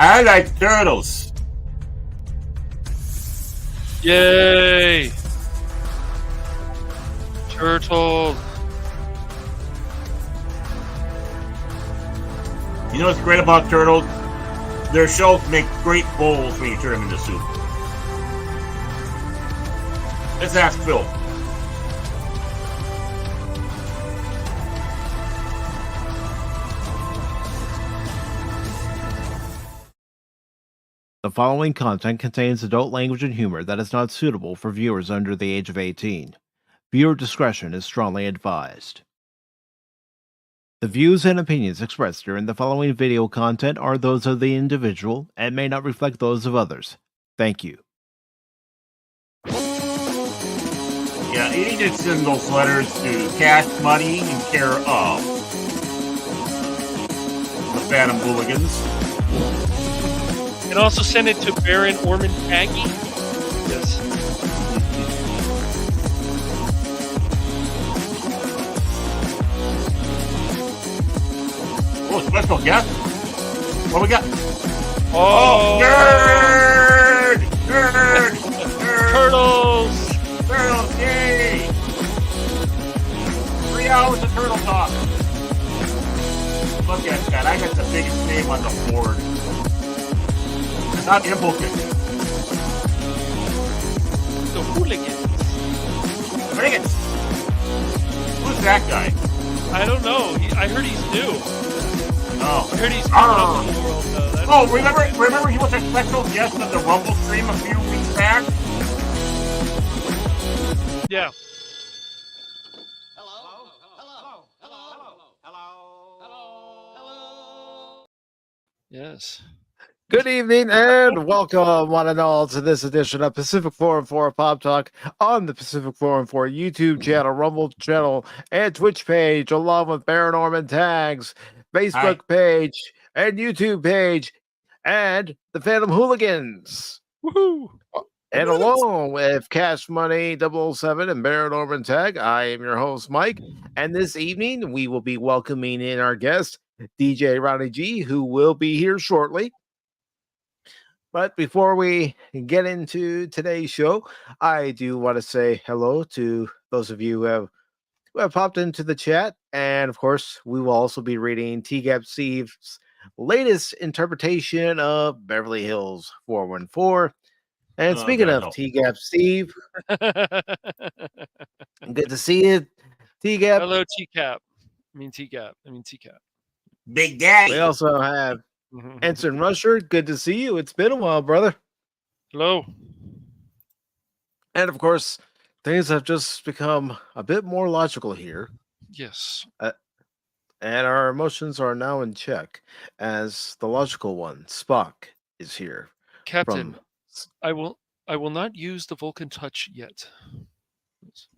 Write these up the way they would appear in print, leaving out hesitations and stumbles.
I like turtles. Yay! Turtle. You know what's great about turtles? Their shells make great bowls when you turn them into soup. Let's ask Phil. The following content contains adult language and humor that is not suitable for viewers under the age of 18. Viewer discretion is strongly advised. The views and opinions expressed during the following video content are those of the individual and may not reflect those of others. Thank you. Yeah, you need to send those letters to Cash Money in care of the Phantom Hooligans. And also send it to Baron Orman Tagge. Yes. Oh, special guest? What we got? Oh, nerd! Nerd! Nerd! Turtles! Turtles, yay! 3 hours of turtle talk. Look at that. I got the biggest name on the board. Not Impleton. The hooligans. Hooligans. Who's that guy? I don't know. I heard he's new. Oh. I heard he's coming up in the world. Oh, remember he was a special guest of the Rumble stream a few weeks back? Yeah. Hello? Hello? Hello? Hello? Hello? Yes. Good evening and welcome one and all to this edition of Pacific414 Pop Talk on the Pacific414 YouTube channel, Rumble channel, and Twitch page, along with Baron Orman Tagge's Facebook page and YouTube page, and the Phantom Hooligans. Woohoo! And along with Cashmoney007 and Baron Orman Tagge, I am your host, Mike. And this evening, we will be welcoming in our guest, DJRonnieG, who will be here shortly. But before we get into today's show, I do want to say hello to those of you who have popped into the chat. And of course, we will also be reading TGAP Steve's latest interpretation of Beverly Hills 414. And speaking of TGAP Steve, good to see you, TGAP. Hello, TGAP. TGAP. Big Daddy. We also have Ensign Rusher. Good to see you. It's been a while, brother. Hello. And of course, things have just become a bit more logical here. Yes. And our emotions are now in check as the logical one, Spock, is here. Captain, I will not use the Vulcan touch yet.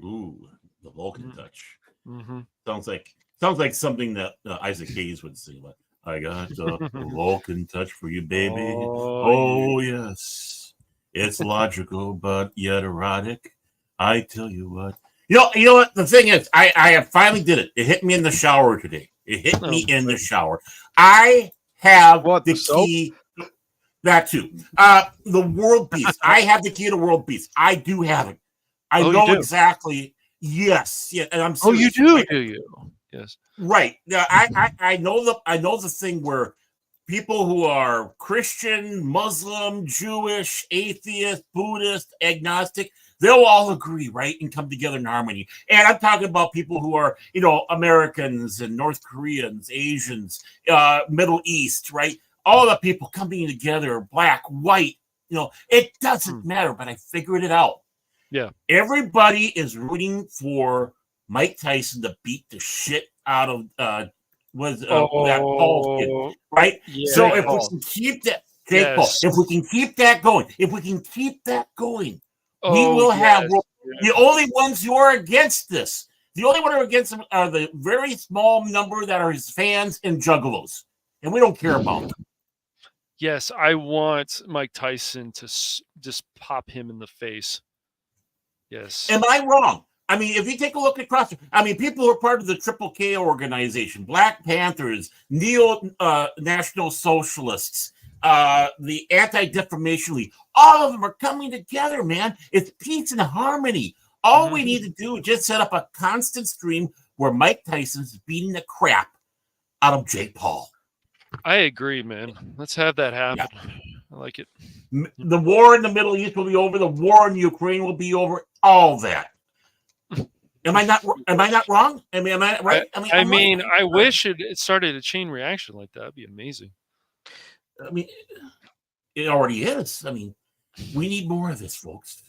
Ooh, the Vulcan touch. Mm-hmm. Sounds like something that Isaac Hayes would sing about. I got the Vulcan touch for you, baby. Oh yes. It's logical, but yet erotic. I tell you what. You know what? The thing is, I finally did it. It hit me in the shower today. It hit me in the shower. I have the key. That too. The world peace. I have the key to world peace. I do have it. I know exactly. Yes. Yeah. And I'm serious. Oh, you do? Do you? Yes. Right. Now, I know the thing where people who are Christian, Muslim, Jewish, atheist, Buddhist, agnostic, they'll all agree, right, and come together in harmony. And I'm talking about people who are, Americans and North Koreans, Asians, Middle East, right? All the people coming together, black, white, it doesn't matter, but I figured it out. Yeah. Everybody is rooting for Mike Tyson to beat the shit out of that Paul kid, right? Yeah, so if we can keep that, if we can keep that going, we will have the only ones who are against this. The only one who are against them are the very small number that are his fans and juggalos, and we don't care about them. Yes, I want Mike Tyson to just pop him in the face. Yes. Am I wrong? I mean, if you take a look across, people who are part of the Triple K organization, Black Panthers, Neo National Socialists, the Anti-Defamation League. All of them are coming together, man. It's peace and harmony. All we need to do is just set up a constant stream where Mike Tyson's beating the crap out of Jake Paul. I agree, man. Let's have that happen. Yeah. I like it. The war in the Middle East will be over. The war in Ukraine will be over. All that. Am I not wrong? I mean, am I right? I wish it started a chain reaction like that. That'd be amazing. I mean, it already is. I mean, we need more of this, folks.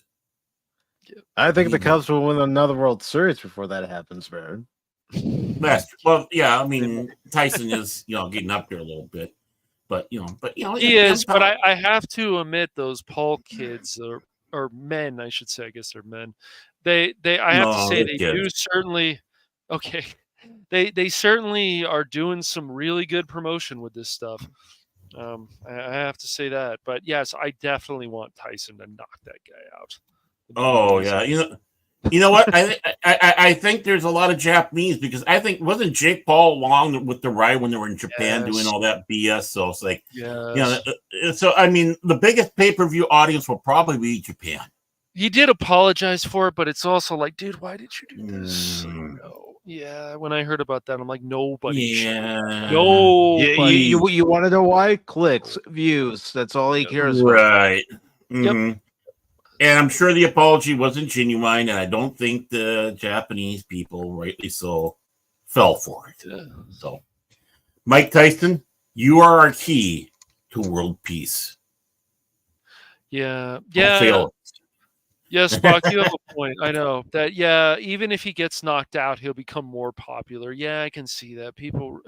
I think the Cubs will win another World Series before that happens, Baron. Well, yeah. I mean, Tyson is getting up there a little bit, but he is. But I have to admit, those Paul kids or men, I should say. I guess they're men. I have to say they do certainly. Okay, they certainly are doing some really good promotion with this stuff. I have to say that. But yes, I definitely want Tyson to knock that guy out. Oh yeah, you know what? I think there's a lot of Japanese because I think wasn't Jake Paul along with the ride when they were in Japan doing all that BS. So it's like, so I mean, the biggest pay-per-view audience will probably be Japan. He did apologize for it, but it's also like, dude, why did you do this? Yeah, when I heard about that, I'm like, nobody. Yeah. Nobody. You want to know why? Clicks, views. That's all he cares about. Right. Mm-hmm. Yep. And I'm sure the apology wasn't genuine, and I don't think the Japanese people, rightly so, fell for it. So, Mike Tyson, you are our key to world peace. Yeah. Yes, Spock, you have a point. I know that. Yeah, even if he gets knocked out, he'll become more popular. Yeah, I can see that. People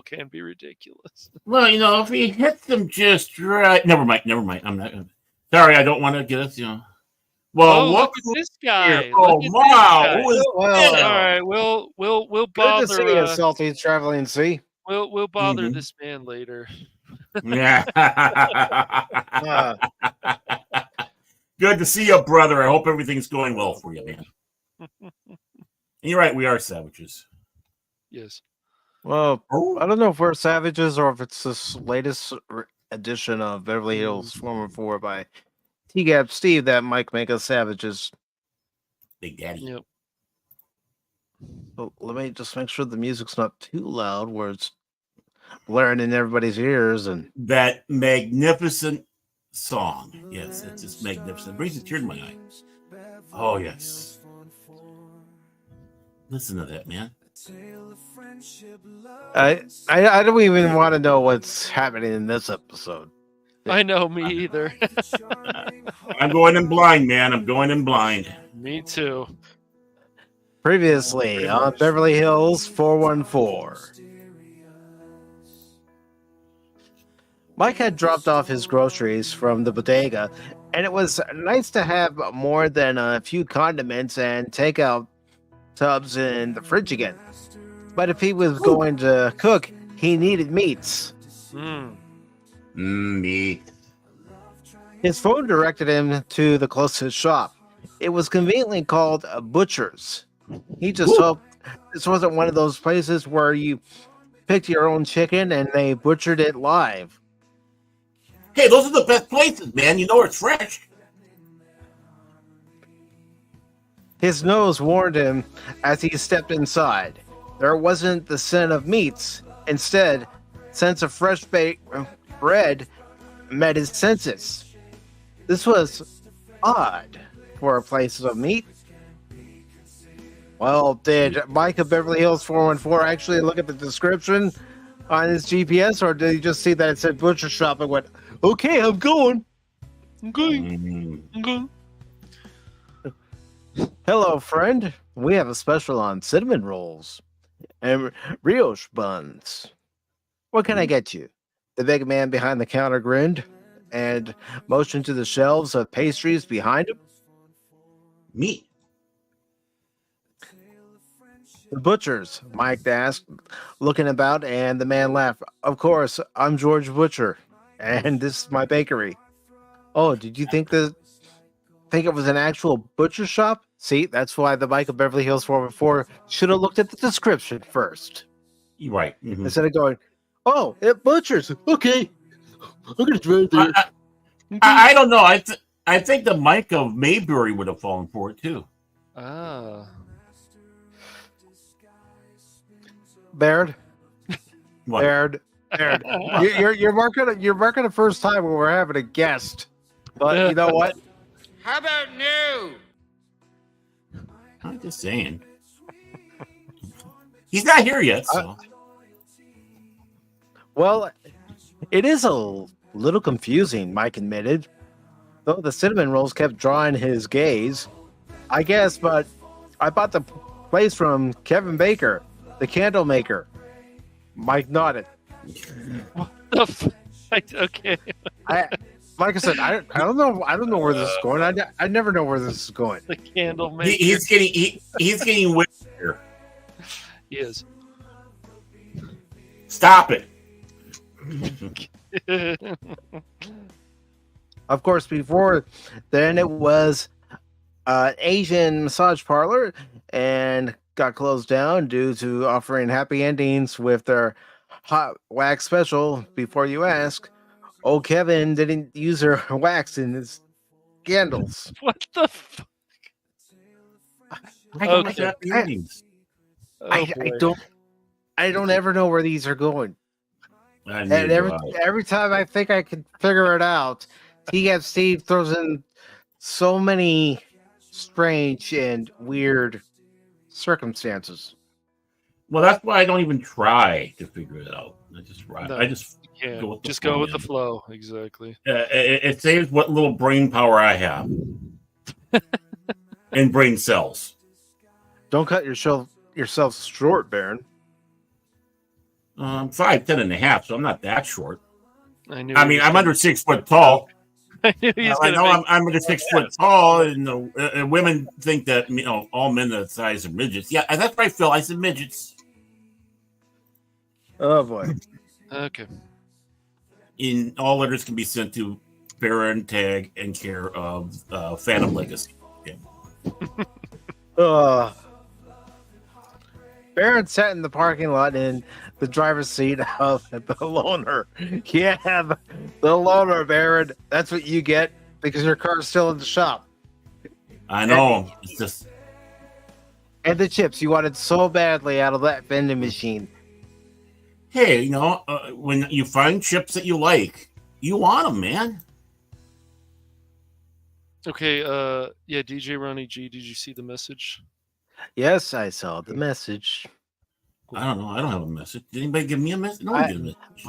can be ridiculous. Well, if he hits them just right. Never mind. I'm not. Sorry, I don't want to get us. Well, look at this guy. Here. Oh wow! All right, we'll bother. Good to see you, salty traveling sea. We'll bother this man later. Yeah. Good to see you, brother. I hope everything's going well for you, man. And you're right, we are savages. Yes. Well, I don't know if we're savages or if it's this latest edition of Beverly Hills 414 by TGAP Steve that might make us savages. Big Daddy. Yep. So let me just make sure the music's not too loud where it's blaring in everybody's ears. And that magnificent song. Yes, it's just magnificent. It brings a tear to my eye. Oh, yes. Listen to that, man. I don't even want to know what's happening in this episode. I know, me either. I'm going in blind, man. I'm going in blind. Me too. Previously on Beverly Hills 414. Mike had dropped off his groceries from the bodega, and it was nice to have more than a few condiments and takeout tubs in the fridge again. But if he was going to cook, he needed meats. Meat. His phone directed him to the closest shop. It was conveniently called a butcher's. He just hoped this wasn't one of those places where you picked your own chicken and they butchered it live. Hey, those are the best places, man. You know it's fresh. His nose warned him as he stepped inside. There wasn't the scent of meats. Instead, scents of fresh baked bread met his senses. This was odd for a place of meat. Well, did Mike of Beverly Hills 414 actually look at the description on his GPS, or did he just see that it said butcher shop and went, okay, I'm going. I'm going. Hello, friend. We have a special on cinnamon rolls and brioche buns. What can I get you? The big man behind the counter grinned and motioned to the shelves of pastries behind him. Me. The butchers, Mike asked, looking about, and the man laughed. Of course, I'm George Butcher, and this is my bakery. Oh, did you think it was an actual butcher shop? See, that's why the Mike of Beverly Hills 414 should have looked at the description first. Right. Mm-hmm. Instead of going, oh, it butchers. Okay, Look at it right there. I don't know. I think the Mike of Mayberry would have fallen for it too. Ah. Baird. What? Baird. You're marking the first time when we're having a guest. But you know what? How about new? I'm just saying. He's not here yet, so. Well, it is a little confusing, Mike admitted. Though the cinnamon rolls kept drawing his gaze. I guess, but I bought the place from Kevin Baker, the candle maker. Mike nodded. What the okay. Like I said, I don't know where this is going. I never know where this is going. The candle maker. He's getting weird here. He is. Stop it. Of course, before then it was an Asian massage parlor and got closed down due to offering happy endings with their hot wax special. Before you ask, oh, Kevin didn't use her wax in his candles. What the fuck? Okay. I don't ever know where these are going. And every time I think I can figure it out, TGAP Steve throws in so many strange and weird circumstances. Well, that's why I don't even try to figure it out. I just ride. No, I just Yeah, go with the just flow, go with the man. flow. Exactly. It saves what little brain power I have and brain cells. Don't cut yourself short, Baron. 5'10" and a half, so I'm not that short. I knew. I mean, I'm under 6 foot tall. I knew he was I gonna know make- I'm under 6 foot tall, and women think that all men are the size of midgets. Yeah, that's right, Phil. I said midgets. Oh boy. Okay. In all letters can be sent to Baron Tagge in care of Phantom Legacy. Okay. Baron sat in the parking lot in the driver's seat of the loner. Yeah, the loner, Baron. That's what you get because your car's still in the shop. I know. It's just And the chips you wanted so badly out of that vending machine. hey, when you find chips that you like, you want them, man. Okay. Yeah. DJ Ronnie G. Did you see the message? Yes, I saw the message. I don't know. I don't have a message. Did anybody give me a message? No one gave me a message.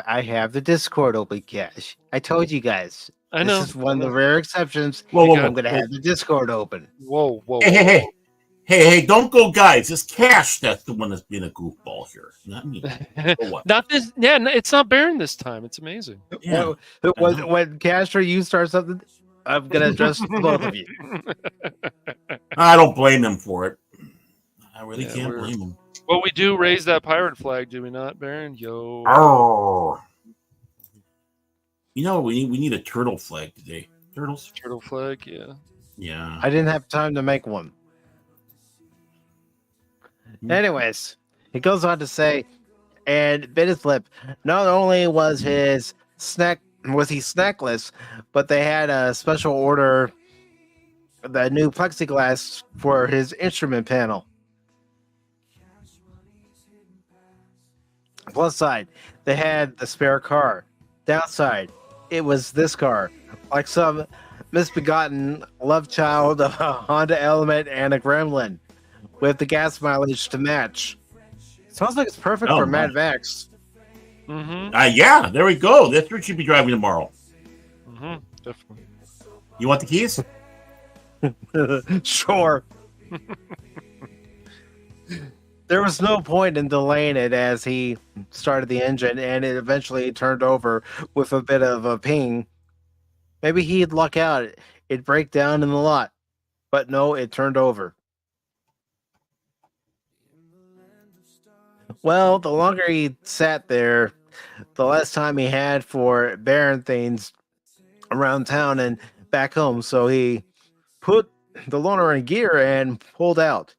I have the Discord open, Cash. I told you guys. I know. This is one of the rare exceptions. Whoa, whoa, I'm whoa. going to have the Discord open. Whoa. Whoa. Hey, don't go, guys. It's Cash that's the one that's being a goofball here. Not me. Or what? Not this. Yeah. No, it's not Baron this time. It's amazing. Yeah. When Cash or you start something, I'm going to address both of you. I don't blame him for it. I really Yeah, can't we're- blame him. Well, we do raise that pirate flag, do we not, Baron? Yo. Oh. We need a turtle flag today. Turtles? Turtle flag. Yeah. Yeah. I didn't have time to make one. Anyways, he goes on to say, and bit his lip. Not only was he snackless, but they had a special order, the new plexiglass for his instrument panel. Plus side, they had the spare car. Downside, it was this car, like some misbegotten love child of a Honda Element and a Gremlin, with the gas mileage to match. Sounds like it's perfect Oh, for my. Mad Max. Mm-hmm. Yeah, there we go. That's what you'd be driving tomorrow. Mm-hmm. Definitely. You want the keys? Sure. There was no point in delaying it as he started the engine, and it eventually turned over with a bit of a ping. Maybe he'd luck out. It'd break down in the lot. But no, it turned over. Well, the longer he sat there, the less time he had for Baron things around town and back home. So he put the loaner in gear and pulled out.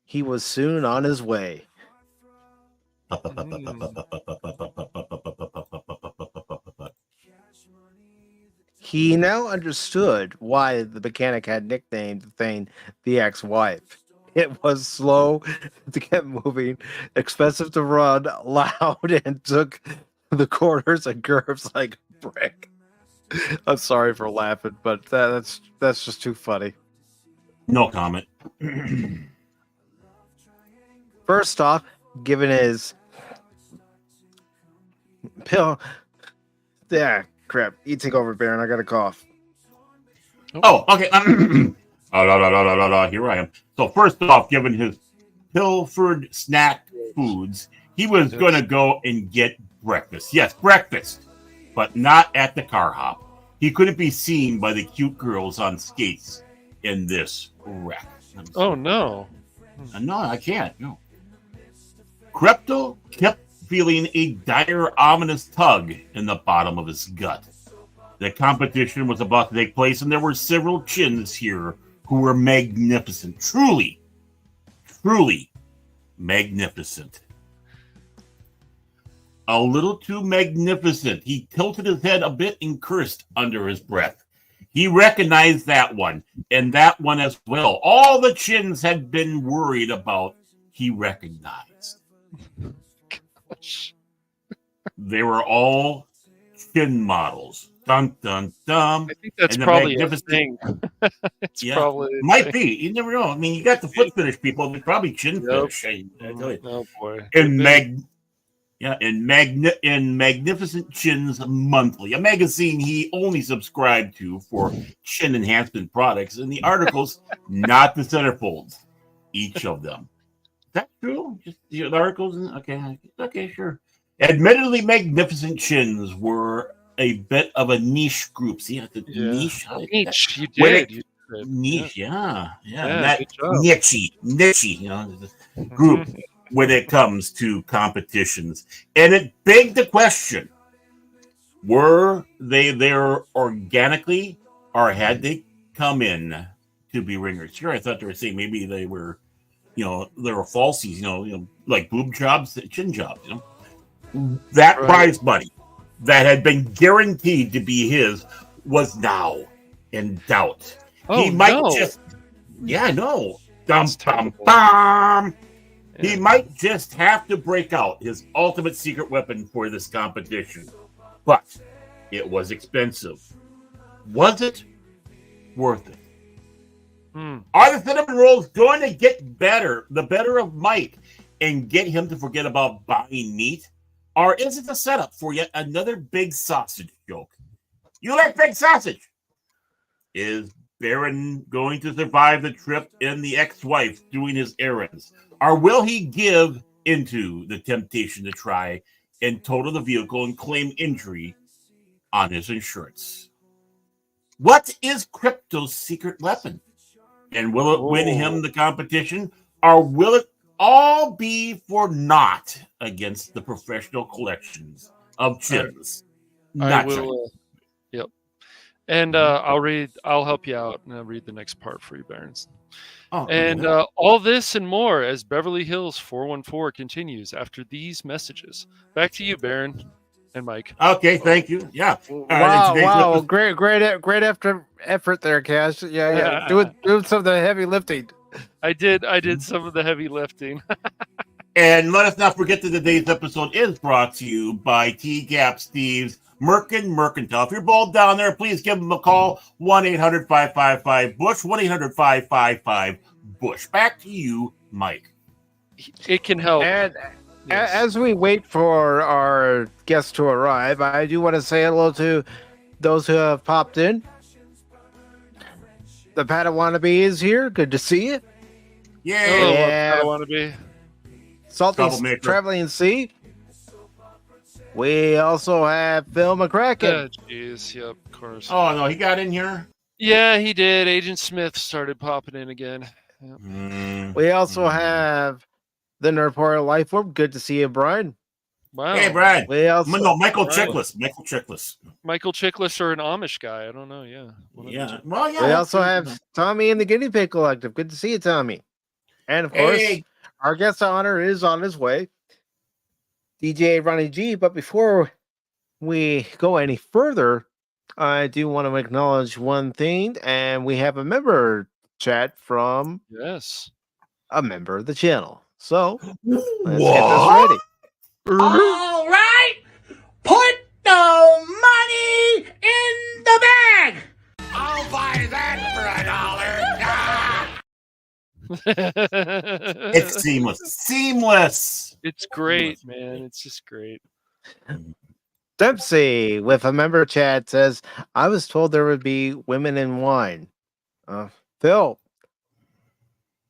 He was soon on his way. He now understood why the mechanic had nicknamed the thing the ex-wife. It was slow to get moving, expensive to run, loud, and took the corners and curves like a brick. I'm sorry for laughing, but that's just too funny. No comment. First off, given his pill, crap. You take over, Baron. I got a cough. Oh, okay. Here I am. So first off, given his pilfered snack foods, he was going to go and get breakfast. Yes, breakfast, but not at the car hop. He couldn't be seen by the cute girls on skates in this wreck. Oh, no. No, I can't. No. Crypto kept feeling a dire, ominous tug in the bottom of his gut. The competition was about to take place, and there were several chins here who were magnificent. Truly, truly magnificent. A little too magnificent. He tilted his head a bit and cursed under his breath. He recognized that one, and that one as well. All the chins had been worried about, he recognized. Gosh. They were all chin models. Dun, dun, dun. I think that's probably a thing. It's probably might be. You never know. I mean, you got the foot fetish people. They're probably chin fetish. I tell you. Oh boy. In Magnificent Chins Monthly, a magazine he only subscribed to for chin enhancement products, and the articles, not the centerfolds, each of them. Is that true? Just the articles? Okay, sure. Admittedly, magnificent chins were a bit of a niche group. See, the niche. Niche. You did. Niche, yeah. That niche, group when it comes to competitions. And it begged the question, were they there organically or had they come in to be ringers? Sure, I thought they were saying maybe they were, they were falsies, like boob jobs, chin jobs, That prize money that had been guaranteed to be his was now in doubt. Oh, he might He might just have to break out his ultimate secret weapon for this competition. But it was expensive. Was it worth it? Are the cinnamon rolls going to get the better of Mike, and get him to forget about buying meat? Or is it a setup for yet another big sausage joke? You like big sausage? Is Baron going to survive the trip and the ex-wife doing his errands? Or will he give into the temptation to try and total the vehicle and claim injury on his insurance? What is Crypto's secret weapon? And will it win him the competition? Or will it all be for naught against the professional collections of chins? I will. Yep. And I'll help you out, and I'll read the next part for you, Barons. All this and more as Beverly Hills 414 continues after these messages. Back to you, Baron and Mike. Okay, thank you. Yeah. Wow. Great effort there, Cash. Yeah. Doing some of the heavy lifting. I did some of the heavy lifting. And let us not forget that today's episode is brought to you by TGAP Steve's Mercantile. If you're bold down there, please give them a call. 1-800-555-BUSH. 1-800-555-BUSH. Back to you, Mike. It can help. And as we wait for our guests to arrive, I do want to say hello to those who have popped in. The Padawannabe is here. Good to see you. Yeah. Padawannabe. Salty Traveling Sea. We also have Phil McCracken. Jeez, yep, of course. Oh, no, he got in here? Yeah, he did. Agent Smith started popping in again. Yep. We also have the Nerdport Lifeform. Good to see you, Brian. Wow. Hey, Brian. Michael Brian. Chickless. Michael Chickless or an Amish guy. I don't know. Yeah. Well, yeah. We also have Tommy and the Guinea Pig Collective. Good to see you, Tommy. And, of course, our guest of honor is on his way. DJ RonnieG. But before we go any further, I do want to acknowledge one thing, and we have a member chat from Yes. a member of the channel. So let's get this What? ready. All right, put the money in the bag. I'll buy that for $1. It's seamless. Seamless. It's great, man. It's just great. Dempsey with a member chat says, I was told there would be women in wine. Phil,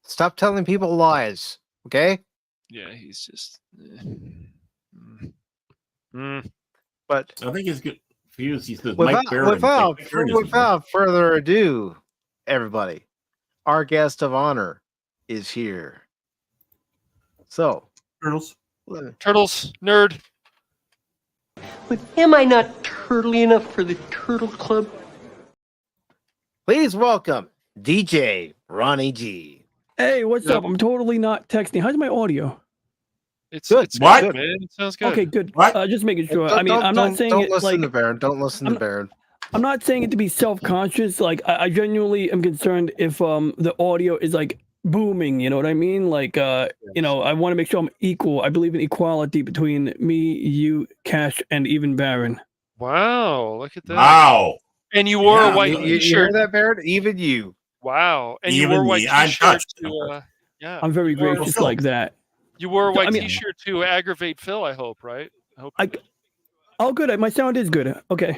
stop telling people lies, okay? Yeah, he's just. But I think it's good. He says Mike Baron. without further ado, everybody, our guest of honor is here. So, Turtles. Turtles, nerd. But am I not turtly enough for the Turtle Club? please welcome DJ Ronnie G. Hey, what's up? I'm totally not texting. How's my audio? It's Good. It's What? good, man. It sounds good. Okay, good. What? Just making sure. I mean, I'm not saying don't it listen like to Baron. Don't listen to Baron. I'm not saying it to be self-conscious. Like I genuinely am concerned if the audio is like booming. You know what I mean? Like you know, I want to make sure I'm equal. I believe in equality between me, you, Cash, and even Baron. Wow, look at that. Wow. And you wore Yeah, a white You hear t-shirt. that, Baron? Even you. Wow. And you Even wore a white me, I'm t-shirt touched. to yeah. I'm very You wore- gracious Phil. like that. You wore a So, I white mean- t-shirt to aggravate Phil, I hope, right? I hope. I- you did. Oh, good. My sound is good. Okay.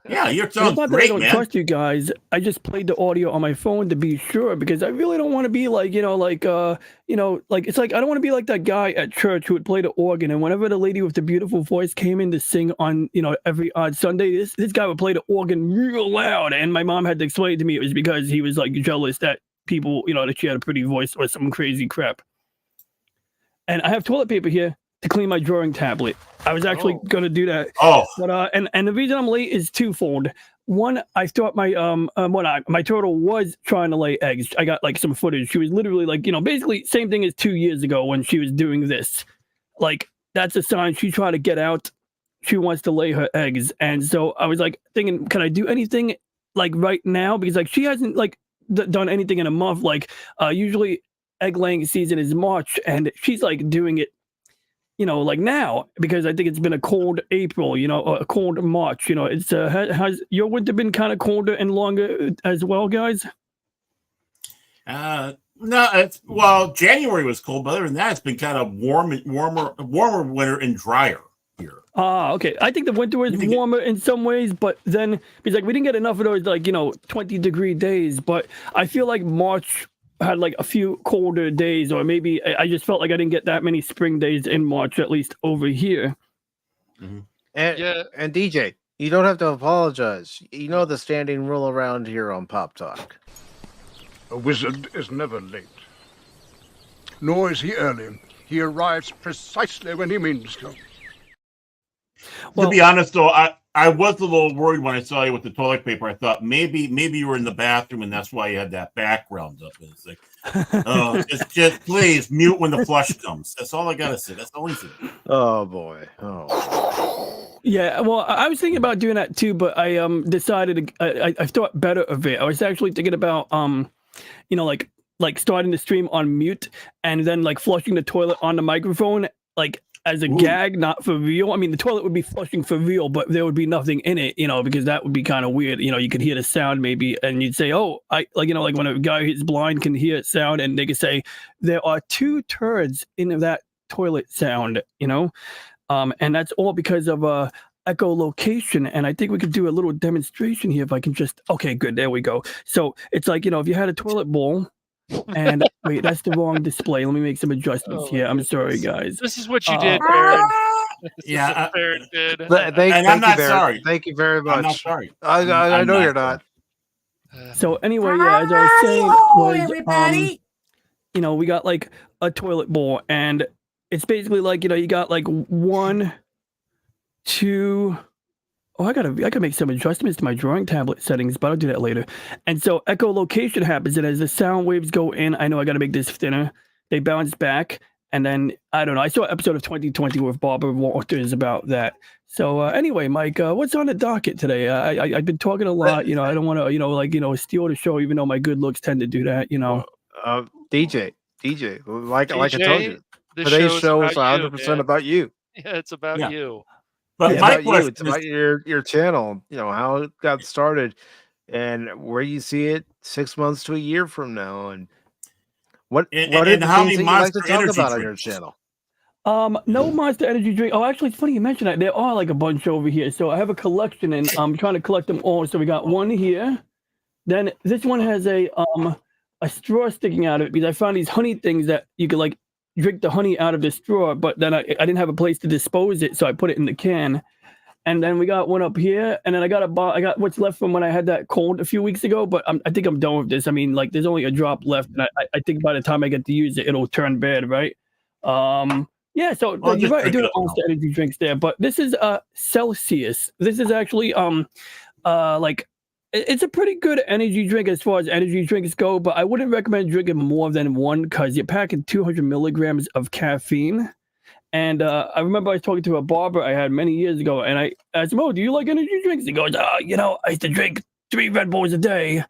Yeah, you're It's sounds not that I great, don't man. trust you guys. I just played the audio on my phone to be sure because I really don't want to be like, like it's like I don't want to be like that guy at church who would play the organ, and whenever the lady with the beautiful voice came in to sing on, every odd Sunday, this guy would play the organ real loud, and my mom had to explain to me it was because he was like jealous that people, that she had a pretty voice or some crazy crap. And I have toilet paper here to clean my drawing tablet. I was actually going to do that. Oh, But and the reason I'm late is twofold. One, I thought my turtle was trying to lay eggs. I got like some footage. She was literally like, basically same thing as 2 years ago when she was doing this. Like that's a sign she tried to get out. She wants to lay her eggs, and so I was like thinking, can I do anything like right now? Because like she hasn't like done anything in a month. Like usually egg laying season is March, and she's like doing it. Like now, because I think it's been a cold April, or a cold March, it's has your winter been kind of colder and longer as well, guys? no, January was cold, but other than that, it's been kind of warmer winter and drier here. Okay. I think the winter was warmer in some ways, but then because like we didn't get enough of those 20-degree days, but I feel like March had like a few colder days, or maybe I just felt like I didn't get that many spring days in March, at least over here. Mm-hmm. And DJ, you don't have to apologize. You know the standing rule around here on Pop Talk. A wizard is never late. Nor is he early. He arrives precisely when he means to. To be honest, though, I was a little worried when I saw you with the toilet paper. I thought maybe you were in the bathroom and that's why you had that background up. And it's like, just please mute when the flush comes. That's all I gotta say. That's the only thing. Oh boy. Oh. Yeah, well, I was thinking about doing that too, but I decided I thought better of it. I was actually thinking about like starting the stream on mute and then like flushing the toilet on the microphone, like as a gag, not for real. I mean, the toilet would be flushing for real, but there would be nothing in it, because that would be kind of weird. You could hear the sound maybe, and you'd say, "Oh, like when a guy who's blind can hear sound," and they could say, "There are 2 turds in that toilet sound," and that's all because of echolocation. And I think we could do a little demonstration here if I can just. Okay, good. There we go. So it's like if you had a toilet bowl. And wait, that's the wrong display. Let me make some adjustments here. I'm sorry, guys. This is what you did, Baron. Yeah, Baron did. I'm not sorry. Thank you very much. I'm not sorry. I know you're not. So anyway, yeah, as I was saying, everybody. We got like a toilet bowl, and it's basically like you got like 1, 2. Oh, I gotta make some adjustments to my drawing tablet settings, but I'll do that later. And so echolocation happens, and as the sound waves go in, I know I gotta make this thinner. They bounce back, And then I don't know. I saw an episode of 2020 with Barbara Walters about that. So anyway, Mike, what's on the docket today? I've been talking a lot. You know, I don't want to, steal the show, even though my good looks tend to do that. You know, DJ, like I told you, the today's show is about 100% about you. Yeah, it's about you. But It's my about you. question It's about your channel. You know how it got started, and where you see it 6 months to a year from now, and what are the how things many that you like Monster to talk Energy about on your drinks? channel? No Monster Energy drink. Oh, actually, it's funny you mentioned that. There are like a bunch over here. So I have a collection, and I'm trying to collect them all. So we got one here. Then this one has a straw sticking out of it because I found these honey things that you could like drink the honey out of the straw, but then I didn't have a place to dispose it, so I put it in the can. And then we got one up here, and then I got what's left from when I had that cold a few weeks ago, but I think I'm done with this. I mean, like, there's only a drop left, and I think by the time I get to use it, it'll turn bad, right? Yeah, so you're right, I do have Monster Energy drinks there, but this is Celsius. This is actually like, it's a pretty good energy drink as far as energy drinks go, but I wouldn't recommend drinking more than one because you're packing 200 milligrams of caffeine. And I remember I was talking to a barber I had many years ago, and I asked him, "Oh, do you like energy drinks?" He goes, I used to drink 3 Red Bulls a day.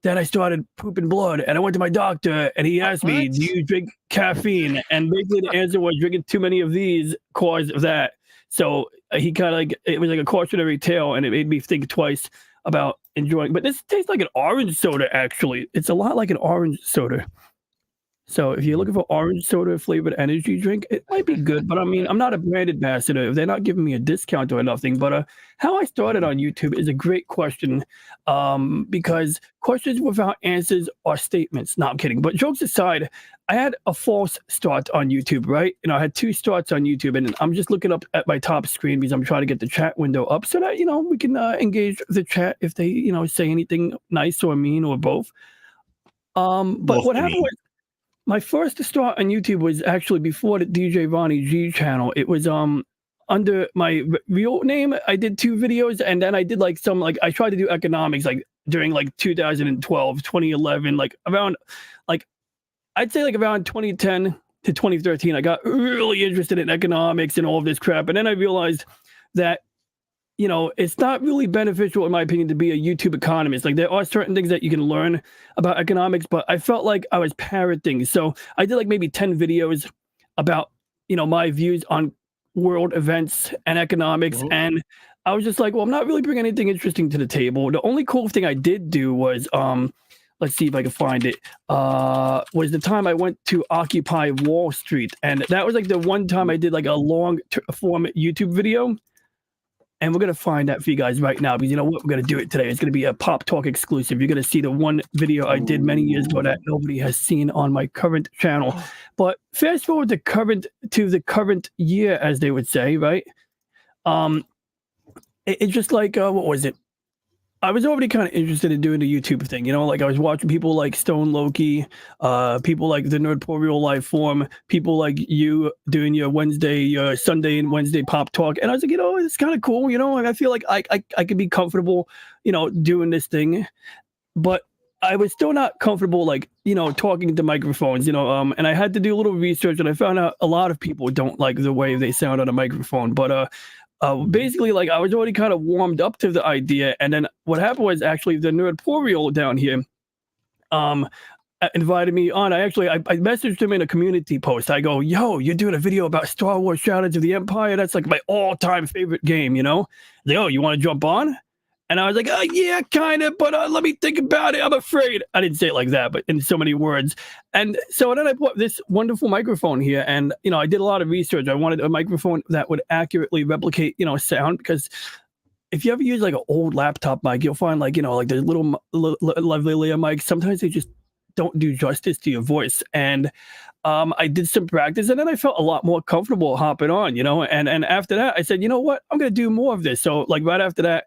Then I started pooping blood, and I went to my doctor, and he asked me, "Do you drink caffeine?" And basically the answer was drinking too many of these caused that. So he kind of like, it was like a cautionary tale, and it made me think twice about enjoying. But this tastes like an orange soda, actually. It's a lot like an orange soda. So if you're looking for orange soda flavored energy drink, it might be good. But I mean, I'm not a brand ambassador. They're not giving me a discount or nothing. But how I started on YouTube is a great question, because questions without answers are statements. No, I'm kidding. But jokes aside, I had a false start on YouTube, right? I had 2 starts on YouTube, and I'm just looking up at my top screen because I'm trying to get the chat window up so that, we can engage the chat if they, say anything nice or mean or both. But what happened was, my first start on YouTube was actually before the DJRonnieG channel. It was under my real name. I did 2 videos, and then I did like some, like, I tried to do economics like during like 2012, 2011, like around, like, I'd say like around 2010 to 2013. I got really interested in economics and all of this crap, and then I realized that it's not really beneficial, in my opinion, to be a YouTube economist. Like, there are certain things that you can learn about economics, but I felt like I was parroting. So I did like maybe 10 videos about, my views on world events and economics. Mm-hmm. And I was just like, well, I'm not really bringing anything interesting to the table. The only cool thing I did do was, let's see if I can find it, was the time I went to Occupy Wall Street. And that was like the one time I did like a long form YouTube video. And we're going to find that for you guys right now, because you know what? We're going to do it today. It's going to be a Pop Talk exclusive. You're going to see the one video I did many years ago that nobody has seen on my current channel. But fast forward to the current year, as they would say, right? It's just like, what was it? I was already kind of interested in doing the YouTube thing, like I was watching people like Stone Loki, people like the Nerdporeal Life Form, people like you doing your Sunday and Wednesday Pop Talk. And I was like, it's kind of cool, and I feel like I could be comfortable, doing this thing. But I was still not comfortable, like, talking to microphones, and I had to do a little research, and I found out a lot of people don't like the way they sound on a microphone. But basically, like, I was already kind of warmed up to the idea, and then what happened was actually the Nerdporeal down here invited me on. I messaged him in a community post. I go, "Yo, you're doing a video about Star Wars Shadows of the Empire? That's like my all-time favorite game, Like, "Oh, you want to jump on?" And I was like, "Yeah, kind of, but let me think about it. I'm afraid." I didn't say it like that, but in so many words. And so then I bought this wonderful microphone here, and I did a lot of research. I wanted a microphone that would accurately replicate, sound, because if you ever use like an old laptop mic, you'll find like like the little lavalier mics. Sometimes they just don't do justice to your voice. And I did some practice, and then I felt a lot more comfortable hopping on, And after that, I said, you know what, I'm gonna do more of this. So like right after that,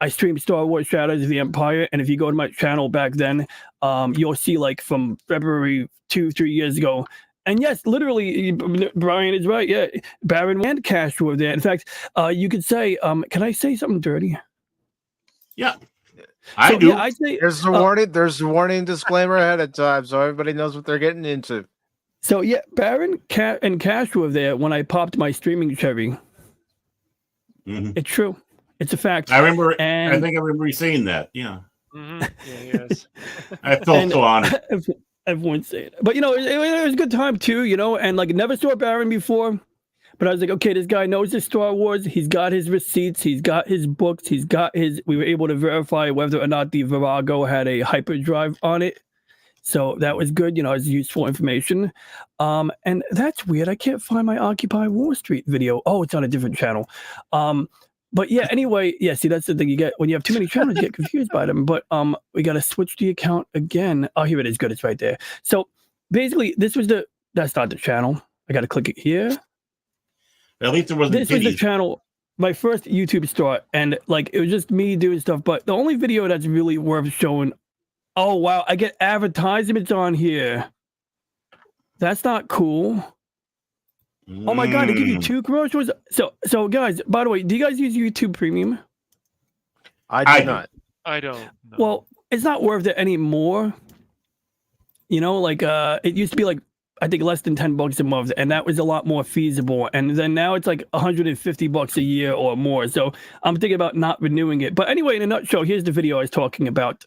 I streamed Star Wars Shadows of the Empire, and if you go to my channel back then, you'll see like from February 2-3 years ago. And yes, literally, Brian is right. Yeah, Baron and Cash were there. In fact, you could say, can I say something dirty? Yeah, I do. Yeah, I say there's a warning. There's a warning disclaimer ahead of time, so everybody knows what they're getting into. So yeah, Baron, and Cash were there when I popped my streaming cherry. Mm-hmm. It's true. It's a fact. I remember. And I think I remember you saying that. Yeah. Mm-hmm. Yeah, yes. I felt so honored. Everyone's saying it. But, it was a good time, too, and, never saw Baron before. But I was like, okay, this guy knows his Star Wars. He's got his receipts. He's got his books. We were able to verify whether or not the Virago had a hyperdrive on it. So that was good, it's useful information. And that's weird. I can't find my Occupy Wall Street video. Oh, it's on a different channel. But yeah, anyway, yeah, see, that's the thing you get when you have too many channels, you get confused by them. But we got to switch the account again. Oh, here it is. Good. It's right there. So basically, that's not the channel. I got to click it here. At least it wasn't. This was the channel, my first YouTube start. And it was just me doing stuff. But the only video that's really worth showing. Oh, wow. I get advertisements on here. That's not cool. Oh my God, they give you 2 commercials. So guys, by the way, do you guys use YouTube Premium? I do not. I don't. No. Well, it's not worth it anymore. It used to be I think less than $10 a month, and that was a lot more feasible. And then now it's $150 a year or more. So I'm thinking about not renewing it. But anyway, in a nutshell, here's the video I was talking about.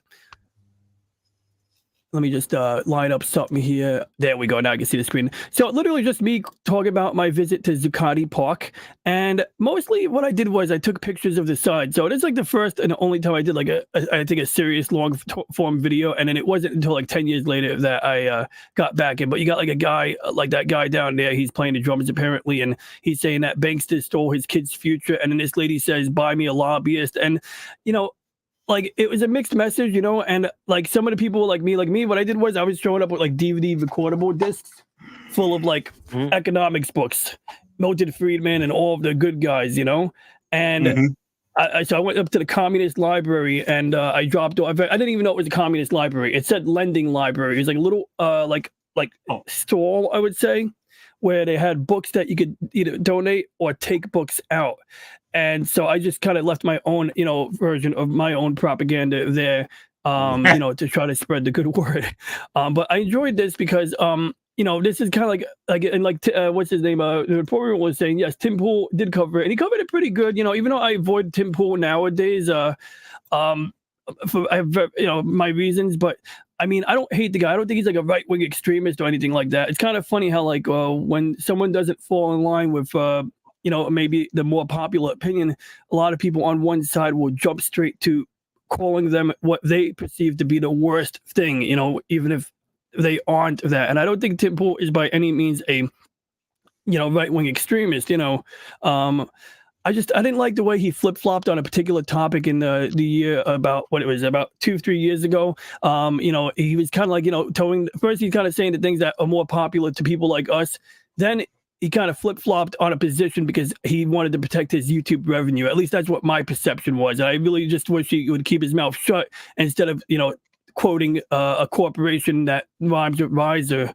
Let me just line up something here. There we go. Now I can see the screen. So literally just me talking about my visit to Zuccotti Park. And mostly what I did was I took pictures of the side. So it is the first and only time I did a serious long form video. And then it wasn't until 10 years later that I got back in. But you got a guy like that guy down there. He's playing the drums apparently. And he's saying that Bankster stole his kid's future. And then this lady says, buy me a lobbyist. And, it was a mixed message, and some of the people like me, what I did was I was showing up with DVD recordable discs full of economics books, Milton Friedman and all of the good guys, and so I went up to the Communist Library and I dropped off. I didn't even know it was a Communist Library. It said Lending Library. It was a little stall, I would say, where they had books that you could either donate or take books out. And so I just kind of left my own, version of my own propaganda there, to try to spread the good word. But I enjoyed this because, this is kind of what's his name? The reporter was saying, yes, Tim Pool did cover it, and he covered it pretty good. Even though I avoid Tim Pool nowadays, I have my reasons, but I don't hate the guy. I don't think he's a right-wing extremist or anything like that. It's kind of funny how when someone doesn't fall in line with maybe the more popular opinion, a lot of people on one side will jump straight to calling them what they perceive to be the worst thing, even if they aren't that. And I don't think Tim Pool is by any means a, right-wing extremist, I didn't like the way he flip-flopped on a particular topic in the year about 2-3 years ago. He was kind of first he's kind of saying the things that are more popular to people like us. Then he kind of flip-flopped on a position because he wanted to protect his YouTube revenue. At least that's what my perception was. And I really just wish he would keep his mouth shut instead of, quoting a corporation that rhymes with riser.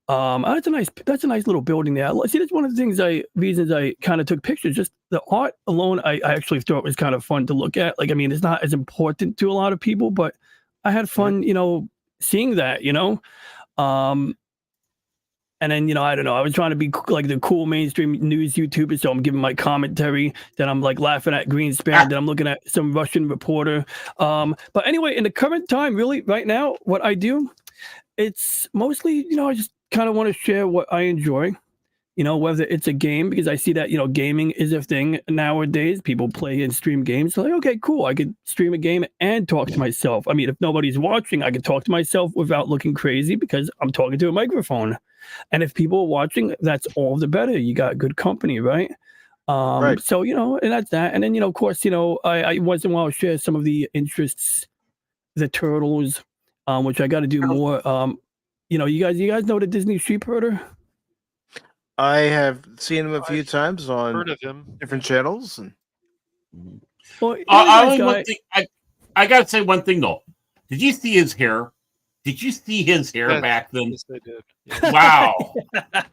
That's a nice little building there. See, that's one of the reasons I kind of took pictures. Just the art alone, I actually thought was kind of fun to look at. It's not as important to a lot of people, but I had fun, seeing that, and then, I don't know, I was trying to be the cool mainstream news YouTuber. So I'm giving my commentary, then I'm laughing at Greenspan, then I'm looking at some Russian reporter. But anyway, in the current time, really right now, what I do, it's mostly, I just kind of want to share what I enjoy, whether it's a game, because I see that, gaming is a thing nowadays. People play and stream games. So okay, cool. I could stream a game and talk to myself. If nobody's watching, I could talk to myself without looking crazy because I'm talking to a microphone. And if people are watching, that's all the better. You got good company, right? Right. So, and that's that. And then, of course, I once in a while share some of the interests, the turtles, which I got to do more. You guys know the Disney Sheepherder? I have seen him a few times on heard of him. Different channels. And well, I got to say one thing, though. Did you see his hair? Did you see his hair back then? Yes, I did. Yeah. Wow. Wow,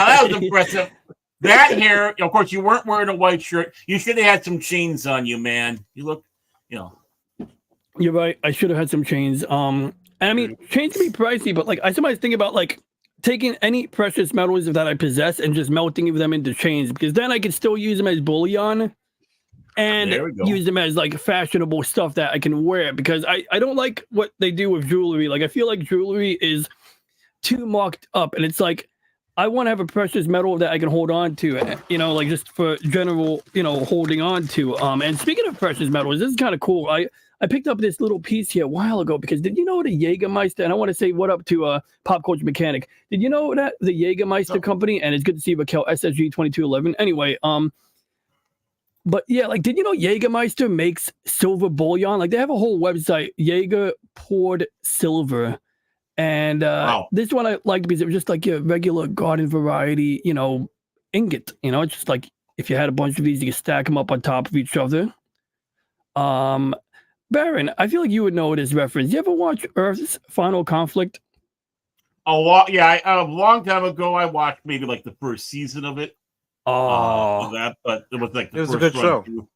that was impressive. That hair, of course, you weren't wearing a white shirt. You should have had some chains on you, man. You look, You're right. I should have had some chains. Chains can be pricey, but I sometimes think about taking any precious metals that I possess and just melting them into chains, because then I can still use them as bullion and use them as like fashionable stuff that I can wear, because I don't like what they do with jewelry. Like I feel like jewelry is too marked up, and it's like I want to have a precious metal that I can hold on to, you know, like just for general, you know, holding on to. And speaking of precious metals, this is kind of cool. I picked up this little piece here a while ago, because did you know the Jägermeister, and I want to say what up to Pop Culture Mechanic. Did you know that the Jägermeister company, and it's good to see Raquel SSG 2211. Anyway, but yeah, like, did you know Jägermeister makes silver bullion? Like they have a whole website, Jaeger poured silver. And this one I liked because it was just like your regular garden variety, you know, ingot. You know, it's just like if you had a bunch of these, you could stack them up on top of each other. Baron, I feel like you would know this reference. You ever watch Earth's Final Conflict? A long time ago, I watched maybe like the first season of it. Of that, but it was like the first a good show.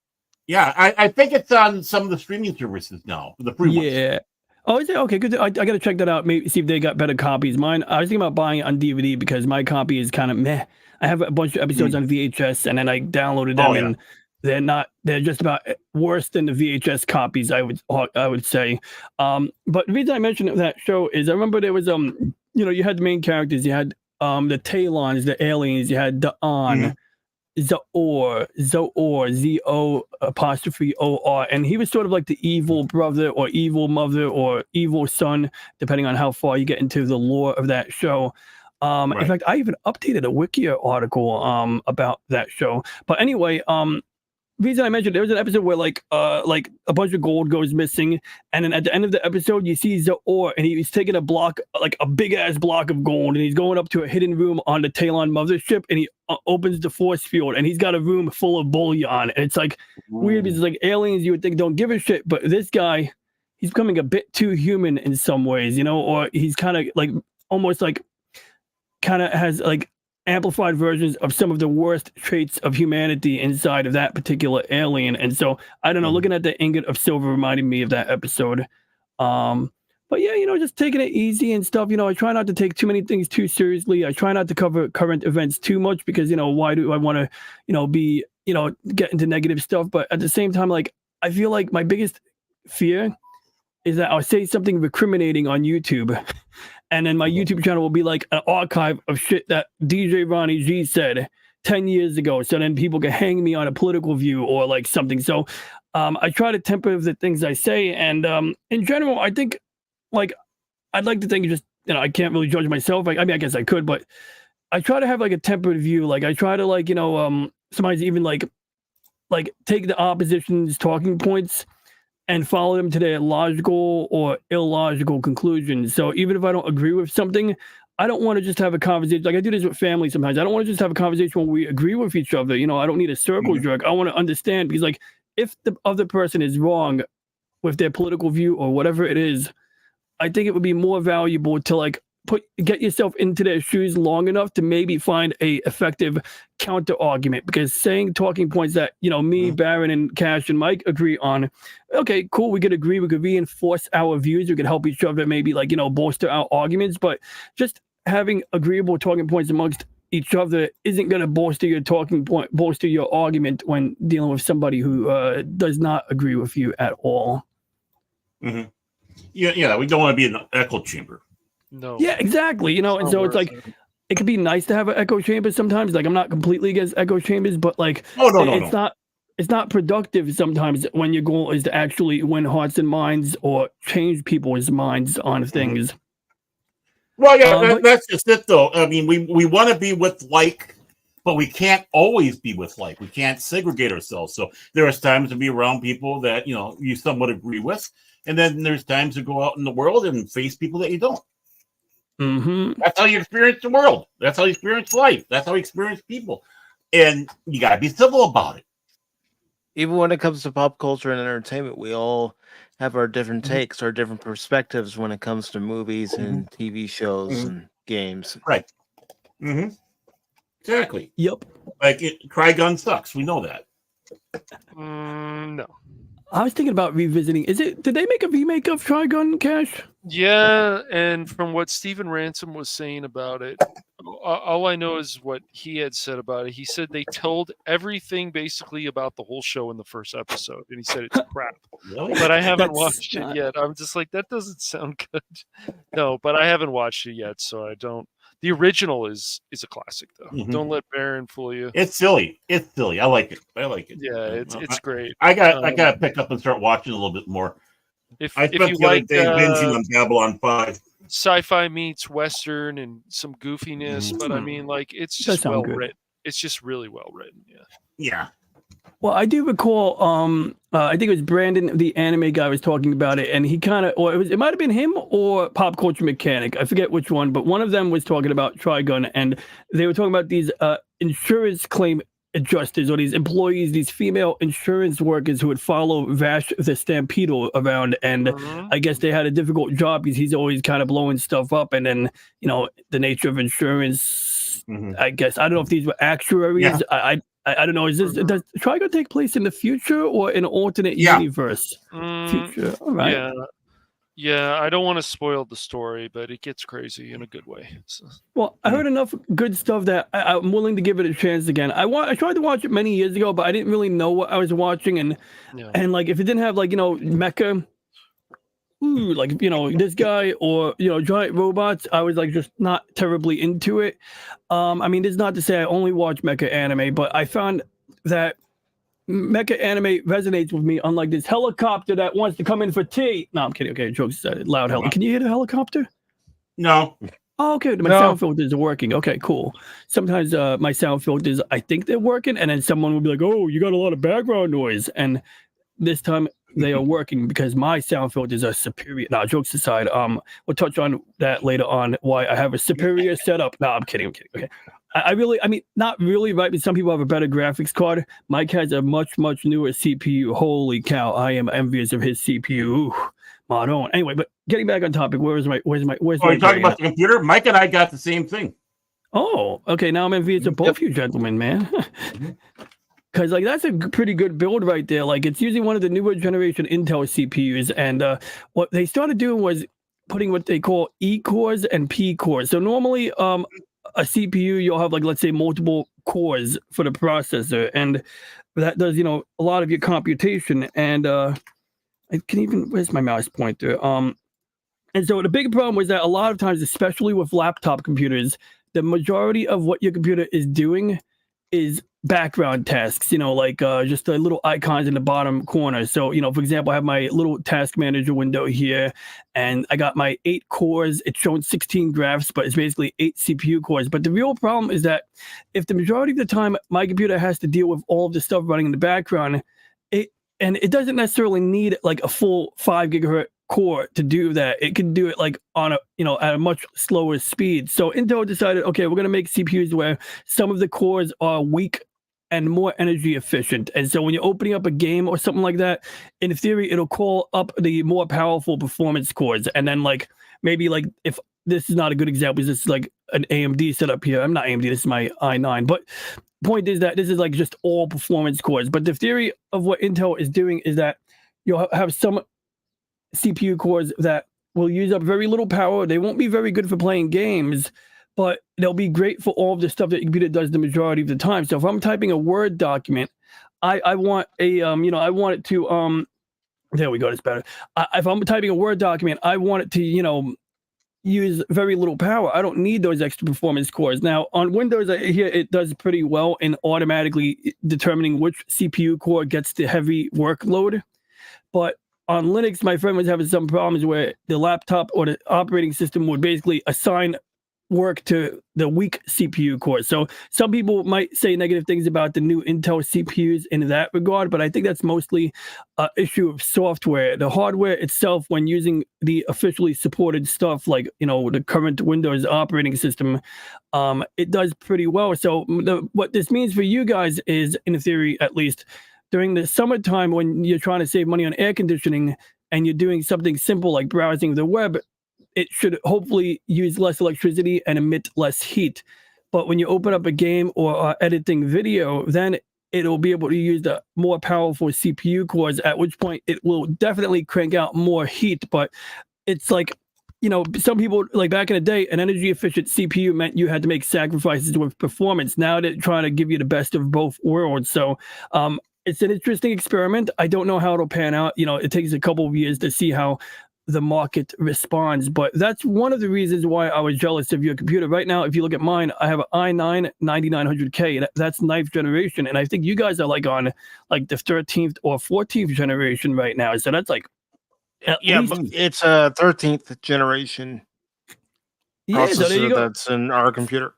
Yeah, I think it's on some of the streaming services now. The free ones. Yeah. Oh, is it? Okay, good. I got to check that out. Maybe see if they got better copies. Mine, I was thinking about buying it on DVD because my copy is kind of meh. I have a bunch of episodes on VHS, and then I downloaded them, and they're just about worse than the VHS copies, I would say. But the reason I mentioned that show is I remember there was you know, you had the main characters, you had the Talons, the aliens, you had Da'an, Zoor, Z-O''O', and he was sort of like the evil brother or evil mother or evil son, depending on how far you get into the lore of that show. In fact, I even updated a Wikia article about that show. But anyway, reason I mentioned, there was an episode where like a bunch of gold goes missing, and then at the end of the episode you see Zoor, and he's taking a block, like a big ass block of gold, and he's going up to a hidden room on the Talon mothership, and he opens the force field, and he's got a room full of bullion, and it's like weird because like aliens you would think don't give a shit, but this guy, he's becoming a bit too human in some ways, you know, or he's kind of like almost like kind of has like amplified versions of some of the worst traits of humanity inside of that particular alien. And so I don't know, looking at the ingot of silver reminded me of that episode. But yeah, you know, just taking it easy and stuff. You know, I try not to take too many things too seriously. I try not to cover current events too much because, you know, why do I want to, you know, be, you know, get into negative stuff? But at the same time, like, I feel like my biggest fear is that I'll say something recriminating on YouTube, and then my YouTube channel will be like an archive of shit that DJRonnieG said 10 years ago. So then people can hang me on a political view or like something. So I try to temper the things I say. And in general, I think, like, I'd like to think just, you know, I can't really judge myself. Like, I mean, I guess I could, but I try to have like a tempered view. Like I try to, like, you know, sometimes even like take the opposition's talking points and follow them to their logical or illogical conclusions. So even if I don't agree with something, I don't want to just have a conversation. Like I do this with family sometimes. I don't want to just have a conversation where we agree with each other. You know, I don't need a circle jerk. I want to understand, because like if the other person is wrong with their political view or whatever it is, I think it would be more valuable to like get yourself into their shoes long enough to maybe find a effective counter argument, because saying talking points that, you know, me, Baron, and Cash and Mike agree on, okay, cool, we could agree, we could reinforce our views, we could help each other, maybe like, you know, bolster our arguments, but just having agreeable talking points amongst each other isn't going to bolster your talking point, bolster your argument when dealing with somebody who does not agree with you at all. Yeah, we don't want to be in an echo chamber. No. Yeah, exactly. You know, and so it's like, it could be nice to have an echo chamber sometimes. Like, I'm not completely against echo chambers, but like, it's not productive sometimes when your goal is to actually win hearts and minds or change people's minds on things. Well, yeah, that's just it, though. I mean, we want to be with like, but we can't always be with like. We can't segregate ourselves. So there is times to be around people that, you know, you somewhat agree with, and then there's times to go out in the world and face people that you don't. That's how you experience the world. That's how you experience life. That's how you experience people. And you got to be civil about it. Even when it comes to pop culture and entertainment, we all have our different takes, our different perspectives when it comes to movies and TV shows and games. Right. Exactly. Yep. Like, Trigun sucks. We know that. No. I was thinking about revisiting. Did they make a remake of Trigun, Cash? Yeah, and from what Stephen Ransom was saying about it, all I know is what he had said about it. He said they told everything basically about the whole show in the first episode, and he said it's crap. Really? But I haven't That's watched it not- yet. I'm just like, that doesn't sound good. No, but I haven't watched it yet, so I don't. The original is a classic, though. Mhm. Don't let Baron fool you. It's silly. It's silly. I like it. Yeah, it's great. I got to pick up and start watching a little bit more. If I you spent the other like day binging on Babylon 5. sci-fi meets Western and some goofiness, but I mean, like, it's Does just sound well good. written. It's just really well written. Yeah. Yeah. Well, I do recall. I think it was Brandon, the anime guy, was talking about it, and he kind of, or it might have been him or Pop Culture Mechanic. I forget which one, but one of them was talking about Trigun, and they were talking about these insurance claim adjusters or these employees, these female insurance workers who would follow Vash the Stampedo around, and I guess they had a difficult job because he's always kind of blowing stuff up, and then the nature of insurance. I guess I don't know if these were actuaries. Yeah. I don't know. Does Trigun take place in the future or in an alternate universe? Future. All right. Yeah. I don't want to spoil the story, but it gets crazy in a good way. So. Well, I heard enough good stuff that I'm willing to give it a chance again. I tried to watch it many years ago, but I didn't really know what I was watching, and like if it didn't have like mecha. Like this guy or giant robots, I was like just not terribly into it. I mean, it's not to say I only watch mecha anime, but I found that mecha anime resonates with me, unlike this helicopter that wants to come in for tea. No, I'm kidding. Okay, jokes aside, loud heli. Can you hear the helicopter? No. Oh, okay, my sound filters are working. Okay, cool. Sometimes my sound filters, I think they're working, and then someone will be like, "Oh, you got a lot of background noise," and this time they are working because my sound filters are superior. Now, jokes aside, we'll touch on that later on, why I have a superior setup. No, I'm kidding. Okay. I mean, not really, right? But some people have a better graphics card. Mike has a much, much newer CPU. Holy cow, I am envious of his CPU. Madon. Anyway, but getting back on topic, where's my Oh, you're talking about the computer? Mike and I got the same thing. Oh, okay. Now I'm envious of both you gentlemen, man. Because like that's a pretty good build right there. Like it's using one of the newer generation Intel CPUs, and what they started doing was putting what they call E cores and P cores. So normally, a CPU you'll have like let's say multiple cores for the processor, and that does a lot of your computation. And I can even where's my mouse pointer? And so the big problem was that a lot of times, especially with laptop computers, the majority of what your computer is doing is background tasks, like just the little icons in the bottom corner. So, for example, I have my little task manager window here, and I got my 8 cores. It's showing 16 graphs, but it's basically 8 CPU cores. But the real problem is that if the majority of the time my computer has to deal with all of the stuff running in the background, it doesn't necessarily need like a full 5 gigahertz core to do that. It can do it like on a at a much slower speed. So Intel decided, okay, we're gonna make CPUs where some of the cores are weak and more energy efficient. And so when you're opening up a game or something like that, in theory, it'll call up the more powerful performance cores. And then like maybe like if this is not a good example, this is like an AMD setup here. I'm not AMD, this is my i9. But point is that this is like just all performance cores. But the theory of what Intel is doing is that you'll have some CPU cores that will use up very little power. They won't be very good for playing games, but they'll be great for all of the stuff that your computer does the majority of the time. So if I'm typing a Word document, I want a I want it to there we go, that's better. If I'm typing a Word document, I want it to use very little power. I don't need those extra performance cores. Now on Windows, I hear it does pretty well in automatically determining which CPU core gets the heavy workload, but on Linux, my friend was having some problems where the laptop or the operating system would basically assign work to the weak CPU core. So some people might say negative things about the new Intel CPUs in that regard, but I think that's mostly an issue of software. The hardware itself, when using the officially supported stuff like, the current Windows operating system, it does pretty well. So what this means for you guys is, in theory at least, during the summertime when you're trying to save money on air conditioning and you're doing something simple like browsing the web, it should hopefully use less electricity and emit less heat. But when you open up a game or editing video, then it'll be able to use the more powerful CPU cores, at which point it will definitely crank out more heat. But it's like, you know, some people, like back in the day, an energy efficient CPU meant you had to make sacrifices with performance. Now they're trying to give you the best of both worlds. So it's an interesting experiment. I don't know how it'll pan out. You know, it takes a couple of years to see how the market responds, but that's one of the reasons why I was jealous of your computer. Right now, if you look at mine, I have an i9 9900K. That's 9th generation, and I think you guys are like on like the 13th or 14th generation right now. So that's like but it's a 13th generation processor so there you go. that's in our computer.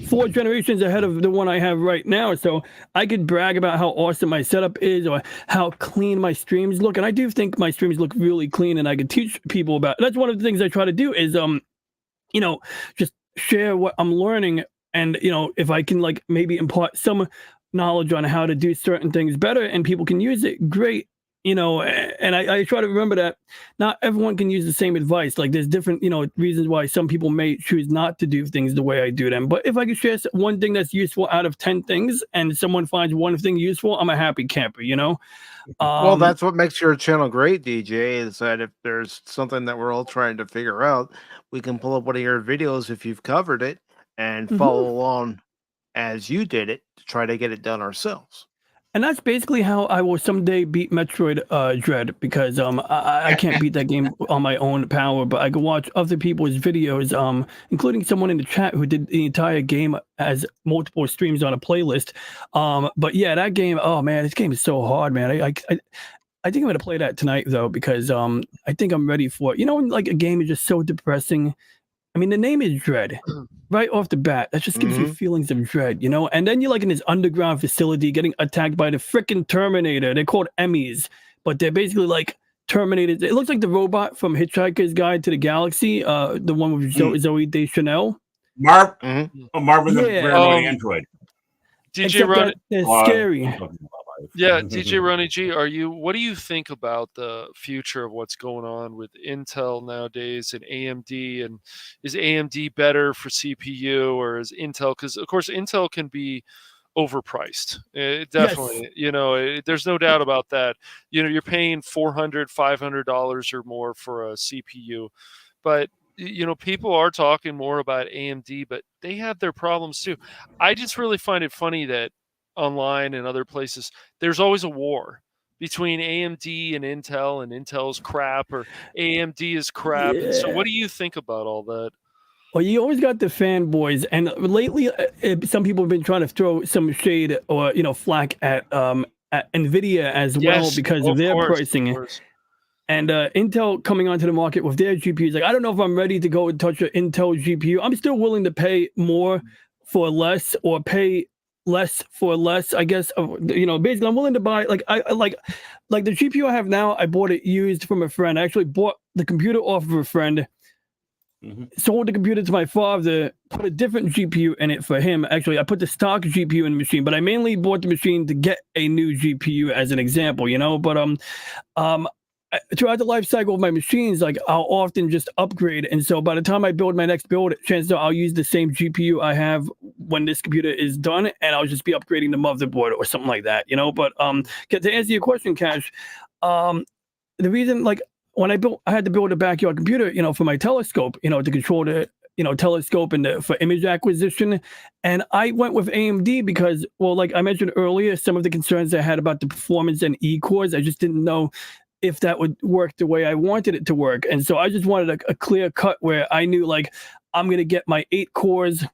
4 generations ahead of the one I have right now. So I could brag about how awesome my setup is or how clean my streams look. And I do think my streams look really clean, and I could teach people about it. That's one of the things I try to do is, you know, just share what I'm learning. And, you know, if I can like maybe impart some knowledge on how to do certain things better and people can use it, great. You know, and I try to remember that not everyone can use the same advice. Like there's different, you know, reasons why some people may choose not to do things the way I do them. But if I could share one thing that's useful out of 10 things and someone finds one thing useful, I'm a happy camper, you know? Well, that's what makes your channel great, DJ, is that if there's something that we're all trying to figure out, we can pull up one of your videos if you've covered it and follow along as you did it to try to get it done ourselves. And that's basically how I will someday beat Metroid Dread, because I can't beat that game on my own power, but I can watch other people's videos, including someone in the chat who did the entire game as multiple streams on a playlist. But yeah, that game, oh man, this game is so hard, man. I think I'm gonna play that tonight though, because I think I'm ready for it. You know, when like a game is just so depressing. I mean, the name is Dread. Right off the bat, that just gives you feelings of dread, you know? And then you're like in this underground facility getting attacked by the freaking Terminator. They're called Emmys, but they're basically like Terminators. It looks like the robot from Hitchhiker's Guide to the Galaxy, the one with Zoe Deschanel. Marvin the Paranoid Android. DJ Ronnie, they're scary. Yeah, DJ RonnieG, what do you think about the future of what's going on with Intel nowadays and AMD? And is AMD better for CPU, or is Intel? Because of course Intel can be overpriced. Definitely, you know, there's no doubt about that. You know, you're paying $400, $500 or more for a CPU, but you know, people are talking more about AMD, but they have their problems too. I just really find it funny that online and other places, there's always a war between AMD and Intel's crap, or AMD is crap. And so what do you think about all that? Well, you always got the fanboys, and lately some people have been trying to throw some shade or, you know, flack at NVIDIA as well because of their pricing. And Intel coming onto the market with their GPUs, like, I don't know if I'm ready to go and touch an Intel GPU. I'm still willing to pay more for less, or pay less for less, I guess. You know, basically, I'm willing to buy, like, I like the GPU I have now. I bought it used from a friend. I actually bought the computer off of a friend, sold the computer to my father, put a different GPU in it for him. Actually, I put the stock GPU in the machine, but I mainly bought the machine to get a new GPU as an example, you know. But throughout the life cycle of my machines, like, I'll often just upgrade. And so by the time I build my next build, chances are I'll use the same GPU I have when this computer is done, and I'll just be upgrading the motherboard or something like that, you know. But to answer your question, Cash, the reason, like, when I had to build a backyard computer, you know, for my telescope, you know, to control the, you know, telescope and for image acquisition. And I went with AMD because, well, like I mentioned earlier, some of the concerns I had about the performance and E-cores, I just didn't know if that would work the way I wanted it to work. And so I just wanted a clear cut where I knew, like, I'm going to get my 8 cores.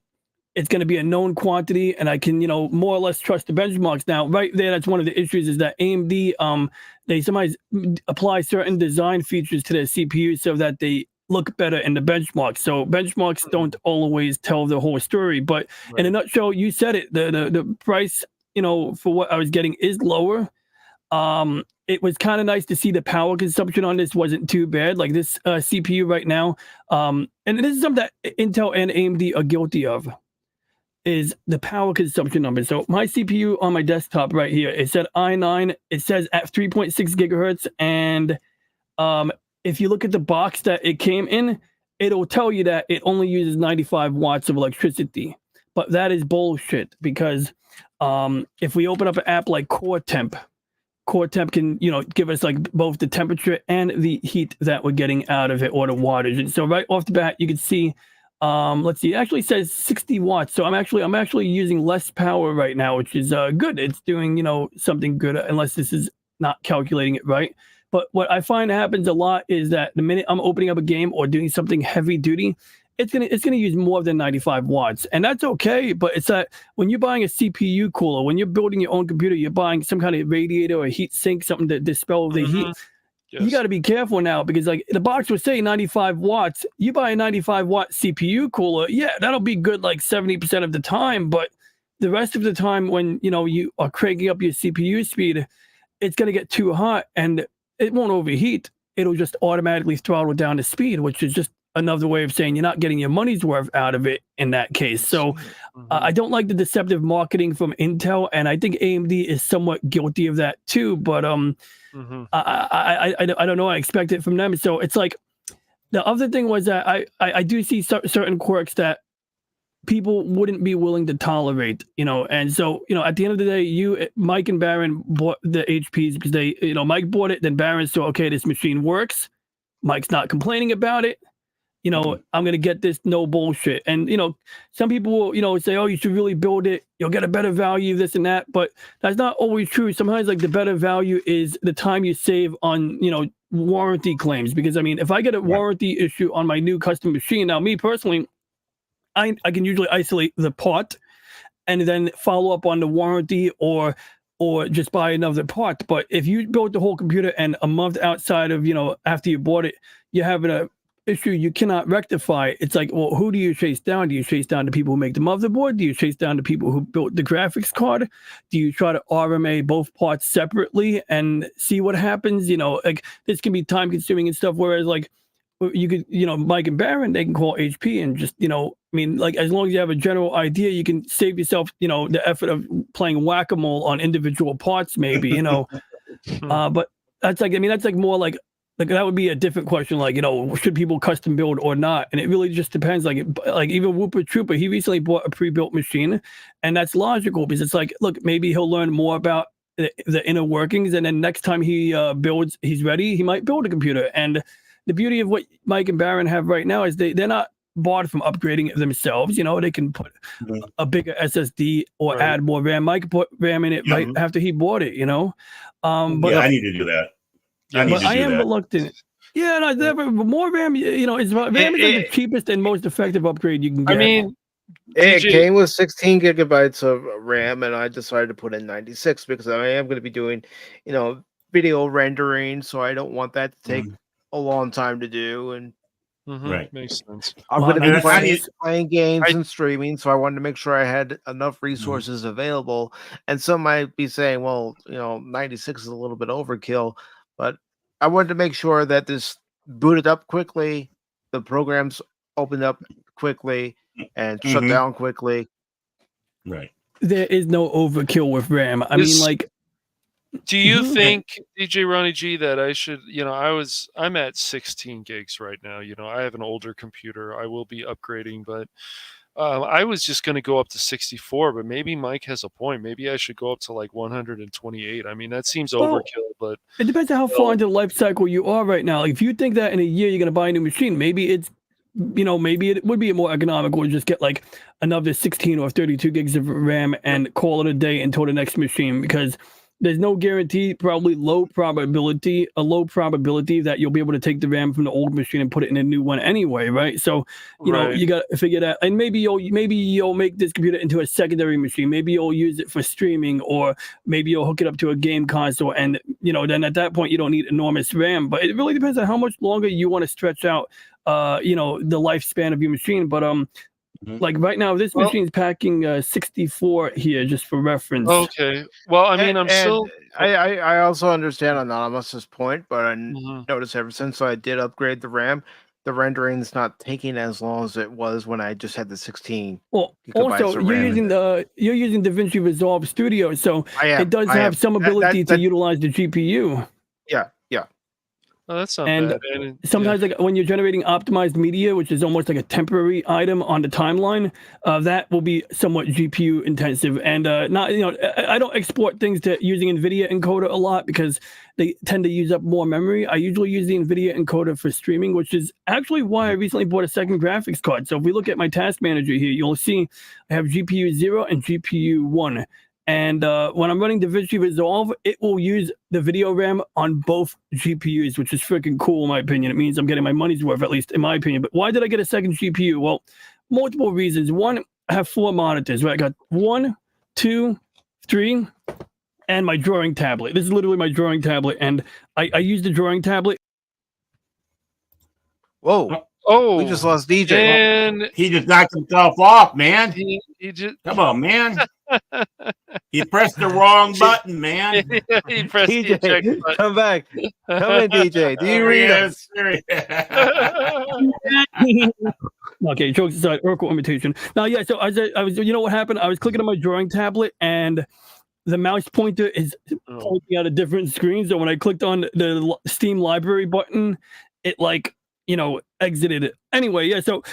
It's going to be a known quantity, and I can, you know, more or less trust the benchmarks. Now, right there, that's one of the issues, is that AMD, they sometimes apply certain design features to their CPU so that they look better in the benchmarks. So benchmarks don't always tell the whole story. But in a nutshell, you said it. The price, you know, for what I was getting is lower. It was kind of nice to see the power consumption on this wasn't too bad. Like this CPU right now, and this is something that Intel and AMD are guilty of, is the power consumption number. So my CPU on my desktop right here, it said i9, it says at 3.6 gigahertz. And if you look at the box that it came in, it'll tell you that it only uses 95 watts of electricity. But that is bullshit, because If we open up an app like Core Temp can, give us like both the temperature and the heat that we're getting out of it, or the wattage. And so right off the bat, you can see, let's see, it actually says 60 watts. So I'm actually using less power right now, which is good. It's doing, something good, unless this is not calculating it right. But what I find happens a lot is that the minute I'm opening up a game or doing something heavy duty, it's gonna use more than 95 watts, and that's okay. But it's that when you're buying a CPU cooler, when you're building your own computer, you're buying some kind of radiator or heat sink, something to dispel the heat. Yes. You got to be careful now, because like the box would say 95 watts. You buy a 95 watt CPU cooler, yeah, that'll be good like 70% of the time. But the rest of the time, when you are cranking up your CPU speed, it's gonna get too hot, and it won't overheat. It'll just automatically throttle down the speed, which is just another way of saying you're not getting your money's worth out of it in that case. So I don't like the deceptive marketing from Intel, and I think AMD is somewhat guilty of that too. But I don't know. I expect it from them. So it's like the other thing was that I do see certain quirks that people wouldn't be willing to tolerate, and so at the end of the day, Mike and Baron bought the HPs because they, Mike bought it, then Baron saw, okay, this machine works. Mike's not complaining about it. I'm going to get this, no bullshit. And, some people will, say, oh, you should really build it. You'll get a better value, this and that. But that's not always true. Sometimes like the better value is the time you save on, warranty claims. Because I mean, if I get a warranty issue on my new custom machine, now me personally, I can usually isolate the part and then follow up on the warranty or just buy another part. But if you build the whole computer and a month outside of, after you bought it, you're having a issue you cannot rectify, it's like, well, who do you chase down? Do you chase down the people who make the motherboard? Do you chase down the people who built the graphics card? Do you try to RMA both parts separately and see what happens? Like this can be time consuming and stuff. Whereas like you could, Mike and Baron, they can call HP and just, like as long as you have a general idea, you can save yourself, the effort of playing whack-a-mole on individual parts, maybe, but that's like, that's like more like that would be a different question, like, should people custom build or not? And it really just depends. Like even Whooper Trooper, he recently bought a pre-built machine, and that's logical because it's like, look, maybe he'll learn more about the inner workings, and then next time he builds, he's ready, he might build a computer. And the beauty of what Mike and Baron have right now is they're not barred from upgrading it themselves. They can put a bigger SSD or add more RAM. Mike put RAM in it right after he bought it, but I need to do that. I am reluctant. Yeah, no, never more RAM. RAM is like the cheapest and most effective upgrade you can get. I mean, it came with 16 gigabytes of RAM, and I decided to put in 96 because I am going to be doing, video rendering, so I don't want that to take a long time to do. And right, makes sense. I'm going to be playing games and streaming, so I wanted to make sure I had enough resources available. And some might be saying, well, 96 is a little bit overkill. But I wanted to make sure that this booted up quickly, the programs opened up quickly, and shut down quickly. Right. There is no overkill with RAM. I mean, like, do you think, DJRonnieG, that I should, I'm at 16 gigs right now. I have an older computer. I will be upgrading, but I was just going to go up to 64, but maybe Mike has a point. Maybe I should go up to like 128. I mean, that seems overkill, but it depends on how far into the life cycle you are right now. Like, if you think that in a year you're going to buy a new machine, maybe it's, maybe it would be more economical to just get like another 16 or 32 gigs of RAM and call it a day until the next machine, because there's no guarantee, probably a low probability that you'll be able to take the RAM from the old machine and put it in a new one anyway, right? So, you got to figure that. And maybe you'll make this computer into a secondary machine. Maybe you'll use it for streaming, or maybe you'll hook it up to a game console. And, then at that point, you don't need enormous RAM. But it really depends on how much longer you want to stretch out, the lifespan of your machine. But, like right now, this machine's packing 64 here, just for reference. Okay. Well, I mean, I also understand Anonymous's point, but I noticed ever since I did upgrade the RAM, the rendering's not taking as long as it was when I just had the 16. Well, also you're using DaVinci Resolve Studio, so it does have some ability to utilize the GPU. Yeah. Oh, that's not And bad. And, sometimes, like when you're generating optimized media, which is almost like a temporary item on the timeline, that will be somewhat GPU intensive. And not, I don't export things to using NVIDIA encoder a lot because they tend to use up more memory. I usually use the NVIDIA encoder for streaming, which is actually why I recently bought a second graphics card. So if we look at my task manager here, you'll see I have GPU 0 and GPU 1. And when I'm running DaVinci Resolve, it will use the video RAM on both GPUs, which is freaking cool in my opinion. It means I'm getting my money's worth, at least in my opinion. But why did I get a second GPU? Well, multiple reasons. One, I have 4 monitors, right? I got 1, 2, 3, and my drawing tablet. This is literally my drawing tablet, and I use the drawing tablet. Whoa. Oh, We just lost DJ. and He just knocked himself off, man. he just Come on, man. He pressed the wrong button, man. he pressed the eject DJ, button. come back. Come in, DJ. Do you read us? Okay, jokes aside, Oracle imitation. Now, yeah, so I was, you know what happened? I was clicking on my drawing tablet, and the mouse pointer is pointing at a different screen. So when I clicked on the Steam library button, it exited it. Anyway, yeah, so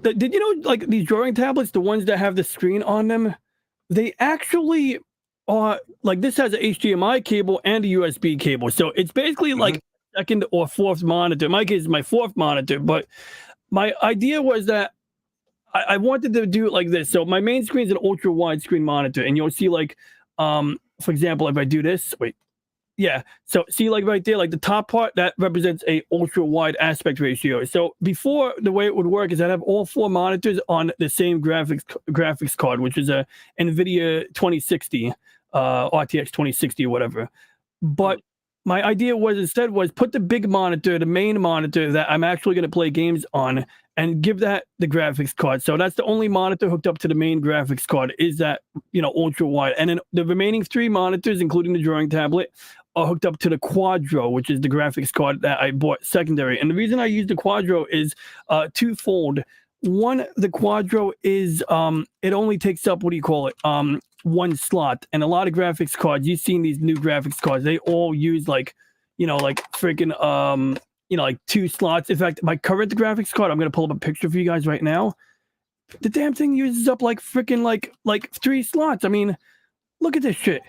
did you know, like, these drawing tablets, the ones that have the screen on them, they actually are, like, this has an HDMI cable and a USB cable. So it's basically like second or fourth monitor. In my case, it's my fourth monitor. But my idea was that I wanted to do it like this. So my main screen is an ultra wide screen monitor, and you'll see, like, for example, if I do this, yeah. So see, like right there, like the top part, that represents a ultra wide aspect ratio. So before, the way it would work is I'd have all 4 monitors on the same graphics card, which is a NVIDIA 2060, RTX 2060 or whatever. But my idea was instead put the big monitor, the main monitor that I'm actually going to play games on, and give that the graphics card. So that's the only monitor hooked up to the main graphics card, is that, ultra wide. And then the remaining 3 monitors, including the drawing tablet, are hooked up to the Quadro, which is the graphics card that I bought secondary. And the reason I use the Quadro is twofold. One, the Quadro is, it only takes up, 1 slot. And a lot of graphics cards, you've seen these new graphics cards, they all use like freaking, like 2 slots. In fact, my current graphics card, I'm going to pull up a picture for you guys right now. The damn thing uses up like freaking like 3 slots. I mean, look at this shit.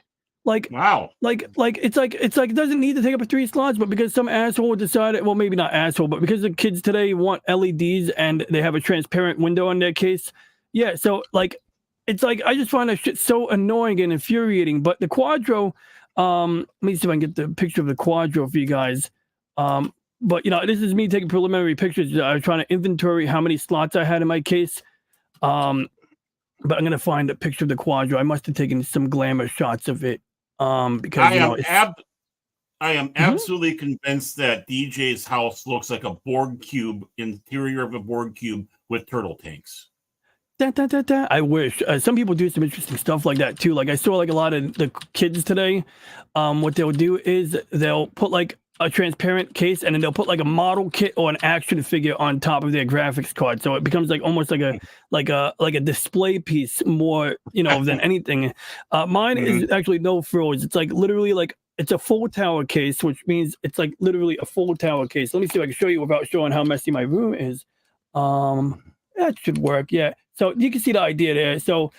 Like, wow. Like it's like it doesn't need to take up 3 slots, but because some asshole decided, well, maybe not asshole, but because the kids today want LEDs and they have a transparent window on their case. Yeah, so like, it's like, I just find that shit so annoying and infuriating. But the Quadro, let me see if I can get the picture of the Quadro for you guys. But this is me taking preliminary pictures. I was trying to inventory how many slots I had in my case. But I'm gonna find a picture of the Quadro. I must have taken some glamour shots of it. Because I am absolutely convinced that DJ's house looks like a Borg cube, interior of a Borg cube with turtle tanks. I wish. Some people do some interesting stuff like that too. Like I saw like a lot of the kids today. What they'll do is they'll put like a transparent case, and then they'll put like a model kit or an action figure on top of their graphics card, so it becomes like almost like a display piece more, than anything. Mine is actually no frills. It's like literally like it's a full tower case, which means it's like literally a full tower case. Let me see if I can show you without showing how messy my room is. That should work. Yeah. So you can see the idea there. So,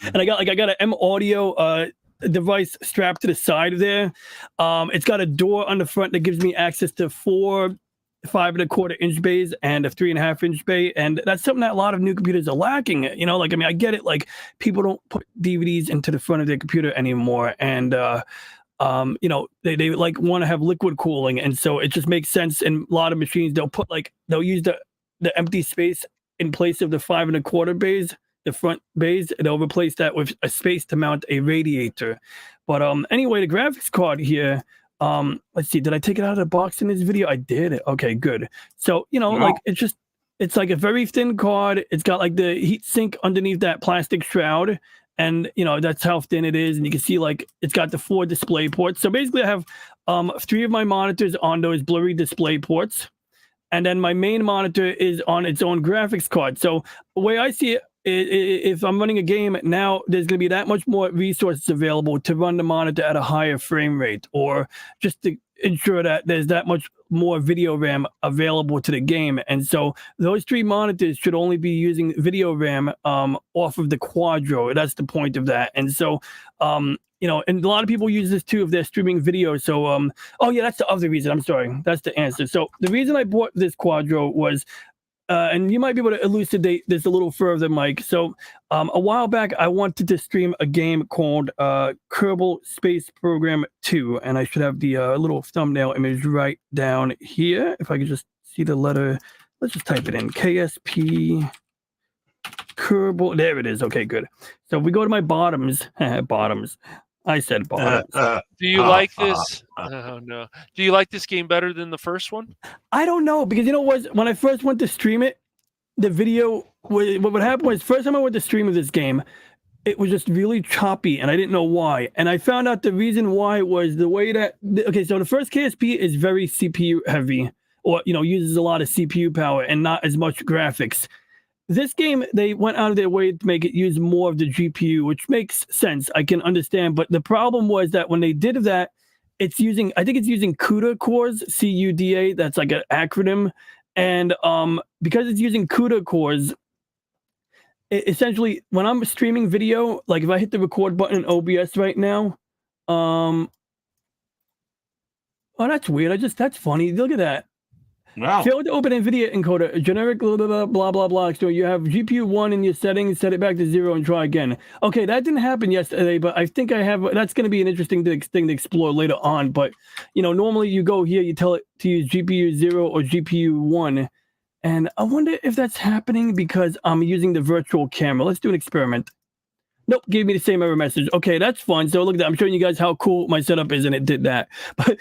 and I got an M audio device strapped to the side there. It's got a door on the front that gives me access to 4 5.25-inch bays and a 3.5-inch bay, and that's something that a lot of new computers are lacking. Like, I mean, I get it. Like, people don't put DVDs into the front of their computer anymore, and they like want to have liquid cooling, and so it just makes sense. In a lot of machines, they'll use the empty space in place of the 5.25 bays. The front bays, they'll replace that with a space to mount a radiator. But anyway, the graphics card here, let's see, did I take it out of the box in this video? I did. Okay, good. So, like, it's like a very thin card. It's got like the heat sink underneath that plastic shroud, and that's how thin it is. And you can see like it's got the 4 display ports. So basically I have 3 of my monitors on those blurry display ports, and then my main monitor is on its own graphics card. So the way I see it, if I'm running a game now, there's going to be that much more resources available to run the monitor at a higher frame rate, or just to ensure that there's that much more video RAM available to the game. And so those 3 monitors should only be using video RAM off of the Quadro. That's the point of that. And so, you know, and a lot of people use this too if they're streaming video. So, oh yeah, that's the other reason. I'm sorry. That's the answer. So the reason I bought this Quadro was, and you might be able to elucidate this a little further, Mike. So a while back, I wanted to stream a game called Kerbal Space Program 2, and I should have the little thumbnail image right down here. If I could just see the letter, let's just type it in, KSP Kerbal. There it is. Okay, good. So if we go to my bottoms, bottoms. I said bottoms. Do you like this? Oh no. Do you like this game better than the first one? I don't know, because you know what? When I first went to stream it, the video, what would happen was, first time I went to stream of this game, it was just really choppy, and I didn't know why. And I found out the reason why was the way that, okay, so the first KSP is very CPU heavy, or, you know, uses a lot of CPU power and not as much graphics. This game, they went out of their way to make it use more of the GPU, which makes sense. I can understand. But the problem was that when they did that, it's using, I think it's using CUDA cores, CUDA. That's like an acronym. And because it's using CUDA cores, essentially, when I'm streaming video, like if I hit the record button in OBS right now, oh, that's weird. That's funny. Look at that. Wow. Failed to open NVIDIA encoder, generic blah, blah, blah, blah, blah. So you have GPU 1 in your settings, set it back to 0 and try again. Okay, that didn't happen yesterday, but I think I have, that's going to be an interesting thing to explore later on. But, you know, normally you go here, you tell it to use GPU 0 or GPU 1. And I wonder if that's happening because I'm using the virtual camera. Let's do an experiment. Nope, gave me the same error message. Okay, that's fun. So look at that. I'm showing you guys how cool my setup is, and it did that. But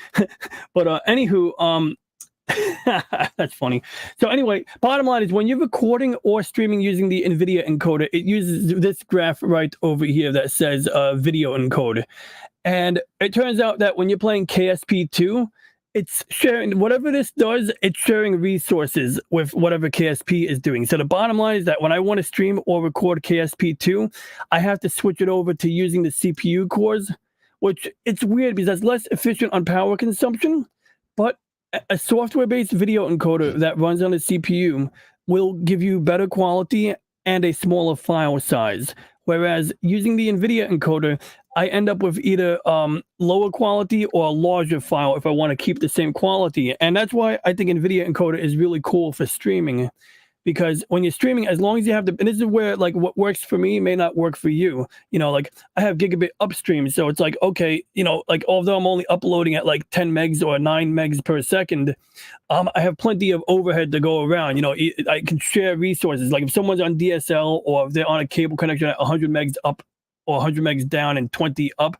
anywho, that's funny. So anyway, bottom line is when you're recording or streaming using the NVIDIA encoder, it uses this graph right over here that says video encode. And it turns out that when you're playing KSP2, it's sharing, whatever this does, it's sharing resources with whatever KSP is doing. So the bottom line is that when I want to stream or record KSP2, I have to switch it over to using the CPU cores, which it's weird because that's less efficient on power consumption, but a software-based video encoder that runs on a CPU will give you better quality and a smaller file size. Whereas using the NVIDIA encoder, I end up with either lower quality or a larger file if I want to keep the same quality. And that's why I think NVIDIA encoder is really cool for streaming. Because when you're streaming, as long as you have the, and this is where like what works for me may not work for you. You know, like I have gigabit upstream. So it's like, okay, you know, like although I'm only uploading at like 10 megs or 9 megs per second, I have plenty of overhead to go around. You know, I can share resources. Like if someone's on DSL or if they're on a cable connection at 100 megs up or 100 megs down and 20 up,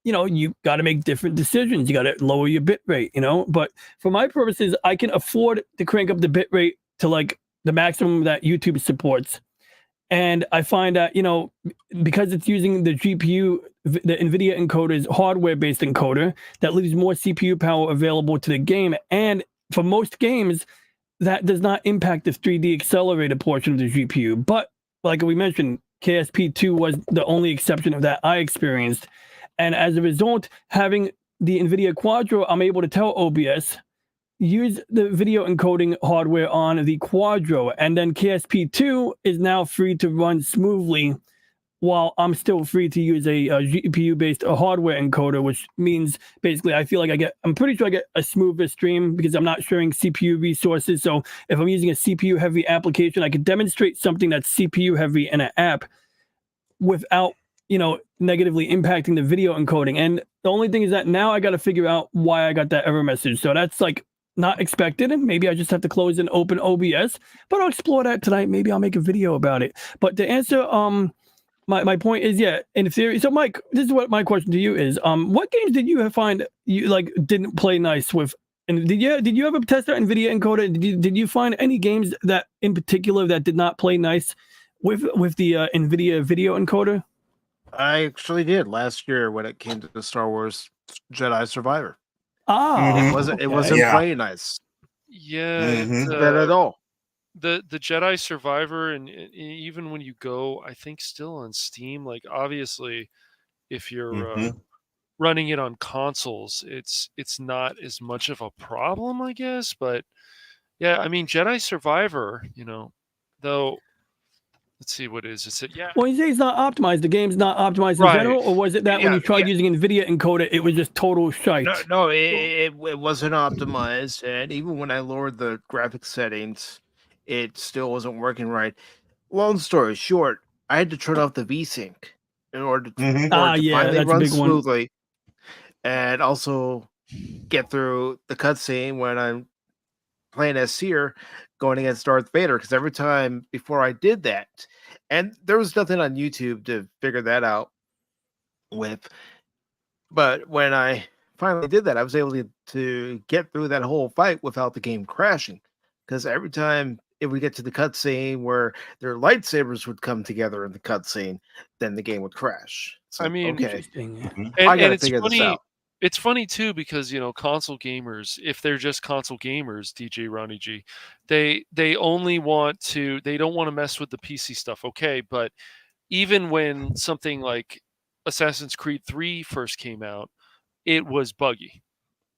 you know, you got to make different decisions. You got to lower your bit rate, you know. But for my purposes, I can afford to crank up the bit rate to like the maximum that YouTube supports. And I find that, you know, because it's using the GPU, the NVIDIA encoder is hardware-based encoder that leaves more CPU power available to the game. And for most games, that does not impact the 3D accelerator portion of the GPU. But like we mentioned, KSP2 was the only exception of that I experienced. And as a result, having the NVIDIA Quadro, I'm able to tell OBS, use the video encoding hardware on the Quadro, and then KSP2 is now free to run smoothly while I'm still free to use a GPU-based hardware encoder, which means basically I feel like I'm pretty sure I get a smoother stream because I'm not sharing CPU resources. So if I'm using a CPU-heavy application, I can demonstrate something that's CPU-heavy in an app without, you know, negatively impacting the video encoding. And the only thing is that now I got to figure out why I got that error message. So that's like not expected, and maybe I just have to close and open OBS, but I'll explore that tonight. Maybe I'll make a video about it. But to answer my point is, yeah, in theory. So Mike, this is what my question to you is, what games did you find you like didn't play nice with, and did you ever test out NVIDIA encoder? Did you find any games that in particular that did not play nice with the NVIDIA video encoder? I actually did last year when it came to the Star Wars Jedi Survivor. It wasn't playing nice. Yeah, Not at all. The Jedi Survivor, and even when you go, I think still on Steam. Like obviously, if you're running it on consoles, it's not as much of a problem, I guess. But yeah, I mean, Jedi Survivor, though. Let's see what is it. Yeah. Well, you say it's not optimized. The game's not optimized in general, or was it that when you tried using NVIDIA encoder, it was just total shite? No, it wasn't optimized, and even when I lowered the graphics settings, it still wasn't working right. Long story short, I had to turn off the VSync in order to, finally run smoothly, and also get through the cutscene when I'm playing as Seer going against Darth Vader, because every time before I did that, and there was nothing on YouTube to figure that out with, but when I finally did that, I was able to get through that whole fight without the game crashing, because every time it would get to the cutscene where their lightsabers would come together in the cutscene, then the game would crash. So, I mean, okay, I gotta figure this out. It's funny too, because console gamers, if they're just console gamers, DJRonnieG, they only want to, they don't want to mess with the PC stuff. Okay, but even when something like Assassin's Creed 3 first came out, it was buggy.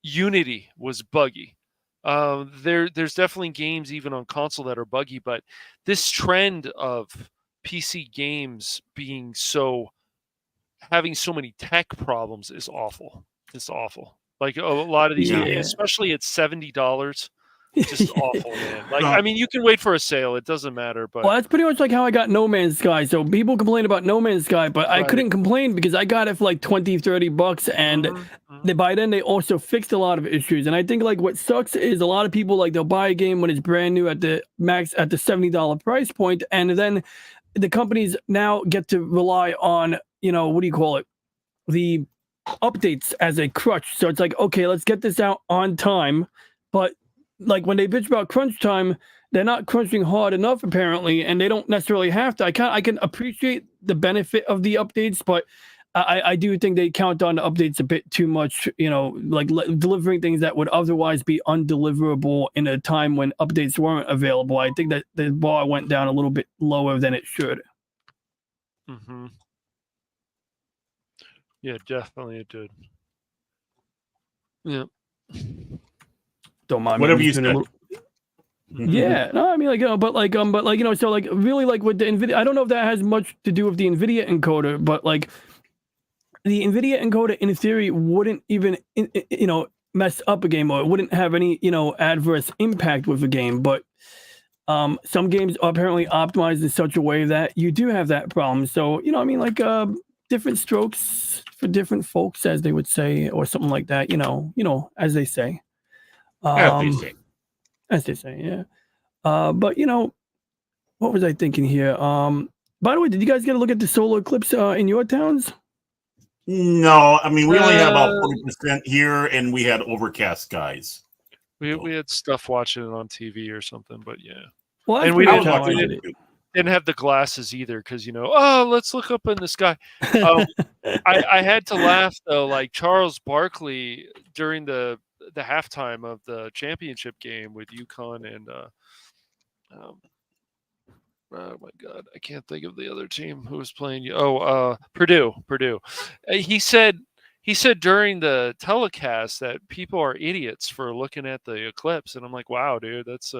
Unity was buggy. There's definitely games even on console that are buggy, but this trend of PC games having so many tech problems is awful. It's awful. Like a lot of these games, especially at $70, just awful, man. Like, I mean, you can wait for a sale; it doesn't matter. But that's pretty much like how I got No Man's Sky. So people complain about No Man's Sky, but I couldn't complain because I got it for like $20-$30, and by then they also fixed a lot of issues. And I think like what sucks is a lot of people, like, they'll buy a game when it's brand new at the max at the $70 price point, and then the companies now get to rely on, what do you call it, the updates as a crutch. So it's like, okay, let's get this out on time, but like when they bitch about crunch time, they're not crunching hard enough apparently, and they don't necessarily have to. I can appreciate the benefit of the updates, but I do think they count on the updates a bit too much, like delivering things that would otherwise be undeliverable in a time when updates weren't available. I think that the bar went down a little bit lower than it should. Mm-hmm. Yeah, definitely it did. Yeah. Don't mind whatever you said. Yeah, no, I mean, like, so like really, like with the NVIDIA, I don't know if that has much to do with the NVIDIA encoder, but like the NVIDIA encoder in theory wouldn't even, mess up a game, or it wouldn't have any, adverse impact with a game. But some games are apparently optimized in such a way that you do have that problem. So, different strokes for different folks, as they would say, or something like that, as they say. As they say, yeah. But what was I thinking here? By the way, did you guys get a look at the solar eclipse in your towns? No, I mean, we only had about 40% here, and we had overcast skies. We had stuff watching it on TV or something, but yeah. Well, and we didn't have the glasses either, because let's look up in the sky. I had to laugh though, like Charles Barkley during the halftime of the championship game with UConn and oh my god, I can't think of the other team who was playing. Purdue. He said during the telecast that people are idiots for looking at the eclipse, and I'm like, wow, dude, that's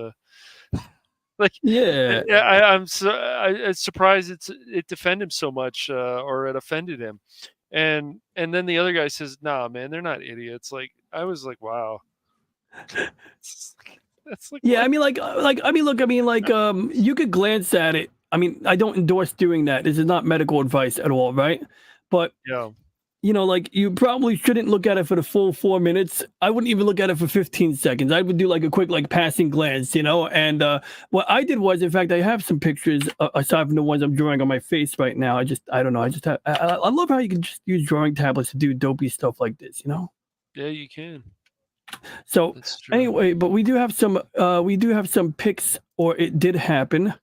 like, yeah. I'm surprised it defended him so much, or it offended him, and then the other guy says, nah, man, they're not idiots. Like, I was like, wow. That's like, yeah, you could glance at it. I mean, I don't endorse doing that. This is not medical advice at all, right? But yeah, you probably shouldn't look at it for the full 4 minutes. I wouldn't even look at it for 15 seconds. I would do like a quick passing glance, and what I did was, in fact, I have some pictures aside from the ones I'm drawing on my face right now. I don't know. I love how you can just use drawing tablets to do dopey stuff like this, Yeah, you can. So anyway, but we do have some pics, or it did happen.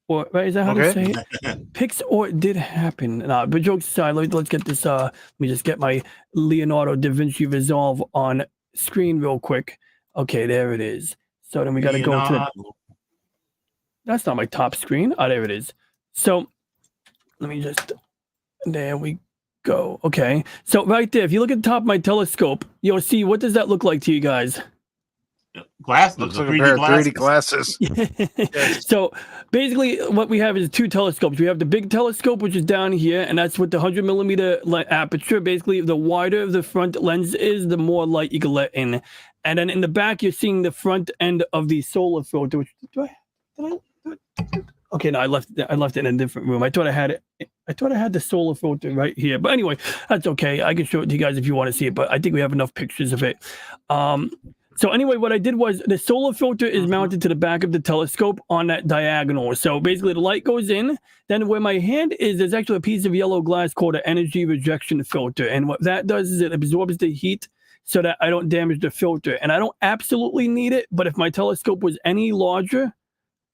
Or right, is that how to say it? Pics or it did happen. But jokes aside, let's get this. Let me just get my Leonardo da Vinci Resolve on screen real quick. Okay, there it is. So then we got to go to. That's not my top screen. Oh, there it is. So let me just. There we go. Okay. So right there, if you look at the top of my telescope, you'll see, what does that look like to you guys? Glasses. Looks the like a pair of 3D glasses. glasses. So basically what we have is two telescopes. We have the big telescope, which is down here, and that's with the 100 millimeter aperture. Basically, the wider the front lens is, the more light you can let in. And then in the back, you're seeing the front end of the solar filter. Okay, no, I left it in a different room. I thought I had it. I thought I had the solar filter right here. But anyway, that's okay. I can show it to you guys if you want to see it, but I think we have enough pictures of it. So anyway, what I did was, the solar filter is mounted to the back of the telescope on that diagonal. So basically the light goes in, then where my hand is, there's actually a piece of yellow glass called an energy rejection filter. And what that does is it absorbs the heat so that I don't damage the filter. And I don't absolutely need it, but if my telescope was any larger,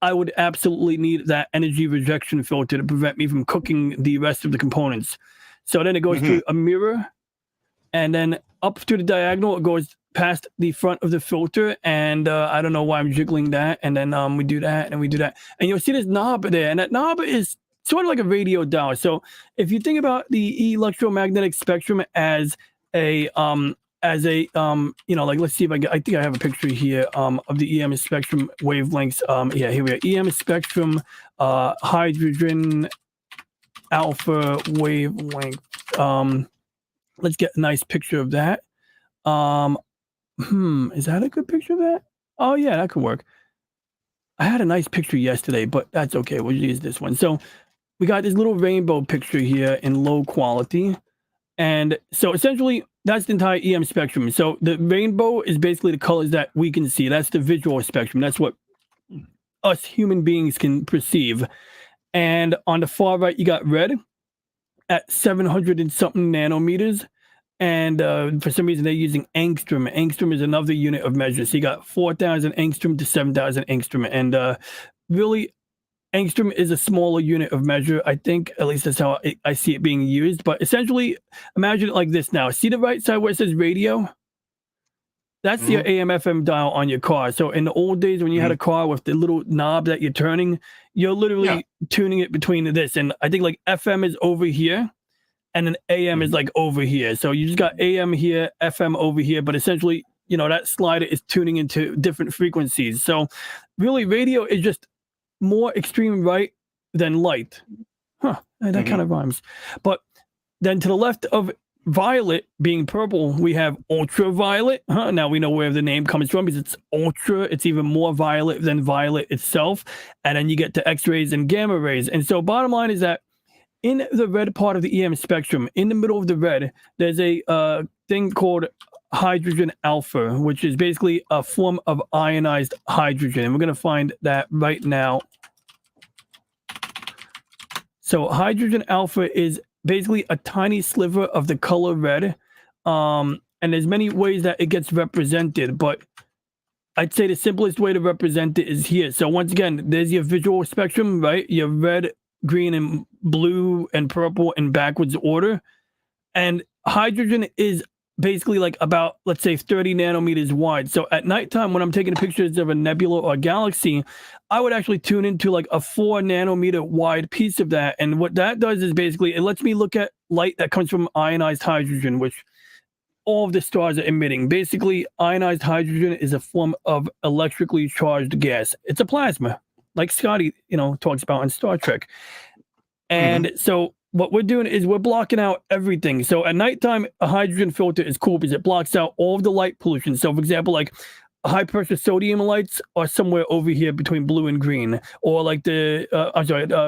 I would absolutely need that energy rejection filter to prevent me from cooking the rest of the components. So then it goes through a mirror, and then up through the diagonal, it goes past the front of the filter, and I don't know why I'm jiggling that, and then we do that, and we do that, and you'll see this knob there, and that knob is sort of like a radio dial. So if you think about the electromagnetic spectrum as a you know, like, let's see if I think I have a picture here of the EM spectrum wavelengths. Yeah, here we are. EM spectrum, hydrogen alpha wavelength. Let's get a nice picture of that. Is that a good picture of that? Oh yeah, that could work. I had a nice picture yesterday, but that's okay. We'll use this one. So we got this little rainbow picture here in low quality. And so essentially that's the entire EM spectrum. So the rainbow is basically the colors that we can see. That's the visual spectrum. That's what us human beings can perceive. And on the far right, you got red at 700 and something nanometers. And for some reason, they're using angstrom. Angstrom is another unit of measure. So you got 4,000 angstrom to 7,000 angstrom. And really, angstrom is a smaller unit of measure. I think, at least that's how I see it being used. But essentially, imagine it like this now. See the right side where it says radio? That's your AM FM dial on your car. So in the old days, when you had a car with the little knob that you're turning, you're literally tuning it between this. And I think like FM is over here, and then AM is like over here. So you just got AM here, FM over here, but essentially, you know, that slider is tuning into different frequencies. So really, radio is just more extreme right than light. That kind of rhymes. But then to the left of violet being purple, we have ultraviolet. Now we know where the name comes from, because it's ultra. It's even more violet than violet itself. And then you get to X-rays and gamma rays. And so bottom line is that in the red part of the EM spectrum, in the middle of the red, there's a thing called hydrogen alpha, which is basically a form of ionized hydrogen. And we're going to find that right now. So hydrogen alpha is basically a tiny sliver of the color red. And there's many ways that it gets represented, but I'd say the simplest way to represent it is here. So once again, there's your visual spectrum, right? Your red, green, and blue, and purple in backwards order. And hydrogen is basically like about, let's say, 30 nanometers wide. So at nighttime, when I'm taking pictures of a nebula or a galaxy, I would actually tune into like a 4 nanometer wide piece of that. And what that does is basically, it lets me look at light that comes from ionized hydrogen, which all of the stars are emitting. Basically, ionized hydrogen is a form of electrically charged gas. It's a plasma, like Scotty, you know, talks about in Star Trek. And so what we're doing is we're blocking out everything. So at nighttime, a hydrogen filter is cool because it blocks out all of the light pollution. So for example, like high pressure sodium lights are somewhere over here between blue and green, or like the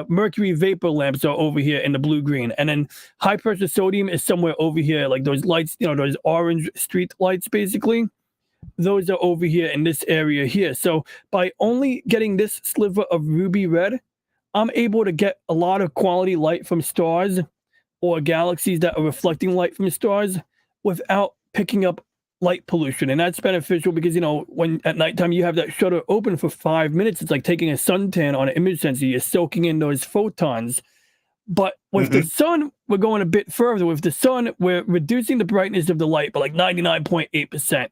mercury vapor lamps are over here in the blue green, and then high pressure sodium is somewhere over here, like those lights, you know, those orange street lights basically. Those are over here in this area here. So by only getting this sliver of ruby red, I'm able to get a lot of quality light from stars or galaxies that are reflecting light from stars without picking up light pollution. And that's beneficial because, you know, when at nighttime you have that shutter open for 5 minutes, it's like taking a suntan on an image sensor. You're soaking in those photons. But with the sun, we're going a bit further. With the sun, we're reducing the brightness of the light by like 99.8%.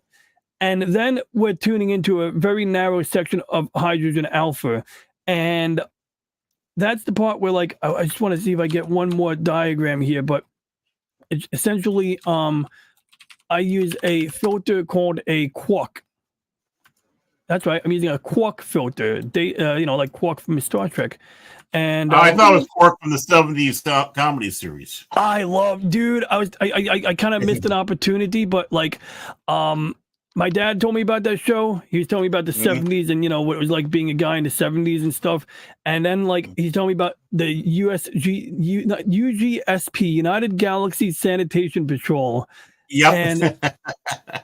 And then we're tuning into a very narrow section of hydrogen alpha. And that's the part where, like, I just want to see if I get one more diagram here. But it's essentially I use a filter called a quark. That's right. I'm using a quark filter. Like Quark from Star Trek. And I thought it was Quark from the 70s comedy series. I kind of missed an opportunity, but like, my dad told me about that show. He was telling me about the 70s and, what it was like being a guy in the 70s and stuff. And then, like, he told me about the UGSP, United Galaxy Sanitation Patrol. Yep. And,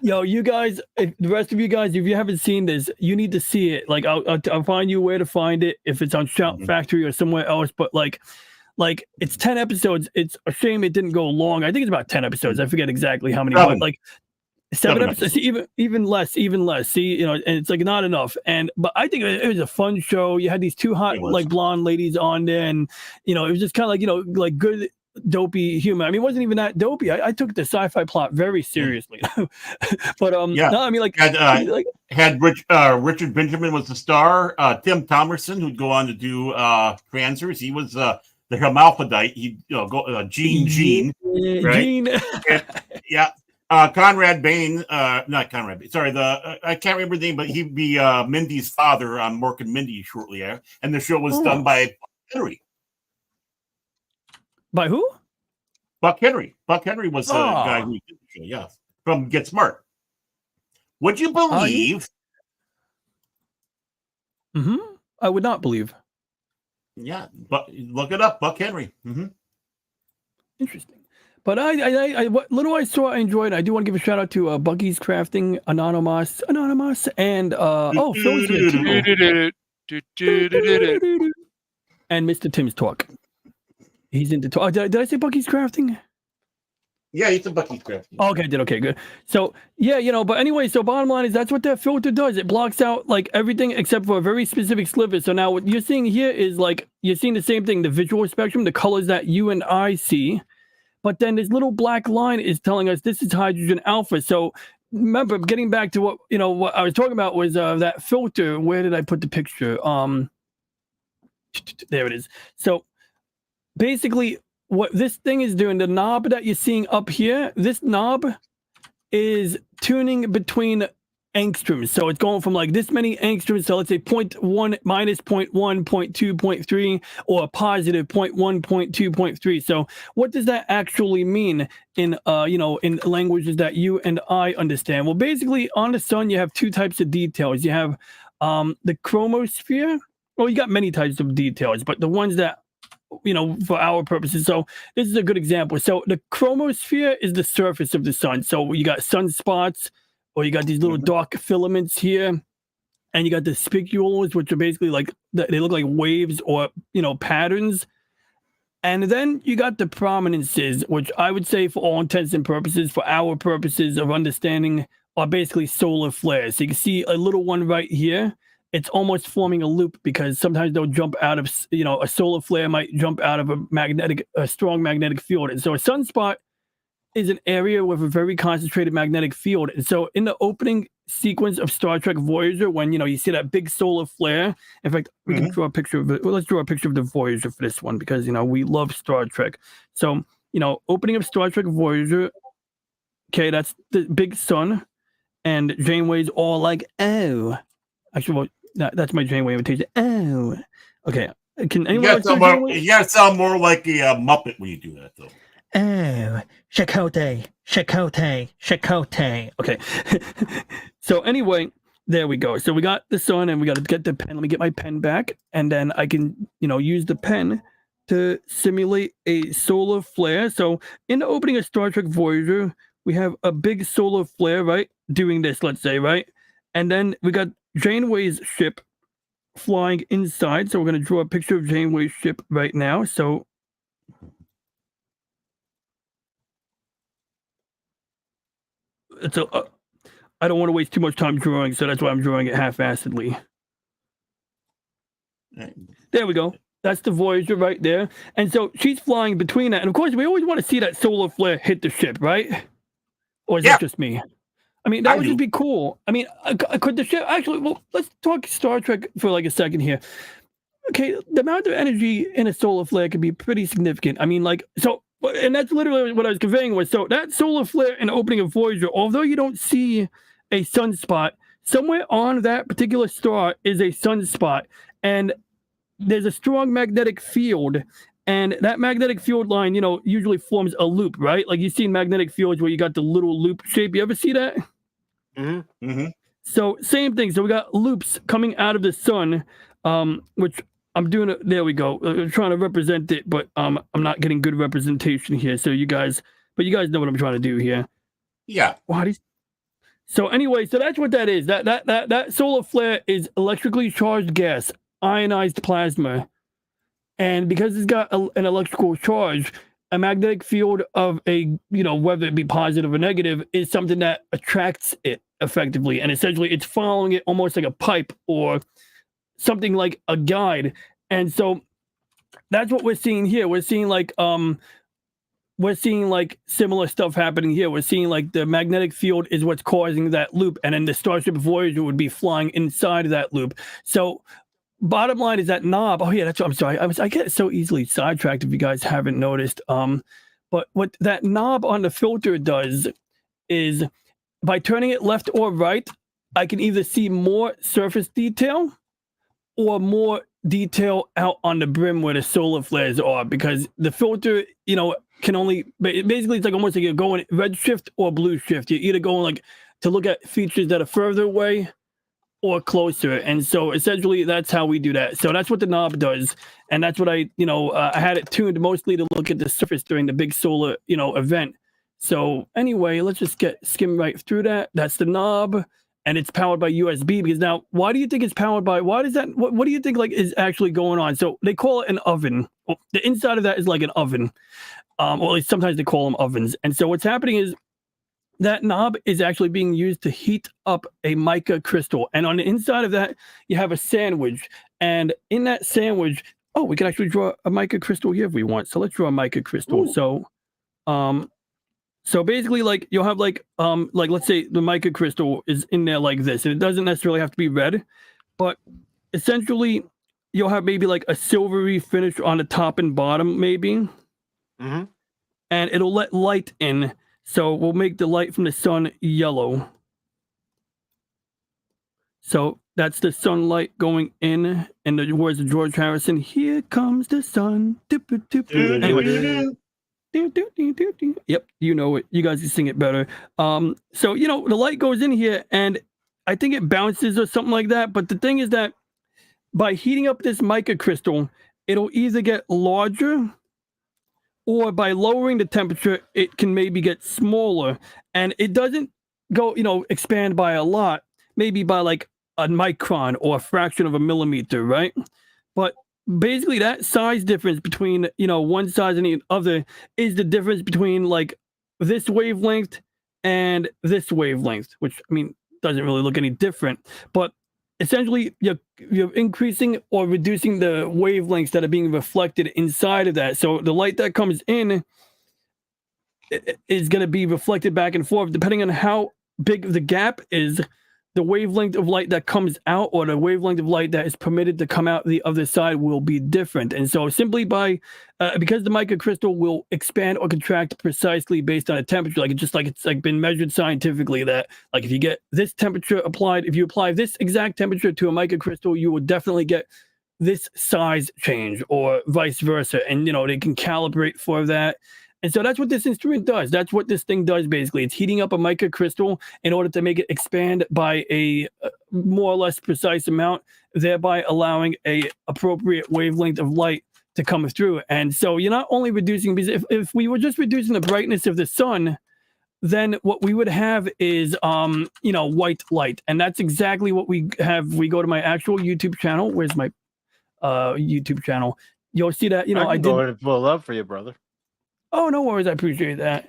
you guys, the rest of you guys, if you haven't seen this, you need to see it. Like, I'll find you where to find it, if it's on Shout Factory or somewhere else. But, like, it's 10 episodes. It's a shame it didn't go long. I think it's about 10 episodes. I forget exactly how many, but, like, 7 episodes, even less. See, and it's like not enough. But I think it was a fun show. You had these two hot like blonde ladies on there, and it was just kind of like like good dopey humor. I mean, it wasn't even that dopey. I took the sci-fi plot very seriously. But no, I mean, like had Richard Benjamin was the star. Tim Thomerson, who'd go on to do Transers. He was the hermaphrodite. He'd go Gene, right? Gene. Yeah. Conrad Bain, not Conrad Bain, sorry, I can't remember the name, but he'd be Mindy's father on Mork and Mindy shortly after. And the show was done by Buck Henry. By who? Buck Henry. Buck Henry was the guy who did the show, yeah, from Get Smart. Would you believe? I would not believe. Yeah, but look it up, Buck Henry. Interesting. But what little I saw, I enjoyed. I do want to give a shout out to Bucky's Crafting, Anonymous, and Phil's here too. And Mr. Tim's Talk. He's into talk. Did I say Bucky's Crafting? Yeah, he's a Bucky's Crafting. Okay, I did. Okay, good. So yeah, but anyway, so bottom line is that's what that filter does. It blocks out like everything except for a very specific sliver. So now what you're seeing here is like you're seeing the same thing, the visual spectrum, the colors that you and I see. But then this little black line is telling us this is hydrogen alpha. So remember, getting back to what I was talking about was that filter. Where did I put the picture? There it is. So basically, what this thing is doing, the knob that you're seeing up here, this knob is tuning between angstroms. So it's going from like this many angstroms. So let's say 0.1, minus 0.1, 0.2, 0.3, or a positive 0.1, 0.2, 0.3. So what does that actually mean in in languages that you and I understand? Well, basically on the sun, you have two types of details. You have the chromosphere. Well, you got many types of details, but the ones that for our purposes. So this is a good example. So the chromosphere is the surface of the sun. So you got sunspots, or you got these little dark filaments here, and you got the spicules, which are basically like they look like waves or patterns. And then you got the prominences, which I would say, for all intents and purposes, for our purposes of understanding, are basically solar flares. So you can see a little one right here. It's almost forming a loop because sometimes they'll jump out of, a solar flare might jump out of a strong magnetic field. And so a sunspot is an area with a very concentrated magnetic field. And so in the opening sequence of Star Trek Voyager, when, you see that big solar flare, in fact, we can draw a picture of it. Well, let's draw a picture of the Voyager for this one because, we love Star Trek. So, opening of Star Trek Voyager, okay, that's the big sun. And Janeway's all like, oh. Actually, well, that's my Janeway imitation. Oh. Okay. Can anyone you gotta sound more like a Muppet when you do that, though. Oh, Chakotay. Okay. So anyway, there we go. So we got the sun, and we got to get the pen. Let me get my pen back, and then I can, use the pen to simulate a solar flare. So in the opening of Star Trek Voyager, we have a big solar flare, right? Doing this, let's say, right? And then we got Janeway's ship flying inside. So we're going to draw a picture of Janeway's ship right now. So I don't want to waste too much time drawing, so that's why I'm drawing it half-assedly. There we go. That's the Voyager right there. And so she's flying between that. And of course, we always want to see that solar flare hit the ship, right? Or is that just me? I mean, that would just be cool. I mean, could the ship actually? Well, let's talk Star Trek for like a second here. Okay, the amount of energy in a solar flare can be pretty significant. I mean, like, so and that's literally what I was conveying was, so that solar flare and opening of Voyager, although you don't see a sunspot, somewhere on that particular star is a sunspot, and there's a strong magnetic field, and that magnetic field line, usually forms a loop, right? Like you've seen magnetic fields where you got the little loop shape. You ever see that? Mm-hmm. Mm-hmm. So same thing. So we got loops coming out of the sun, which I'm doing it. There we go. I'm trying to represent it, but I'm not getting good representation here. So you guys know what I'm trying to do here. Yeah. So anyway, so that's what that is. That solar flare is electrically charged gas, ionized plasma, and because it's got an electrical charge, a magnetic field of a whether it be positive or negative is something that attracts it effectively, and essentially it's following it almost like a pipe or something like a guide. And so that's what we're seeing here. We're seeing like similar stuff happening here. We're seeing like the magnetic field is what's causing that loop, and then the Starship Voyager would be flying inside of that loop. So bottom line is that knob. Oh yeah, that's what I'm sorry. I get so easily sidetracked if you guys haven't noticed. But what that knob on the filter does is by turning it left or right, I can either see more surface detail or more detail out on the brim where the solar flares are, because the filter, can only basically it's like almost like you're going red shift or blue shift. You're either going like to look at features that are further away or closer, and so essentially that's how we do that. So that's what the knob does, and that's what I had it tuned mostly to look at the surface during the big solar event. So anyway, let's just skim right through that. That's the knob, and it's powered by USB. Because now, why do you think it's powered by? Why does that? What do you think is actually going on? So they call it an oven. The inside of that is like an oven. Or at least sometimes they call them ovens. And so what's happening is that knob is actually being used to heat up a mica crystal. And on the inside of that, you have a sandwich. And in that sandwich, we can actually draw a mica crystal here if we want. So let's draw a mica crystal. Ooh. So basically, like you'll have like let's say the mica crystal is in there like this, and it doesn't necessarily have to be red, but essentially you'll have maybe like a silvery finish on the top and bottom, maybe. Mm-hmm. And it'll let light in, so we'll make the light from the sun yellow. So that's the sunlight going in, and the words of George Harrison, "Here comes the sun." Anyway. Yep, you know it. You guys can sing it better. So the light goes in here, and I think it bounces or something like that. But the thing is that by heating up this mica crystal, it'll either get larger, or by lowering the temperature, it can maybe get smaller. And it doesn't go, expand by a lot, maybe by like a micron or a fraction of a millimeter, right? But basically that size difference between, one size and the other is the difference between like this wavelength and this wavelength, which, doesn't really look any different. But essentially, you're increasing or reducing the wavelengths that are being reflected inside of that. So the light that comes in is going to be reflected back and forth, depending on how big the gap is. The wavelength of light that comes out, or the wavelength of light that is permitted to come out the other side, will be different. And so simply by, because the mica crystal will expand or contract precisely based on a temperature, it's been measured scientifically that like if you get this temperature applied, if you apply this exact temperature to a mica crystal, you will definitely get this size change, or vice versa. And, they can calibrate for that. And so that's what this instrument does. That's what this thing does, basically. It's heating up a mica crystal in order to make it expand by a more or less precise amount, thereby allowing a appropriate wavelength of light to come through. And so you're not only reducing, because if we were just reducing the brightness of the sun, then what we would have is, white light. And that's exactly what we have. We go to my actual YouTube channel. Where's my YouTube channel? You'll see that, I did go ahead and pull it up for you, brother. Oh, no worries. I appreciate that.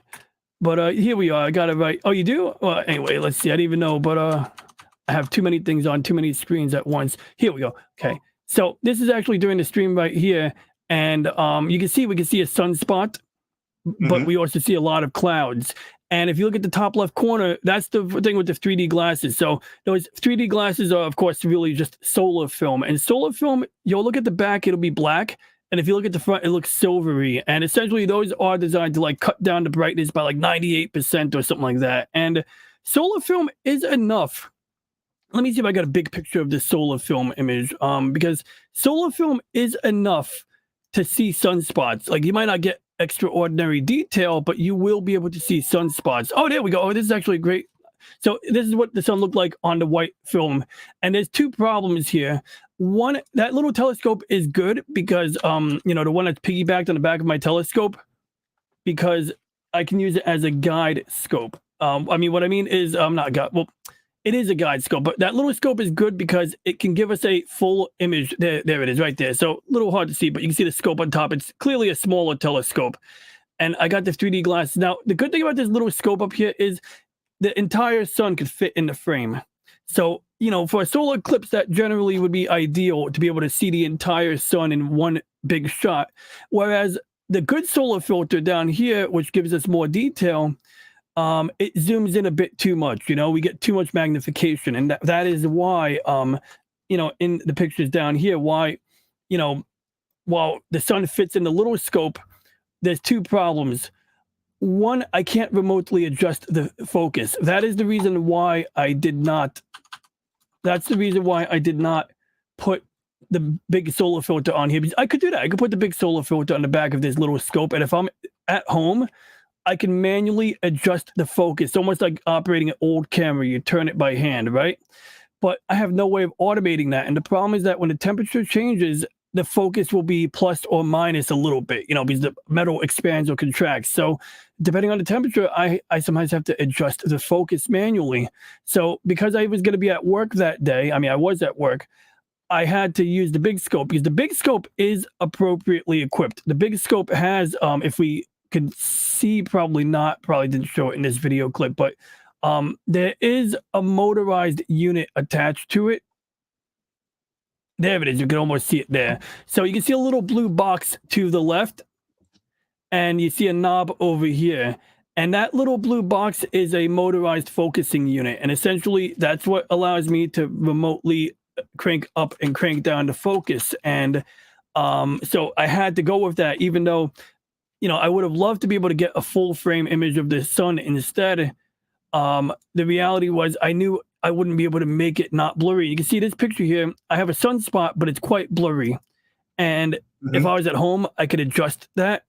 But here we are. I got it right. Oh, you do? Well, anyway, let's see. I didn't even know, but I have too many things on too many screens at once. Here we go. Okay. So this is actually during the stream right here. And we can see a sunspot, but we also see a lot of clouds. And if you look at the top left corner, that's the thing with the 3D glasses. So those 3D glasses are, of course, really just solar film. And solar film, you'll look at the back, it'll be black. And if you look at the front, it looks silvery. And essentially, those are designed to like cut down the brightness by like 98% or something like that. And solar film is enough. Let me see if I got a big picture of this solar film image. Because solar film is enough to see sunspots. Like you might not get extraordinary detail, but you will be able to see sunspots. Oh, there we go. Oh, this is actually great. So this is what the sun looked like on the white film. And there's two problems here. One, that little telescope is good because, you know, the one that's piggybacked on the back of my telescope, because I can use it as a guide scope. I mean, what I mean is, well, it is a guide scope, but that little scope is good because it can give us a full image. There it is right there. So a little hard to see, but you can see the scope on top. It's clearly a smaller telescope. And I got the 3D glasses. Now, the good thing about this little scope up here is the entire sun could fit in the frame. So, you know, for a solar eclipse, that generally would be ideal to be able to see the entire sun in one big shot. Whereas the good solar filter down here, which gives us more detail, it zooms in a bit too much. You know, we get too much magnification. And that is why, you know, in the pictures down here, why, you know, while the sun fits in the little scope, there's two problems. One, I can't remotely adjust the focus. That is the reason why I did not. That's the reason why I did not put the big solar filter on here. Because I could do that. I could put the big solar filter on the back of this little scope. And if I'm at home, I can manually adjust the focus. Almost like operating an old camera. You turn it by hand, right? But I have no way of automating that. And the problem is that when the temperature changes, the focus will be plus or minus a little bit, you know, because the metal expands or contracts. So depending on the temperature, I sometimes have to adjust the focus manually. So because I was going to be at work that day, I mean, I was at work, I had to use the big scope because the big scope is appropriately equipped. The big scope has, if we could see, probably didn't show it in this video clip, but there is a motorized unit attached to it. There it is. You can almost see it there. So you can see a little blue box to the left, and you see a knob over here. And that little blue box is a motorized focusing unit. And essentially, that's what allows me to remotely crank up and crank down the focus. And so I had to go with that, even though, you know, I would have loved to be able to get a full frame image of the sun instead. The reality was I knew I wouldn't be able to make it not blurry. You can see this picture here. I have a sunspot, but it's quite blurry. And if I was at home, I could adjust that.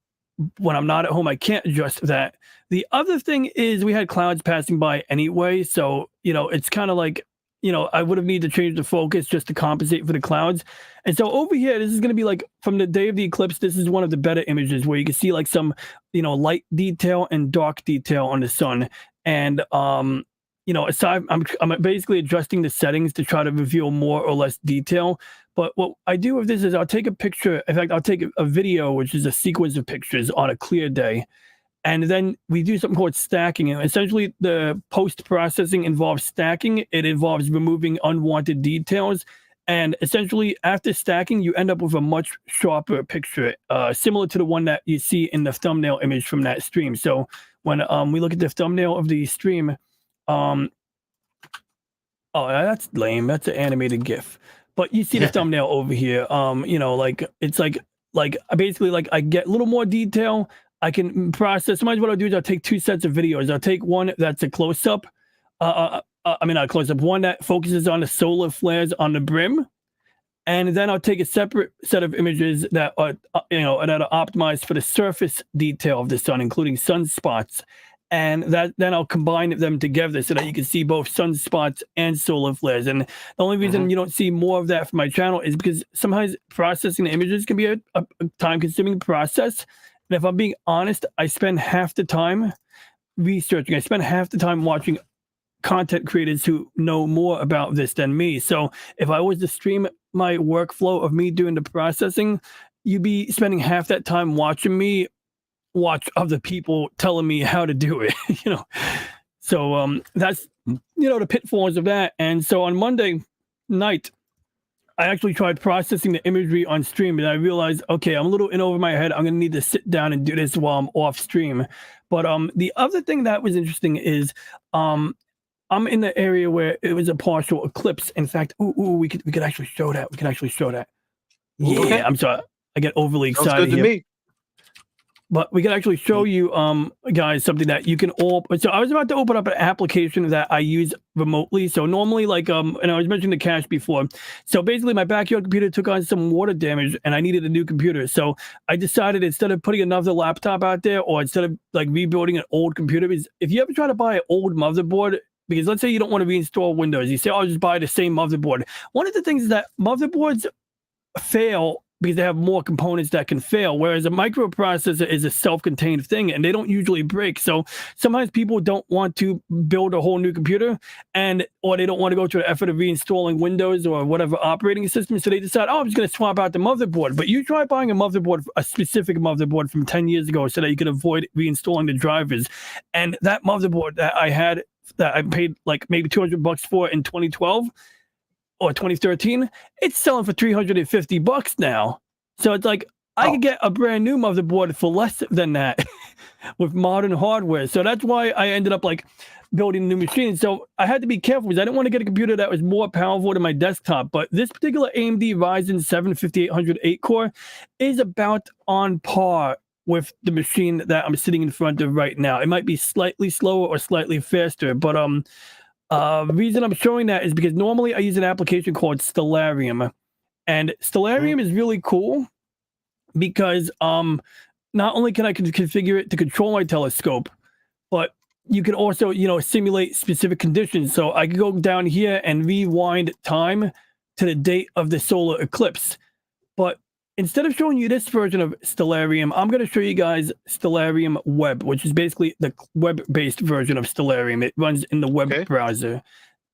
When I'm not at home, I can't adjust that. The other thing is we had clouds passing by anyway. So, you know, it's kind of like, you know, I would have needed to change the focus just to compensate for the clouds. And so over here, this is going to be like from the day of the eclipse, this is one of the better images where you can see like some, you know, light detail and dark detail on the sun. And, you know, aside, I'm basically adjusting the settings to try to reveal more or less detail. But what I do with this is I'll take a picture. In fact, I'll take a video, which is a sequence of pictures on a clear day. And then we do something called stacking. And essentially, the post-processing involves stacking. It involves removing unwanted details. And essentially, after stacking, you end up with a much sharper picture, similar to the one that you see in the thumbnail image from that stream. So when we look at the thumbnail of the stream, oh, that's lame. That's an animated GIF. But you see the thumbnail over here. You know, like it's like basically like I get a little more detail. I can process. Sometimes what I'll do is I'll take two sets of videos. I'll take one that's a close-up. I mean, not close-up. One that focuses on the solar flares on the brim. And then I'll take a separate set of images that are, you know, that are optimized for the surface detail of the sun, including sunspots. And then I'll combine them together so that you can see both sunspots and solar flares. And the only reason you don't see more of that from my channel is because sometimes processing the images can be a time-consuming process. And if I'm being honest, I spend half the time researching. I spend half the time watching content creators who know more about this than me. So if I was to stream my workflow of me doing the processing, you'd be spending half that time watching me watch other people telling me how to do it, you know. So that's, you know, the pitfalls of that. And so on Monday night, I actually tried processing the imagery on stream, and I realized, okay, I'm a little in over my head. I'm going to need to sit down and do this while I'm off stream. But the other thing that was interesting is I'm in the area where it was a partial eclipse. In fact, we could actually show that. We could actually show that. Yeah, okay. I'm sorry. I get overly Sounds excited good to here. me. But we can actually show you, guys, something that you can all. So I was about to open up an application that I use remotely. So normally, like, and I was mentioning the cache before. So basically, my backyard computer took on some water damage, and I needed a new computer. So I decided instead of putting another laptop out there, or instead of like rebuilding an old computer, because if you ever try to buy an old motherboard, because let's say you don't want to reinstall Windows, you say, "Oh, I'll just buy the same motherboard." One of the things is that motherboards fail because they have more components that can fail, whereas a microprocessor is a self-contained thing and they don't usually break. So sometimes people don't want to build a whole new computer, or they don't want to go to the effort of reinstalling Windows or whatever operating system. So they decide, oh, I'm just going to swap out the motherboard. But you try buying a motherboard, a specific motherboard from 10 years ago, so that you could avoid reinstalling the drivers. And that motherboard that I had, that I paid like maybe $200 for in 2012, or 2013, it's selling for $350 now. So it's like I could get a brand new motherboard for less than that with modern hardware. So that's why I ended up like building a new machine. So I had to be careful because I didn't want to get a computer that was more powerful than my desktop. But this particular AMD Ryzen 7 5800 8-core is about on par with the machine that I'm sitting in front of right now. It might be slightly slower or slightly faster, but reason I'm showing that is because normally I use an application called Stellarium, and Stellarium is really cool because not only can I configure it to control my telescope, but you can also, simulate specific conditions. So I can go down here and rewind time to the date of the solar eclipse. But instead of showing you this version of Stellarium, I'm going to show you guys Stellarium Web, which is basically the web-based version of Stellarium. It runs in the web browser.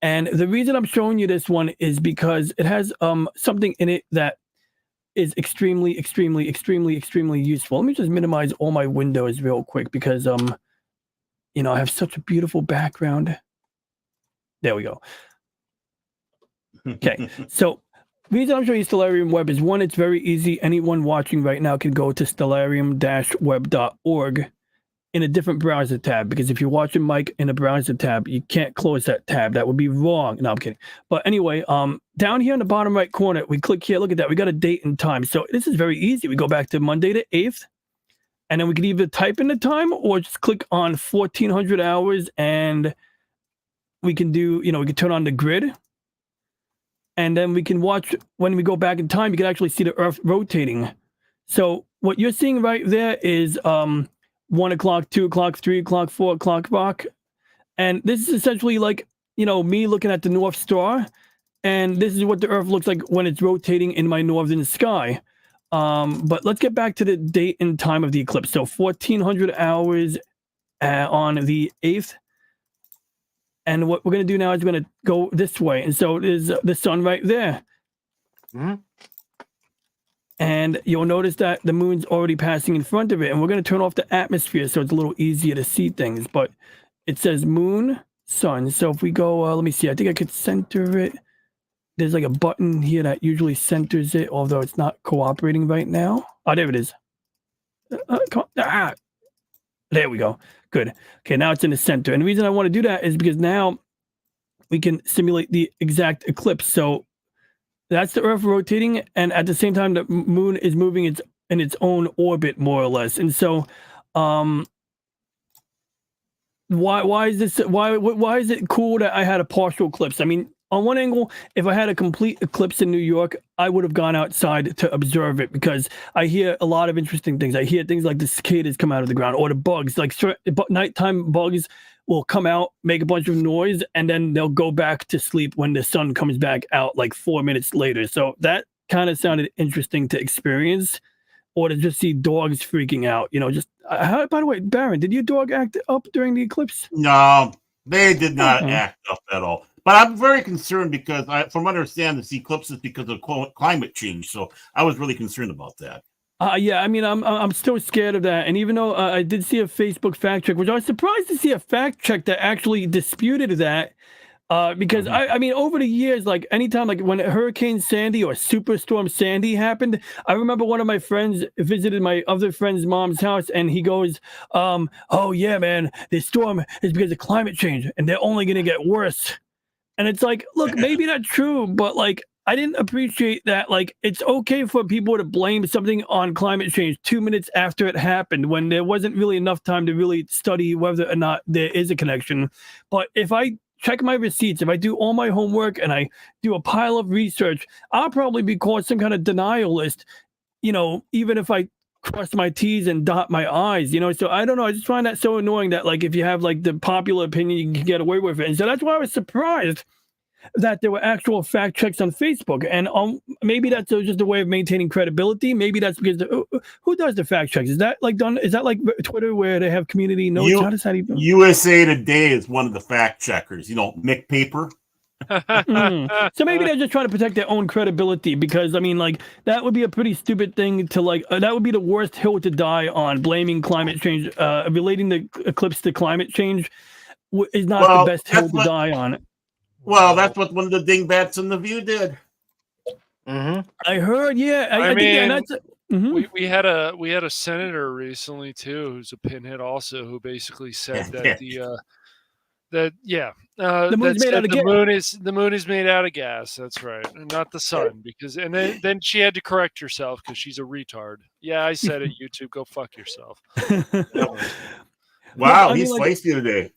And the reason I'm showing you this one is because it has something in it that is extremely, extremely, extremely, extremely useful. Let me just minimize all my windows real quick because, I have such a beautiful background. There we go. Okay, so the reason I'm showing you Stellarium Web is, one, it's very easy. Anyone watching right now can go to stellarium-web.org in a different browser tab, because if you're watching Mike in a browser tab, you can't close that tab. That would be wrong. No, I'm kidding. But anyway, down here in the bottom right corner, we click here. Look at that. We got a date and time. So this is very easy. We go back to Monday the 8th, and then we can either type in the time or just click on 1400 hours, and we can do, we can turn on the grid. And then we can watch, when we go back in time, you can actually see the Earth rotating. So what you're seeing right there is 1 o'clock, 2 o'clock, 3 o'clock, 4 o'clock rock. And this is essentially like, me looking at the North Star. And this is what the Earth looks like when it's rotating in my northern sky. But let's get back to the date and time of the eclipse. So 1400 hours on the 8th. And what we're going to do now is we're going to go this way. And so there's the sun right there. Mm-hmm. And you'll notice that the moon's already passing in front of it. And we're going to turn off the atmosphere so it's a little easier to see things. But it says moon, sun. So if we go, let me see. I think I could center it. There's like a button here that usually centers it, although it's not cooperating right now. Oh, there it is. There we go. Good. Okay, now it's in the center. And the reason I want to do that is because now we can simulate the exact eclipse. So that's the Earth rotating, and at the same time, the moon is moving in its own orbit, more or less. And so, why is this? Why is it cool that I had a partial eclipse? I mean, on one angle, if I had a complete eclipse in New York, I would have gone outside to observe it, because I hear a lot of interesting things. I hear things like the cicadas come out of the ground, or the bugs, like nighttime bugs will come out, make a bunch of noise, and then they'll go back to sleep when the sun comes back out like 4 minutes later. So that kind of sounded interesting to experience, or to just see dogs freaking out. By the way, Baron, did your dog act up during the eclipse? No, they did not act up at all. But I'm very concerned because, from what I understand, this eclipse is because of climate change. So I was really concerned about that. Yeah, I mean, I'm still scared of that. And even though I did see a Facebook fact check, which I was surprised to see a fact check that actually disputed that, because I mean, over the years, like anytime, like when Hurricane Sandy or Superstorm Sandy happened, I remember one of my friends visited my other friend's mom's house, and he goes, "Oh yeah, man, this storm is because of climate change, and they're only going to get worse." And it's like, look, maybe that's true, but like, I didn't appreciate that. Like, it's okay for people to blame something on climate change 2 minutes after it happened, when there wasn't really enough time to really study whether or not there is a connection. But if I check my receipts, if I do all my homework and I do a pile of research, I'll probably be called some kind of denialist, even if I cross my T's and dot my I's, So I don't know. I just find that so annoying that, like, if you have like the popular opinion, you can get away with it. And so that's why I was surprised that there were actual fact checks on Facebook. And maybe that's just a way of maintaining credibility. Maybe that's because who does the fact checks? Is that like done? Is that like Twitter where they have community notes? How does that even? USA Today is one of the fact checkers. Mick Paper. So maybe they're just trying to protect their own credibility, because I mean, like, that would be a pretty stupid thing to like. That would be the worst hill to die on. Blaming climate change, relating the eclipse to climate change, is not the best hill to die on. Well, that's what one of the dingbats in The View did. I heard, yeah. I mean, that's. We had a senator recently too, who's a pinhead also, who basically said that the moon is made out of gas. That's right, and not the sun. Because then she had to correct herself because she's a retard. Yeah, I said it. YouTube, go fuck yourself. Wow, he's feisty today.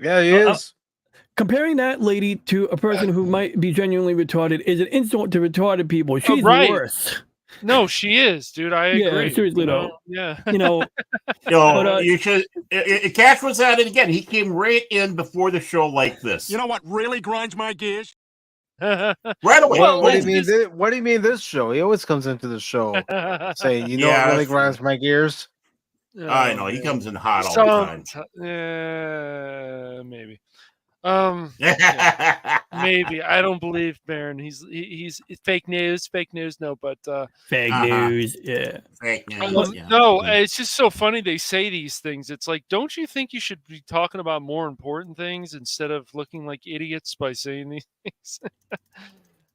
Yeah, he is. Comparing that lady to a person who might be genuinely retarded is an insult to retarded people. She's worse. No, she is, dude. I agree. Yeah, seriously though. Yeah. You should. Cash was at it again. He came right in before the show like this. You know what really grinds my gears? Right away. What do you mean? What do you mean this show? He always comes into the show saying, what really grinds my gears? I know, he comes in hot all the time. Maybe. Maybe. I don't believe Baron. He's fake news. No, but fake news. Yeah. Fake news. No, it's just so funny they say these things. It's like, don't you think you should be talking about more important things instead of looking like idiots by saying these things?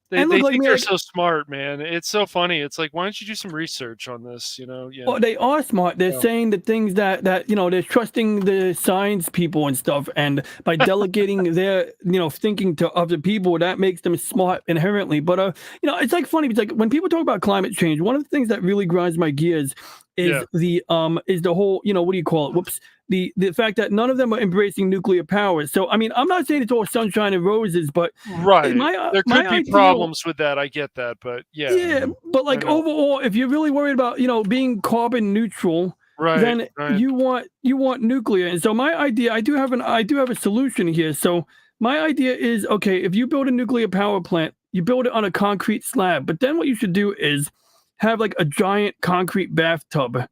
They think they're so smart, man. It's so funny. It's like, why don't you do some research on this? Yeah. Well, they are smart. They're saying the things that they're trusting the science people and stuff, and by delegating their thinking to other people, that makes them smart inherently. But it's like funny. It's like when people talk about climate change, one of the things that really grinds my gears is the whole what do you call it? Whoops. The fact that none of them are embracing nuclear power. So, I mean, I'm not saying it's all sunshine and roses, but right, there could be problems with that. I get that, but yeah. But like overall, if you're really worried about being carbon neutral, then you want nuclear. And so my idea, I do have a solution here. So my idea is, okay, if you build a nuclear power plant, you build it on a concrete slab, but then what you should do is have like a giant concrete bathtub.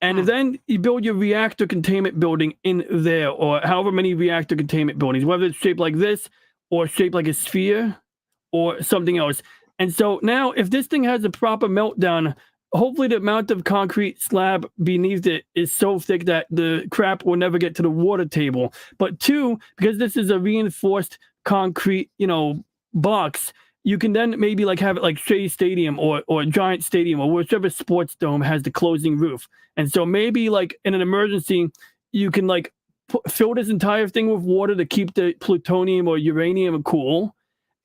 And then you build your reactor containment building in there, or however many reactor containment buildings, whether it's shaped like this or shaped like a sphere or something else. And so now if this thing has a proper meltdown, hopefully the amount of concrete slab beneath it is so thick that the crap will never get to the water table. But two, because this is a reinforced concrete, box, you can then maybe like have it like Shea Stadium or Giant Stadium or whichever sports dome has the closing roof. And so maybe like in an emergency, you can like fill this entire thing with water to keep the plutonium or uranium cool,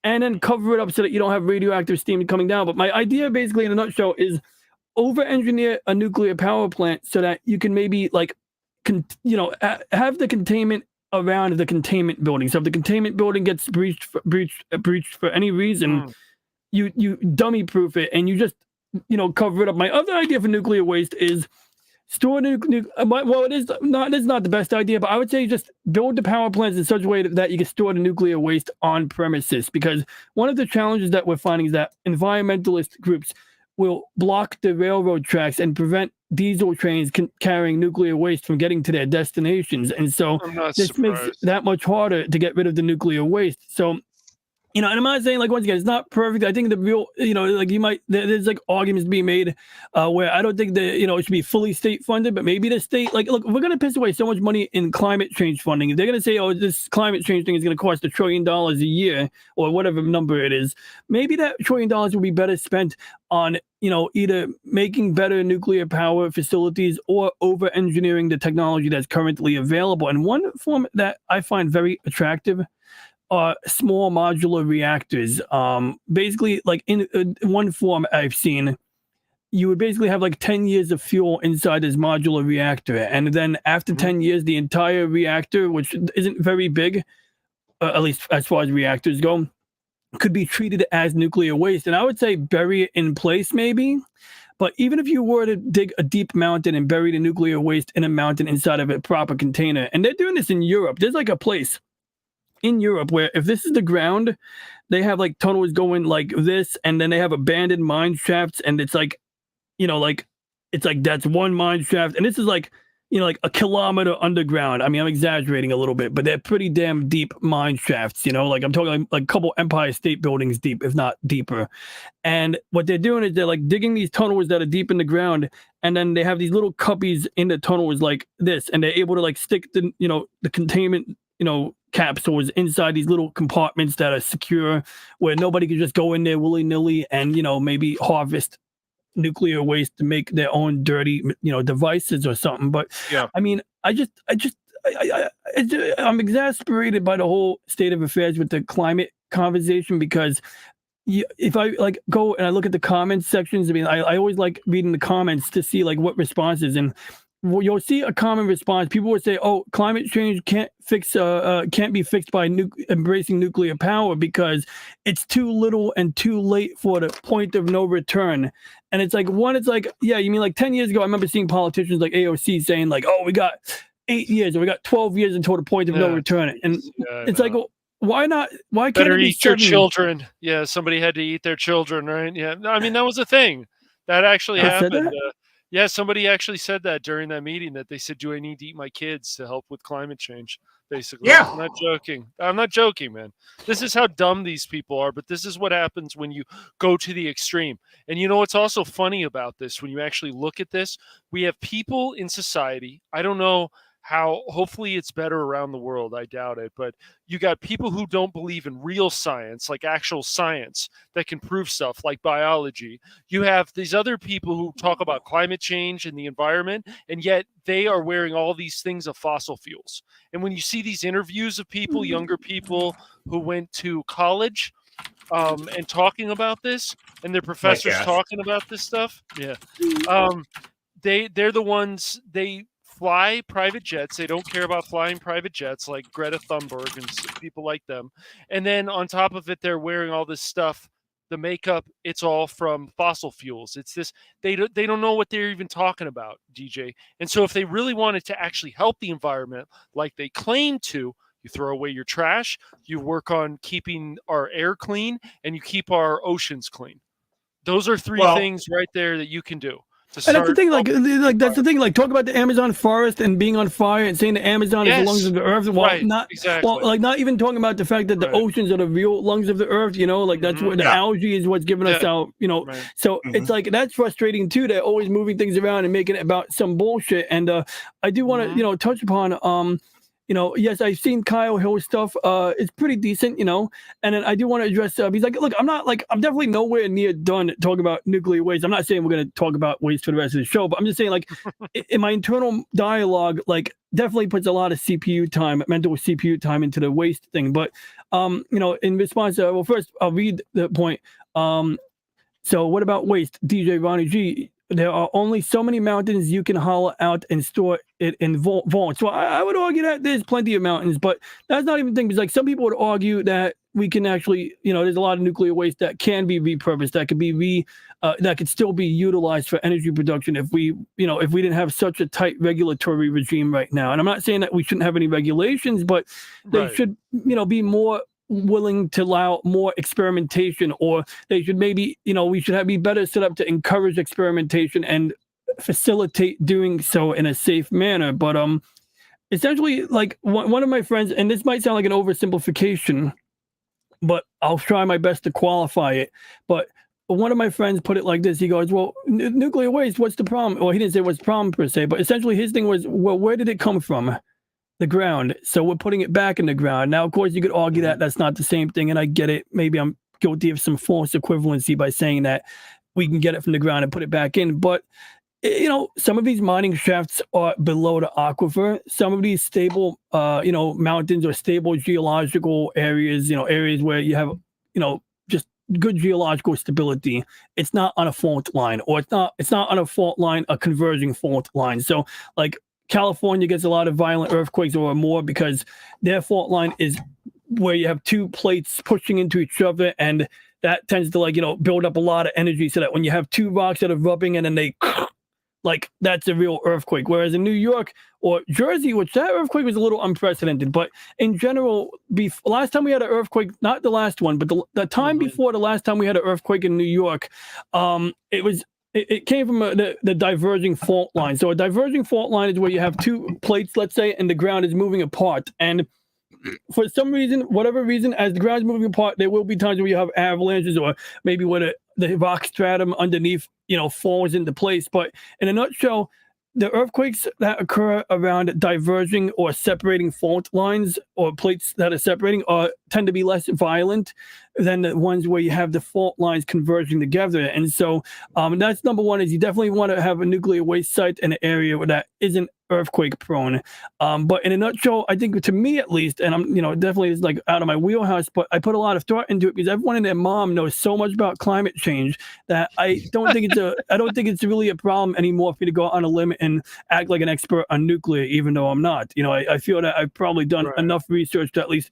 and then cover it up so that you don't have radioactive steam coming down. But my idea basically in a nutshell is over-engineer a nuclear power plant so that you can maybe like, have the containment around the containment building. So if the containment building gets breached for any reason, you dummy proof it and you just cover it up. My other idea for nuclear waste is store well, it is not the best idea, but I would say just build the power plants in such a way that you can store the nuclear waste on premises. Because one of the challenges that we're finding is that environmentalist groups will block the railroad tracks and prevent diesel trains carrying nuclear waste from getting to their destinations. And so this makes it that much harder to get rid of the nuclear waste. So, and I'm not saying, like, once again, it's not perfect. I think the real, like there's like arguments being made where I don't think that, it should be fully state funded, but maybe the state, like, look, we're going to piss away so much money in climate change funding. They're going to say, oh, this climate change thing is going to cost $1 trillion a year or whatever number it is. Maybe that $1 trillion will be better spent on, either making better nuclear power facilities or over engineering the technology that's currently available. And one form that I find very attractive are small modular reactors. Basically, like in one form I've seen, you would basically have like 10 years of fuel inside this modular reactor. And then after 10 years, the entire reactor, which isn't very big, at least as far as reactors go, could be treated as nuclear waste. And I would say bury it in place maybe. But even if you were to dig a deep mountain and bury the nuclear waste in a mountain inside of a proper container, and they're doing this in Europe, there's like a place in Europe where if this is the ground, they have like tunnels going like this, and then they have abandoned mine shafts, and it's like, you know, like it's like that's one mine shaft, and this is like, you know, like a kilometer underground. I mean, I'm exaggerating a little bit, but they're pretty damn deep mine shafts, you know, like I'm talking like a couple Empire State Buildings deep, if not deeper. And what they're doing is they're like digging these tunnels that are deep in the ground, and then they have these little cuppies in the tunnels like this, and they're able to like stick the, you know, the containment, you know, capsules inside these little compartments that are secure, where nobody can just go in there willy-nilly and, you know, maybe harvest nuclear waste to make their own dirty, you know, devices or something. But Yeah. I mean, I'm exasperated by the whole state of affairs with the climate conversation, because if I like go and I look at the comments sections, I mean, I always like reading the comments to see like what responses, and you'll see a common response. People would say, "Oh, climate change can't be fixed by embracing nuclear power because it's too little and too late for the point of no return." And it's like, one, it's like, yeah, you mean like 10 years ago, I remember seeing politicians like AOC saying like, "Oh, we got 8 years or we got 12 years until the point of no return." And it's like, well, why not? Why can't better it be eat your 7? children? Yeah, somebody had to eat their children, right? Yeah, no, I mean that was a thing that actually happened. Yeah, somebody actually said that during that meeting, that they said, "Do I need to eat my kids to help with climate change?" Basically, Yeah. I'm not joking. I'm not joking, man. This is how dumb these people are, but this is what happens when you go to the extreme. And you know what's also funny about this? When you actually look at this, we have people in society. I don't know how, hopefully it's better around the world. I doubt it. But you got people who don't believe in real science, like actual science that can prove stuff like biology. You have these other people who talk about climate change and the environment, and yet they are wearing all these things of fossil fuels. And when you see these interviews of people, younger people who went to college and talking about this, and their professors talking about this stuff, they're the ones, they fly private jets. They don't care about flying private jets like Greta Thunberg and people like them. And then on top of it, they're wearing all this stuff, the makeup, it's all from fossil fuels. It's this, they don't know what they're even talking about, DJ. And so if they really wanted to actually help the environment like they claim to, you throw away your trash, you work on keeping our air clean, and you keep our oceans clean. Those are three things right there that you can do. And that's the thing, like that's the thing, like talk about the Amazon forest and being on fire and saying the Amazon is the lungs of the earth. Well, not even talking about the fact that the oceans are the real lungs of the earth, you know, like that's where the algae is what's giving us out, you know. So it's like, that's frustrating too. They're always moving things around and making it about some bullshit. And I do want to, you know, touch upon you know, yes, I've seen Kyle Hill's stuff. It's pretty decent, you know. And then I do want to address, he's like, look, I'm definitely nowhere near done talking about nuclear waste. I'm not saying we're going to talk about waste for the rest of the show, but I'm just saying, like, in my internal dialogue, like, definitely puts a lot of CPU time, mental CPU time into the waste thing. But, you know, in response, well, first, I'll read the point. So what about waste? DJRonnieG, there are only so many mountains you can hollow out and store it in vaults. So I would argue that there's plenty of mountains, but that's not even the thing. Because like some people would argue that we can actually, you know, there's a lot of nuclear waste that can be repurposed, that could be that could still be utilized for energy production if we, you know, if we didn't have such a tight regulatory regime right now. And I'm not saying that we shouldn't have any regulations, but they should, you know, be more willing to allow more experimentation, or they should maybe, you know, we should be better set up to encourage experimentation and facilitate doing so in a safe manner. But essentially, like one of my friends, and this might sound like an oversimplification, but I'll try my best to qualify it. But one of my friends put it like this. He goes, well, nuclear waste, what's the problem? Well, he didn't say what's the problem per se, but essentially his thing was, well, where did it come from? The ground. So we're putting it back in the ground. Now, of course, you could argue that that's not the same thing, and I get it. Maybe I'm guilty of some false equivalency by saying that we can get it from the ground and put it back in. But some of these mining shafts are below the aquifer. Some of these stable, mountains or stable geological areas, areas where you have, just good geological stability. It's not on a fault line, or it's not on a fault line, a converging fault line. So like California gets a lot of violent earthquakes or more because their fault line is where you have two plates pushing into each other, and that tends to build up a lot of energy, so that when you have two rocks that are rubbing and then they that's a real earthquake. Whereas in New York or Jersey, which that earthquake was a little unprecedented, but in general, last time we had an earthquake, not the last one, but the time before the last time we had an earthquake in New York, it came from the diverging fault line. So a diverging fault line is where you have two plates, let's say, and the ground is moving apart. And for some reason, whatever reason, as the ground is moving apart, there will be times where you have avalanches, or maybe where the rock stratum underneath, falls into place. But in a nutshell, the earthquakes that occur around diverging or separating fault lines, or plates that are separating, tend to be less violent than the ones where you have the fault lines converging together. And so that's number one, is you definitely want to have a nuclear waste site in an area where that isn't earthquake prone. But in a nutshell, I think, to me at least, and I'm definitely is out of my wheelhouse, but I put a lot of thought into it because everyone and their mom knows so much about climate change that I don't think it's really a problem anymore for me to go on a limb and act like an expert on nuclear, even though I'm not. I feel that I've probably done enough research to at least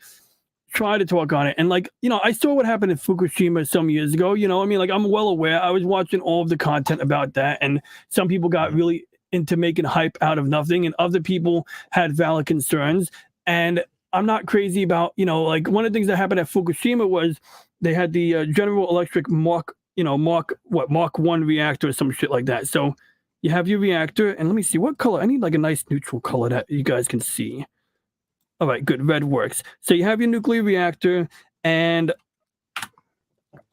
try to talk on it. And I saw what happened in Fukushima some years ago. I'm well aware. I was watching all of the content about that, and some people got really into making hype out of nothing, and other people had valid concerns. And I'm not crazy about, one of the things that happened at Fukushima was they had the General Electric Mark 1 reactor or some shit like that. So you have your reactor, and let me see what color. I need a nice neutral color that you guys can see. All right, good. Red works. So you have your nuclear reactor, and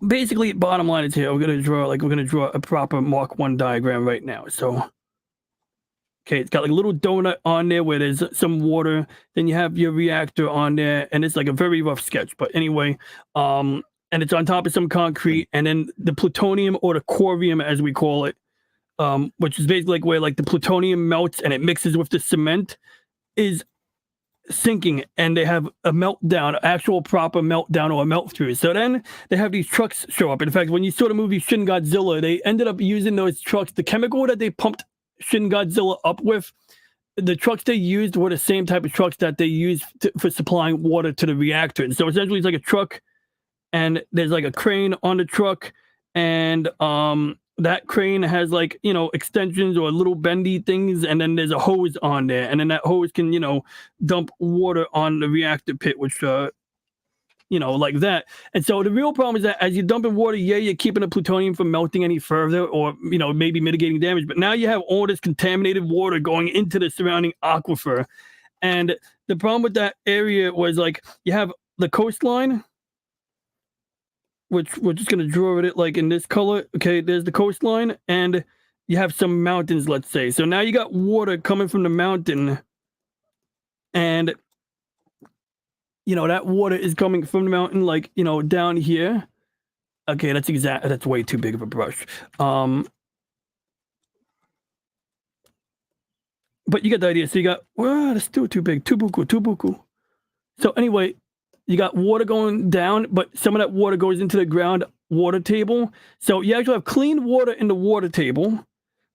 basically, bottom line is here. We're gonna draw a proper Mark 1 diagram right now. So, okay, it's got a little donut on there where there's some water. Then you have your reactor on there, and it's a very rough sketch. But anyway, and it's on top of some concrete, and then the plutonium, or the corium as we call it, which is basically where the plutonium melts and it mixes with the cement, is sinking, and they have a meltdown, actual proper meltdown or a melt through. So then they have these trucks show up. In fact, when you saw the movie Shin Godzilla, they ended up using those trucks. The chemical that they pumped Shin Godzilla up with, the trucks they used were the same type of trucks that they used for supplying water to the reactor. And so essentially it's like a truck, and there's a crane on the truck, and that crane has extensions or little bendy things, and then there's a hose on there, and then that hose can dump water on the reactor pit, which like that. And so the real problem is that as you're dumping water, you're keeping the plutonium from melting any further, or maybe mitigating damage, but now you have all this contaminated water going into the surrounding aquifer. And the problem with that area was you have the coastline, which we're just going to draw it in this color. Okay, there's the coastline, and you have some mountains, let's say. So now you got water coming from the mountain, and that water is coming from the mountain, down here. Okay, that's way too big of a brush. But you get the idea. So you got, that's still too big. Tubuku. So anyway, you got water going down, but some of that water goes into the ground water table. So you actually have clean water in the water table,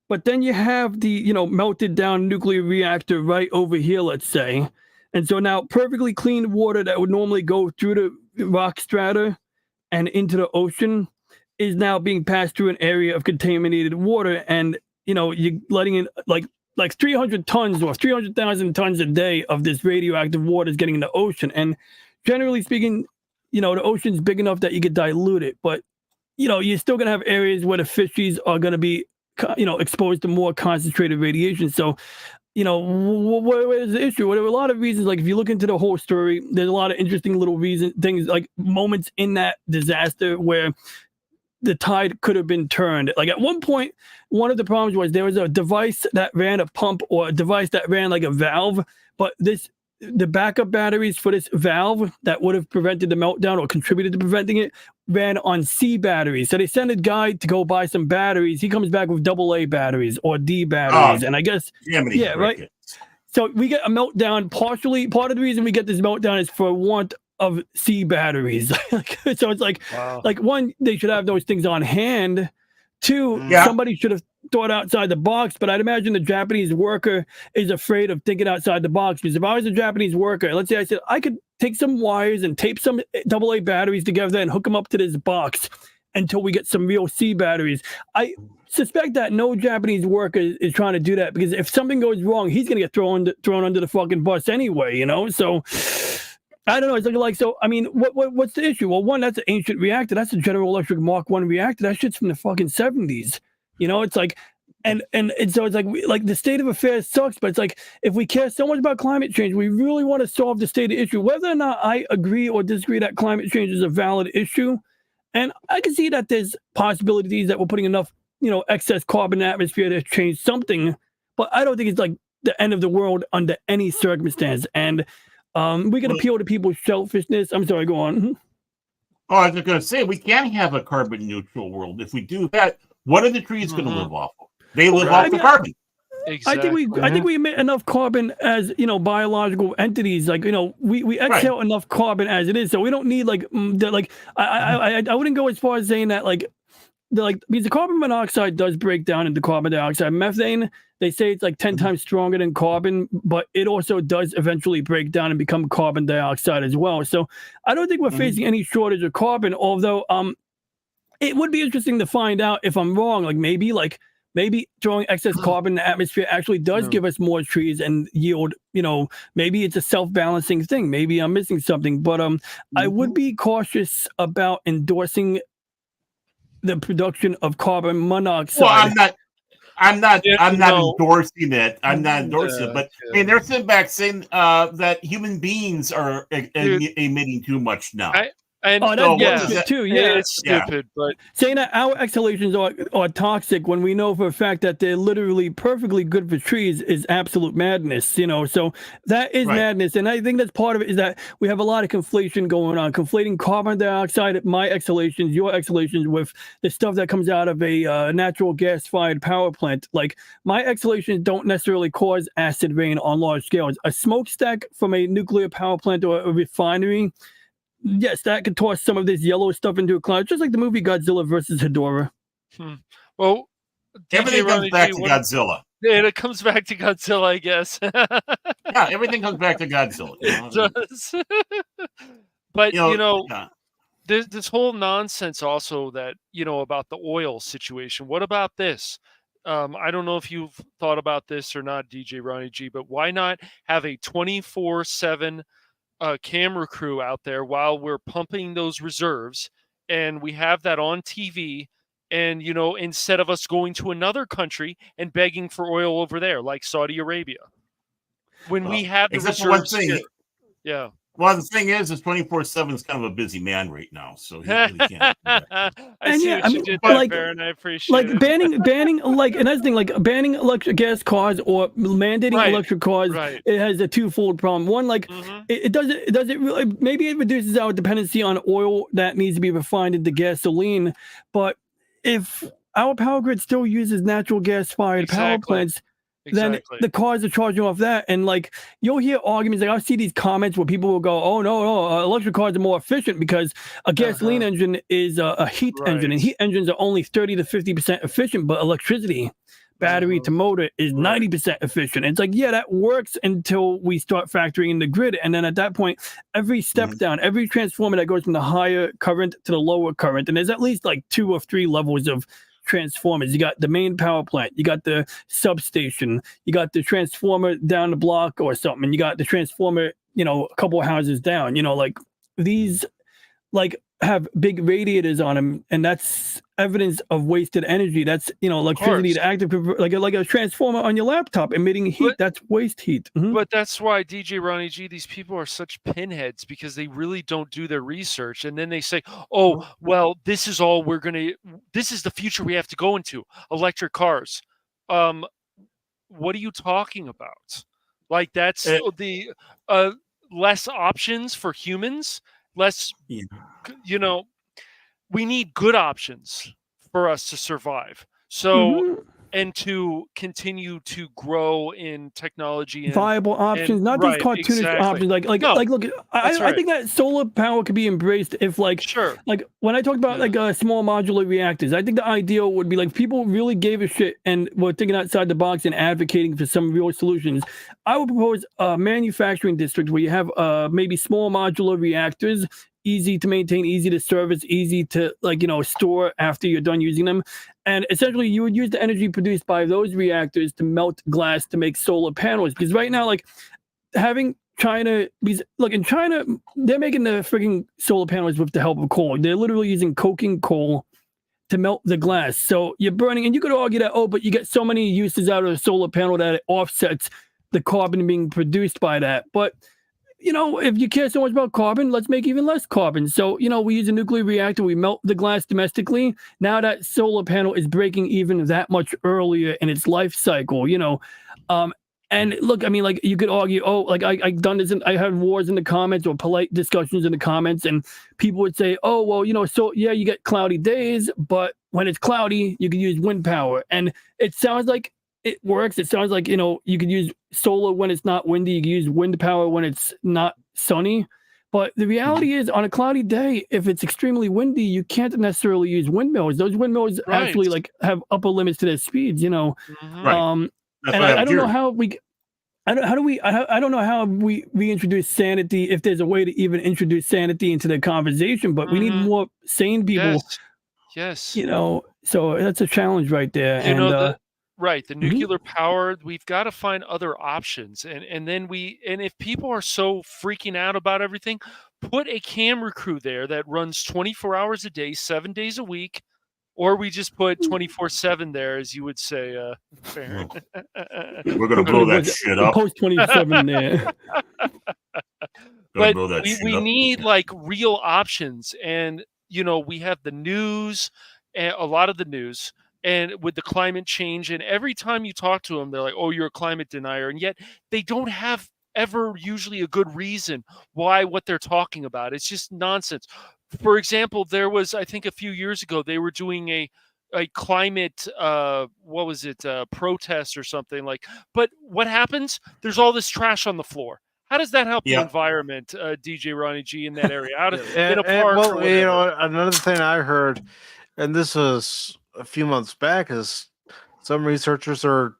but then you have the, melted down nuclear reactor right over here, let's say. And so now perfectly clean water that would normally go through the rock strata and into the ocean is now being passed through an area of contaminated water. And, you're letting in like 300 tons or 300,000 tons a day of this radioactive water is getting in the ocean. And generally speaking, the ocean's big enough that you could dilute it, but, you're still going to have areas where the fishies are going to be, exposed to more concentrated radiation. So, what is the issue? Well, there were a lot of reasons. If you look into the whole story, there's a lot of interesting little things, moments in that disaster where the tide could have been turned. At one point, one of the problems was there was a device that ran a pump, or a device that ran a valve, but this the backup batteries for this valve that would have prevented the meltdown or contributed to preventing it ran on C batteries. So they send a guy to go buy some batteries. He comes back with AA batteries or D batteries. And I guess, yeah, right. So we get a meltdown partially. Part of the reason we get this meltdown is for want of C batteries. So it's like, like one, they should have those things on hand. Two, somebody should have thought outside the box, but I'd imagine the Japanese worker is afraid of thinking outside the box, because if I was a Japanese worker, let's say I said I could take some wires and tape some AA batteries together and hook them up to this box until we get some real C batteries. I suspect that no Japanese worker is trying to do that, because if something goes wrong, he's gonna get thrown under the fucking bus anyway, you know. So I don't know. It's like so. I mean, what's the issue? Well, one, that's an ancient reactor. That's a General Electric Mark I reactor. That shit's from the fucking 70s. You know, it's like, and so it's like the state of affairs sucks. But it's like, if we care so much about climate change, we really want to solve the state of issue. Whether or not I agree or disagree that climate change is a valid issue, and I can see that there's possibilities that we're putting enough, you know, excess carbon in the atmosphere to change something. But I don't think it's like the end of the world under any circumstance. And we can appeal to people's selfishness. I'm sorry, go on. Oh, I was just going to say, we can have a carbon neutral world. If we do that, what are the trees going to live off of? They live off the carbon. Exactly. I think we emit enough carbon as, you know, biological entities. Like, you know, we exhale enough carbon as it is. So we don't need like I wouldn't go as far as saying that because the carbon monoxide does break down into carbon dioxide. Methane, they say it's like 10 times stronger than carbon, but it also does eventually break down and become carbon dioxide as well. So I don't think we're facing any shortage of carbon, although it would be interesting to find out if I'm wrong. Maybe throwing excess carbon in the atmosphere actually does give us more trees and yield, you know, maybe it's a self-balancing thing. Maybe I'm missing something, but I would be cautious about endorsing the production of carbon monoxide. Well, I'm not endorsing it. I'm not endorsing it. But I mean, they're sitting back saying that human beings are emitting too much now. That's too. Yeah, it's stupid. But saying that our exhalations are toxic when we know for a fact that they're literally perfectly good for trees is absolute madness. You know, so that is madness, and I think that's part of it. Is that we have a lot of conflation going on, conflating carbon dioxide, my exhalations, your exhalations, with the stuff that comes out of a natural gas-fired power plant. Like, my exhalations don't necessarily cause acid rain on large scales. A smokestack from a nuclear power plant or a refinery, yes, that could toss some of this yellow stuff into a cloud, just like the movie Godzilla versus Hedorah. Well, everything comes back to Godzilla. And it comes back to Godzilla, I guess. Yeah, everything comes back to Godzilla. You know? It does. But, this whole nonsense also that, you know, about the oil situation. What about this? I don't know if you've thought about this or not, DJRonnieG, but why not have a 24/7 camera crew out there while we're pumping those reserves, and we have that on TV, and, you know, instead of us going to another country and begging for oil over there, like Saudi Arabia, when we have the reserves here. Yeah. Well, the thing is 24/7 is kind of a busy man right now, so he really can't. I see what you did there, Baron. I appreciate it. banning, like another thing, like banning electric gas cars or mandating electric cars. It has a twofold problem. One, like it doesn't really. Maybe it reduces our dependency on oil that needs to be refined into gasoline, but if our power grid still uses natural gas fired power plants, then the cars are charging off that. And like, you'll hear arguments, like I'll see these comments where people will go, oh no, electric cars are more efficient because a gasoline engine is a heat engine, and heat engines are only 30 to 50% efficient, but electricity, battery to motor, is 90% efficient. And it's like, yeah, that works until we start factoring in the grid. And then at that point, every step down, every transformer that goes from the higher current to the lower current, and there's at least like 2 or 3 levels of transformers. You got the main power plant, you got the substation, you got the transformer down the block or something, and you got the transformer, you know, a couple of houses down, you know, like these like have big radiators on them, and that's evidence of wasted energy. That's, you know, electricity to active, like a transformer on your laptop emitting heat. That's waste heat. But that's why, DJRonnieG, these people are such pinheads, because they really don't do their research, and then they say, oh well, this is the future we have to go into, electric cars. What are you talking about? Like that's the less options for humans, less. Yeah. You know, we need good options for us to survive. So and to continue to grow in technology and viable options, not these cartoonish options. Like look, I think that solar power could be embraced if like when I talked about like small modular reactors, I think the ideal would be like people really gave a shit and were thinking outside the box and advocating for some real solutions. I would propose a manufacturing district where you have maybe small modular reactors, easy to maintain, easy to service, easy to store after you're done using them. And essentially you would use the energy produced by those reactors to melt glass to make solar panels. Because right now, like having China, because look, in China, they're making the freaking solar panels with the help of coal. They're literally using coking coal to melt the glass. So you're burning, and you could argue that, but you get so many uses out of a solar panel that it offsets the carbon being produced by that. But if you care so much about carbon, let's make even less carbon. So, we use a nuclear reactor, we melt the glass domestically. Now that solar panel is breaking even that much earlier in its life cycle, and look, I mean, like you could argue, I've done this, and I had wars in the comments or polite discussions in the comments, and people would say, so yeah, you get cloudy days, but when it's cloudy, you can use wind power. And it sounds like it works. It sounds like, you could use solar when it's not windy. You can use wind power when it's not sunny. But the reality is, on a cloudy day, if it's extremely windy, you can't necessarily use windmills. Those windmills actually have upper limits to their speeds, Right. And I don't know how we. I don't know how we reintroduce sanity, if there's a way to even introduce sanity into the conversation. But we need more sane people. Yes. So that's a challenge right there. The nuclear power, we've got to find other options. And then if people are so freaking out about everything, put a camera crew there that runs 24 hours a day, 7 days a week, or we just put 24/7 there, as you would say, Baron. We're going to blow that shit up. Post 27 there. But we need like real options. And, we have the news, and a lot of the news, and with the climate change, and every time you talk to them, they're like, "Oh, you're a climate denier," and yet they don't have ever usually a good reason why what they're talking about. It's just nonsense. For example, there was, I think a few years ago, they were doing a climate protest or something like. But what happens? There's all this trash on the floor. How does that help the environment, DJRonnieG, in that area? Out in a park? Well, another thing I heard, and this was a few months back, is some researchers are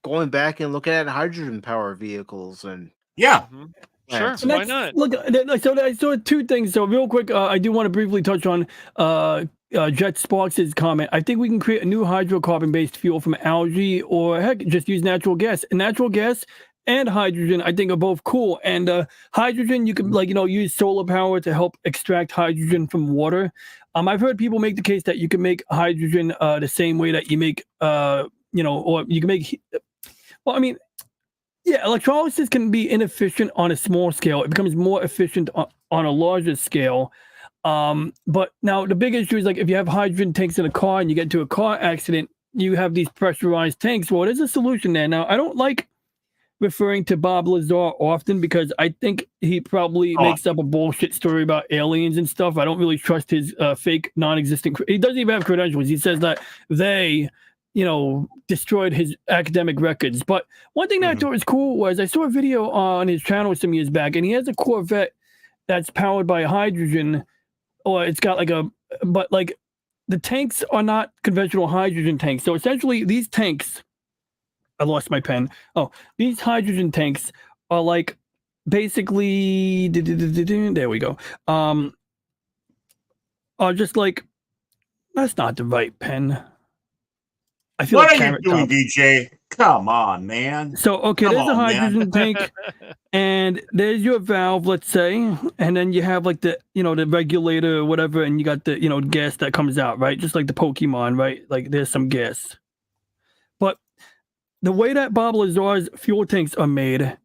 going back and looking at hydrogen power vehicles and sure, why not? Look, so I saw two things. So real quick, I do want to briefly touch on Jet Sparks' comment. I think we can create a new hydrocarbon-based fuel from algae, or heck, just use natural gas. And natural gas and hydrogen, I think, are both cool. And hydrogen, you can use solar power to help extract hydrogen from water. I've heard people make the case that you can make hydrogen the same way that you make, or you can make. Well, I mean, yeah, electrolysis can be inefficient on a small scale. It becomes more efficient on a larger scale. But now the big issue is, like, if you have hydrogen tanks in a car and you get into a car accident, you have these pressurized tanks. Well, there's a solution there. Now, I don't like referring to Bob Lazar often because I think he probably makes up a bullshit story about aliens and stuff. I don't really trust his fake non-existent. He doesn't even have credentials. He says that they, destroyed his academic records. But one thing that I thought was cool was I saw a video on his channel some years back, and he has a Corvette that's powered by hydrogen, or it's got but the tanks are not conventional hydrogen tanks. So essentially these tanks, I lost my pen. These hydrogen tanks are like basically, there we go. Are just like, that's not the right pen. I feel what like are you doing, DJ? Come on, man. So, there's a hydrogen tank, and there's your valve, let's say, and then you have like the, the regulator or whatever, and you got the, gas that comes out, right? Just like the Pokemon, right? Like there's some gas. But the way that Bob Lazar's fuel tanks are made,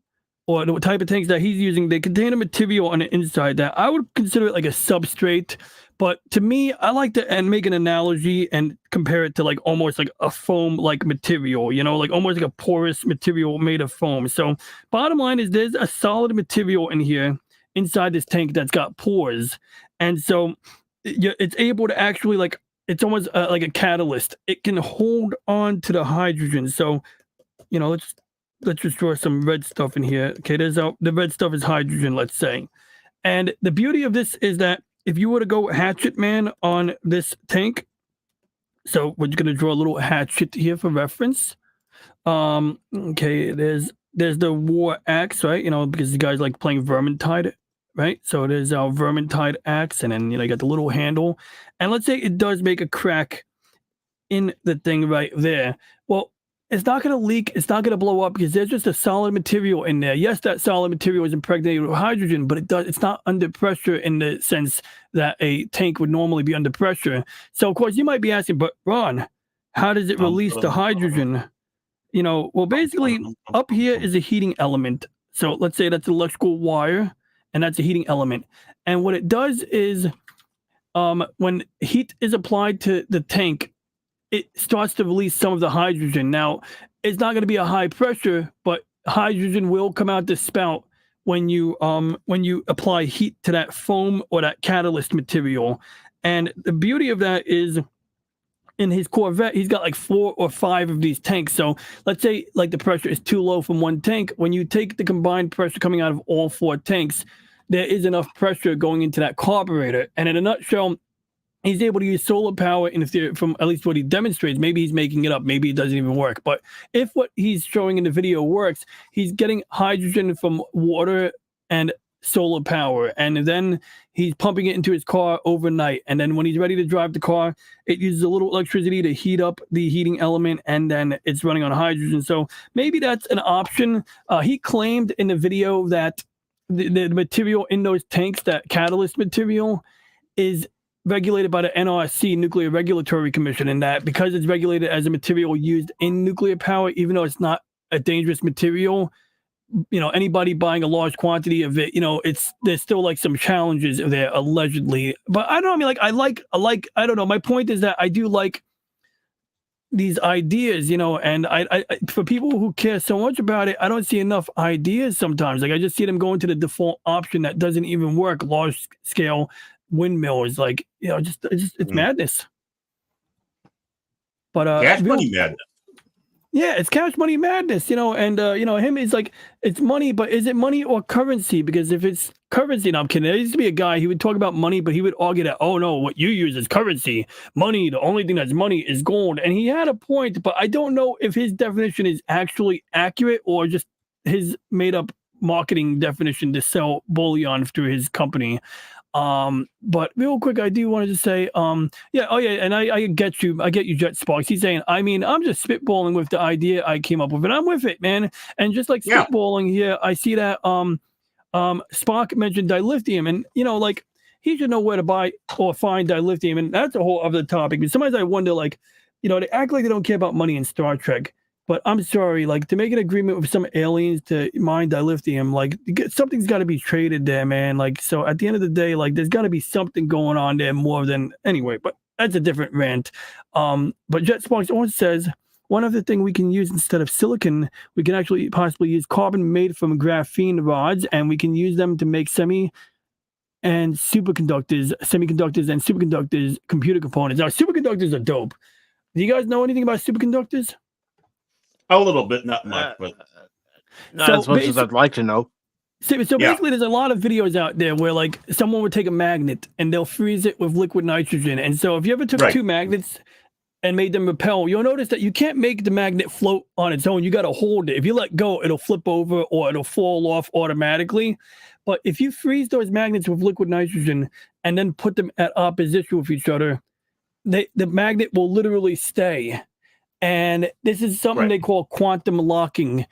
or the type of tanks that he's using, they contain a material on the inside that I would consider it like a substrate But to me, I like to and make an analogy and compare it to like almost like a foam like material, you know, like almost like a porous material made of foam. So bottom line is there's a solid material in here inside this tank that's got pores. And so it's able to actually like, it's almost like a catalyst. It can hold on to the hydrogen. So, you know, let's just draw some red stuff in here. Okay, the red stuff is hydrogen, let's say. And the beauty of this is that if you were to go hatchet man on this tank, so we're just going to draw a little hatchet here for reference. Okay, there's the war axe, right? You know, because you guys like playing Vermintide, right? So there's our Vermintide axe, and then, you know, you got the little handle. And let's say it does make a crack in the thing right there. Well, it's not going to leak. It's not going to blow up because there's just a solid material in there. Yes, that solid material is impregnated with hydrogen, but it's not under pressure in the sense that a tank would normally be under pressure. So, of course, you might be asking, but Ron, how does it release the hydrogen? You know, well, basically, up here is a heating element. So let's say that's an electrical wire, and that's a heating element. And what it does is when heat is applied to the tank, it starts to release some of the hydrogen. Now, it's not going to be a high pressure, but hydrogen will come out the spout when you apply heat to that foam or that catalyst material. And the beauty of that is in his Corvette, he's got like 4 or 5 of these tanks. So let's say like the pressure is too low from one tank. When you take the combined pressure coming out of all 4 tanks, there is enough pressure going into that carburetor. And in a nutshell, he's able to use solar power in theory, from at least what he demonstrates. Maybe he's making it up. Maybe it doesn't even work. But if what he's showing in the video works, he's getting hydrogen from water and solar power. And then he's pumping it into his car overnight. And then when he's ready to drive the car, it uses a little electricity to heat up the heating element. And then it's running on hydrogen. So maybe that's an option. He claimed in the video that the material in those tanks, that catalyst material, is regulated by the NRC, Nuclear Regulatory Commission, and that because it's regulated as a material used in nuclear power, even though it's not a dangerous material, you know, anybody buying a large quantity of it, you know, there's still like some challenges there allegedly. But I don't know, I mean, like I like I don't know. My point is that I do like these ideas, you know, and I for people who care so much about it, I don't see enough ideas sometimes. Like I just see them going to the default option that doesn't even work, large scale windmills. Like, you know, it's madness. But Cash money madness. Yeah, it's cash money madness, you know, and you know, him is like, it's money, but is it money or currency? Because if it's currency, no, I'm kidding. There used to be a guy, he would talk about money, but he would argue that, oh no, what you use is currency. Money, the only thing that's money is gold. And he had a point, but I don't know if his definition is actually accurate or just his made up marketing definition to sell bullion through his company. But real quick, I do want to just say, yeah, oh yeah, and I get you, Jet Sparks. He's saying, I mean, I'm just spitballing with the idea I came up with, and I'm with it, man. And just like spitballing here, I see that Spock mentioned dilithium, and you know, like he should know where to buy or find dilithium, and that's a whole other topic. But sometimes I wonder, like, you know, they act like they don't care about money in Star Trek. But I'm sorry, like to make an agreement with some aliens to mine dilithium, like something's got to be traded there, man. Like, so at the end of the day, like there's got to be something going on there more than anyway. But that's a different rant. But Jet Sparks also says one other thing we can use instead of silicon, we can actually possibly use carbon made from graphene rods, and we can use them to make semiconductors and superconductors, computer components. Now, superconductors are dope. Do you guys know anything about superconductors? A little bit, not much, but not as much as I'd like to know. So basically, there's a lot of videos out there where like someone would take a magnet and they'll freeze it with liquid nitrogen. And so if you ever took 2 magnets and made them repel, you'll notice that you can't make the magnet float on its own. You got to hold it. If you let go, it'll flip over or it'll fall off automatically. But if you freeze those magnets with liquid nitrogen and then put them at opposition with each other, the magnet will literally stay. And this is something they call quantum locking.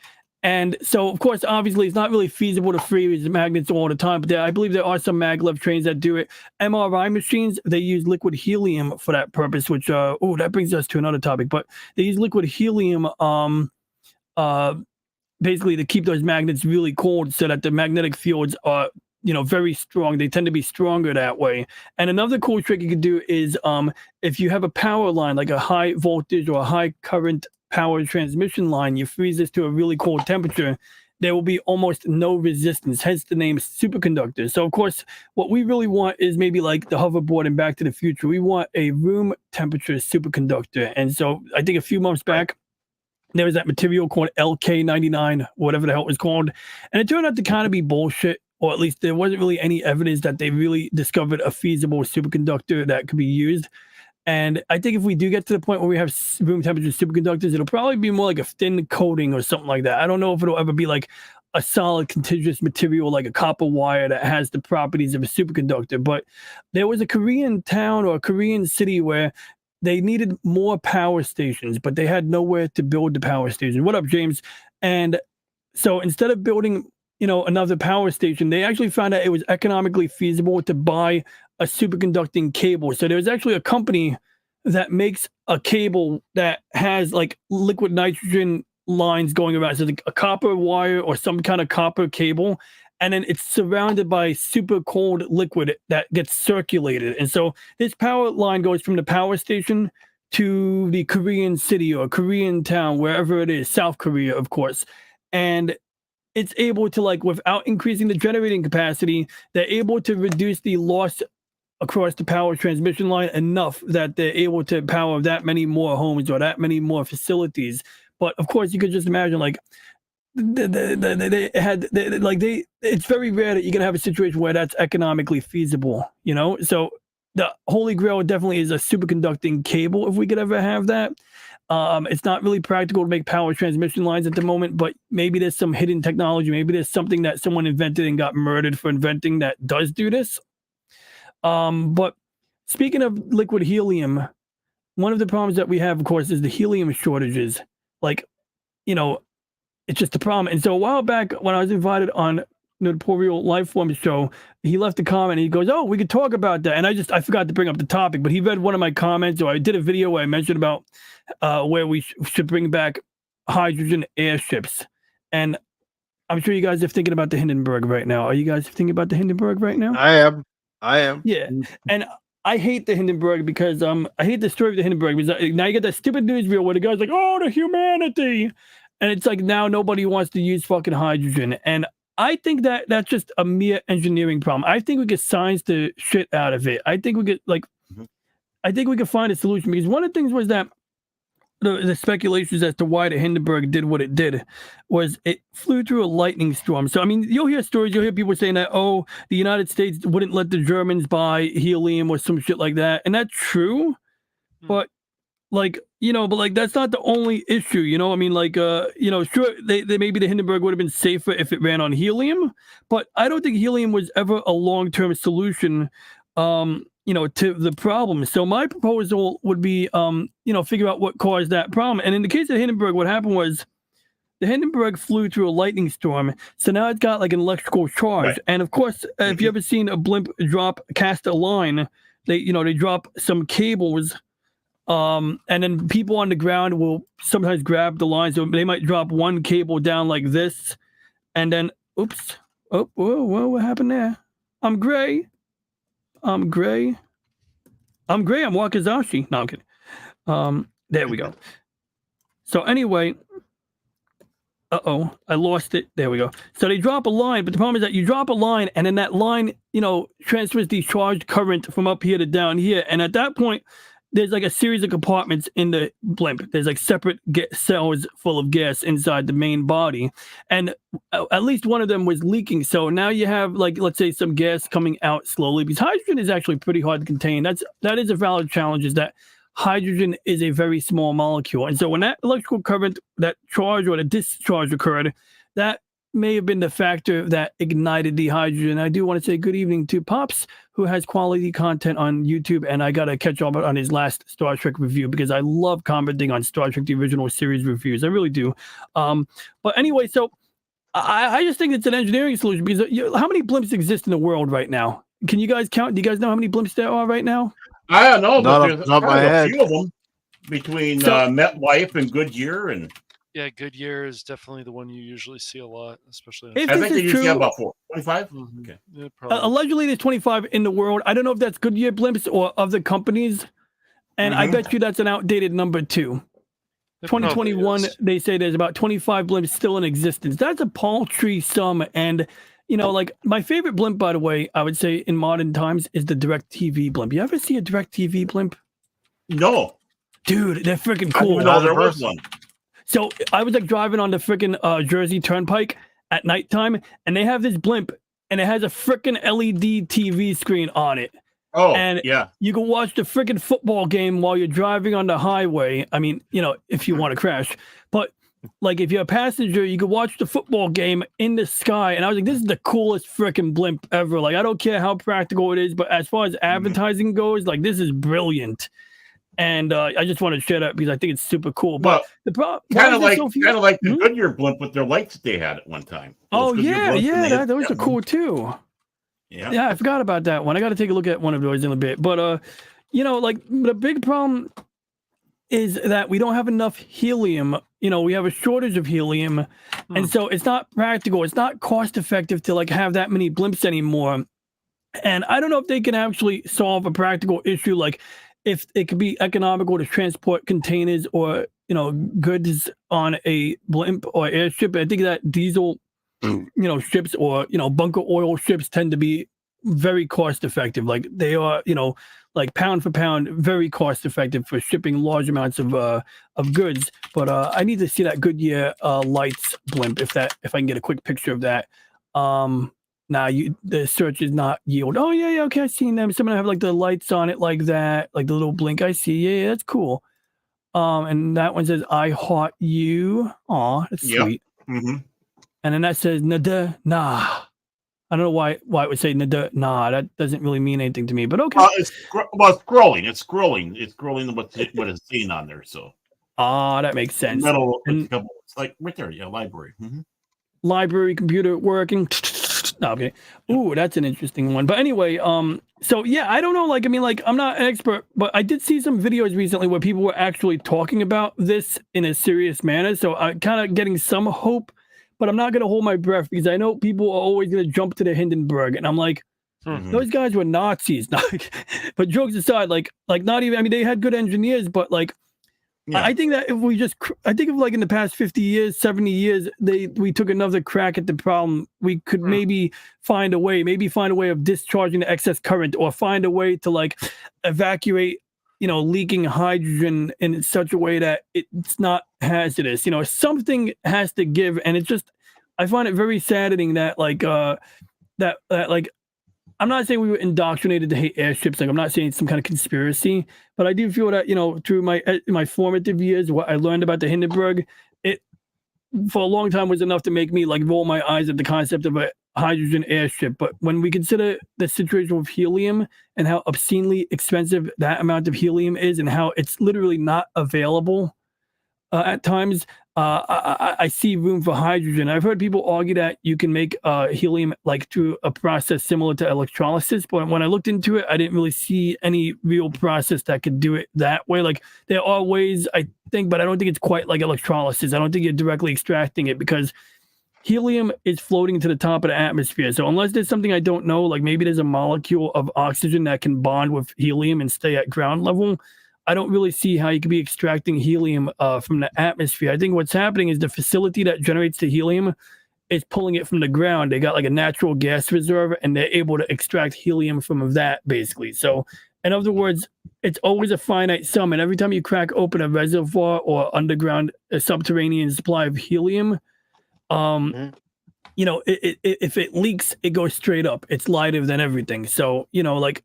And so, of course, obviously, it's not really feasible to freeze magnets all the time. But I believe there are some maglev trains that do it. MRI machines, they use liquid helium for that purpose, which, that brings us to another topic. But they use liquid helium basically to keep those magnets really cold so that the magnetic fields are very strong. They tend to be stronger that way. And another cool trick you can do is if you have a power line, like a high voltage or a high current power transmission line, you freeze this to a really cold temperature, there will be almost no resistance, hence the name superconductor. So, of course, what we really want is maybe like the hoverboard in Back to the Future. We want a room temperature superconductor. And so I think a few months back, there was that material called LK99, whatever the hell it was called. And it turned out to kind of be bullshit, or at least there wasn't really any evidence that they really discovered a feasible superconductor that could be used. And I think if we do get to the point where we have room temperature superconductors, it'll probably be more like a thin coating or something like that. I don't know if it'll ever be like a solid contiguous material like a copper wire that has the properties of a superconductor. But there was a Korean town or a Korean city where they needed more power stations, but they had nowhere to build the power station. What up, James? And so instead of building, another power station, they actually found out it was economically feasible to buy a superconducting cable. So there's actually a company that makes a cable that has like liquid nitrogen lines going around. So a copper wire or some kind of copper cable, and then it's surrounded by super cold liquid that gets circulated. And so this power line goes from the power station to the Korean city or Korean town, wherever it is, South Korea, of course. And it's able to, like, without increasing the generating capacity, they're able to reduce the loss across the power transmission line enough that they're able to power that many more homes or that many more facilities. But of course, you could just imagine, like, it's very rare that you're gonna have a situation where that's economically feasible, So the holy grail definitely is a superconducting cable if we could ever have that. It's not really practical to make power transmission lines at the moment, but maybe there's some hidden technology. Maybe there's something that someone invented and got murdered for inventing that does do this. But speaking of liquid helium, one of the problems that we have, of course, is the helium shortages. Like, it's just a problem. And so a while back when I was invited on the Notorial Lifeform show, he left a comment and he goes, "Oh, we could talk about that." And I forgot to bring up the topic, but he read one of my comments. So I did a video where I mentioned about where we should bring back hydrogen airships. And I'm sure you guys are thinking about the Hindenburg right now. Are you guys thinking about the Hindenburg right now? I am. Yeah. And I hate the Hindenburg because I hate the story of the Hindenburg because now you get that stupid newsreel where the guy's like, "Oh, the humanity." And it's like now nobody wants to use fucking hydrogen. And I think that that's just a mere engineering problem. I think we could science the shit out of it. I think we could I think we could find a solution, because one of the things was that the speculations as to why the Hindenburg did what it did was it flew through a lightning storm. So, I mean, you'll hear stories, you'll hear people saying that, oh, the United States wouldn't let the Germans buy helium or some shit like that. And that's true. But that's not the only issue, I mean, sure, they maybe the Hindenburg would have been safer if it ran on helium, but I don't think helium was ever a long-term solution, to the problem. So my proposal would be, figure out what caused that problem. And in the case of Hindenburg, what happened was the Hindenburg flew through a lightning storm. So now it's got like an electrical charge. Right. And of course, if you ever seen a blimp cast a line, they drop some cables. And then people on the ground will sometimes grab the line. So they might drop one cable down like this. And then, oops. Oh, whoa, what happened there? I'm gray. I'm Wakazashi. No, I'm kidding. There we go. So anyway, I lost it. There we go. So they drop a line, but the problem is that you drop a line, and then that line, transfers the charged current from up here to down here. And at that point, there's like a series of compartments in the blimp. There's like separate cells full of gas inside the main body. And at least one of them was leaking. So now you have, like, let's say some gas coming out slowly, because hydrogen is actually pretty hard to contain. That is a valid challenge, is that hydrogen is a very small molecule. And so when that electrical current, that charge or the discharge occurred, that may have been the factor that ignited the hydrogen. I do want to say good evening to Pops, who has quality content on YouTube, and I got to catch up on his last Star Trek review, because I love commenting on Star Trek, the original series reviews. I really do. But anyway, so I just think it's an engineering solution, because how many blimps exist in the world right now? Can you guys count? Do you guys know how many blimps there are right now? I don't know, but there's not a few of them between MetLife and Goodyear and Yeah, Goodyear is definitely the one you usually see a lot, especially. If I this think they is usually have true, about 25. Mhm. Okay. Yeah, probably. allegedly there's 25 in the world. I don't know if that's Goodyear blimps or other companies, and I bet you that's an outdated number too. It probably 2021, is. they say there's about 25 blimps still in existence. That's a paltry sum. And, you know, like my favorite blimp, by the way, I would say in modern times is the DirecTV blimp. You ever see a DirecTV blimp? No. Dude, they're freaking I didn't cool. even know there was one. So I was like driving on the freaking Jersey Turnpike at nighttime, and they have this blimp, and it has a freaking LED TV screen on it. Oh, And yeah. you can watch the freaking football game while you're driving on the highway. I mean, you know, if you want to crash. But like if you're a passenger, you can watch the football game in the sky. And I was like, this is the coolest freaking blimp ever. Like, I don't care how practical it is, but as far as advertising goes, like this is brilliant. And I just want to share that because I think it's super cool. But Well, the problem kind of like the Goodyear blimp with their lights that they had at one time. Oh Those Goodyear yeah, blimps, and they yeah, had- those are cool too. Yeah. I forgot about that one. I got to take a look at one of those in a bit. But you know, like the big problem is that we don't have enough helium. You know, we have a shortage of helium, and so it's not practical. It's not cost effective to like have that many blimps anymore. And I don't know if they can actually solve a practical issue, like if it could be economical to transport containers or goods on a blimp or airship. I think that diesel ships or bunker oil ships tend to be very cost effective. Like they are like pound for pound very cost effective for shipping large amounts of goods. But I need to see that Goodyear lights blimp if I can get a quick picture of that. The search is not yield. Oh yeah, okay, I've seen them. Some of them have like the lights on it like that, like the little blink. I see. Yeah, that's cool. And that one says I heart you. Aw, that's sweet. Mm-hmm. And then that says nada nah. I don't know why it would say nada nah. That doesn't really mean anything to me, but okay. It's scrolling. It's scrolling what is seen on there. So that makes sense. It's like right there, library. Mm-hmm. Library computer working. No, okay. Ooh, that's an interesting one. But anyway, so yeah, I don't know. Like, I mean, like, I'm not an expert, but I did see some videos recently where people were actually talking about this in a serious manner. So I'm kind of getting some hope, but I'm not going to hold my breath because I know people are always going to jump to the Hindenburg. And I'm like, those guys were Nazis. But jokes aside, like not even, I mean, they had good engineers, but like, yeah. I think that if like in the past 50 years, 70 years, we took another crack at the problem, we could maybe find a way of discharging the excess current or find a way to like evacuate, leaking hydrogen in such a way that it's not hazardous. Something has to give. And it's just, I find it very saddening that like, I'm not saying we were indoctrinated to hate airships. Like I'm not saying it's some kind of conspiracy, but I do feel that through my formative years, what I learned about the Hindenburg, it for a long time was enough to make me like roll my eyes at the concept of a hydrogen airship. But when we consider the situation with helium and how obscenely expensive that amount of helium is, and how it's literally not available at times. I see room for hydrogen. I've heard people argue that you can make helium like through a process similar to electrolysis, but when I looked into it, I didn't really see any real process that could do it that way. Like there are ways, I think, but I don't think it's quite like electrolysis. I don't think you're directly extracting it because helium is floating to the top of the atmosphere. So unless there's something I don't know, like maybe there's a molecule of oxygen that can bond with helium and stay at ground level, I don't really see how you could be extracting helium from the atmosphere. I think what's happening is the facility that generates the helium is pulling it from the ground. They got like a natural gas reserve and they're able to extract helium from that basically. So in other words, it's always a finite sum. And every time you crack open a reservoir or underground, a subterranean supply of helium, if it leaks, it goes straight up. It's lighter than everything. So, like,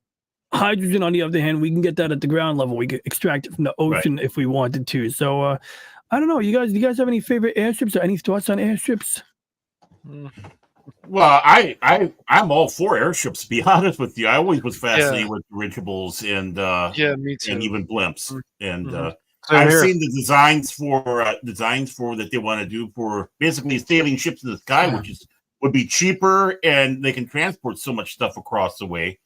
hydrogen, on the other hand, we can get that at the ground level. We could extract it from the ocean if we wanted to. So, I don't know. Do you guys have any favorite airships or any thoughts on airships? Well, I'm all for airships. To be honest with you, I always was fascinated with dirigibles and me too, and even blimps. And I've seen the designs for that they want to do for basically sailing ships in the sky, which would be cheaper, and they can transport so much stuff across the way.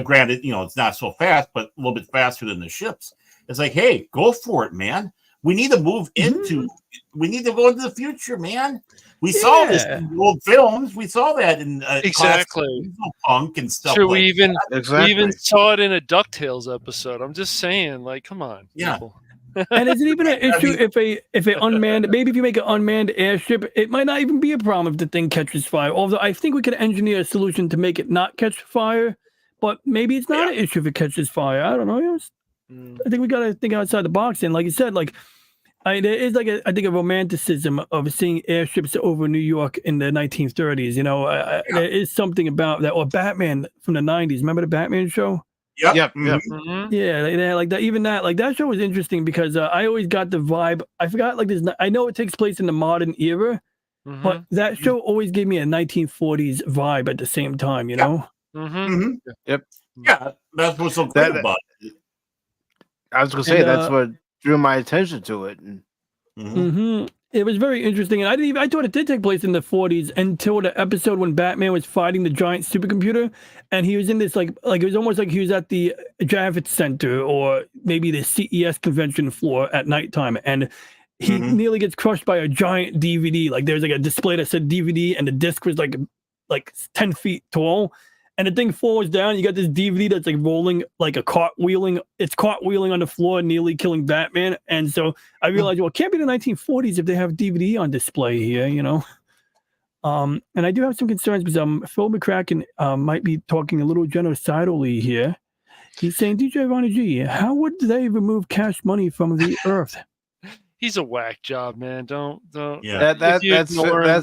Granted, it's not so fast, but a little bit faster than the ships. It's like, hey, go for it, man. We need to move into. We need to go into the future, man. We saw this in the old films. We saw that in exactly punk and stuff. Sure, like we even Exactly. we even saw it in a DuckTales episode. I'm just saying, like, come on, people. And is it even an issue if a unmanned, maybe if you make an unmanned airship, it might not even be a problem if the thing catches fire. Although I think we could engineer a solution to make it not catch fire, but maybe it's not an issue if it catches fire. I don't know. I think we got to think outside the box. And like you said, like there is like I think a romanticism of seeing airships over New York in the 1930s. You know, there is something about that. Or Batman from the 90s. Remember the Batman show? Yep. Yeah, they had like that. Even that, like that show was interesting because I always got the vibe. I forgot like this. I know it takes place in the modern era, but that show always gave me a 1940s vibe at the same time. You know. Yep. Yeah, that's what's so great about it. I was gonna say that's what drew my attention to it. It was very interesting, and I thought it did take place in the 40s until the episode when Batman was fighting the giant supercomputer, and he was in this like it was almost like he was at the Javits Center or maybe the CES convention floor at nighttime, and he nearly gets crushed by a giant DVD. Like there's like a display that said DVD, and the disc was like 10 feet tall. And the thing falls down. You got this DVD that's like rolling, like a cartwheeling. It's cartwheeling on the floor, nearly killing Batman. And so I realized, well, it can't be the 1940s if they have DVD on display here, you know. And I do have some concerns because Phil McCracken might be talking a little genocidally here. He's saying, DJRonnieG, how would they remove Cash Money from the earth? He's a whack job, man. Don't. Yeah, that's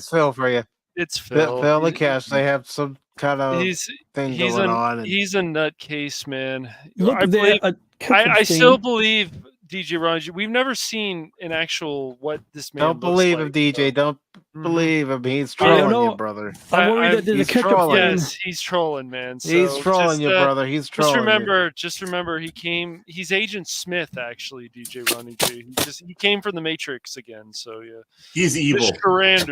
Phil for you. It's Phil. Phil and Cash, they have some kind of thing going on. He's a nutcase, man. Look, I still believe DJRonnieG. We've never seen an actual what this man. Don't believe him, DJ. Don't believe him. He's trolling you, brother. I'm worried that there's a catch-up. Yes, he's trolling, man. So he's trolling you, brother. He's trolling. Just remember, he came. He's Agent Smith, actually. DJRonnieG. He came from the Matrix again. So yeah, he's evil.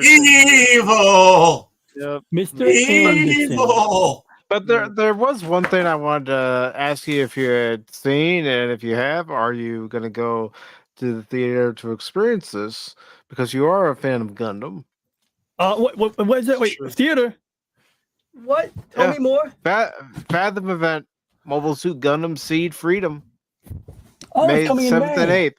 Evil. Yep. Mr. Evil. But there was one thing I wanted to ask you if you had seen, and if you have, are you going to go to the theater to experience this? Because you are a fan of Gundam. What is that? Wait, theater? What? Tell me more. Fathom event, Mobile Suit Gundam Seed Freedom. Oh, May it's coming 7th in and May. 8th.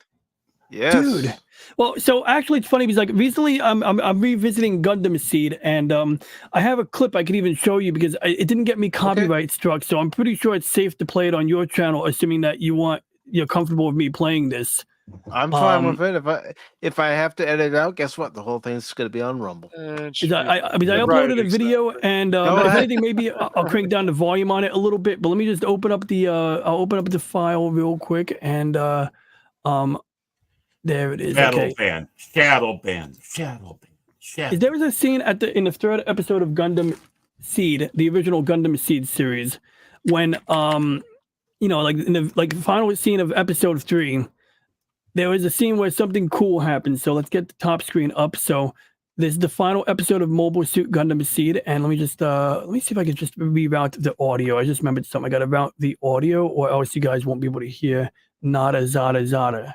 Yes. Dude. Well, so actually, it's funny because like recently, I'm revisiting Gundam Seed, and I have a clip I could even show you because it didn't get me copyright struck. So I'm pretty sure it's safe to play it on your channel, assuming that you're comfortable with me playing this. I'm fine with it. If I have to edit it out, guess what? The whole thing's going to be on Rumble. I uploaded a video, and if anything, maybe I'll crank down the volume on it a little bit. But let me just open up the file real quick, and there it is. Shadow ban. There was a scene in the third episode of Gundam Seed, the original Gundam Seed series, when like in the final scene of episode 3, there was a scene where something cool happened. So let's get the top screen up. So this is the final episode of Mobile Suit Gundam Seed, and let me see if I can just reroute the audio. I just remembered something. I got to route the audio, or else you guys won't be able to hear Nada Zada Zada.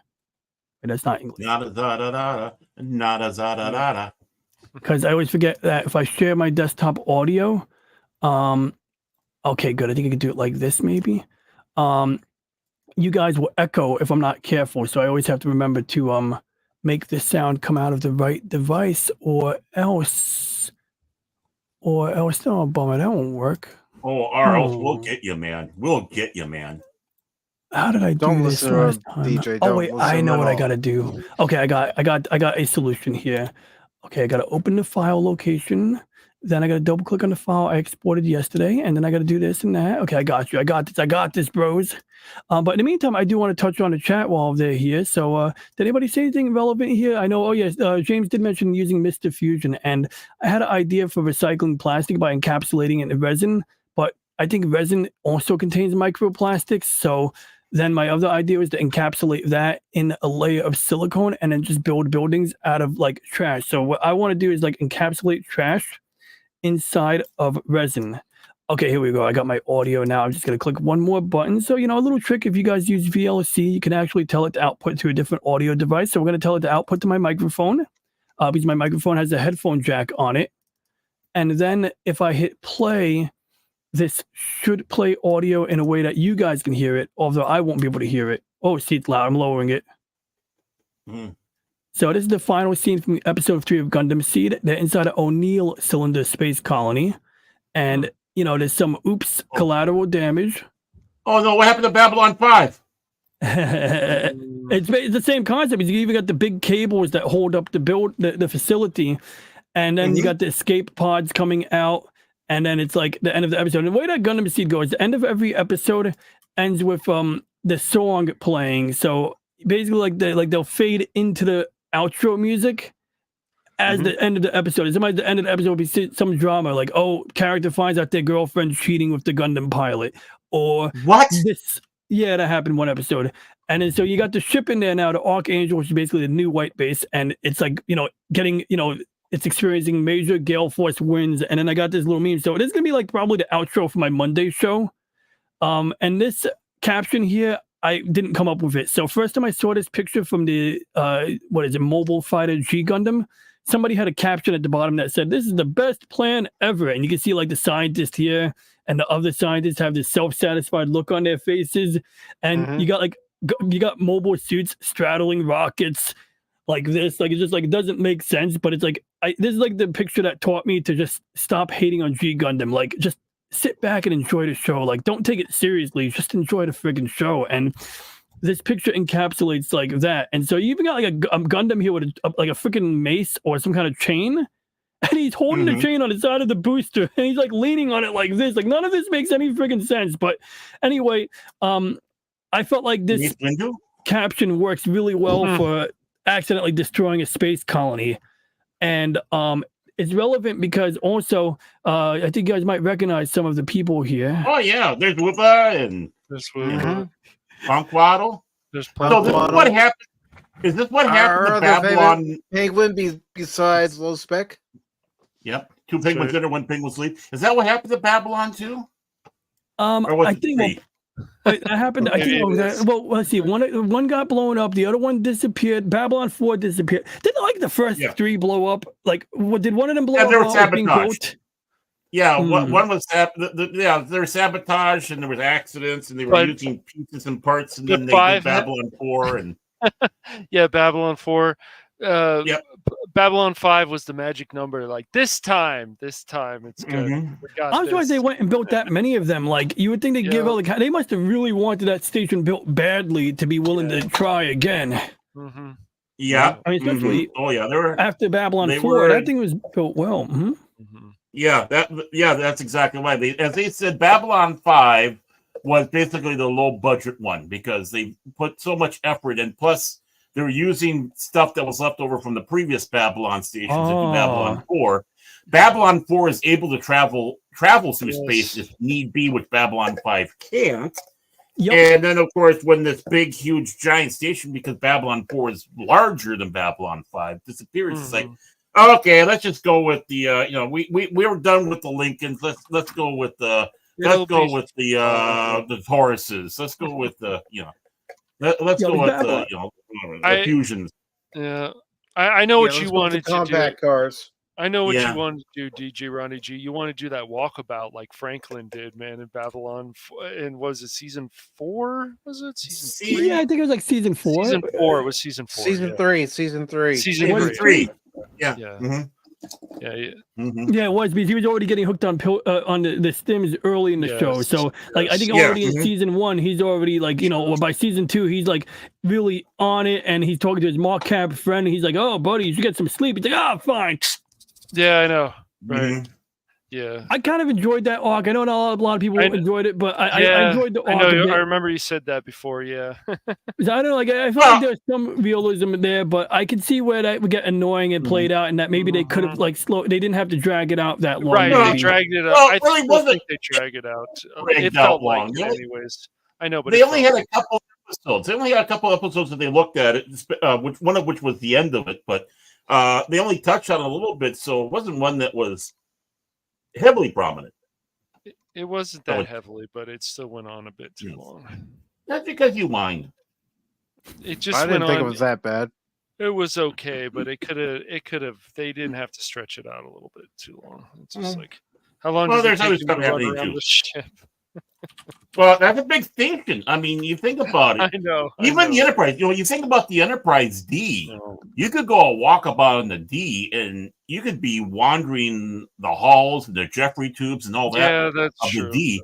And that's not English. Nada Zada Zada. Nada Zada Zada. Because I always forget that if I share my desktop audio, okay, good. I think I can do it like this, maybe. You guys will echo if I'm not careful, so I always have to remember to make the sound come out of the right device, or else no, bummer, that won't work. Or else we'll get you, man. How did I do this last time? DJ, oh wait, I know what I gotta do. Okay, I got a solution here. Okay, I gotta open the file location. Then I gotta double click on the file I exported yesterday, and then I gotta do this and that. Okay, I got you. I got this, bros. But in the meantime, I do want to touch on the chat while they're here. So, did anybody say anything relevant here? I know. Oh yes, James did mention using Mr. Fusion, and I had an idea for recycling plastic by encapsulating it in resin. But I think resin also contains microplastics, so then my other idea was to encapsulate that in a layer of silicone and then just build buildings out of like trash. So what I want to do is like encapsulate trash inside of resin. Okay, here we go. I got my audio now. I'm just going to click one more button. So, a little trick, if you guys use VLC, you can actually tell it to output to a different audio device. So we're going to tell it to output to my microphone because my microphone has a headphone jack on it. And then if I hit play, this should play audio in a way that you guys can hear it, although I won't be able to hear it. Oh, see, it's loud. I'm lowering it. So this is the final scene from episode 3 of Gundam Seed. They're inside an O'Neill cylinder space colony. And... there's some collateral damage. Oh no, what happened to Babylon 5? It's the same concept. You even got the big cables that hold up the facility, and then you got the escape pods coming out, and then it's like the end of the episode. And the way that Gundam Seed goes, the end of every episode ends with the song playing. So basically, they'll fade into the outro music as the end of the episode. Sometimes the end of the episode will be some drama, like, character finds out their girlfriend's cheating with the Gundam pilot, or what? Yeah, that happened one episode. And then so you got the ship in there now, the Archangel, which is basically the new white base, and it's like, getting, it's experiencing major gale force winds. And then I got this little meme. So it is gonna be like probably the outro for my Monday show. And this caption here, I didn't come up with it. So first time I saw this picture from the Mobile Fighter G Gundam, somebody had a caption at the bottom that said, "This is the best plan ever." And you can see like the scientist here and the other scientists have this self-satisfied look on their faces. And you got mobile suits straddling rockets like this. Like, it's just like, it doesn't make sense, but it's like, this is like the picture that taught me to just stop hating on G Gundam. Like, just sit back and enjoy the show. Like, don't take it seriously. Just enjoy the friggin' show. And this picture encapsulates like that. And so you even got like a Gundam here with a freaking mace or some kind of chain, and he's holding the chain on the side of the booster, and he's like leaning on it like this. Like, none of this makes any freaking sense. But anyway, I felt like this caption works really well for accidentally destroying a space colony. And it's relevant because also I think you guys might recognize some of the people here. Oh yeah, there's Woopa and there's Woopa. Punkwaddle. There's So this is what happened. Is this what happened to Babylon? Penguin besides Low Spec? Yep. 2 penguins dinner, 1 penguin sleep. Is that what happened to Babylon 2? I think that happened. I think let's see. One got blown up. The other one disappeared. Babylon 4 disappeared. Didn't like the first 3 blow up? Like, did one of them blow up? They were sabotaged. Yeah, one was there was sabotage, and there was accidents, and they were using pieces and parts, and then they did Babylon 4 and yeah, Babylon 4. Babylon 5 was the magic number. Like, this time it's good. I'm surprised they went and built that many of them. Like, you would think they'd give out. They must have really wanted that station built badly to be willing to try again. Yeah, I mean, especially they were after Babylon 4. That thing was built well. Yeah, that's exactly right. As they said, Babylon 5 was basically the low budget one because they put so much effort, and plus they were using stuff that was left over from the previous Babylon stations into Babylon 4. Babylon 4 is able to travel through space if need be, which Babylon 5 can't. And then, of course, when this big, huge, giant station, because Babylon 4 is larger than Babylon 5, disappears, it's like, okay, let's just go with the we were done with the Lincolns. Let's go with the the Tauruses. Let's go with the let's go with the fusions. Yeah, I know what you wanted to do. Combat cars. I know what you wanted to do, DJ Ronnie G. You want to do that walkabout like Franklin did, man, in Babylon. And was it season 4? Was it season 3? Yeah, I think it was like season 4. Season 4. It was season 4. Season 3. Season 3. Yeah. Yeah, it was because he was already getting hooked on the stims early in the show. So like I think already in season 1, he's already like, or by season 2, he's like really on it, and he's talking to his mock cab friend, and he's like, "Oh, buddy, you should get some sleep." He's like, fine. Yeah, I know. Right. Yeah. I kind of enjoyed that arc. I know not a lot of people enjoyed it, but I enjoyed the arc. I know. I remember you said that before. Yeah. I don't know. Like, I felt like there's some realism there, but I could see where that would get annoying and played out, and that maybe they could have like slowed. They didn't have to drag it out that long. Right. They dragged it out. I really think they dragged it out. It felt long, like it anyways. I know, but they only had a couple episodes. They only had a couple episodes that they looked at it, one of which was the end of it, but they only touched on it a little bit, so it wasn't one that was heavily prominent. It wasn't that heavily, but it still went on a bit too long. That's because you mind. It just I didn't went think on. it was that bad. It was okay, but it could have. They didn't have to stretch it out a little bit too long. It's just like, how long does it take them to run around the ship? Well, that's a big station. I mean, you think about it. I know. Even the Enterprise, you think about the Enterprise D, you could go a walkabout on the D and you could be wandering the halls and the Jeffrey tubes and all that of the D.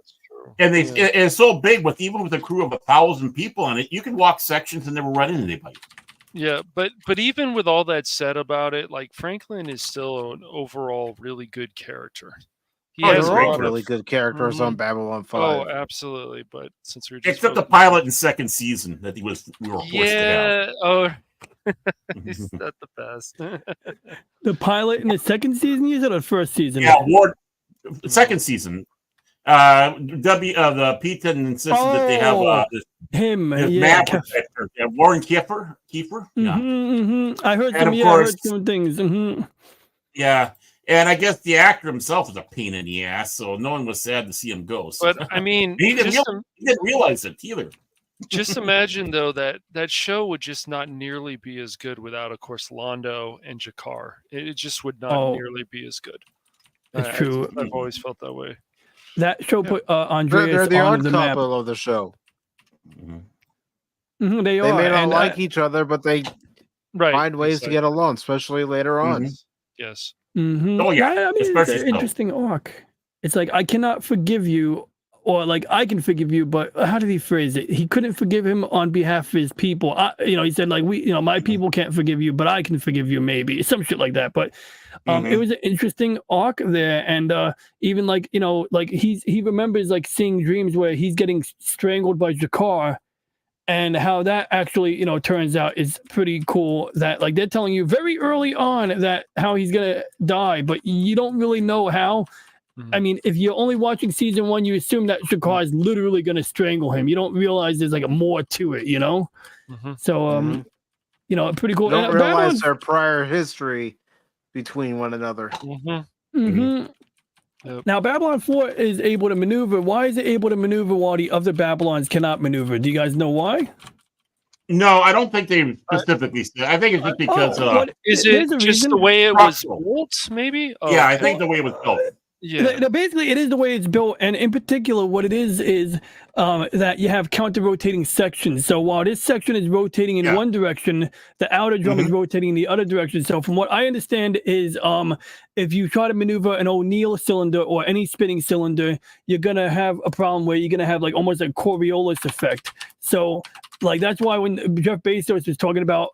And it's so big even with a crew of 1,000 people on it, you can walk sections and never run into anybody. Yeah, but even with all that said about it, like Franklin is still an overall really good character. They're all really good characters on Babylon 5. Oh, absolutely. But since we're just except the pilot in second season that we were forced to have. Oh, is that the best? The pilot in the second season, you said, or first season? Yeah, second season. The P10 insisted that they have map protector. Warren Kiefer. I heard some things. Yeah. And I guess the actor himself was a pain in the ass, so no one was sad to see him go. So. But I mean, he didn't realize it either. Just imagine though that show would just not nearly be as good without, of course, Londo and Jakar. It just would not nearly be as good. It's true. I've always felt that way. That show put Andreas they're the on the map. of the show. They are. They may not like each other, but they find ways to get along, especially later on. Yes. Oh yeah, I mean, it's an interesting arc. It's like, I cannot forgive you, or like, I can forgive you, but how did he phrase it? He couldn't forgive him on behalf of his people. He said like, my people can't forgive you, but I can forgive you, maybe some shit like that. But it was an interesting arc there, and even like he remembers like seeing dreams where he's getting strangled by Jakar. And how that actually, turns out is pretty cool. That like they're telling you very early on that how he's gonna die, but you don't really know how. I mean, if you're only watching season 1, you assume that Jakar is literally gonna strangle him. You don't realize there's like a more to it, So, pretty cool. You don't realize their prior history between one another. Yep. Now, Babylon 4 is able to maneuver. Why is it able to maneuver while the other Babylons cannot maneuver? Do you guys know why? No, I don't think they specifically said. I think it's just because... is it just the way it was built, maybe? Yeah, I think the way it was built. Yeah. Basically, it is the way it's built, and in particular, what it is that you have counter-rotating sections. So while this section is rotating in one direction, the outer drum is rotating in the other direction. So from what I understand is, if you try to maneuver an O'Neill cylinder or any spinning cylinder, you're gonna have a problem where you're gonna have like almost a Coriolis effect. So like that's why when Jeff Bezos was talking about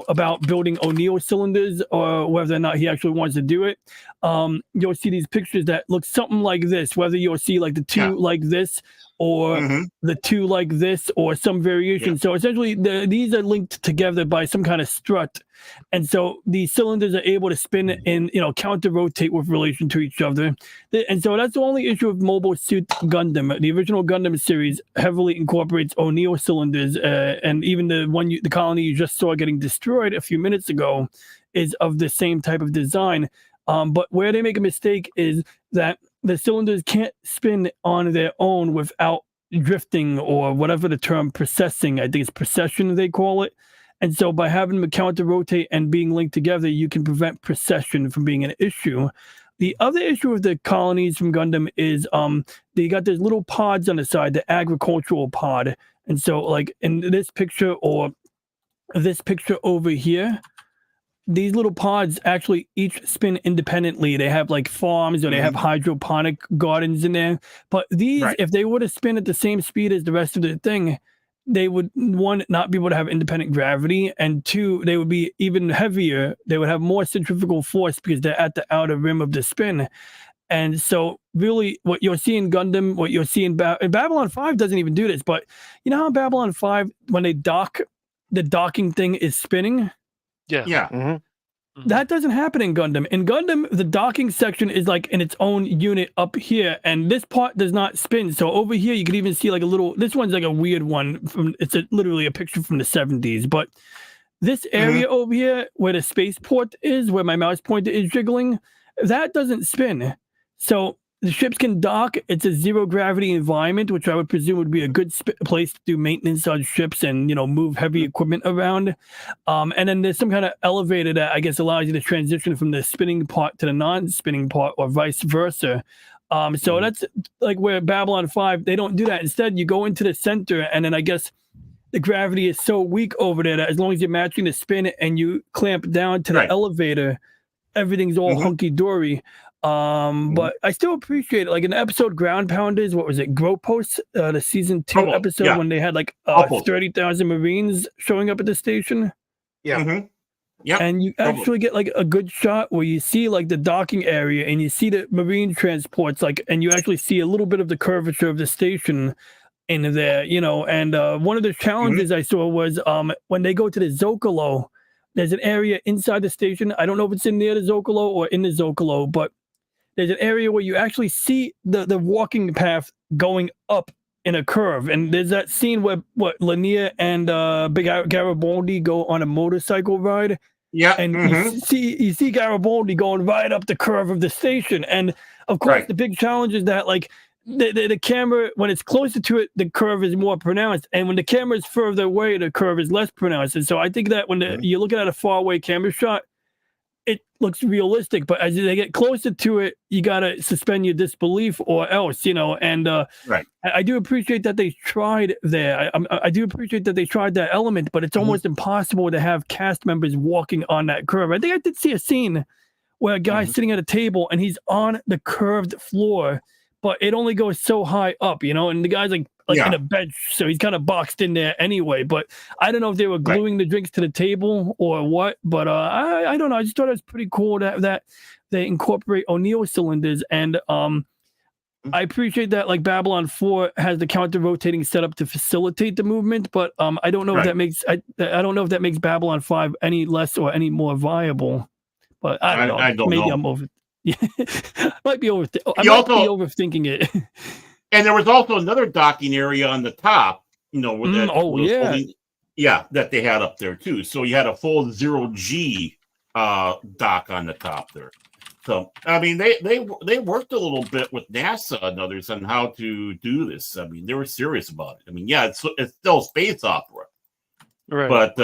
about building O'Neill cylinders, or whether or not he actually wants to do it, you'll see these pictures that look something like this, whether you'll see like the two like this, or the two like this, or some variation. So essentially these are linked together by some kind of strut. And so these cylinders are able to spin and, counter rotate with relation to each other. And so that's the only issue of Mobile Suit Gundam. The original Gundam series heavily incorporates O'Neill cylinders, and even the colony you just saw getting destroyed a few minutes ago is of the same type of design. But where they make a mistake is that the cylinders can't spin on their own without drifting, or whatever the term precessing, I think it's precession they call it. And so by having them counter rotate and being linked together, you can prevent precession from being an issue. The other issue with the colonies from Gundam is they got those little pods on the side, the agricultural pod. And so like in this picture, or this picture over here, these little pods actually each spin independently. They have like farms, or they have hydroponic gardens in there. But these, if they were to spin at the same speed as the rest of the thing, they would, one, not be able to have independent gravity, and two, they would be even heavier. They would have more centrifugal force because they're at the outer rim of the spin. And so really what you'll see in Gundam, what you'll see in Babylon 5 doesn't even do this, but you know how Babylon 5, when they dock, the docking thing is spinning? Yeah. That doesn't happen in Gundam. In Gundam, the docking section is like in its own unit up here, and this part does not spin. So over here, you can even see like a little, this one's like a weird one. Literally a picture from the 70s. But this area over here, where the spaceport is, where my mouse pointer is jiggling, that doesn't spin. So the ships can dock. It's a zero gravity environment, which I would presume would be a good place to do maintenance on ships and, you know, move heavy equipment around. And then there's some kind of elevator that I guess allows you to transition from the spinning part to the non-spinning part, or vice versa. So that's like where Babylon 5, they don't do that. Instead, you go into the center, and then I guess the gravity is so weak over there that as long as you're matching the spin and you clamp down to the elevator, everything's all hunky-dory. But I still appreciate it. Like in the episode Ground Pounders, what was it, Gropos, the season 2 episode when they had like 30,000 Marines showing up at the station. Yeah. Yeah, and you actually get like a good shot where you see like the docking area and you see the Marine transports, like, and you actually see a little bit of the curvature of the station in there, you know. And one of the challenges I saw was when they go to the Zocalo, there's an area inside the station. I don't know if it's in near the Zocalo or in the Zocalo, but there's an area where you actually see the walking path going up in a curve. And there's that scene where Lanier and Big Garibaldi go on a motorcycle ride. Yeah. And you see Garibaldi going right up the curve of the station. And of course, the big challenge is that like the camera, when it's closer to it, the curve is more pronounced. And when the camera is further away, the curve is less pronounced. And so I think that when you're looking at a far away camera shot, it looks realistic, but as they get closer to it, you gotta suspend your disbelief or else, you know. And I do appreciate that they tried there. I do appreciate that they tried that element, but it's almost impossible to have cast members walking on that curve. I think I did see a scene where a guy's sitting at a table and he's on the curved floor, but it only goes so high up, you know, and the guy's like in a bench, so he's kind of boxed in there anyway. But I don't know if they were gluing the drinks to the table or what, but I don't know. I just thought it was pretty cool that they incorporate O'Neill cylinders. And I appreciate that like Babylon 4 has the counter rotating setup to facilitate the movement, but I don't know if that makes I don't know if that makes Babylon 5 any less or any more viable. But I don't know. I don't Maybe know. I'm over. Might be overthinking it. And there was also another docking area on the top, you know, where that they had up there too. So you had a full 0G dock on the top there. So I mean, they worked a little bit with NASA and others on how to do this. I mean, they were serious about it. I mean, yeah, it's still space opera, but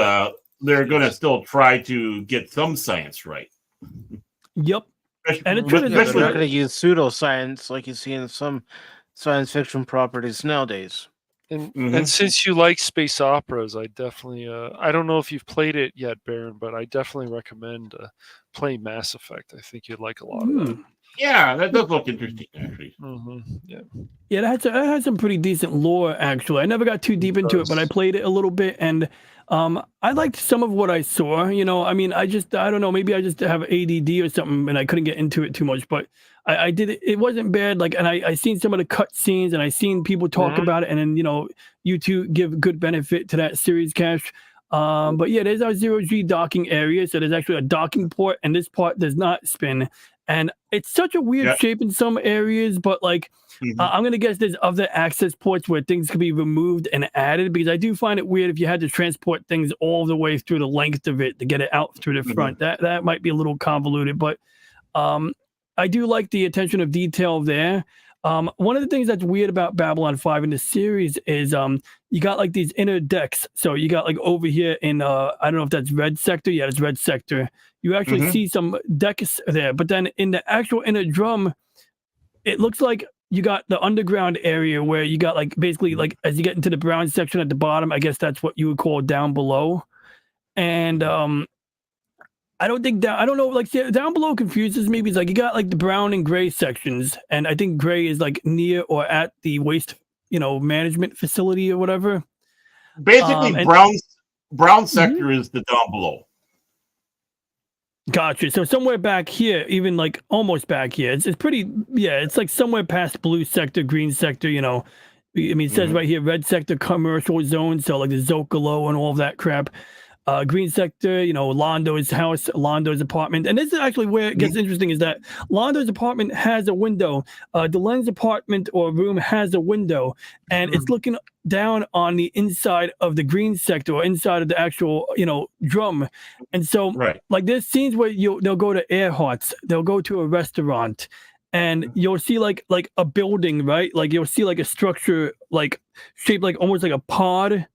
they're going to still try to get some science right. Yep. And they're not going to use pseudoscience like you see in some science fiction properties nowadays. And since you like space operas, I definitely I don't know if you've played it yet, Baron, but I definitely recommend playing Mass Effect. I think you'd like a lot of that. Yeah, that does look interesting, actually. Yeah, that had some pretty decent lore, actually. I never got too deep into it, but I played it a little bit, and I liked some of what I saw. You know, I mean, I don't know, maybe I just have ADD or something, and I couldn't get into it too much, but I did it. It wasn't bad. Like, and I seen some of the cut scenes, and I seen people talk about it, and then, you know, you two give good benefit to that series, Cash. But yeah, there's our 0G docking area. So there's actually a docking port, and this part does not spin. And it's such a weird shape in some areas, but like, I'm going to guess there's other access ports where things can be removed and added, because I do find it weird if you had to transport things all the way through the length of it to get it out through the front. That might be a little convoluted, but I do like the attention of detail there. One of the things that's weird about Babylon 5 in the series is you got like these inner decks. So you got like over here in I don't know if that's red sector. Yeah, it's red sector. You actually see some decks there, but then in the actual inner drum, it looks like you got the underground area where you got like basically like as you get into the brown section at the bottom, I guess that's what you would call down below. And I don't know, like down below confuses me because like you got like the brown and gray sections, and I think gray is like near or at the waste, you know, management facility or whatever. Basically, brown sector is the down below. Gotcha. So somewhere back here, even like almost back here, it's pretty, it's like somewhere past blue sector, green sector, you know. I mean, it says right here, red sector commercial zone, so like the Zocalo and all of that crap. Green sector, you know, Londo's house, Londo's apartment. And this is actually where it gets interesting, is that Londo's apartment has a window. Delen's apartment or room has a window, and it's looking down on the inside of the green sector or inside of the actual, you know, drum. And so like there's scenes where they'll go to Earhart's, they'll go to a restaurant, and you'll see like a building, right? Like you'll see like a structure like shaped like almost like a pod.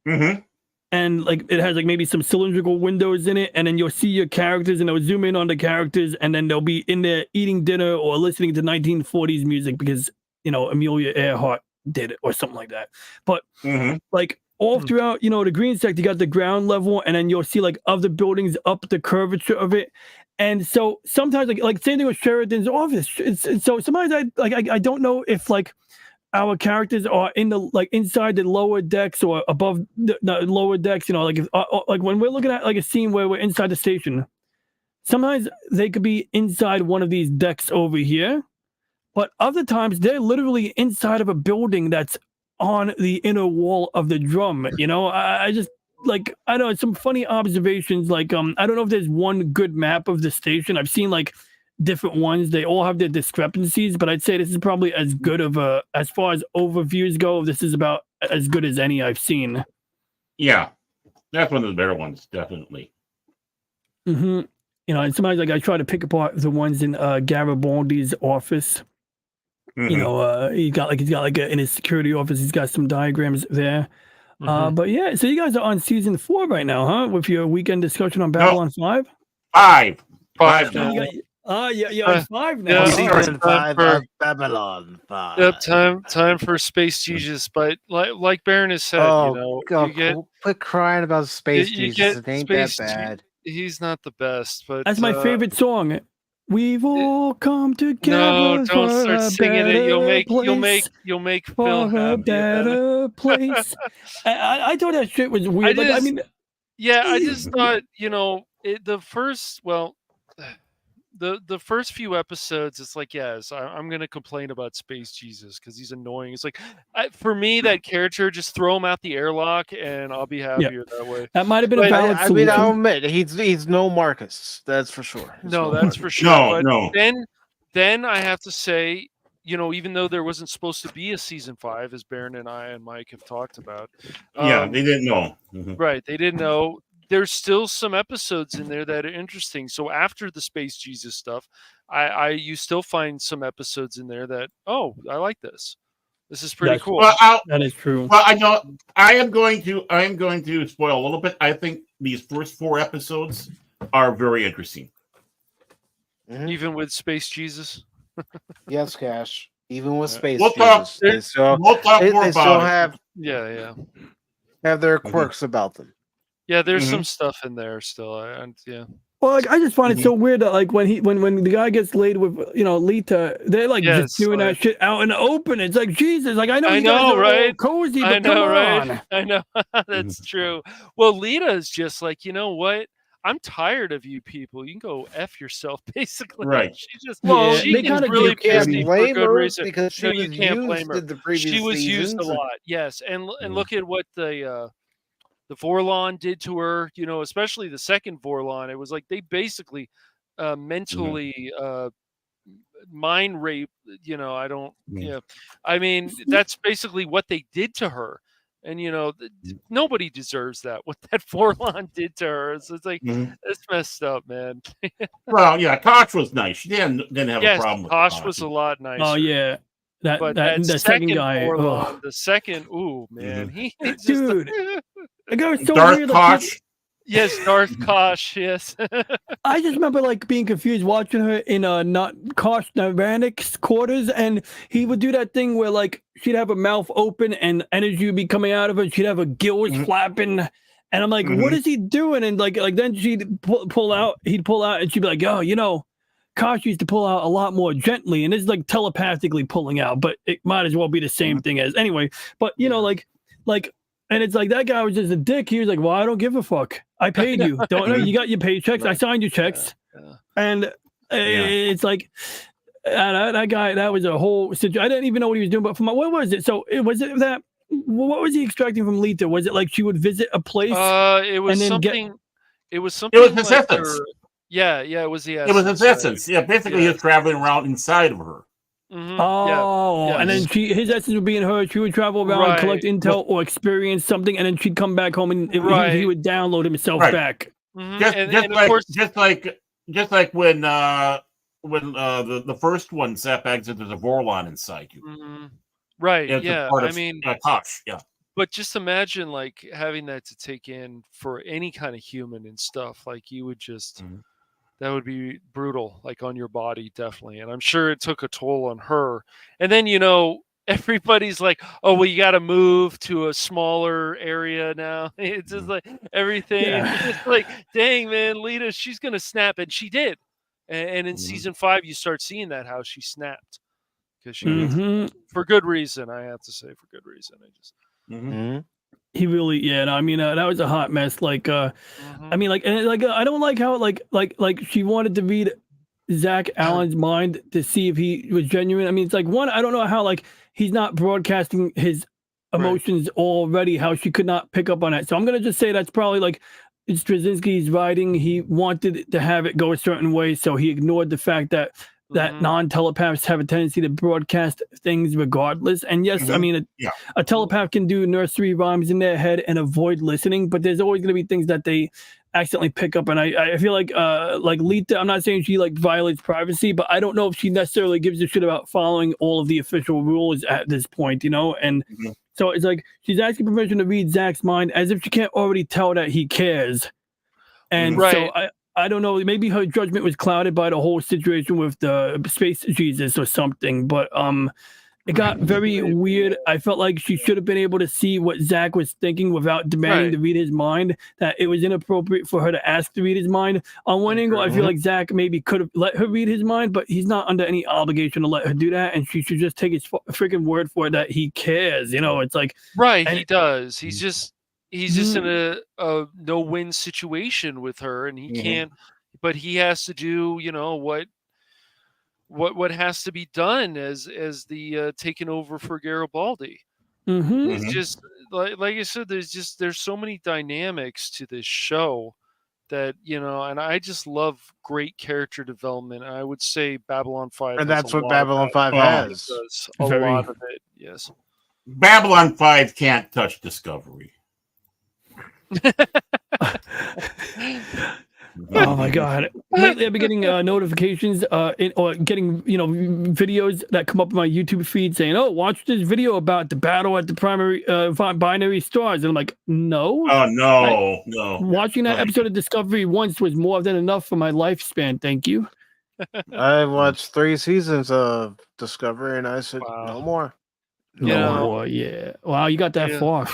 Mm-hmm. And like it has like maybe some cylindrical windows in it, and then you'll see your characters, and they'll zoom in on the characters, and then they'll be in there eating dinner or listening to 1940s music because Amelia Earhart did it or something like that. But like all throughout, the green sector, you got the ground level, and then you'll see like other buildings up the curvature of it. And so sometimes like same thing with Sheridan's office. So sometimes I don't know if like our characters are in the like inside the lower decks or above the lower decks, like if, like when we're looking at like a scene where we're inside the station, sometimes they could be inside one of these decks over here, but other times they're literally inside of a building that's on the inner wall of the drum. I just like, I don't know, some funny observations. Like I don't know if there's one good map of the station. I've seen like different ones. They all have their discrepancies, but I'd say this is probably as good of a, as far as overviews go, this is about as good as any I've seen. Yeah, that's one of the better ones, definitely. And sometimes like I try to pick apart the ones in Garibaldi's office. He's got like in his security office, he's got some diagrams there. But yeah, so you guys are on season 4 right now, huh? With your weekend discussion on Babylon 5? 5 now. It's 5 now. Season 5 of Babylon 5. Yep, time for Space Jesus. But like Baron has said, quit crying about Space Jesus. It ain't that bad. He's not the best, but that's my favorite song. We've all come together. No, don't start singing it. You'll make Phil for a better place. I thought that shit was weird. I just thought the first few episodes, it's like, yes, I'm going to complain about Space Jesus because he's annoying. It's like, for me, that character, just throw him out the airlock and I'll be happier that way. That might have been a valid solution. I'll admit, he's no Marcus. That's for sure. That's for sure. No. Then I have to say, even though there wasn't supposed to be a season 5, as Baron and I and Mike have talked about. They didn't know. Right. They didn't know. There's still some episodes in there that are interesting. So after the Space Jesus stuff, you still find some episodes in there that, I like this. This is pretty cool. Well, that is true. Well, I am going to spoil a little bit. I think these first 4 episodes are very interesting. Even with Space Jesus. Yes, Cash. Even with Space we'll Jesus, they still have their quirks about them. Yeah, there's some stuff in there still. Well, I just find it so weird that like when the guy gets laid with Lita, they're like just doing that shit out in the open. It's like Jesus, like I know you guys are all cozy, but come on. I know that's true. Well, Lita is just like, you know what? I'm tired of you people. You can go F yourself, basically. Right. She just they kind of really pissy for good reason. Because you can't blame her. She was used a lot. Yes, and look at what the Vorlon did to her, especially the second Vorlon. It was like they basically mentally mind rape, I mean, that's basically what they did to her. And, nobody deserves that, what that Vorlon did to her. So it's like, it's messed up, man. Well, yeah, Kosh was nice. She didn't have a problem with Kosh was a lot nicer. Oh, yeah. The second guy. Vorlon, the second, man. He just, dude. The guy was so Darth weird. Kosh. Yes, Darth Kosh, yes. I just remember like being confused watching her in not Kosh Navanik's quarters, and he would do that thing where like she'd have her mouth open and energy would be coming out of her. She'd have her gills flapping, and I'm like, what is he doing? And like then she'd pull out, he'd pull out, and she'd be like, oh, Kosh used to pull out a lot more gently, and it's like telepathically pulling out, but it might as well be the same thing as anyway. But like. And it's like that guy was just a dick. He was like, "Well, I don't give a fuck. I paid you. Don't know. You got your paychecks. I signed your checks." And it's like that guy. That was a whole situation. I didn't even know what he was doing. But what was it? So was it that? What was he extracting from Lita? Was it like she would visit a place? It was something. It was something. It was his essence. Yeah, it was the essence. It was his essence. Yeah, basically, he was traveling around inside of her. And then his essence would be in her. She would travel around, collect intel, or experience something, and then she'd come back home, and he would download himself back. Just like when when the first one sat back to there's a Vorlon inside you. Mm-hmm. Right. It's Yeah. part I of, mean, Kosh. Yeah. but just imagine like having that to take in for any kind of human and stuff. Like you would just, that would be brutal, like on your body, definitely. And I'm sure it took a toll on her. And then, everybody's like, oh, well, you got to move to a smaller area now. It's just like everything. Yeah. It's just like, dang, man, Lita, she's going to snap. And she did. And in season 5, you start seeing that, how she snapped. Because she, for good reason, I have to say, for good reason. I just. He really, no, I mean, that was a hot mess. Like, I mean, like, and like, I don't like how, like she wanted to read Zach Allen's mind to see if he was genuine. I mean, it's like, one, I don't know how, like, he's not broadcasting his emotions already, how she could not pick up on that. So I'm gonna just say that's probably like Straczynski's writing. He wanted to have it go a certain way, so he ignored the fact that non-telepaths have a tendency to broadcast things regardless. And yes, I mean, a telepath can do nursery rhymes in their head and avoid listening, but there's always going to be things that they accidentally pick up. And I feel like Lita, I'm not saying she like violates privacy, but I don't know if she necessarily gives a shit about following all of the official rules at this point, and so it's like she's asking permission to read Zach's mind as if she can't already tell that he cares. And so I don't know, maybe her judgment was clouded by the whole situation with the space Jesus or something, but it got very weird. I felt like she should have been able to see what Zach was thinking without demanding to read his mind, that it was inappropriate for her to ask to read his mind. On one angle, I feel like Zach maybe could have let her read his mind, but he's not under any obligation to let her do that, and she should just take his freaking word for it that he cares. It's like... Right, he does. He's just in a no-win situation with her, and he can't. But he has to do, what has to be done as the taking over for Garibaldi. It's just like I said. There's so many dynamics to this show that and I just love great character development. I would say Babylon 5, and that's what Babylon 5 has. A lot of it, yes. Babylon 5 can't touch Discovery. Oh my god! Lately, I've been getting notifications, or getting videos that come up in my YouTube feed saying, "Oh, watch this video about the battle at the primary binary stars," and I'm like, "No, oh no." Watching that episode of Discovery once was more than enough for my lifespan. Thank you. I watched 3 seasons of Discovery, and I said, "No more." No more. Yeah. Wow, you got that far.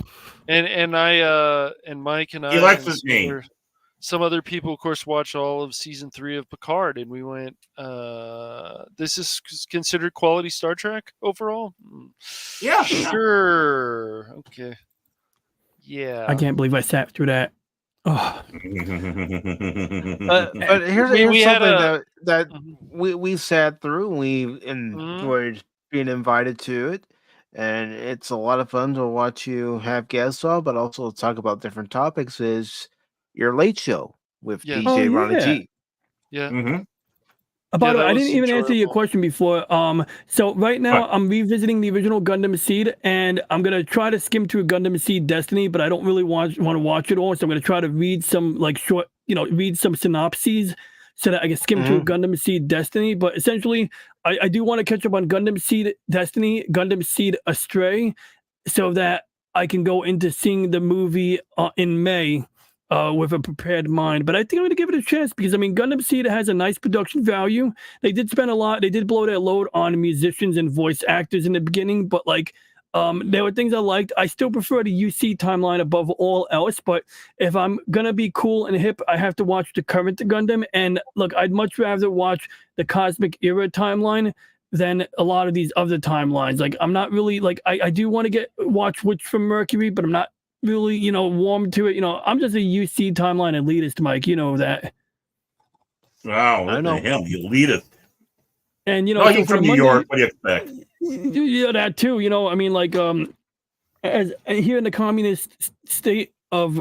And I and Mike and I. He likes his name. Some other people, of course, watch all of season 3 of Picard, and we went, this is considered quality Star Trek overall? Yeah. Sure. Okay. Yeah. I can't believe I sat through that. Oh. But here's something that we sat through, and we enjoyed being invited to it. And it's a lot of fun to watch you have guests on, but also talk about different topics, is your late show with DJ Ronnie G. Yeah. About it, I didn't even answer your question before. So right now I'm revisiting the original Gundam Seed, and I'm gonna try to skim through Gundam Seed Destiny, but I don't really want to watch it all. So I'm gonna try to read some short, read some synopses so that I can skim through Gundam Seed Destiny. But essentially, I do want to catch up on Gundam Seed Destiny, Gundam Seed Astray, so that I can go into seeing the movie in May with a prepared mind. But I think I'm going to give it a chance because, I mean, Gundam Seed has a nice production value. They did spend a lot. They did blow their load on musicians and voice actors in the beginning, but there were things I liked. I still prefer the UC timeline above all else, but if I'm going to be cool and hip, I have to watch the current Gundam. And look, I'd much rather watch the Cosmic Era timeline than a lot of these other timelines. I'm not really, I do want to watch Witch from Mercury, but I'm not really, warm to it. I'm just a UC timeline elitist, Mike. You know that. Wow, what the hell, you elitist. And, he's from New York. What do you expect? Yeah, that too. I mean, as here in the communist state of,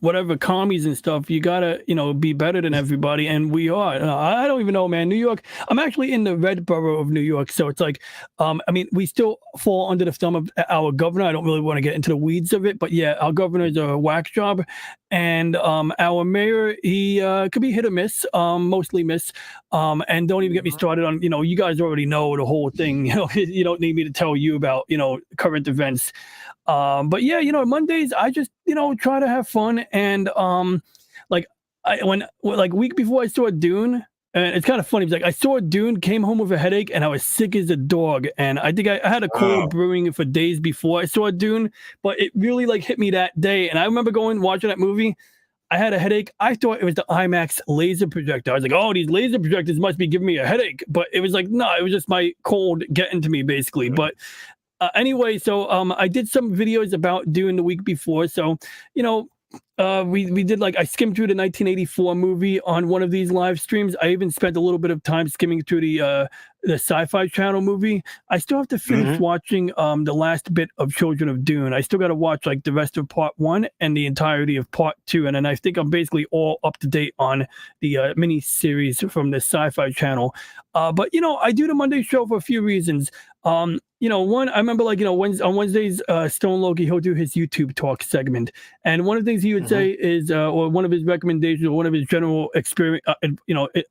whatever commies and stuff, you gotta, be better than everybody, and we are. I don't even know, man. New York. I'm actually in the red borough of New York, so it's I mean, we still fall under the thumb of our governor. I don't really want to get into the weeds of it, but yeah, our governor is a whack job, And our mayor, he could be hit or miss, mostly miss. And don't even get me started on, you guys already know the whole thing. You don't need me to tell you about, current events. But yeah, Mondays I just, try to have fun. And week before I saw Dune, and it's kind of funny. Like I saw Dune, came home with a headache, and I was sick as a dog. And I think I had a cold brewing for days before I saw Dune, but it really hit me that day. And I remember watching that movie. I had a headache. I thought it was the IMAX laser projector. I was like, oh, these laser projectors must be giving me a headache. But it was like, no, it was just my cold getting to me, basically. But anyway, so I did some videos about Dune the week before. So, we did I skimmed through the 1984 movie on one of these live streams. I even spent a little bit of time skimming through the Sci-Fi Channel movie. I still have to finish watching the last bit of Children of Dune. I still got to watch the rest of part 1 and the entirety of part 2, and then I think I'm basically all up to date on the mini series from the Sci-Fi Channel. But I do the Monday show for a few reasons. One, I remember on Wednesdays, Stone Loki, he'll do his YouTube talk segment. And one of the things he would say is, or one of his recommendations, or one of his general experience,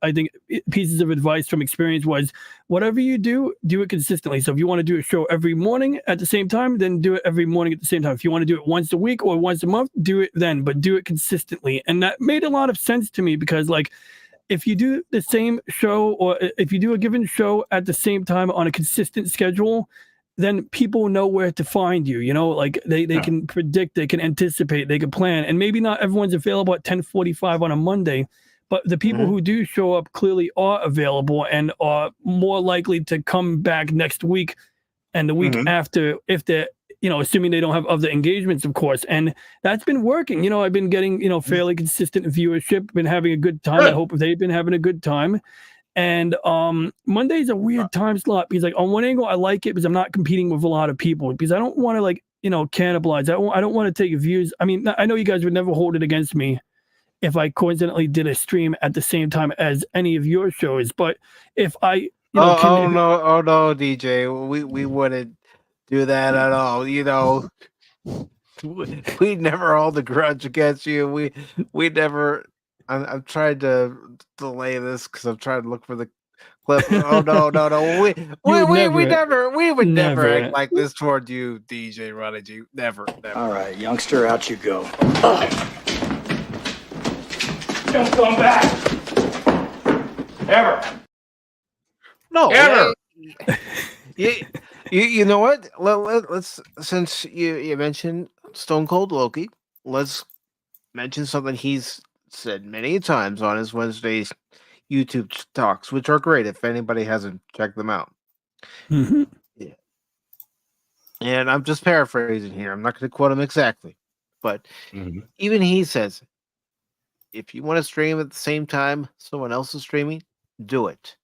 I think pieces of advice from experience was, whatever you do it consistently. So if you want to do a show every morning at the same time, then do it every morning at the same time. If you want to do it once a week or once a month, do it then, but do it consistently. And that made a lot of sense to me because if you do the same show or if you do a given show at the same time on a consistent schedule, then people know where to find you. They can predict, they can anticipate, they can plan. And maybe not everyone's available at 10:45 on a Monday, but the people who do show up clearly are available and are more likely to come back next week and the week after if they're, assuming they don't have other engagements, of course. And that's been working. I've been getting, fairly consistent viewership, been having a good time. I hope they've been having a good time. And Monday's a weird time slot because on one angle, I like it because I'm not competing with a lot of people because I don't want to cannibalize. I don't want to take views. I mean, I know you guys would never hold it against me if I coincidentally did a stream at the same time as any of your shows. But if I, no, DJ, we wouldn't do that at all. We never hold a grudge against you. We never. I'm trying to delay this because I'm trying to look for the clip. Oh no! We would never act like this toward you, DJRonnieG. Never. All right, youngster, out you go. Don't come back. Ever. No. Ever. You know what? Let's since you mentioned Stone Cold Loki, let's mention something he's said many times on his Wednesdays YouTube talks, which are great if anybody hasn't checked them out. Yeah. And I'm just paraphrasing here. I'm not going to quote him exactly, but even he says, if you want to stream at the same time someone else is streaming, do it.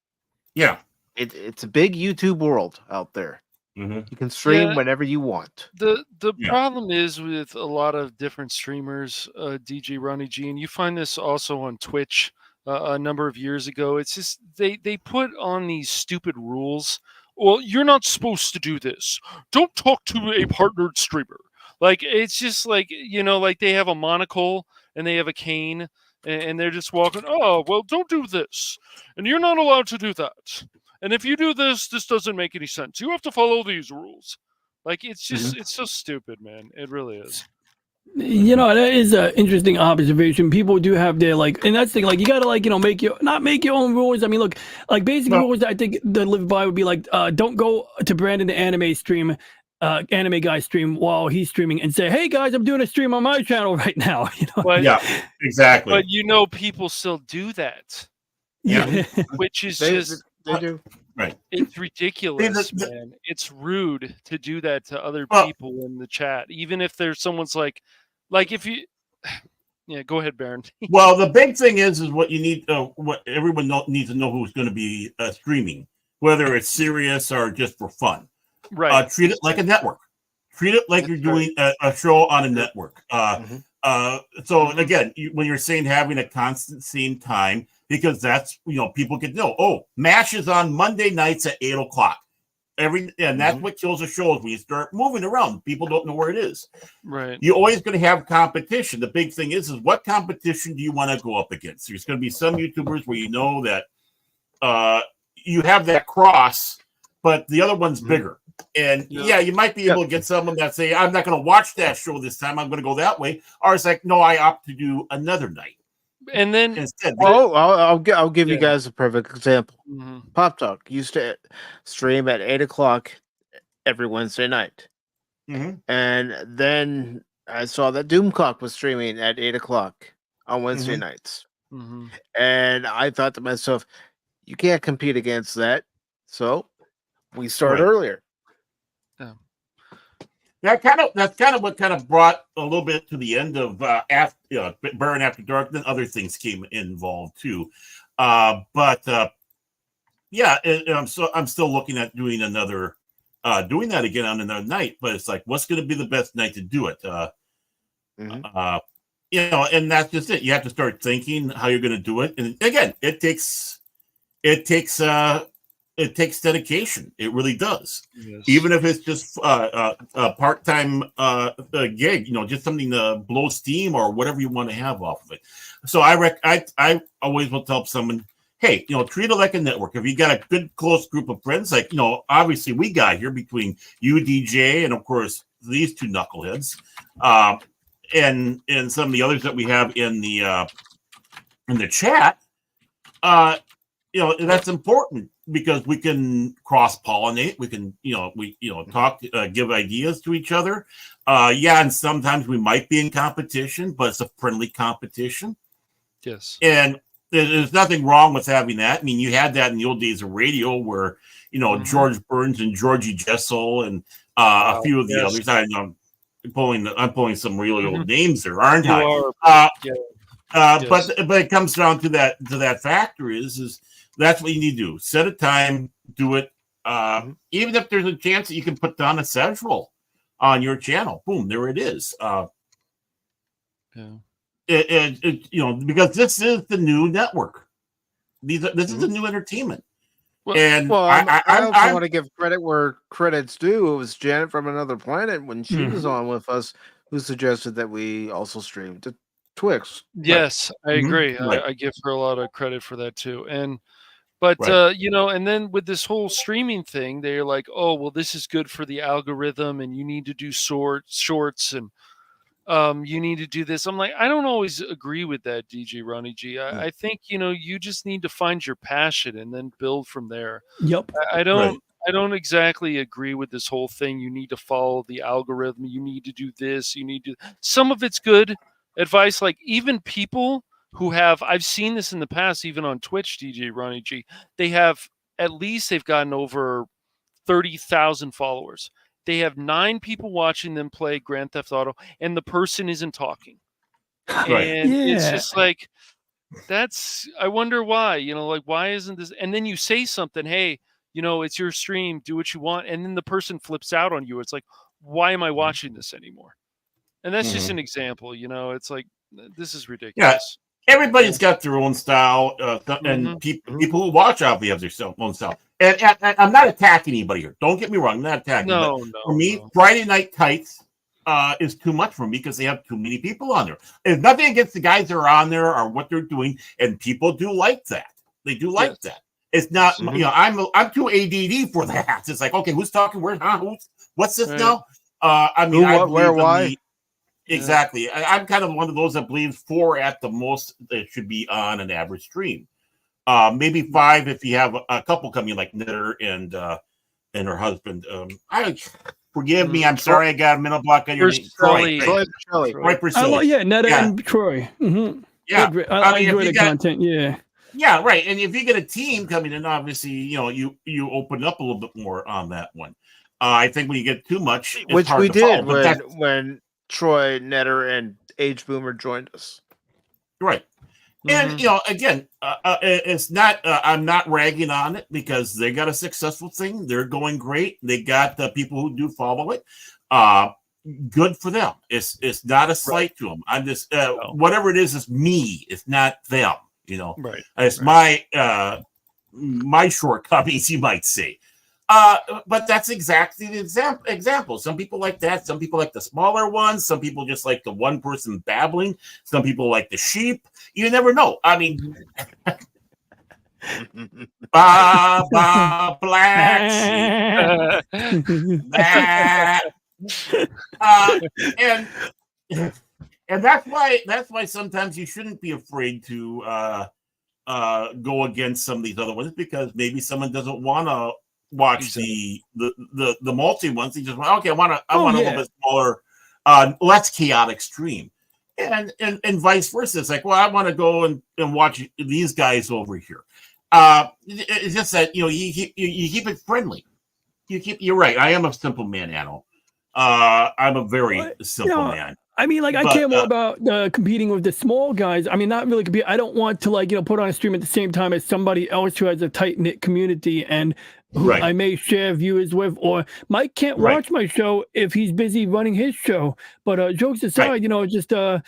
Yeah. It's a big YouTube world out there. You can stream whenever you want. The problem is with a lot of different streamers, DJRonnieG, and you find this also on Twitch a number of years ago. It's just they put on these stupid rules. Well, you're not supposed to do this. Don't talk to a partnered streamer. It's just they have a monocle and they have a cane and they're just walking. Oh, well, don't do this, and you're not allowed to do that. And if you do this, this doesn't make any sense. You have to follow these rules. It's just, it's so stupid, man. It really is. That is an interesting observation. People do have their and that's the thing. You gotta make your own rules. I mean, look, basic rules that I think that live by would be don't go to Brandon the anime guy stream while he's streaming and say, "Hey guys, I'm doing a stream on my channel right now." Yeah, exactly. But people still do that. Yeah, which is They do. Right. It's ridiculous, man. It's rude to do that to other people in the chat, even if there's someone's if you. Yeah, go ahead, Baron. Well, the big thing is what you need. What everyone needs to know who's going to be streaming, whether it's serious or just for fun. Right. Treat it like a network. Treat it like you're doing a show on a network. So again, when you're saying having a constant same time, because that's people can know. Oh, MASH is on Monday nights at 8:00. And that's what kills the show is when you start moving around. People don't know where it is. Right. You're always going to have competition. The big thing is what competition do you want to go up against? There's going to be some YouTubers where you know that you have that cross, but the other one's bigger. And you might be able to get someone that say, I'm not going to watch that show this time. I'm going to go that way. Or it's like, no, I opt to do another night. And then instead, I'll give you guys a perfect example. Mm-hmm. Pop Talk used to stream at 8 o'clock every Wednesday night. Mm-hmm. And then I saw that Doomcock was streaming at 8 o'clock on Wednesday nights. Mm-hmm. And I thought to myself, you can't compete against that. So we start earlier. Yeah. That's kind of what kind of brought a little bit to the end of Baron After Dark. Then other things came involved too, I'm still looking at doing that again on another night. But it's like, what's going to be the best night to do it? And that's just it. You have to start thinking how you're going to do it, and again, it takes dedication. It really does. Yes. Even if it's just a part-time gig, just something to blow steam or whatever you want to have off of it. So I always will tell someone, hey, treat it like a network. If you got a good close group of friends, like obviously we got here between you, DJ, and of course these two knuckleheads, and some of the others that we have in the chat. That's important because we can cross-pollinate. We can, talk, give ideas to each other. And sometimes we might be in competition, but it's a friendly competition. Yes. And there's nothing wrong with having that. I mean, you had that in the old days of radio where, George Burns and Georgie Jessel and a few of the others. I know I'm pulling some really old names there, aren't I? But it comes down to that factor is that's what you need to do. Set a time, do it. Even if there's a chance that you can put down a schedule on your channel, boom, there it is. Because this is the new network. This is the new entertainment. I also want to give credit where credit's due. It was Janet from Another Planet when she was on with us who suggested that we also stream to Twix. Yes, I agree. I give her a lot of credit for that too. But and then with this whole streaming thing, they're like, oh, well, this is good for the algorithm and you need to do shorts and you need to do this. I'm like, I don't always agree with that, DJRonnieG. I think, you just need to find your passion and then build from there. Yep. I don't exactly agree with this whole thing. You need to follow the algorithm. You need to do this. Some of it's good advice. Like even people who I've seen this in the past, even on Twitch, DJRonnieG, they've gotten over 30,000 followers. They have 9 people watching them play Grand Theft Auto, and the person isn't talking. And it's just like, I wonder why, why isn't this? And then you say something, hey, it's your stream, do what you want. And then the person flips out on you. It's like, why am I watching this anymore? And that's just an example, it's like, this is ridiculous. Yeah. Everybody's got their own style, and people who watch obviously have their own style. And I'm not attacking anybody here. Don't get me wrong. I'm not attacking. For me, Friday Night Tights is too much for me because they have too many people on there. There's nothing against the guys that are on there or what they're doing, and people do like that. They do like that. It's not, I'm too ADD for that. It's like, okay, who's talking? Where? What's this now? Why? Exactly. I'm kind of one of those that believes 4 at the most that should be on an average stream. Maybe 5 if you have a couple coming like Knitter and her husband. Forgive me. I'm sorry I got a mental block on your name. Troy Priscilla. Netta and Troy. Mm-hmm. Yeah. I enjoy the content. Yeah. Yeah, right. And if you get a team coming in, obviously, you open up a little bit more on that one. I think when you get too much, it's which hard we to did follow, when Troy, Netter, and Age Boomer joined us. Right. And, again, it's not, I'm not ragging on it because they got a successful thing. They're going great. They got people who do follow it. Good for them. It's not a slight to them. I'm just, whatever it is me. It's not them, It's my shortcomings, you might say. But that's exactly the example. Some people like that. Some people like the smaller ones. Some people just like the one person babbling. Some people like the sheep. You never know. I mean, black sheep. And that's why sometimes you shouldn't be afraid to go against some of these other ones, because maybe someone doesn't want to watch the multi ones. They just want, okay, I want a little bit smaller, less chaotic stream, and vice versa. It's like, well, I want to go and watch these guys over here. It's just that you keep it friendly. You're right. I am a simple man, Anno. I'm a very simple man. I mean, like, I care more about competing with the small guys. I mean, not really compete. I don't want to, like, put on a stream at the same time as somebody else who has a tight-knit community and who I may share viewers with. Or Mike can't watch my show if he's busy running his show. But jokes aside, just I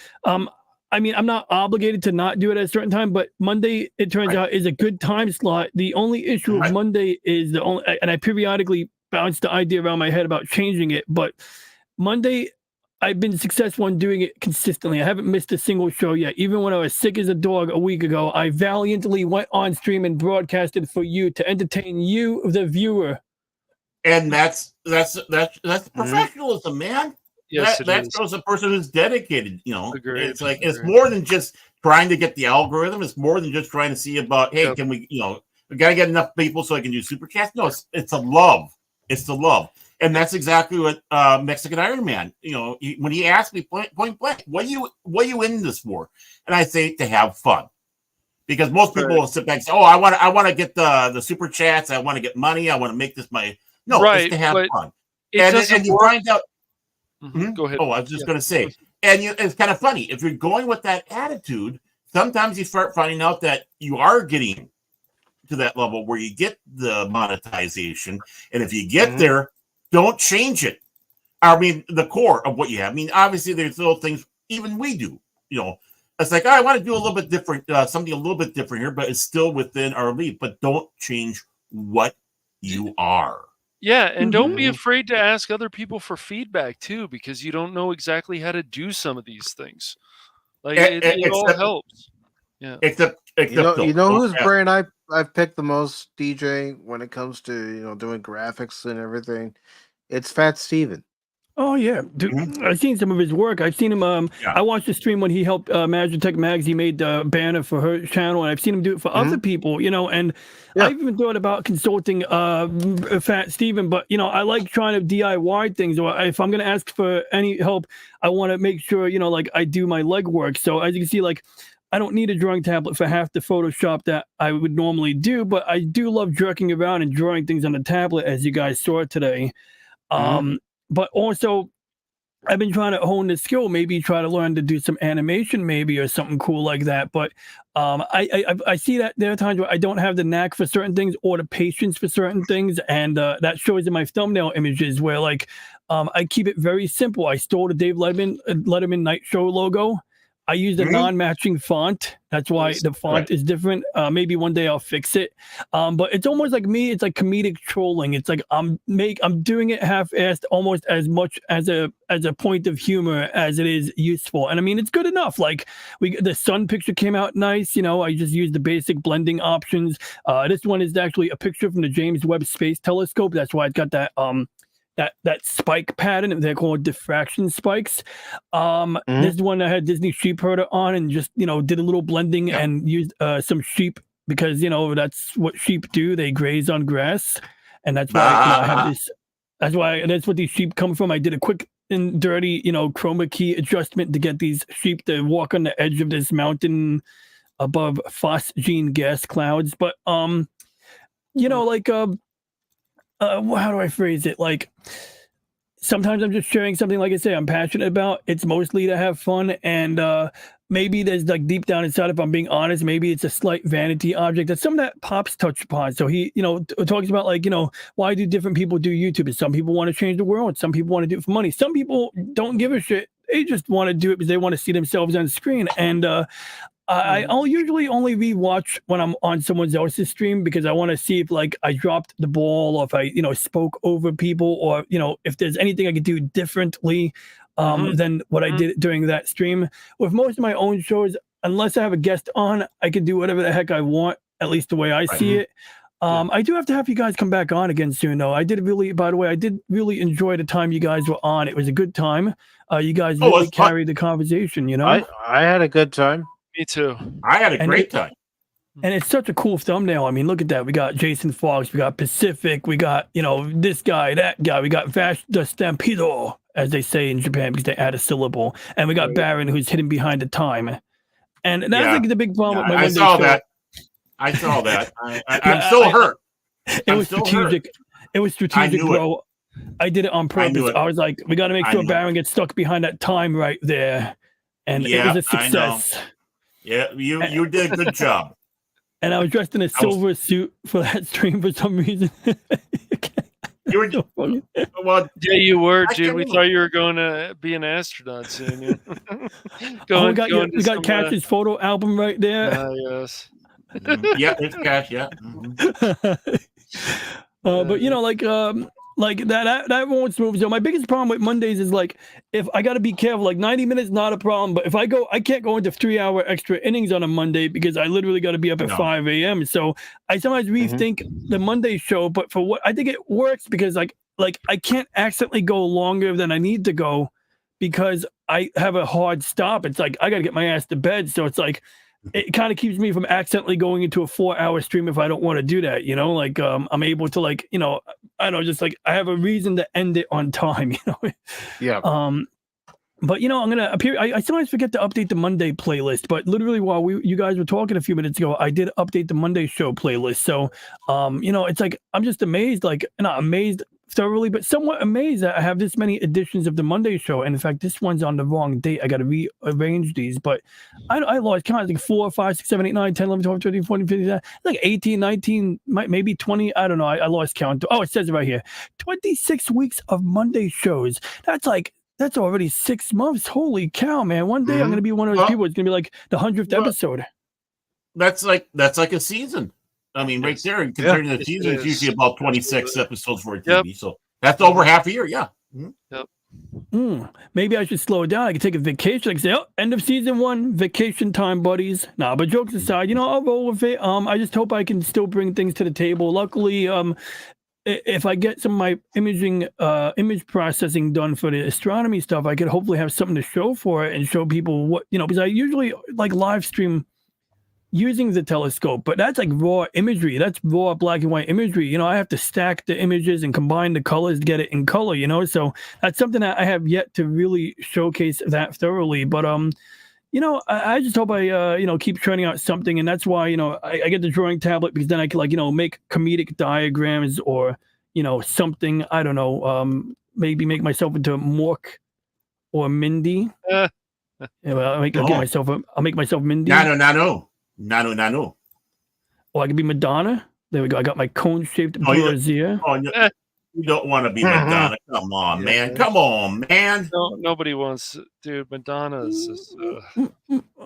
mean, I'm not obligated to not do it at a certain time, but Monday, it turns out, is a good time slot. The only issue with Monday is and I periodically bounce the idea around my head about changing it, but Monday, I've been successful in doing it consistently. I haven't missed a single show yet. Even when I was sick as a dog a week ago, I valiantly went on stream and broadcasted for you to entertain you, the viewer. And that's professionalism, man. Yes, that shows a person who's dedicated. It's like it's more than just trying to get the algorithm. It's more than just trying to see about, hey, can we, we gotta get enough people so I can do Supercast. No, it's a love. It's the love. And that's exactly what Mexican Iron Man, when he asked me point blank, what are you in this for? And I say, to have fun. Because most people will sit back and say, oh, I want to get the super chats, I want to get money, I want to make this my it's to have fun. And you find out. Go ahead. Oh, I was just going to say, and it's kind of funny. If you're going with that attitude, sometimes you start finding out that you are getting to that level where you get the monetization. And if you get there, don't change it. I mean, the core of what you have. I mean, obviously, there's little things even we do. It's like, I want to do a little bit different, something a little bit different here, but it's still within our lead. But don't change what you are. Yeah, and don't be afraid to ask other people for feedback too, because you don't know exactly how to do some of these things. Like it all helps. Yeah. Except whose brain I've picked the most, DJ, when it comes to doing graphics and everything. It's Fat Steven. Oh yeah, dude, I've seen some of his work. I've seen him. I watched the stream when he helped Magitech Mags. He made the banner for her channel, and I've seen him do it for other people. And I've even thought about consulting Fat Steven, but I like trying to DIY things. Or if I'm going to ask for any help, I want to make sure like I do my legwork. So as you can see, like, I don't need a drawing tablet for half the Photoshop that I would normally do, but I do love jerking around and drawing things on the tablet, as you guys saw today. But also, I've been trying to hone the skill, maybe try to learn to do some animation, maybe, or something cool like that. But I see that there are times where I don't have the knack for certain things or the patience for certain things, and that shows in my thumbnail images where, like, I keep it very simple. I stole the Dave Letterman Night Show logo. I used a non-matching font. That's why the font is different. Maybe one day I'll fix it. But it's almost like me. It's like comedic trolling. It's like I'm doing it half-assed, almost as much as a point of humor as it is useful. And I mean, it's good enough. Like the sun picture came out nice. I just used the basic blending options. This one is actually a picture from the James Webb Space Telescope. That's why it's got that that spike pattern. They're called diffraction spikes. This one I had Disney sheep herder on and just did a little blending and used some sheep, because that's what sheep do. They graze on grass, and that's why I have this. That's what these sheep come from. I did a quick and dirty chroma key adjustment to get these sheep to walk on the edge of this mountain above phosgene gas clouds. But like how do I phrase it? Like, sometimes I'm just sharing something, like I say, I'm passionate about. It's mostly to have fun, and maybe there's, like, deep down inside, if I'm being honest, maybe it's a slight vanity object. That's something that Pops touched upon. So he, talks about, like, why do different people do YouTube? And some people want to change the world. Some people want to do it for money. Some people don't give a shit. They just want to do it because they want to see themselves on screen. And I'll usually only rewatch when I'm on someone else's stream because I want to see if like I dropped the ball or if I spoke over people or if there's anything I could do differently than what I did during that stream. With most of my own shows, unless I have a guest on, I can do whatever the heck I want, at least the way I see it. I do have to have you guys come back on again soon, though. I did really enjoy the time you guys were on. It was a good time. You guys really carried the conversation, I had a good time. Me too. I had a great time. And it's such a cool thumbnail. I mean, look at that. We got Jason Fox, we got Pacific, we got, this guy, that guy, we got Vash the Stampedo, as they say in Japan, because they add a syllable. And we got Baron, who's hidden behind the time. And that's like the big problem with my Monday show. I saw that. I'm still hurt. It was strategic. It was strategic, bro. I did it on purpose. I was like, we got to make sure Baron gets stuck behind that time right there. And it was a success. Yeah, you did a good job. And I was dressed in a silver suit for that stream for some reason. You were well, yeah, you were, dude. We thought you were going to be an astronaut soon. Yeah. We got Cash's photo album right there. Yes. Yeah, it's Cash. Yeah. But that won't smooth. So my biggest problem with Mondays is like if I got to be careful. Like 90 minutes not a problem, but if I can't go into 3-hour extra innings on a Monday because I literally got to be up at 5 a.m. So I sometimes rethink the Monday show. But for what I think it works because like I can't accidentally go longer than I need to go because I have a hard stop. It's like I got to get my ass to bed. So it's like. It kind of keeps me from accidentally going into a 4-hour stream if I don't want to do that, like I'm able to I don't know, just like I have a reason to end it on time, Yeah. But I'm gonna appear. I sometimes forget to update the Monday playlist, but literally while you guys were talking a few minutes ago, I did update the Monday show playlist. So it's like I'm just amazed, like not amazed thoroughly, but somewhat amazed that I have this many editions of the Monday show. And in fact, this one's on the wrong date. I got to rearrange these, but I lost count. Like 4, 5, 6, 7, 8, 9, 10, 11, 12, 13, 14, 15, like 18, 19, maybe 20. I don't know. I lost count. Oh, it says it right here. 26 weeks of Monday shows. That's already 6 months. Holy cow, man. One day I'm going to be one of those people. It's going to be like the 100th episode. That's like a season. I mean, right there, considering the season, it's usually about 26 episodes for a TV. Yep. So that's over half a year. Yeah. Yep. Maybe I should slow it down. I could take a vacation. I could say, end of season 1, vacation time, buddies. Nah, but jokes aside, I'll roll with it. I just hope I can still bring things to the table. Luckily, if I get some of my image processing done for the astronomy stuff, I could hopefully have something to show for it and show people what, because I usually like live stream using the telescope, but that's like raw imagery. That's raw black and white imagery. I have to stack the images and combine the colors to get it in color, so that's something that I have yet to really showcase that thoroughly. But, I just hope I, keep churning out something. And that's why, I get the drawing tablet because then I can make comedic diagrams or, something, I don't know, maybe make myself into Mork or Mindy. I'll make myself Mindy. No. Oh, I could be Madonna. There we go. I got my cone-shaped brassiere. You don't want to be Madonna. Come on, man. Come on, man. No, nobody wants, dude. Madonna's just.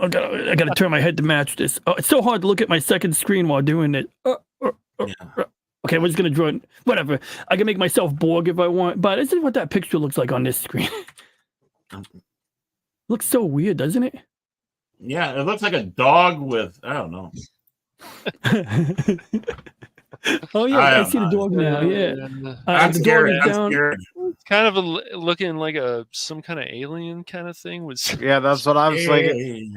I gotta turn my head to match this. Oh, it's so hard to look at my second screen while doing it. Okay, we're just gonna draw it. Whatever. I can make myself Borg if I want, but this is what that picture looks like on this screen. Looks so weird, doesn't it? Yeah, it looks like a dog with, I don't know. Oh, yeah, I see the dog now. Yeah. I'm scared. It's kind of looking like some kind of alien kind of thing. Yeah, that's what I was thinking.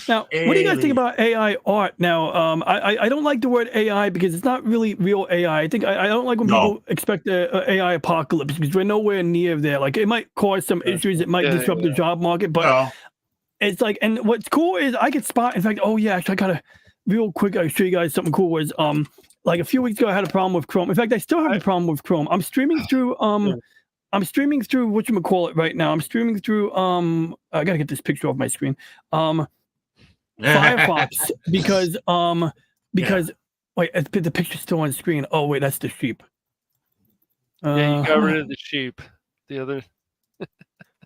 Now, what do you guys think about AI art? Now, I don't like the word AI because it's not really real AI. I think I don't like when people expect a AI apocalypse because we're nowhere near there. Like, it might cause some issues. It might disrupt the job market, but it's like, and what's cool is I could spot, in fact, actually I gotta real quick, I'll show you guys something cool was, like a few weeks ago, I had a problem with Chrome. In fact, I still have a problem with Chrome. I'm streaming through, whatchamacallit right now. I'm streaming through, I gotta get this picture off my screen. Firefox because wait, the picture's still on screen. Oh wait, that's the sheep. Yeah, you got rid of the sheep. The other.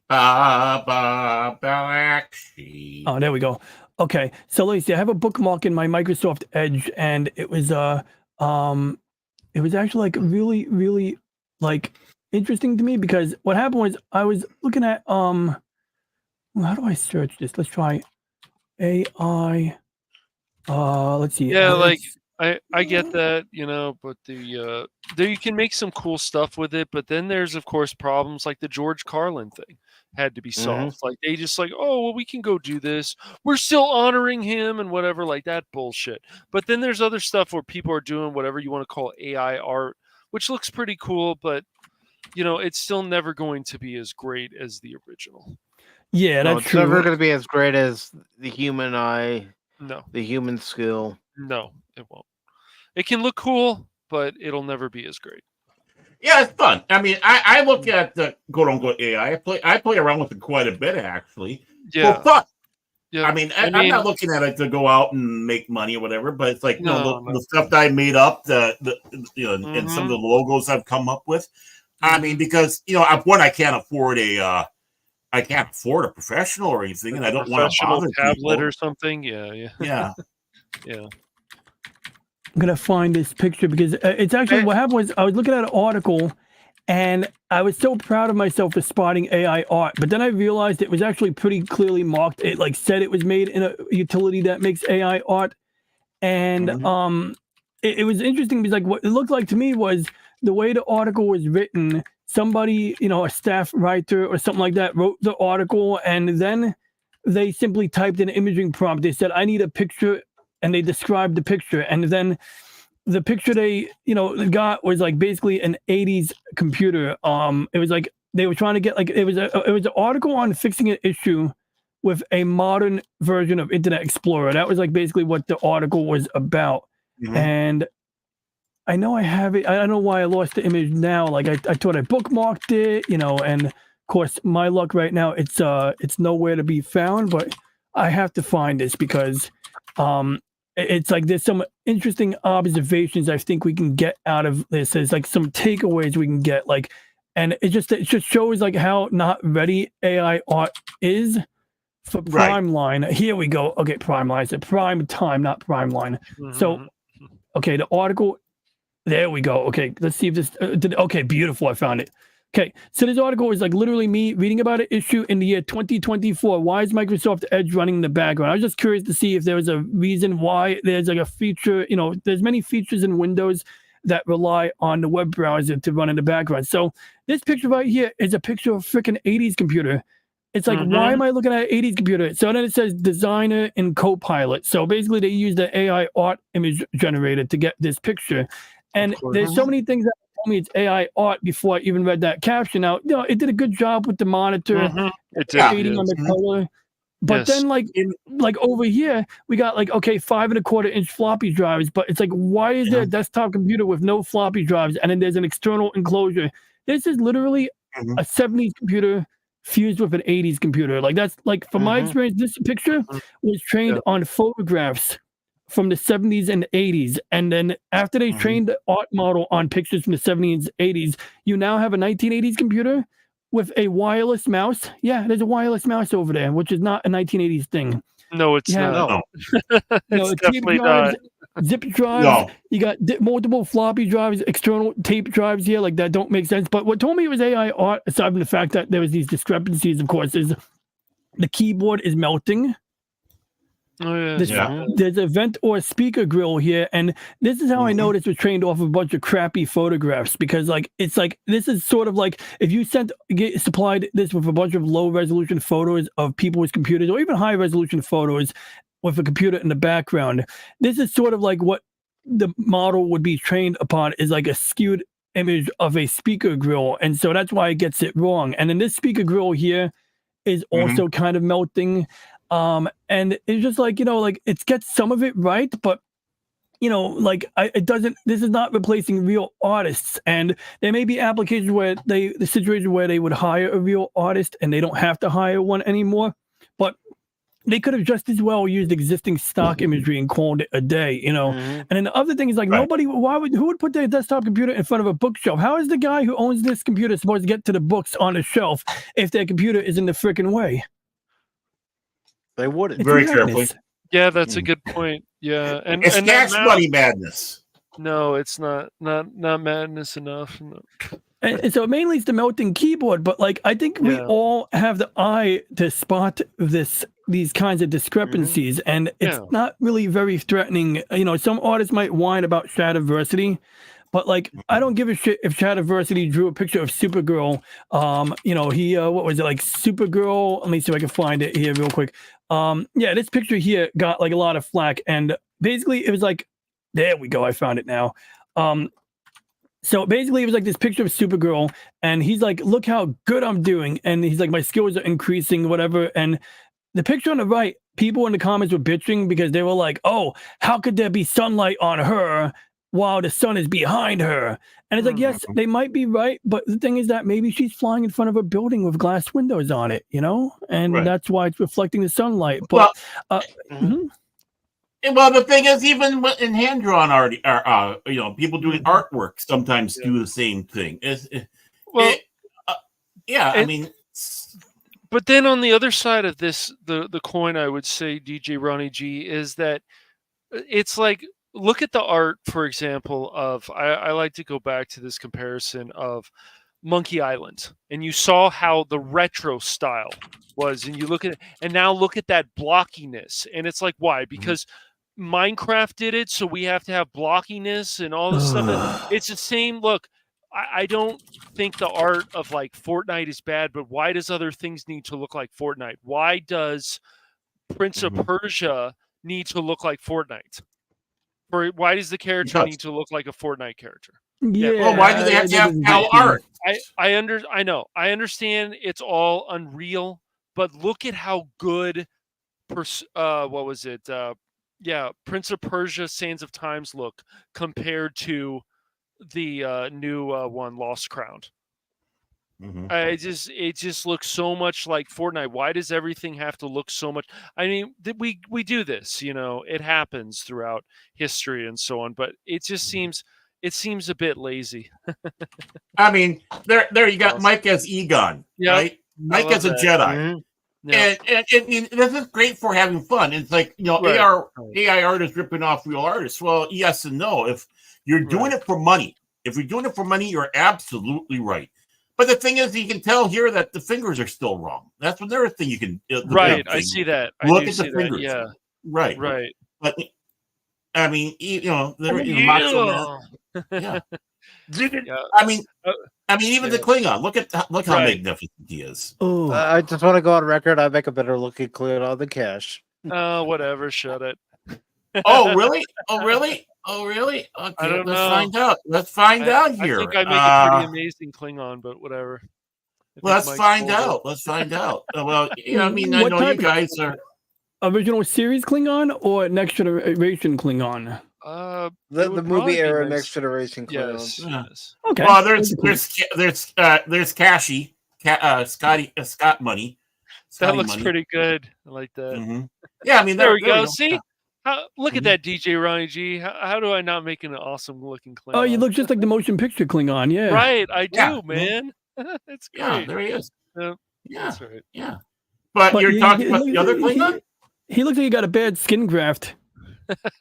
Oh, there we go. Okay, so let me see. I have a bookmark in my Microsoft Edge, and it was actually like really like interesting to me because what happened was I was looking at how do I search this? Let's try AI. Let's see. Yeah, like I get that, but there you can make some cool stuff with it, but then there's of course problems like the George Carlin thing had to be solved. Like they just like, oh well, we can go do this. We're still honoring him and whatever, like that bullshit. But then there's other stuff where people are doing whatever you want to call AI art, which looks pretty cool, but it's still never going to be as great as the original. Yeah, that's it's true. never going to be as great as the human eye. No, the human skill. No, it won't. It can look cool, but it'll never be as great. Yeah, it's fun. I mean, I look at the quote unquote AI. I play around with it quite a bit actually. Yeah. For fun. Yeah. I mean, I'm not looking at it to go out and make money or whatever, but it's like the stuff that I made up, and some of the logos I've come up with. I mean, because I can't afford a professional or anything, and I don't want to bother tablet people. or something. Yeah. I'm gonna find this picture because it's actually what happened was I was looking at an article and I was so proud of myself for spotting AI art, but then I realized it was actually pretty clearly marked. It like said it was made in a utility that makes AI art, and it was interesting because like what it looked like to me was the way the article was written. Somebody, a staff writer or something like that wrote the article, and then they simply typed in an imaging prompt. They said, I need a picture, and they described the picture. And then the picture they, got was like basically an 80s computer. It was like they were trying to get like it was an article on fixing an issue with a modern version of Internet Explorer. That was like basically what the article was about. And I know I have it. I don't know why I lost the image now. Like I thought I bookmarked it, and of course my luck right now, it's nowhere to be found, but I have to find this because it's like there's some interesting observations I think we can get out of this. There's like some takeaways we can get, like, and it just shows like how not ready AI art is for prime line. Here we go. Okay, prime line. I said prime time, not prime line. So okay, the article. There we go. Okay, let's see if this. Okay, beautiful. I found it. Okay, so this article is like literally me reading about an issue in the year 2024. Why is Microsoft Edge running in the background? I was just curious to see if there was a reason why there's like a feature. There's many features in Windows that rely on the web browser to run in the background. So this picture right here is a picture of a freaking 80s computer. It's like, why am I looking at an 80s computer? So then it says designer and Copilot. So basically they use the AI art image generator to get this picture. And there's so many things that told me it's AI art before I even read that caption. Now, it did a good job with the monitor, shading on the color. But then, like over here, we got like 5.25-inch floppy drives. But it's like, why is there a desktop computer with no floppy drives? And then there's an external enclosure. This is literally a 70s computer fused with an 80s computer. Like that's like from my experience, this picture was trained on photographs from the 70s and 80s, and then after they trained the art model on pictures from the 70s and 80s, you now have a 1980s computer with a wireless mouse. Yeah, there's a wireless mouse over there, which is not a 1980s thing. No, it's not. No, it's definitely not. Zip drives. No. You got multiple floppy drives, external tape drives here, like that don't make sense. But what told me it was AI art, aside from the fact that there was these discrepancies, of course, is the keyboard is melting. Oh, There's a vent or a speaker grill here, and this is how I know this was trained off of a bunch of crappy photographs, because like it's like this is sort of like if you supplied this with a bunch of low resolution photos of people's computers, or even high resolution photos with a computer in the background. This is sort of like what the model would be trained upon, is like a skewed image of a speaker grill, and so that's why it gets it wrong. And then this speaker grill here is also kind of melting. And it's just like, like it gets some of it right, but it doesn't, this is not replacing real artists. And there may be applications where the situation where they would hire a real artist and they don't have to hire one anymore, but they could have just as well used existing stock imagery and called it a day, And then the other thing is like who would put their desktop computer in front of a bookshelf? How is the guy who owns this computer supposed to get to the books on the shelf if their computer is in the freaking way? They wouldn't. Very carefully. Yeah, that's a good point. Yeah, It's Cash Money madness. No, it's not madness enough. No. And so mainly it's the melting keyboard, but like I think we all have the eye to spot these kinds of discrepancies, and it's not really very threatening. You know, some artists might whine about Shadiversity, but like I don't give a shit if Shadiversity drew a picture of Supergirl. You know, he what was it, like Supergirl? Let me see if I can find it here real quick. Yeah, this picture here got like a lot of flack, and basically it was like, there we go, I found it now. So basically, it was like this picture of Supergirl, and he's like, look how good I'm doing. And he's like, my skills are increasing, whatever. And the picture on the right, people in the comments were bitching because they were like, oh, how could there be sunlight on her while the sun is behind her? And it's like, yes, they might be right. But the thing is that maybe she's flying in front of a building with glass windows on it, you know? And that's why it's reflecting the sunlight. But, well, the thing is, even in hand-drawn art, you know, people doing artwork sometimes do the same thing. I mean, but then on the other side of this, the coin, I would say, DJ Ronnie G, is that it's like, look at the art, for example, of I like to go back to this comparison of Monkey Island, and you saw how the retro style was, and you look at it, and now look at that blockiness, and it's like, why? Because Minecraft did it, so we have to have blockiness and all this stuff. It's the same. Look, I don't think the art of like Fortnite is bad, but why does other things need to look like Fortnite? Why does Prince of Persia need to look like Fortnite? Why does the character need to look like a Fortnite character? Yeah. Well, why do they have to have cow art? I know. I understand it's all unreal, but look at how good. What was it? Prince of Persia: Sands of Times look compared to the new one, Lost Crown. It just looks so much like Fortnite. Why does everything have to look so much? I mean, we do this, you know, it happens throughout history and so on, but it just seems a bit lazy. I mean, there you got Mike as Egon, right? Mike as a Jedi. And this is great for having fun. It's like, you know, AI artists ripping off real artists. Well, yes and no. If you're doing it for money, you're absolutely right. But the thing is, you can tell here that the fingers are still wrong. That's another thing you can. I see that. Look at the fingers. Yeah. Right. But I mean, you know, Macho Man. I mean, even the Klingon. Look how magnificent he is. Oh, I just want to go on record. I make a better looking Klingon than Cash. Whatever. Shut it. Oh, really? Okay, I don't know. Find out. Let's find out here. I think I make a pretty amazing Klingon, but whatever. Let's find out. Well, you know, I mean, I know you guys are original series Klingon or next generation Klingon. The movie era Next Generation Klingons. Yes. Okay. Well, there's Cashy, Scott Money. That looks pretty good. I like that. Yeah, I mean, there we go. See. Look at that, DJ Ronnie G. How do I not make an awesome looking Klingon? Oh, you look just like the motion picture Klingon, yeah. Right, I do, man. It's great. Yeah, there he is. Yeah, that's right. Yeah. But you're talking about the other Klingon? He looks like he got a bad skin graft.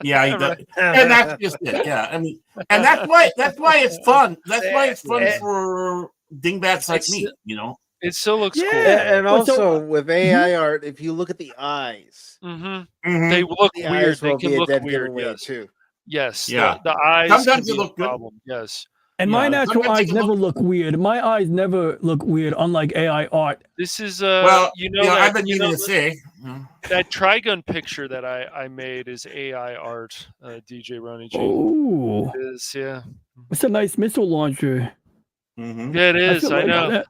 Yeah, he does. And that's just it. Yeah, I mean, and that's why it's fun. That's why it's fun for dingbats like me, you know. It still looks cool. And also with AI art, if you look at the eyes, they look weird. They can look weird too. Yes. Yeah. The eyes. Sometimes they look good. Yes. And my natural eyes never look weird. My eyes never look weird, unlike AI art. This is I've been meaning to say that Trigun picture that I made is AI art. DJ Ronnie G. Oh, it is, yeah. It's a nice missile launcher. Yeah, it is. I know.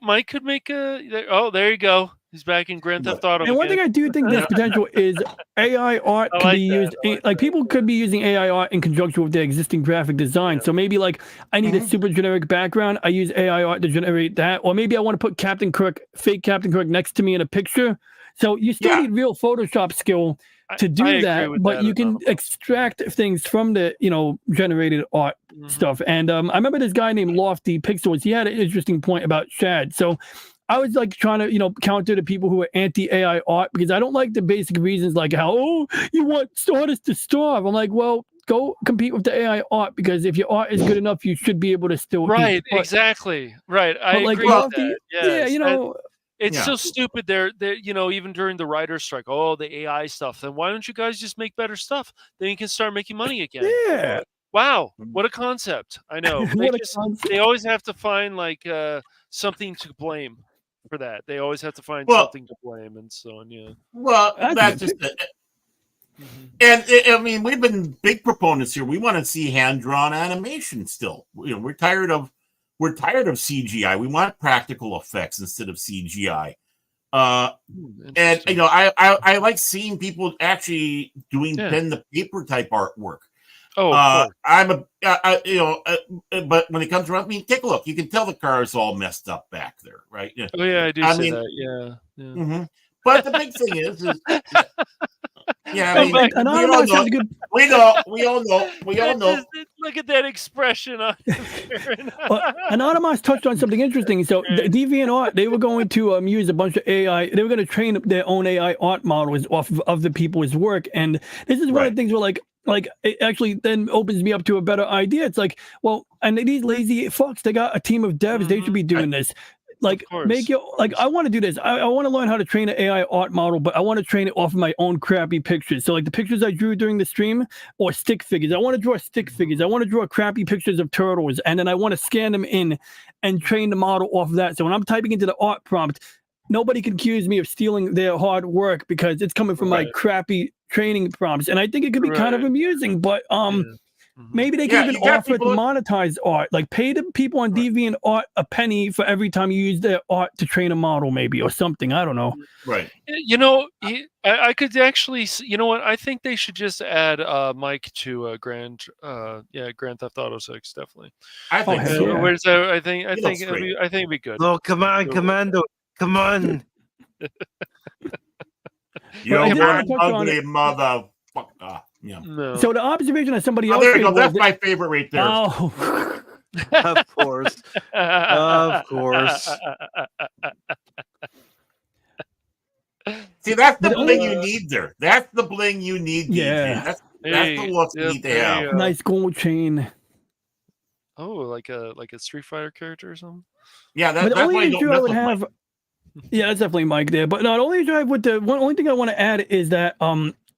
Mike could make a. Oh, there you go. He's back in Grand Theft Auto. And one thing I do think there's potential is AI art could be used. Like people could be using AI art in conjunction with their existing graphic design. So maybe like I need a super generic background. I use AI art to generate that, or maybe I want to put fake Captain Kirk next to me in a picture. So you still need real Photoshop skill to do that, but you can extract things from the generated art stuff. And I remember this guy named Lofty Pixels. He had an interesting point about Shad. So I was like trying to, counter the people who are anti-AI art because I don't like the basic reasons like how, you want artists to starve. I'm like, well, go compete with the AI art because if your art is good enough, you should be able to still Right, eat. But, exactly. Right. I like, agree with that. Yes. It's Yeah. so stupid. They're even during the writer's strike, the AI stuff. Then why don't you guys just make better stuff? Then you can start making money again. Yeah. Wow, what a concept! I know. They always have to find like something to blame for that. They always have to find something to blame and so on. Yeah. Well, that's just it. And I mean, we've been big proponents here. We want to see hand-drawn animation still. We're tired of CGI. We want practical effects instead of CGI. And I like seeing people actually doing pen to paper type artwork. But when it comes around, I mean, take a look. You can tell the car is all messed up back there, right? Oh yeah, I do see that. Yeah. Mm-hmm. But the big thing is yeah, I mean, we all know. Look at that expression on Anonymous touched on something interesting. So the DeviantArt, they were going to use a bunch of AI. They were going to train their own AI art models off of the people's work. And this is one of the things where like it actually then opens me up to a better idea. It's like, well, and these lazy fucks, they got a team of devs. They should be doing this. Like, make your, like, I want to do this. I want to learn how to train an AI art model, but I want to train it off of my own crappy pictures. So, like, the pictures I drew during the stream or stick figures. I want to draw stick figures. I want to draw crappy pictures of turtles, and then I want to scan them in and train the model off of that. So, when I'm typing into the art prompt, nobody can accuse me of stealing their hard work because it's coming from my crappy training prompts. And I think it could be kind of amusing, but, maybe they can even offer to monetize art, like pay the people on DeviantArt a penny for every time you use their art to train a model, maybe, or something. I don't know. Right. I could actually, what? I think they should just add Mike to Grand Theft Auto 6, definitely. I think so. Yeah. Where's that? I think it'd be good. Oh, come on, Commando. Come on. You're one ugly motherfucker. Yeah. No. So the observation of somebody else. There you go. That's my favorite right there. Oh. Of course. Of course. See, that's the bling you need there. That's the bling you need. Yeah. That's the look you need to have. Nice gold chain. Oh, like a Street Fighter character or something? Yeah, that's why you don't mess with Mike. Yeah, that's definitely Mike there. But not only issue I have with the only thing I want to add is that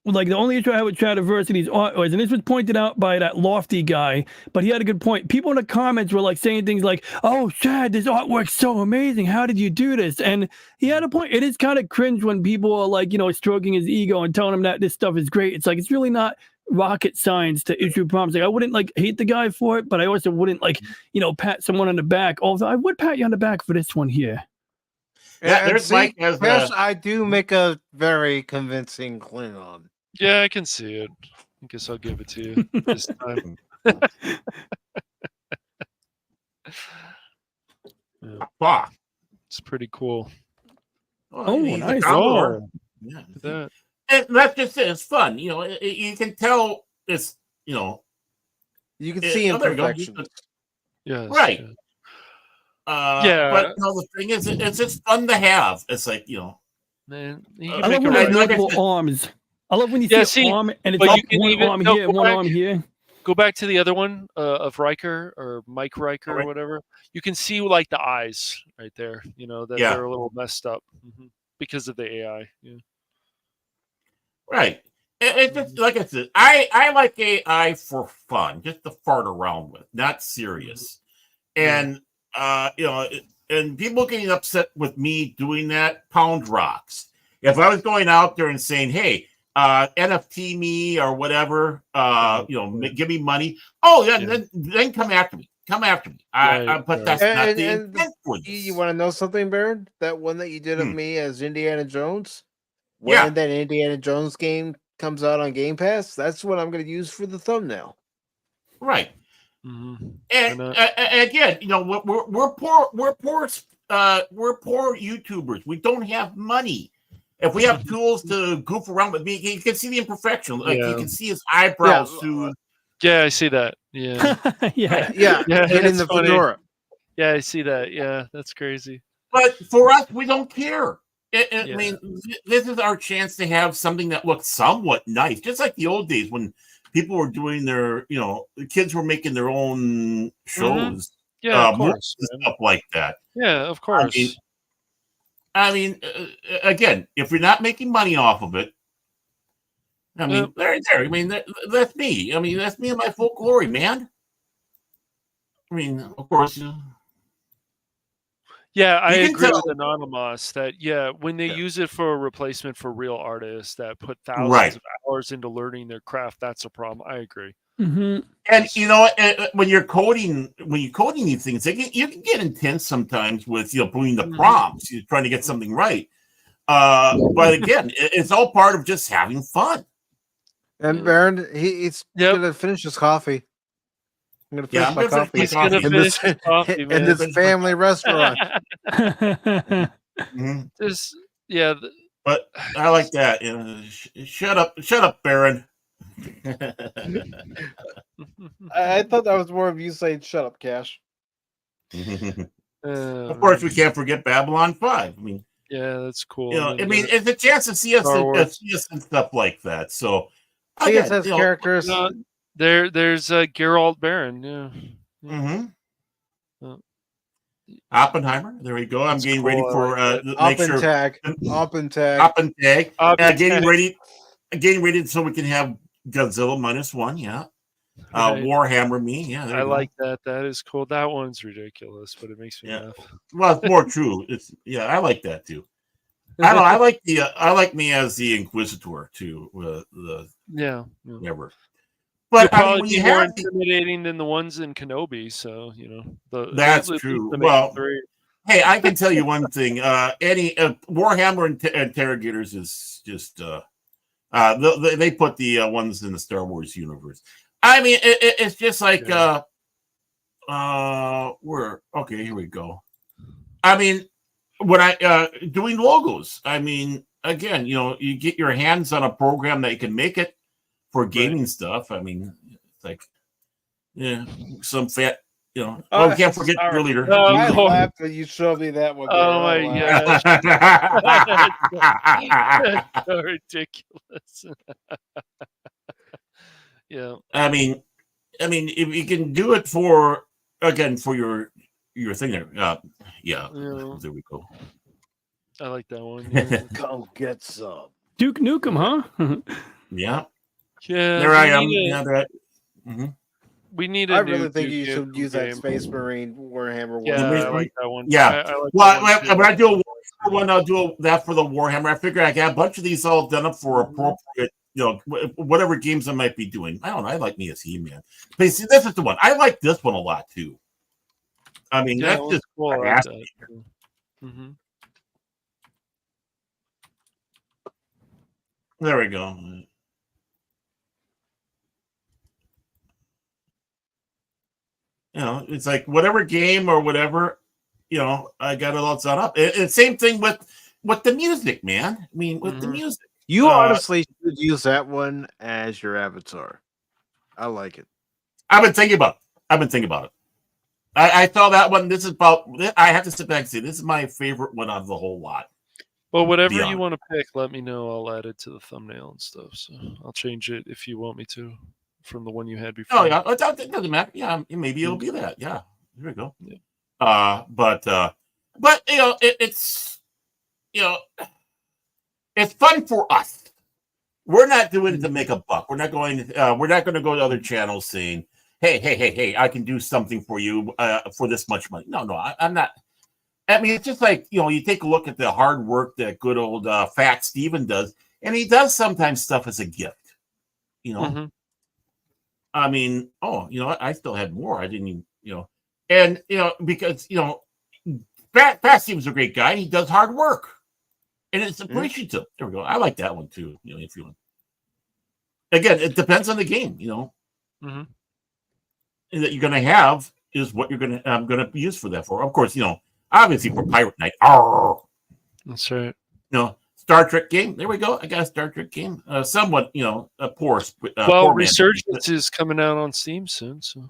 like the only issue I have with Chadiversity's art was, and this was pointed out by that Lofty guy, but he had a good point. People in the comments were like saying things like, "Oh, Chad, this artwork's so amazing. How did you do this?" And he had a point. It is kind of cringe when people are like, stroking his ego and telling him that this stuff is great. It's like, it's really not rocket science to issue prompts. Like, I wouldn't like hate the guy for it, but I also wouldn't like, pat someone on the back. Although I would pat you on the back for this one here. Yeah, there's Mike. Yes, I do make a very convincing Klingon. Yeah, I can see it. I guess I'll give it to you this time. Fuck. It's pretty cool. Oh, nice. Oh. Yeah. Look at that. And that's just it. It's fun. You can tell it's, you can see imperfections. Yes, right. Yeah. But the thing is, it's just fun to have. It's like, man, I love when they have multiple arms. I love when you see an arm and it's like one arm here and one arm here. Go back to the other one of Riker or Mike Riker or whatever. You can see like the eyes right there. That they're a little messed up because of the AI. Yeah. Right. It's just like I said, I like AI for fun, just to fart around with, not serious. And and people getting upset with me doing that, pound rocks. If I was going out there and saying, "Hey, NFT me or whatever, give me money," then come after me. Come after me. But that's not the intent for this. You want to know something, Baron? That one that you did of me as Indiana Jones. When that Indiana Jones game comes out on Game Pass, that's what I'm going to use for the thumbnail. Right. Mm-hmm. And again, we're poor YouTubers. We don't have money. If we have tools to goof around with me, you can see the imperfection. Like you can see his eyebrows too. Yeah, I see that. Yeah. yeah. In the fedora. Yeah, I see that. Yeah, that's crazy. But for us, we don't care. I Yeah. mean, this is our chance to have something that looks somewhat nice, just like the old days when people were doing their, the kids were making their own shows, Yeah, of movies course. and stuff like that. Yeah, of course. I mean, again, if you're not making money off of it, I mean, there. I mean, that's me. I mean, that's me in my full glory, man. I mean, of course. Yeah, I You can agree tell- with Anonymous that when they use it for a replacement for real artists that put thousands Right. of hours into learning their craft, that's a problem. I agree. Mm-hmm. And you know, when you're coding these things, you can get intense sometimes with putting the prompts. You're trying to get something right, but again, it's all part of just having fun. And Baron, he's gonna finish his coffee. I'm gonna finish my coffee. He's gonna finish his coffee, man. in this family restaurant. Just but I like that. Shut up, Baron. I thought that was more of you saying "Shut up, Cash." Of course, we can't forget Babylon 5. I mean, yeah, that's cool. I mean, it's a chance to see us and stuff like that. So, See us as characters. There's Geralt Baron. Yeah. Oppenheimer. There we go. I'm getting ready for Tag. Getting ready so we can have Godzilla -1. Yeah. Right. Warhammer me. Yeah. I like that. That is cool. That one's ridiculous, but it makes me laugh. Well, it's more true. I like that too. I like me as the Inquisitor too. Never. But probably when be you more have intimidating than the ones in Kenobi. So that's true. Well, hey, I can tell you one thing. Any Warhammer interrogators is just they put the ones in the Star Wars universe. I mean, it's just like here we go. I mean, when I doing logos, I mean, again, you get your hands on a program that you can make it for gaming stuff. I mean, it's like some fat, we can't forget your leader. I laughed when you showed me that one. Oh my gosh. That's so ridiculous. Yeah. I mean, if you can do it for your thing there. There we go. I like that one. Yeah. Come get some. Duke Nukem, huh? Yeah. Yeah. There I am. We need I really think you should use that Space Marine Warhammer one. Yeah, I like that one. Yeah. I like when I do a Warhammer one, I'll do that for the Warhammer. I figure I got a bunch of these all done up for appropriate, whatever games I might be doing. I don't know. I like me as He-Man. But see, this is the one. I like this one a lot too. I mean, that's just cool. There we go. It's like whatever game or whatever, I got it all set up. And same thing with the music, man. I mean, with the music. You honestly should use that one as your avatar. I like it. I've been thinking about it. I saw that one. I have to sit back and say, this is my favorite one out of the whole lot. Well, whatever you want to pick, let me know. I'll add it to the thumbnail and stuff. So I'll change it if you want me to from the one you had before. Oh yeah, it doesn't matter. Yeah, maybe it'll be that. Yeah, here we go. Yeah. But it's it's fun for us. We're not doing it to make a buck. We're not going to go to other channels saying, hey, I can do something for you for this much money. No, I'm not. I mean, it's just like, you take a look at the hard work that good old Fat Steven does, and he does sometimes stuff as a gift, I mean, I still had more. I didn't even, and, because, Fat Steven's a great guy. He does hard work, and it's appreciative. There we go. I like that one too, if you want. Again, it depends on the game, that you're going to have is what you're going to use for that for. Of course, obviously for Pirate Night. That's right. Star Trek game. There we go. I got a Star Trek game. Somewhat, a poor. Resurgence is coming out on Steam soon. So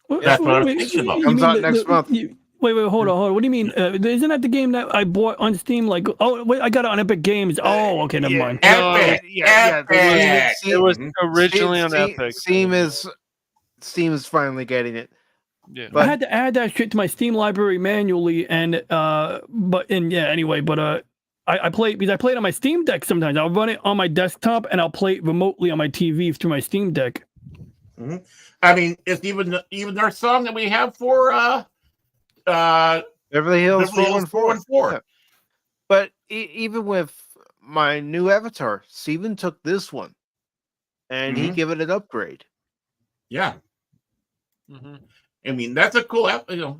that's what I was thinking about. Comes out next month. Wait, hold on. What do you mean? Isn't that the game that I bought on Steam? Like, oh, wait, I got it on Epic Games. Oh, okay, never mind. Epic. It was originally on Epic. Steam is finally getting it. Yeah, But I had to add that shit to my Steam library manually, and I play because I play it on my Steam Deck sometimes. I'll run it on my desktop and I'll play it remotely on my TV through my Steam Deck. Mm-hmm. I mean, it's even our song that we have for Beverly Hills 414. Yeah. But even with my new avatar, Steven took this one and he gave it an upgrade. Yeah. Mm-hmm. I mean, that's a cool app, yeah.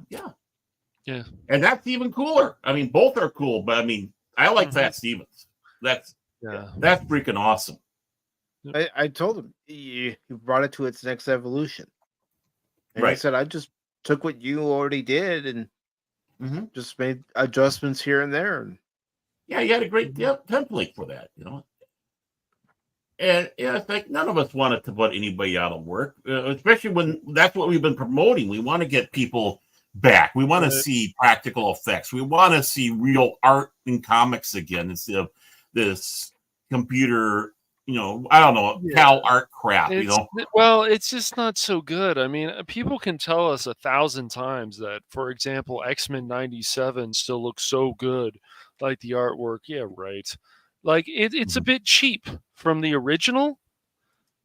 Yeah. And that's even cooler. I mean, both are cool, but I mean, I like Fat Stevens. That's freaking awesome. I told him you brought it to its next evolution. And Right. he said, I just took what you already did and just made adjustments here and there. Yeah, you had a great template for that, And it's like none of us wanted to put anybody out of work, especially when that's what we've been promoting. We want to get people back. We want to see practical effects. We want to see real art in comics again instead of this computer, I don't know, Cal art crap, Well, it's just not so good. I mean, people can tell us 1,000 times that, for example, X-Men 97 still looks so good, like the artwork. Yeah, right. Like it's a bit cheap from the original.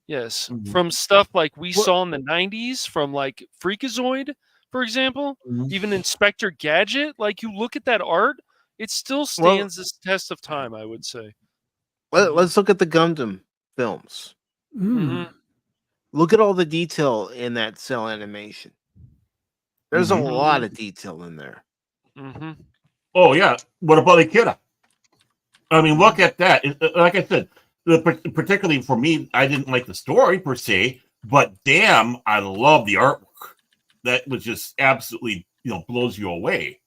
Yes, from stuff like we saw in the 90s, from like Freakazoid, for example, even Inspector Gadget. Like you look at that art, it still stands this test of time, I would say. Let's look at the Gundam films. Look at all the detail in that cell animation. There's a lot of detail in there. Oh, yeah. What about Akira? I mean, look at that. Like I said, particularly for me, I didn't like the story per se, but damn, I love the artwork. That was just absolutely, blows you away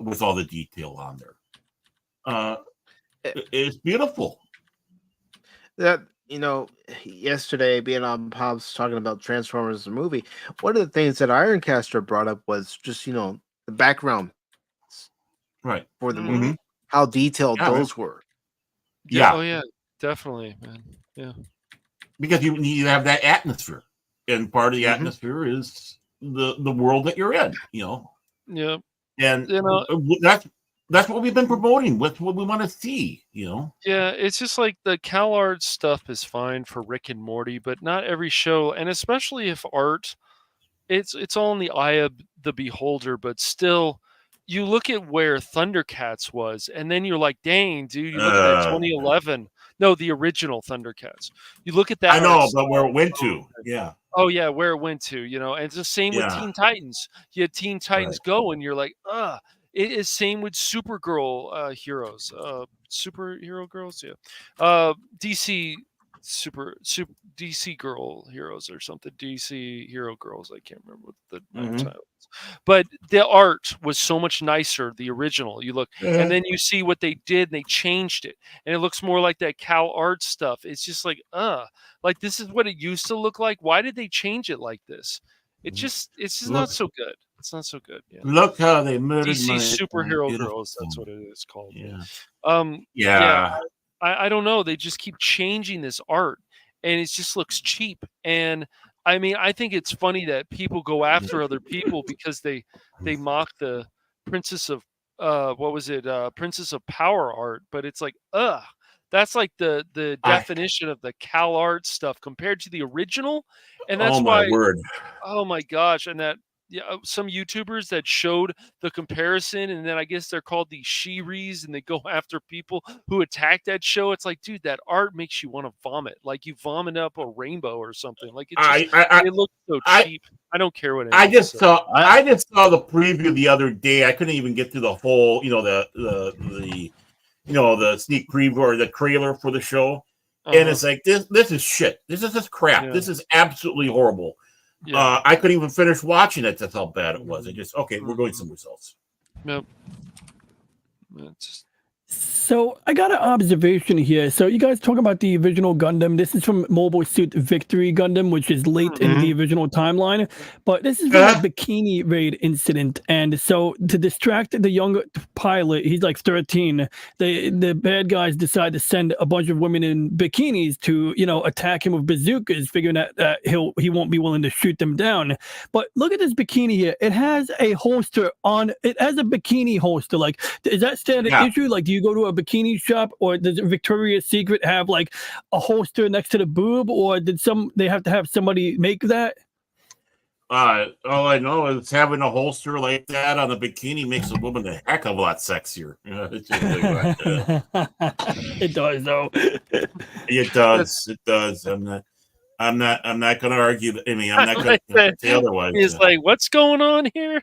with all the detail on there. It's beautiful. That yesterday being on Pops talking about Transformers the movie, one of the things that Ironcaster brought up was just the background, right, for the movie, how detailed those were. Yeah. Oh yeah, definitely, man. Yeah, because you need to have that atmosphere, and part of the atmosphere is the world that you're in. Yeah, and that's what we've been promoting. That's what we want to see, Yeah, it's just like the Cal Art stuff is fine for Rick and Morty, but not every show, and especially if art, it's all in the eye of the beholder. But still, you look at where Thundercats was, and then you're like, dang, dude, you look at that 2011. No, the original Thundercats. You look at that. I know, but where it went to, yeah. Oh yeah, where it went to, and it's the same with Teen Titans. You had Teen Titans Go, and you're like, ugh. It is same with Supergirl heroes, superhero girls, DC DC girl heroes or something, DC hero girls. I can't remember what the title is, but the art was so much nicer. The original, you look, and then you see what they did, and they changed it, and it looks more like that Cal Art stuff. It's just like this is what it used to look like. Why did they change it like this? It's just not so good. It's not so good. Yeah. Look how they murdered DC my superhero girls. That's what it is called. Yeah. I don't know. They just keep changing this art, and it just looks cheap. And I mean, I think it's funny that people go after other people because they mock the Princess of Princess of Power art, but it's like, that's like the definition of the Cal Art stuff compared to the original, and that's why. Oh my gosh! And that some YouTubers that showed the comparison, and then I guess they're called the Shiris, and they go after people who attack that show. It's like, dude, that art makes you want to vomit, like you vomit up a rainbow or something. Like it looks so cheap. I don't care what. I just saw the preview the other day. I couldn't even get through the whole, the sneak preview or the trailer for the show, and it's like this is shit. This is just crap. Yeah. This is absolutely horrible. Yeah. I couldn't even finish watching it. That's how bad it was. I just we're going somewhere else. Nope. So I got an observation here. So you guys talk about the original Gundam. This is from Mobile Suit Victory Gundam, which is late in the original timeline. But this is the bikini raid incident. And so to distract the young pilot, he's like 13. The bad guys decide to send a bunch of women in bikinis to, attack him with bazookas, figuring that he won't be willing to shoot them down. But look at this bikini here. It has a holster on. It has a bikini holster. Like, is that standard issue? Like, do you go to a bikini shop, or does Victoria's Secret have like a holster next to the boob, or they have to have somebody make that? All I know is having a holster like that on a bikini makes a woman a heck of a lot sexier. It does, though. It does. It does. I'm not going to argue. I mean, I'm not going to say otherwise. He's like, what's going on here?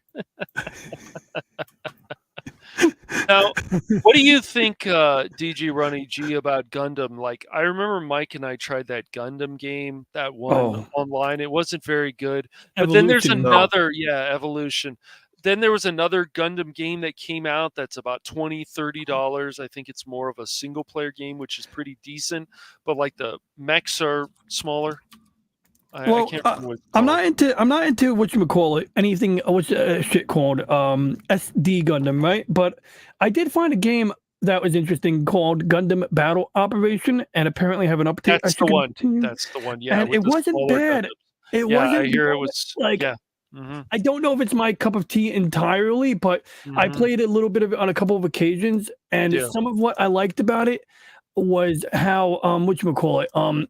Now, what do you think, DJRonnieG, about Gundam? Like, I remember Mike and I tried that Gundam game, that one online. It wasn't very good. But then there's another, Evolution. Then there was another Gundam game that came out that's about $20, $30. I think it's more of a single player game, which is pretty decent. But like the mechs are smaller. I can't remember what I'm not into what you would call it, anything, what's shit called, SD Gundam, right? But I did find a game that was interesting called Gundam Battle Operation, and apparently have an update. That's the one. That's the one. Yeah, and it wasn't bad. Gundams. Wasn't. I hear it was like. Yeah. I don't know if it's my cup of tea entirely, but I played a little bit of it on a couple of occasions, and some of what I liked about it was how whatchamacallit,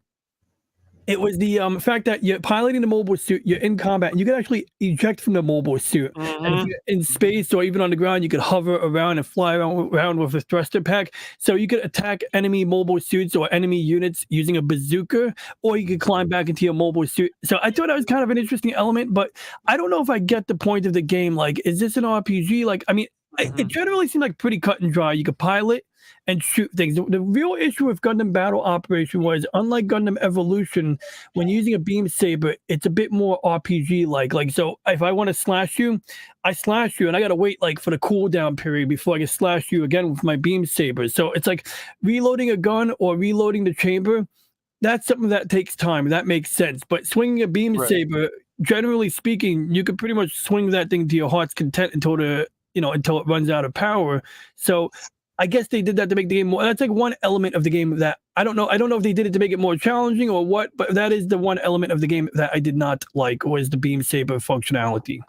it was the fact that you're piloting the mobile suit, you're in combat, and you can actually eject from the mobile suit. And if you're in space or even on the ground, you could hover around and fly around with a thruster pack. So you could attack enemy mobile suits or enemy units using a bazooka, or you could climb back into your mobile suit. So I thought that was kind of an interesting element, but I don't know if I get the point of the game. Like, is this an RPG? Like, I mean, it generally seemed like pretty cut and dry. You could pilot and shoot things. The real issue with Gundam Battle Operation was, unlike Gundam Evolution, when using a beam saber, it's a bit more RPG-like. Like, so if I want to slash you, I slash you, and I gotta wait like for the cooldown period before I can slash you again with my beam saber. So it's like reloading a gun or reloading the chamber. That's something that takes time. That makes sense. But swinging a beam saber, generally speaking, you could pretty much swing that thing to your heart's content until until it runs out of power. So I guess they did that to make the game more. That's like one element of the game that I don't know. I don't know if they did it to make it more challenging or what, but that is the one element of the game that I did not like, was the beam saber functionality.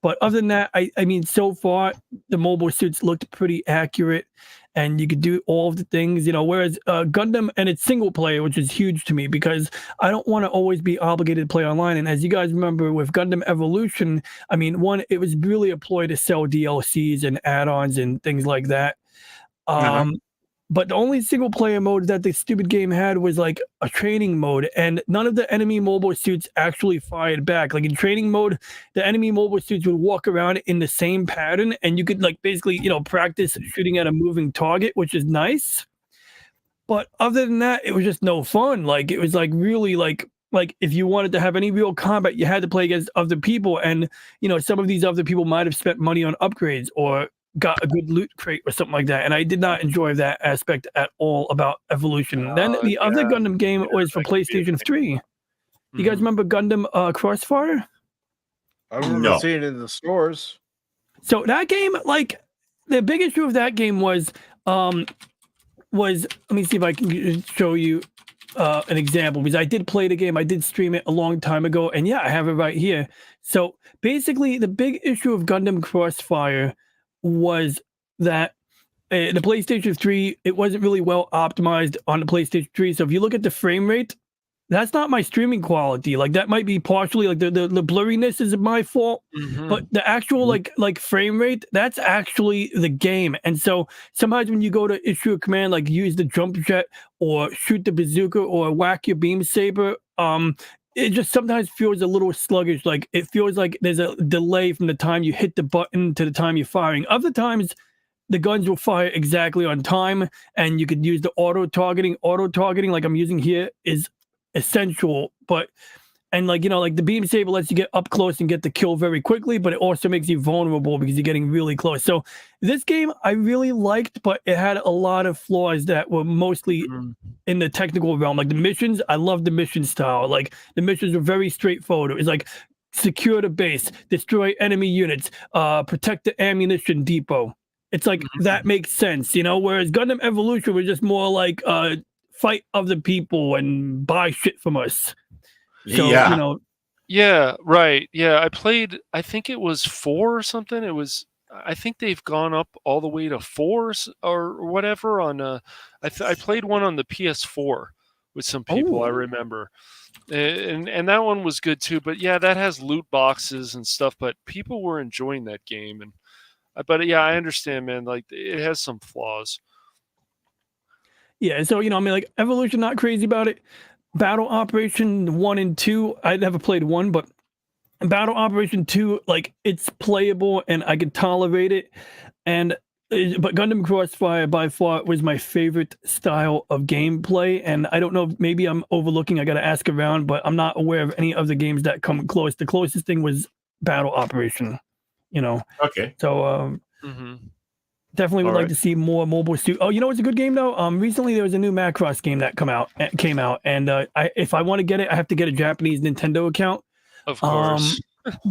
But other than that, I mean, so far the mobile suits looked pretty accurate, and you could do all of the things, whereas Gundam, and it's single player, which is huge to me because I don't want to always be obligated to play online. And as you guys remember with Gundam Evolution, I mean, it was really a ploy to sell DLCs and add-ons and things like that. But the only single player mode that the stupid game had was like a training mode, and none of the enemy mobile suits actually fired back. Like in training mode, the enemy mobile suits would walk around in the same pattern, and you could like basically, practice shooting at a moving target, which is nice. But other than that, it was just no fun. Like, it was like really like if you wanted to have any real combat, you had to play against other people, and some of these other people might have spent money on upgrades or got a good loot crate or something like that, and I did not enjoy that aspect at all about Evolution. Then the other Gundam game was for PlayStation 3. You guys remember Gundam Crossfire? I remember seeing it in the stores. So that game, like, the big issue of that game was let me see if I can show you an example, because I did play the game. I did stream it a long time ago, and I have it right here. So basically, the big issue of Gundam Crossfire was that the PlayStation 3, it wasn't really well optimized on the PlayStation 3. So if you look at the frame rate, that's not my streaming quality. Like, that might be partially like the blurriness is my fault, but the actual like frame rate, that's actually the game. And so sometimes when you go to issue a command, like use the jump jet or shoot the bazooka or whack your beam saber, it just sometimes feels a little sluggish. Like, it feels like there's a delay from the time you hit the button to the time you're firing. Other times, the guns will fire exactly on time, and you could use the auto targeting. Auto targeting, like I'm using here, is essential. But And like, like the beam saber lets you get up close and get the kill very quickly, but it also makes you vulnerable because you're getting really close. So this game I really liked, but it had a lot of flaws that were mostly in the technical realm. Like the missions, I love the mission style. Like the missions were very straightforward. It was like secure the base, destroy enemy units, protect the ammunition depot. It's like that makes sense, whereas Gundam Evolution was just more like fight of the people and buy shit from us. So, Yeah, right. Yeah, I played, I think it was 4 or something. I think they've gone up all the way to 4 or whatever on I played one on the PS4 with some people, I remember. And that one was good too, but yeah, that has loot boxes and stuff, but people were enjoying that game. And but yeah, I understand, man, like it has some flaws. Yeah, so like Evolution, not crazy about it. Battle Operation 1 and 2, I never played 1, but Battle Operation 2, like it's playable and I could tolerate it. But Gundam Crossfire by far was my favorite style of gameplay. And I don't know, maybe I'm overlooking, I got to ask around, but I'm not aware of any of the games that come close. The closest thing was Battle Operation, Okay. So, definitely would like to see more mobile suit. Oh, it's a good game though. Recently there was a new Macross game that came out, and if I want to get it, I have to get a Japanese Nintendo account. Of course.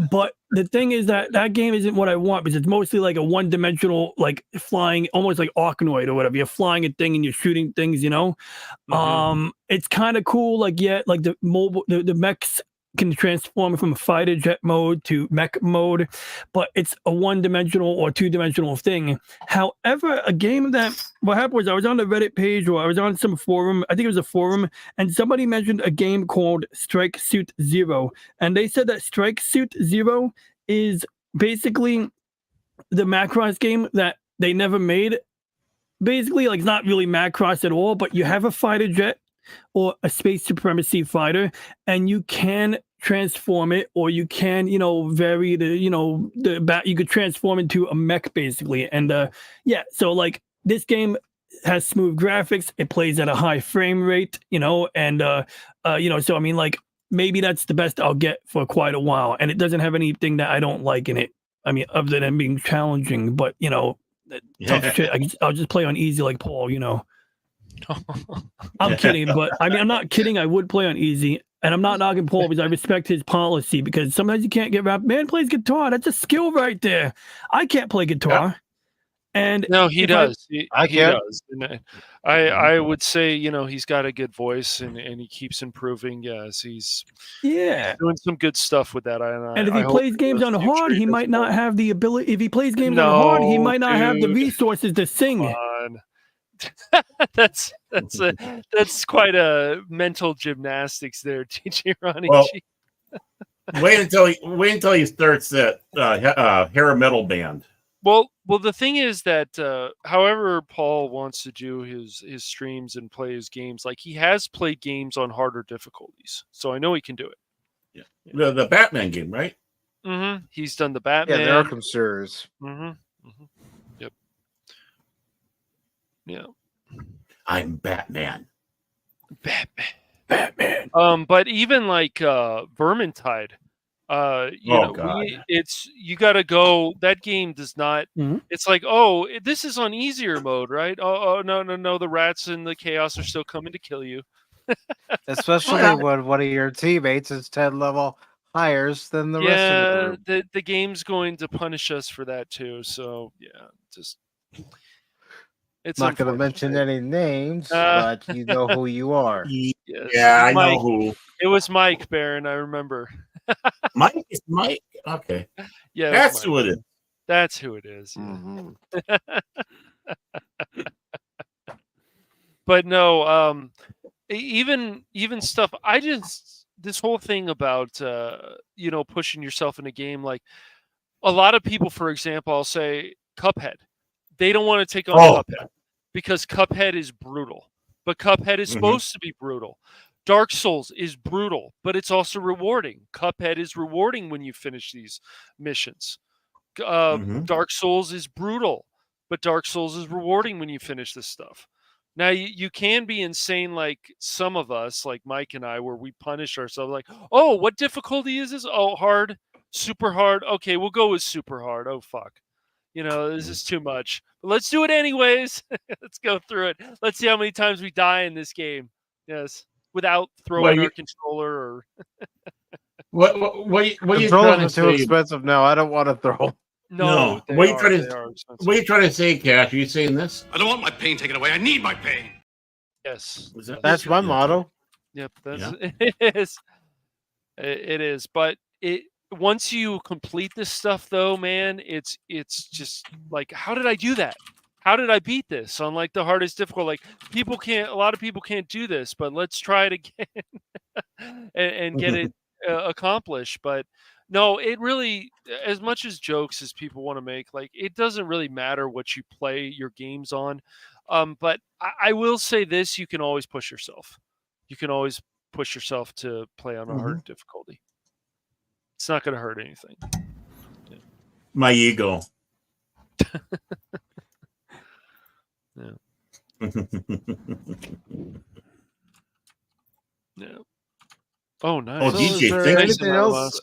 But the thing is that game isn't what I want because it's mostly like a one-dimensional, like flying, almost like Arkanoid or whatever. You're flying a thing and you're shooting things. It's kind of cool. Like like the mobile, the mechs can transform from fighter jet mode to mech mode, but it's a one-dimensional or two-dimensional thing. However, a game that what happened was I was on the Reddit page or I was on some forum, I think it was a forum, and somebody mentioned a game called Strike Suit Zero, and they said that Strike Suit Zero is basically the Macross game that they never made. Basically, like it's not really Macross at all, but you have a fighter jet or a space supremacy fighter, and you can transform it, or you can, vary the, you could transform into a mech basically. And so like this game has smooth graphics, it plays at a high frame rate, and so I mean, like maybe that's the best I'll get for quite a while, and it doesn't have anything that I don't like in it. I mean, other than being challenging, but tough shit. I'll just play on easy like Paul, I'm kidding, but I mean, I'm not kidding. I would play on easy, and I'm not knocking Paul because I respect his policy because sometimes you can't get rap. Man plays guitar. That's a skill right there. I can't play guitar. And no, he does. I he can. does. And I would say, he's got a good voice and he keeps improving. Yes, he's doing some good stuff with that. And if he plays games on hard, he might not have the ability. If he plays games on hard, he might not have the resources to sing. That's quite a mental gymnastics there, DJRonnieG. Well, wait until he starts that hair metal band. Well, the thing is that however Paul wants to do his streams and play his games, like he has played games on harder difficulties, so I know he can do it. Yeah, the Batman game, right? Mm-hmm. He's done the Batman. Yeah, the Arkham series. Mm-hmm. Mm-hmm. Yep. Yeah. I'm Batman. Batman. But even like Vermintide, you got to go. That game does not. It's like, this is on easier mode, right? Oh, no. The rats and the chaos are still coming to kill you. Especially when one of your teammates is 10 level higher than the rest of the group. The game's going to punish us for that too. So yeah, just. It's not going to mention any names, but you know who you are. Yes. Yeah, I know who. It was Mike, Baron. I remember. Mike? Is Mike? Okay. Yeah, that's who it is. That's who it is. Yeah. Mm-hmm. But no, even stuff. This whole thing about pushing yourself in a game, like a lot of people, for example, I'll say Cuphead. They don't want to take on Cuphead because Cuphead is brutal. But Cuphead is supposed to be brutal. Dark Souls is brutal, but it's also rewarding. Cuphead is rewarding when you finish these missions. Dark Souls is brutal, but Dark Souls is rewarding when you finish this stuff. Now you can be insane like some of us, like Mike and I, where we punish ourselves like, oh, what difficulty is this? Oh, hard, super hard. Okay, we'll go with super hard. Oh fuck. This is too much. But let's do it anyways. Let's go through it. Let's see how many times we die in this game. Yes. Without throwing our controller or what are you trying Controllers to are too say? expensive now. I don't want to throw. No. What are you trying to say, Cash? Are you saying this? I don't want my pain taken away. I need my pain. Yes. That's my motto. Yep. It is. It is. But once you complete this stuff though, man, it's just like, how did I do that? How did I beat this on like the hardest difficult? Like a lot of people can't do this, but let's try it again and get it accomplished. But no, it really, as much as jokes as people want to make, like it doesn't really matter what you play your games on. But I will say this, you can always push yourself. You can always push yourself to play on a hard difficulty. It's not going to hurt anything. Yeah. My ego. Yeah. Yeah. Oh, nice. Oh, DJ, thank you. Else?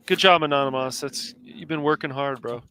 Good job, Anonymous. You've been working hard, bro.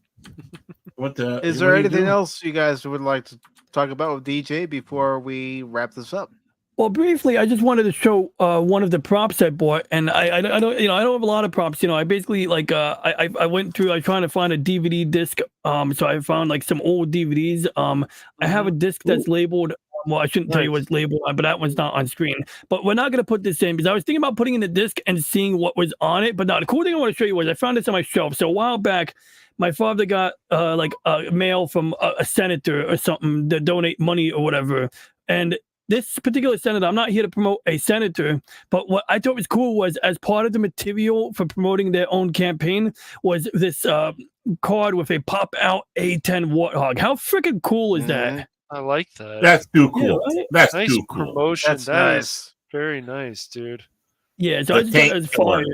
Is there anything else you guys would like to talk about with DJ before we wrap this up? Well, briefly, I just wanted to show one of the props I bought, and I don't I don't have a lot of props. I basically like I went through. I was trying to find a DVD disc. So I found like some old DVDs. I have a disc that's labeled. Well, I shouldn't tell you what's labeled, but that one's not on screen. But we're not gonna put this in because I was thinking about putting in the disc and seeing what was on it. But now the cool thing I want to show you was I found this on my shelf. So a while back, my father got like a mail from a senator or something to donate money or whatever, and this particular senator, I'm not here to promote a senator, but what I thought was cool was as part of the material for promoting their own campaign was this card with a pop-out A10 Warthog. How freaking cool is that? I like that. That's too cool. Yeah, right? That's nice too cool. Promotion. That's That nice. is very nice, dude. Yeah, so I just thought it was fire.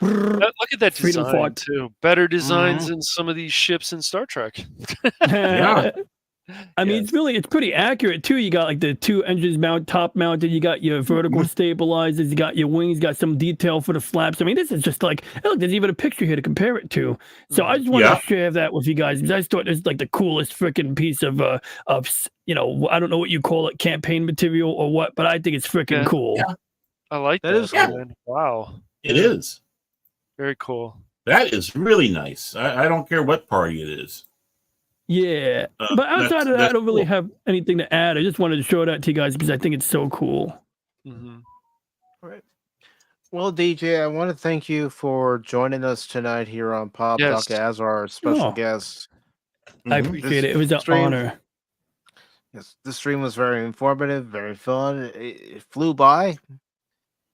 Look at that Freedom design fought. too. Better designs than some of these ships in Star Trek. Yeah. I mean, it's pretty accurate too. You got like the two engines top mounted. You got your vertical stabilizers. You got your wings. Got some detail for the flaps. I mean, this is just like, look, there's even a picture here to compare it to. So I just wanted to share that with you guys because I just thought this is like the coolest freaking piece of I don't know what you call it, campaign material or what, but I think it's freaking cool. Yeah. I like that. Is man. cool. Wow. It is. Very cool. That is really nice. I don't care what party it is. Yeah, but outside of that, I don't really have anything to add. I just wanted to show that to you guys because I think it's so cool. Mm-hmm. All right. Well, DJ, I want to thank you for joining us tonight here on Pop Talk as our special guest. I appreciate it. It was an honor. Yes, the stream was very informative, very fun. It flew by.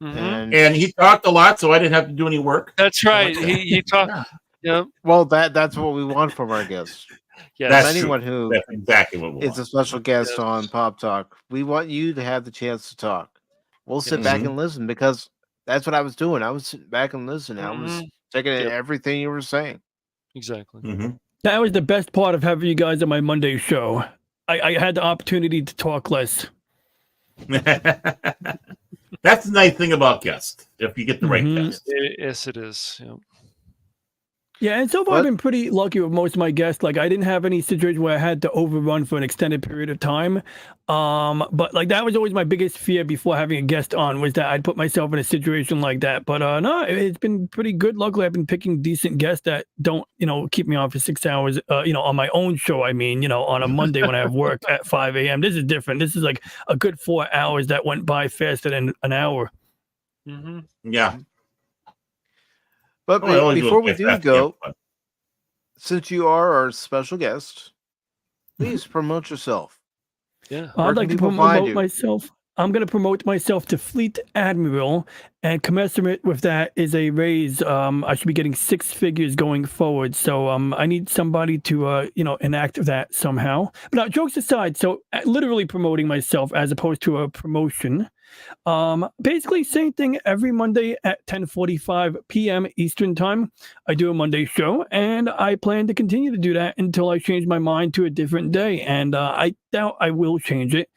Mm-hmm. And he talked a lot, so I didn't have to do any work. That's right. He talked. Yeah. Well, that's what we want from our guests. Yeah, that's anyone true. who that's exactly what we is want. a special guest on Pop Talk. We want you to have the chance to talk. We'll sit back and listen because that's what I was doing. I was sitting back and listening. I was taking in everything you were saying. Exactly. That was the best part of having you guys on my Monday show. I had the opportunity to talk less. That's the nice thing about guests. If you get the right guest. Yes, it is. Yep. Yeah, and so far I've been pretty lucky with most of my guests. Like I didn't have any situation where I had to overrun for an extended period of time. But like that was always my biggest fear before having a guest on was that I'd put myself in a situation like that. But no, it's been pretty good. Luckily, I've been picking decent guests that don't, keep me on for 6 hours, on my own show. I mean, on a Monday when I have work at 5 a.m. This is different. This is like a good 4 hours that went by faster than an hour. Mm-hmm. Yeah. But before we do go, since you are our special guest, please promote yourself. Yeah, I'd like to promote myself. I'm going to promote myself to Fleet Admiral, and commensurate with that is a raise. I should be getting 6 figures going forward. So I need somebody to enact that somehow. But now, jokes aside, so literally promoting myself as opposed to a promotion. Basically, same thing every Monday at 10:45 p.m. Eastern time. I do a Monday show, and I plan to continue to do that until I change my mind to a different day. And I doubt I will change it.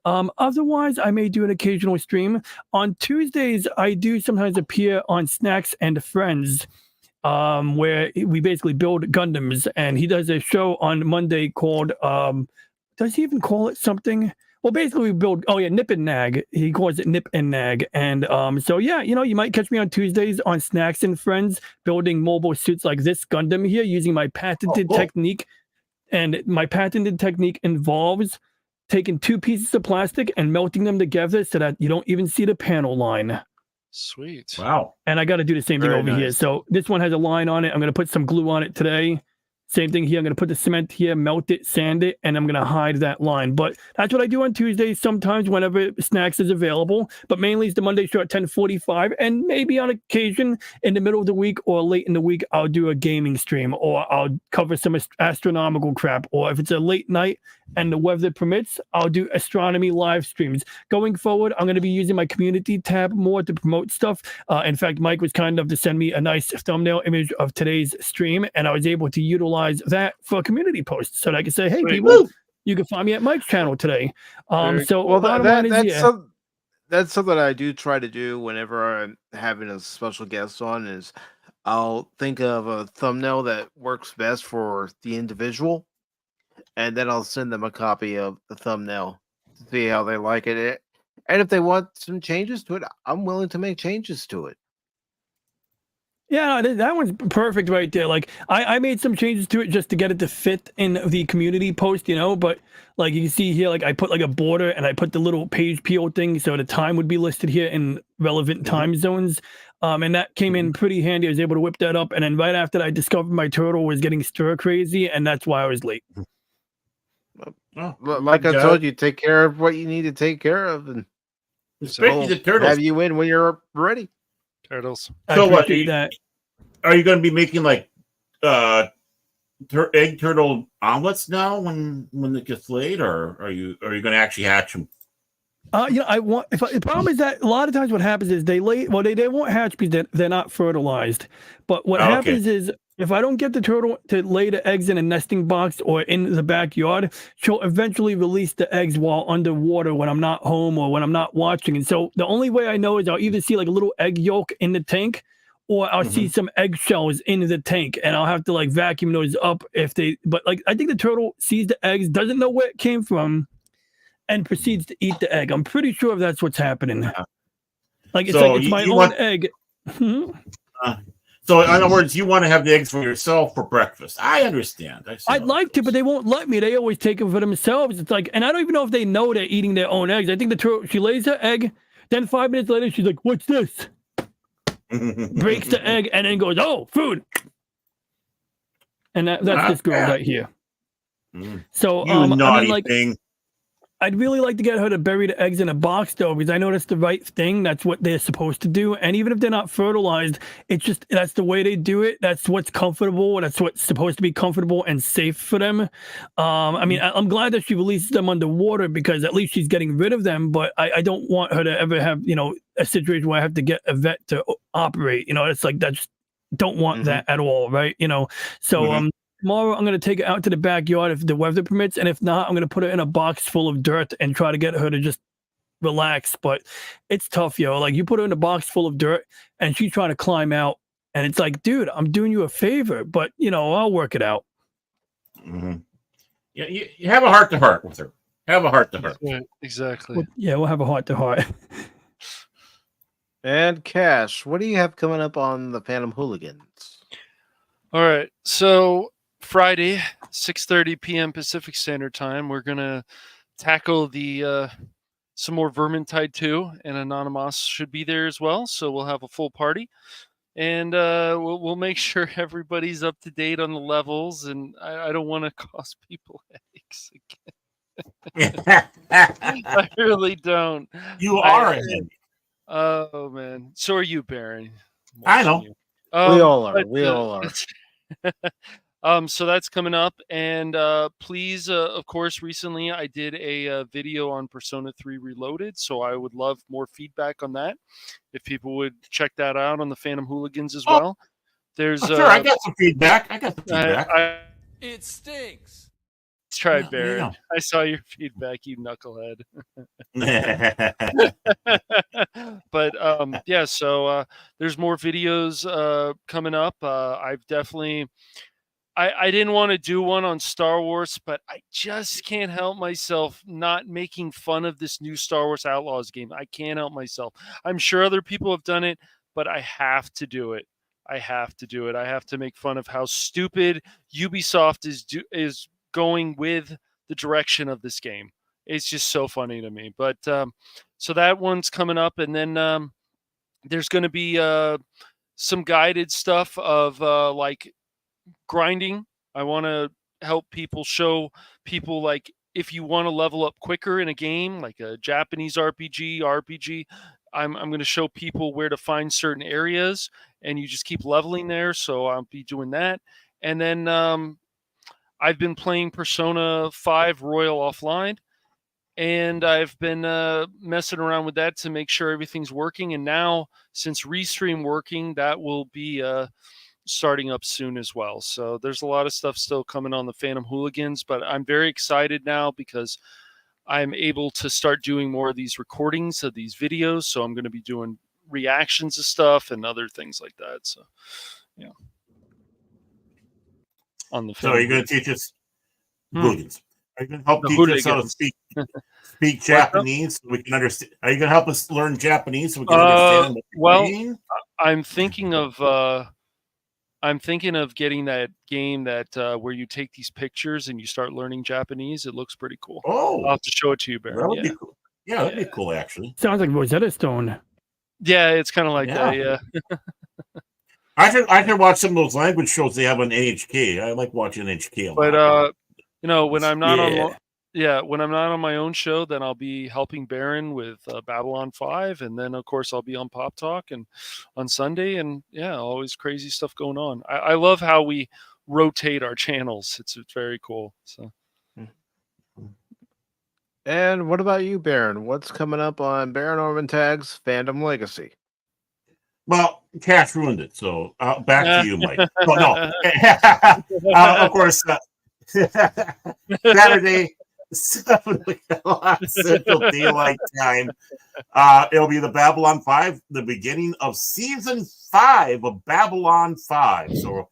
Otherwise, I may do an occasional stream. On Tuesdays, I do sometimes appear on Snacks and Friends, where we basically build Gundams, and he does a show on Monday called does he even call it something? Well, basically we build Nip and Nag. He calls it Nip and Nag. And so yeah, you might catch me on Tuesdays on Snacks and Friends building mobile suits like this Gundam here using my patented technique. And my patented technique involves taking 2 pieces of plastic and melting them together so that you don't even see the panel line. Sweet. Wow. And I got to do the same thing over here. So this one has a line on it. I'm going to put some glue on it today. Same thing here. I'm going to put the cement here, melt it, sand it, and I'm going to hide that line. But that's what I do on Tuesdays, sometimes whenever Snacks is available. But mainly it's the Monday show at 10:45. And maybe on occasion in the middle of the week or late in the week, I'll do a gaming stream or I'll cover some astronomical crap. Or if it's a late night and the weather permits, I'll do astronomy live streams. Going forward, I'm going to be using my community tab more to promote stuff. In fact, Mike was kind enough to send me a nice thumbnail image of today's stream, and I was able to utilize that for a community post so that I can say, hey, people, you can find me at Mike's channel today. That's something I do try to do whenever I'm having a special guest on is I'll think of a thumbnail that works best for the individual, and then I'll send them a copy of the thumbnail to see how they like it. And if they want some changes to it, I'm willing to make changes to it. Yeah, that one's perfect right there. Like I made some changes to it just to get it to fit in the community post, but like you can see here, like I put like a border and I put the little page peel thing so the time would be listed here in relevant time zones. And that came in pretty handy. I was able to whip that up. And then right after that, I discovered my turtle was getting stir crazy, and that's why I was late. Like I told you, take care of what you need to take care of, and especially the turtles. Have you in when you're ready. Turtles. So what? Are you going to be making like egg turtle omelets now when it gets laid, or are you going to actually hatch them? The problem is that a lot of times what happens is they won't hatch because they're not fertilized. But what happens is if I don't get the turtle to lay the eggs in a nesting box or in the backyard, she'll eventually release the eggs while underwater when I'm not home or when I'm not watching. And so the only way I know is I'll either see like a little egg yolk in the tank, or I'll see some eggshells in the tank, and I'll have to like vacuum those up but like I think the turtle sees the eggs, doesn't know where it came from, and proceeds to eat the egg. I'm pretty sure that's what's happening. Like it's my own egg. So in other words, you want to have the eggs for yourself for breakfast. I understand. I'd like to, but they won't let me. They always take them for themselves. It's like, and I don't even know if they know they're eating their own eggs. I think the turtle, she lays her egg, then 5 minutes later, she's like, what's this? Breaks the egg and then goes, oh, food. And that's this girl right here. So naughty thing. I'd really like to get her to bury the eggs in a box though, because I know that's the right thing. That's what they're supposed to do. And even if they're not fertilized, it's just that's the way they do it. That's what's comfortable. That's what's supposed to be comfortable and safe for them. I mean, I'm glad that she releases them underwater because at least she's getting rid of them. But I don't want her to ever have, a situation where I have to get a vet to operate. It's like that. Just don't want that at all, right? So tomorrow I'm going to take it out to the backyard if the weather permits, and if not, I'm going to put it in a box full of dirt and try to get her to just relax. But it's tough, like you put her in a box full of dirt and she's trying to climb out, and it's like, dude, I'm doing you a favor, but I'll work it out. Yeah, you have a heart-to-heart with her. Have a heart-to-heart. Yeah, exactly. We'll have a heart-to-heart. And Cash, what do you have coming up on the Phantom Hooligans? All right, so Friday, 6:30 p.m. Pacific Standard Time, we're gonna tackle the some more Vermintide 2, and Anonymous should be there as well. So we'll have a full party, and we'll make sure everybody's up to date on the levels. And I don't want to cause people headaches again. I really don't. You are. Oh man, so are you, Baron? I know. We all are. We all are. So that's coming up, and please, of course, recently I did a video on Persona 3 Reloaded, so I would love more feedback on that. If people would check that out on the Phantom Hooligans as well. There's sure, I got some feedback. It stinks. Let's try, Yeah, there you Baron. go. I saw your feedback, you knucklehead. But yeah, so there's more videos coming up. I've definitely I didn't want to do one on Star Wars, but I just can't help myself not making fun of this new Star Wars Outlaws game. I can't help myself. I'm sure other people have done it, but I have to do it. I have to do it. I have to make fun of how stupid Ubisoft is going with the direction of this game. It's just so funny to me. But so that one's coming up, and then there's going to be some guided stuff of like grinding. I want to help people, show people, like, if you want to level up quicker in a game, like a Japanese RPG, I'm going to show people where to find certain areas, and you just keep leveling there. So I'll be doing that. And then I've been playing Persona 5 Royal offline, and I've been messing around with that to make sure everything's working. And now, since Restream working, that will be starting up soon as well. So there's a lot of stuff still coming on the Phantom Hooligans, but I'm very excited now because I'm able to start doing more of these recordings of these videos. So I'm going to be doing reactions to stuff and other things like that. So, yeah. On the So you're going to teach us hooligans. Are you going to help The teach us how to speak Japanese so we can understand? Are you going to help us learn Japanese so we can understand what you're saying? I'm thinking of getting that game that where you take these pictures and you start learning Japanese. It looks pretty cool. Oh, I'll have to show it to you, Baron. That would be cool. Yeah, that'd be cool, actually. Sounds like Rosetta Stone. Yeah, it's kind of like that. Yeah. I can watch some of those language shows they have on NHK. I like watching NHK a lot. But you know, when I'm not when I'm not on my own show, then I'll be helping Baron with Babylon 5, and then of course I'll be on Pop Talk and on Sunday, and yeah, always crazy stuff going on. I love how we rotate our channels. It's very cool. So. And what about you, Baron? What's coming up on Baron Orman Tagge's Fandom Legacy? Well, Cash ruined it, so back to you, Mike. Oh, no. Of course, Saturday, 7 o'clock Central Daylight Time. It'll be the Babylon 5, the beginning of Season 5 of Babylon 5. So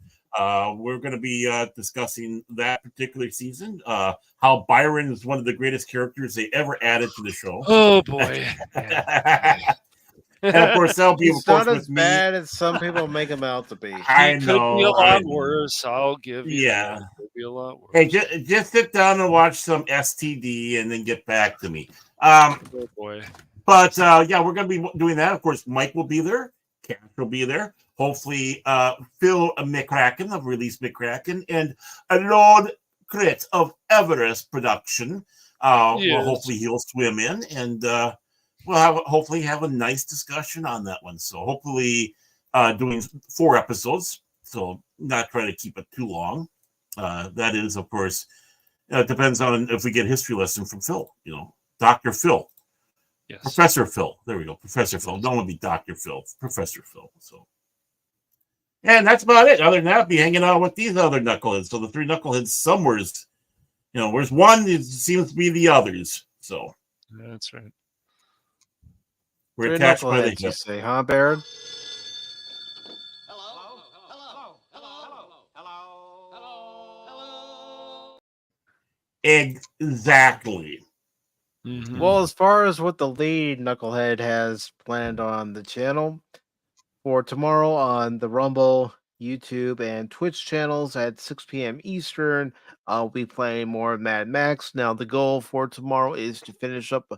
we're going to be discussing that particular season, how Byron is one of the greatest characters they ever added to the show. Oh, boy. And of course, that'll be It's not as bad as some people make him out to be. I know. Could be a lot worse. I'll give you. Yeah. That. Could be a lot worse. Hey, just sit down and watch some STD and then get back to me. Oh boy. But yeah, we're going to be doing that. Of course, Mike will be there. Cash will be there. Hopefully, Phil McCracken of Release McCracken and a Lord Crit of Everest Production. Well, hopefully he'll swim in, and we'll hopefully have a nice discussion on that one. So hopefully doing 4 episodes, so not trying to keep it too long. That is, of course, depends on if we get history lesson from Phil, Dr. Phil. Yes. Professor Phil. There we go. Professor Phil. Don't want to be Dr. Phil. Professor Phil. So, and that's about it. Other than that, I'll be hanging out with these other knuckleheads. So the 3 knuckleheads somewhere's, where's one, it seems to be the others. So that's right. We're attached by the hip. Say, huh, Baron? Exactly. Mm-hmm. Well, as far as what the lead knucklehead has planned on the channel for tomorrow on the Rumble, YouTube, and Twitch channels at 6 p.m. Eastern, I'll be playing more of Mad Max. Now, the goal for tomorrow is to finish up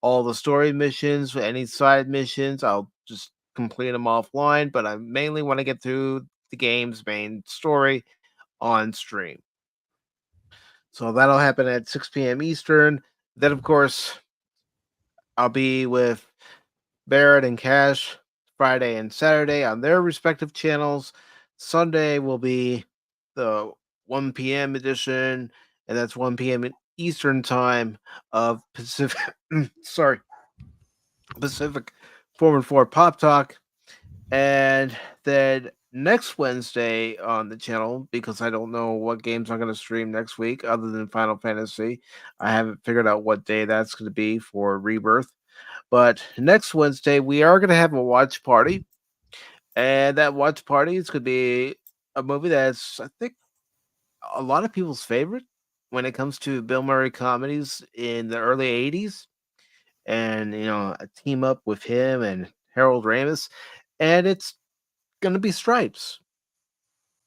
all the story missions. Any side missions, I'll just complete them offline, but I mainly want to get through the game's main story on stream. So that'll happen at 6 p.m. Eastern. Then, of course, I'll be with Barrett and Cash Friday and Saturday on their respective channels. Sunday will be the 1 p.m. edition, and that's 1 p.m. Eastern time of Pacific. Sorry, Pacific 414 Pop Talk, and then next Wednesday on the channel, because I don't know what games I'm going to stream next week other than Final Fantasy. I haven't figured out what day that's going to be for Rebirth. But next Wednesday, we are going to have a watch party. And that watch party is going to be a movie that's, I think, a lot of people's favorite when it comes to Bill Murray comedies in the early 80s. And, a team up with him and Harold Ramis. And it's going to be Stripes.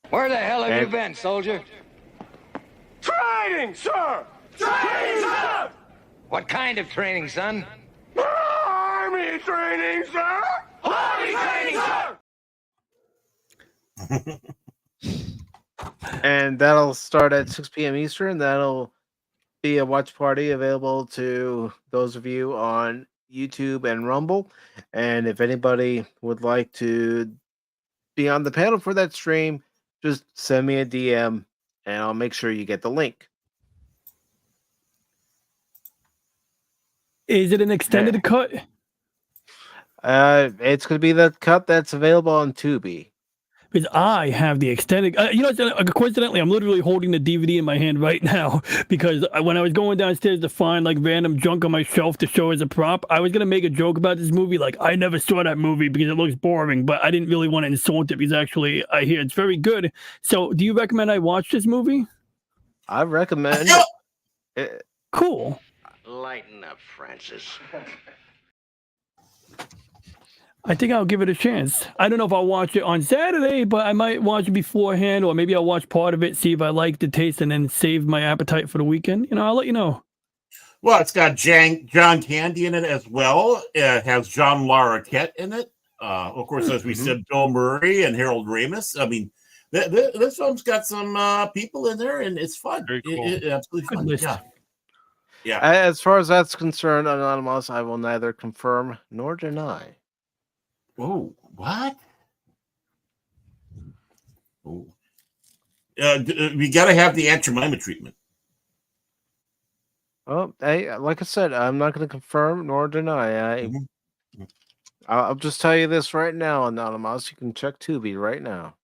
Where the hell have you been, soldier? Training, sir! Training, sir! What kind of training, son? Army training, sir! Army training, sir! And that'll start at 6 p.m. Eastern. That'll be a watch party available to those of you on YouTube and Rumble. And if anybody would like to be on the panel for that stream, just send me a DM and I'll make sure you get the link. Is it an extended cut? It's going to be the cut that's available on Tubi. Because I have the extended. Coincidentally, I'm literally holding the DVD in my hand right now. Because when I was going downstairs to find like random junk on my shelf to show as a prop, I was gonna make a joke about this movie. Like, I never saw that movie because it looks boring, but I didn't really want to insult it because actually I hear it's very good. So, do you recommend I watch this movie? I recommend it. Cool. Lighten up, Francis. I think I'll give it a chance. I don't know if I'll watch it on Saturday, but I might watch it beforehand, or maybe I'll watch part of it, see if I like the taste, and then save my appetite for the weekend. I'll let you know. Well, it's got John Candy in it as well. It has John Larroquette in it. Of course, as we said, Bill Murray and Harold Ramis. I mean, this film's got some people in there, and it's fun. Very cool. Absolutely fun. List. Yeah. As far as that's concerned, Anonymous, I will neither confirm nor deny. Oh, what? Oh. We got to have the Aunt Jemima treatment. Well, like I said, I'm not going to confirm nor deny. I'll just tell you this right now, Anonymous. You can check Tubi right now.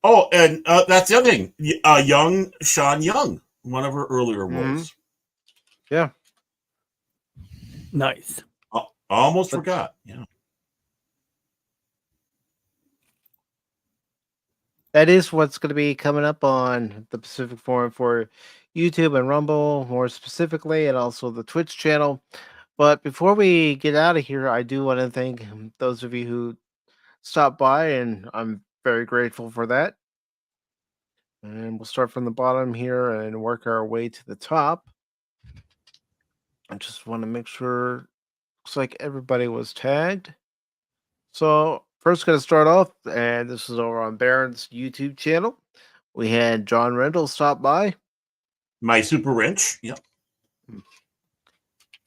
Oh, and that's the other thing. Young Sean Young, one of her earlier roles. Yeah. Nice. Almost forgot. Yeah. That is what's going to be coming up on the Pacific Forum for YouTube and Rumble, more specifically, and also the Twitch channel. But before we get out of here, I do want to thank those of you who stopped by, and I'm very grateful for that. And we'll start from the bottom here and work our way to the top. I just want to make sure. Looks like everybody was tagged. So first going to start off, and this is over on Baron's YouTube channel. We had John Rendell stop by. My Super Wrench. Yep.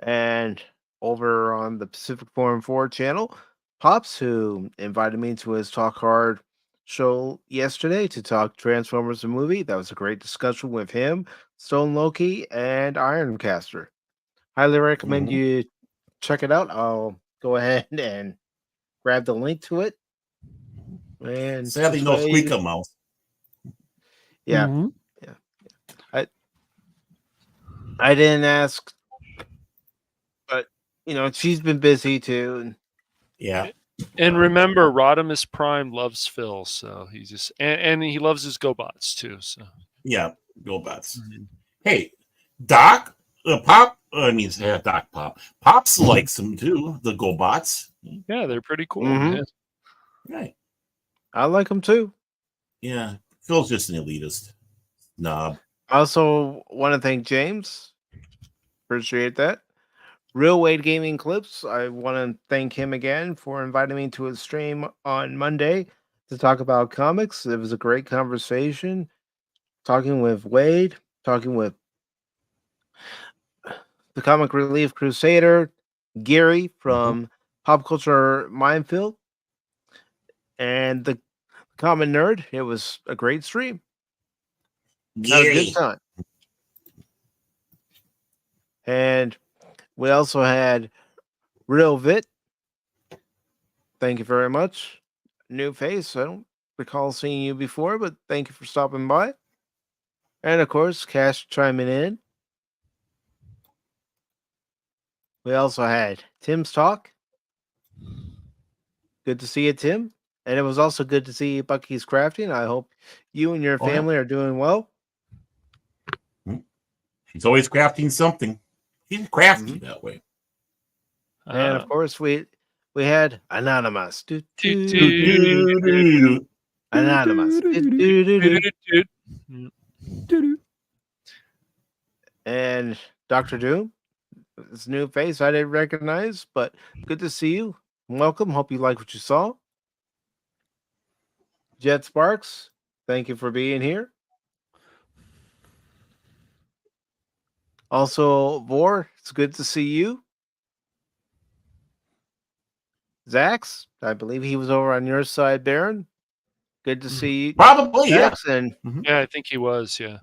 And over on the Pacific Forum 4 channel, Pops, who invited me to his Talk Hard show yesterday to talk Transformers the movie. That was a great discussion with him, Stone Loki, and Ironcaster. Highly recommend you check it out. I'll go ahead and grab the link to it. And sadly, no squeaker mouse. Yeah, yeah. I didn't ask, but she's been busy too. Yeah. And remember, Rodimus Prime loves Phil, so he just and he loves his GoBots too. So yeah, GoBots. Hey, Doc, Pop. Doc Pop. Pops likes them too. The GoBots. Yeah, they're pretty cool. Yeah. Right. I like them too. Yeah, Phil's just an elitist knob. I also want to thank James. Appreciate that. Real Wade Gaming Clips. I want to thank him again for inviting me to his stream on Monday to talk about comics. It was a great conversation. Talking with Wade, talking with the Comic Relief Crusader, Gary from Pop Culture Minefield, and the Common Nerd. It was a great stream. Had a good time. And we also had Real Vit. Thank you very much. New face. I don't recall seeing you before, but thank you for stopping by. And of course, Cash chiming in. We also had Tim's Talk. Good to see you, Tim. And it was also good to see Bucky's Crafting. I hope you and your family are doing well. She's always crafting something. She's crafty that way. And of course, we had Anonymous. Anonymous. And Dr. Doom. This new face I didn't recognize, but good to see you. Welcome. Hope you like what you saw. Jet Sparks, thank you for being here. Also, Vor, it's good to see you. Zax, I believe he was over on your side, Baron. Good to see you. Probably, Zax, and yeah, I think he was, yeah.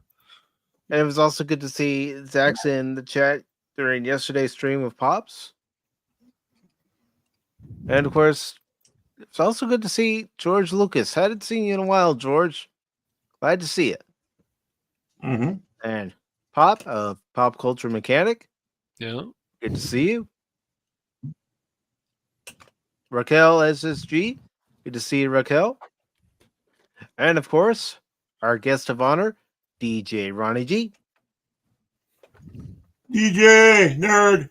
And it was also good to see Zax in the chat during yesterday's stream of Pops. And of course, it's also good to see George Lucas. Hadn't seen you in a while, George. Glad to see it. And Pop, Pop Culture Mechanic. Yeah. Good to see you. Raquel SSG. Good to see you, Raquel. And of course, our guest of honor, DJRonnieG. DJ Nerd.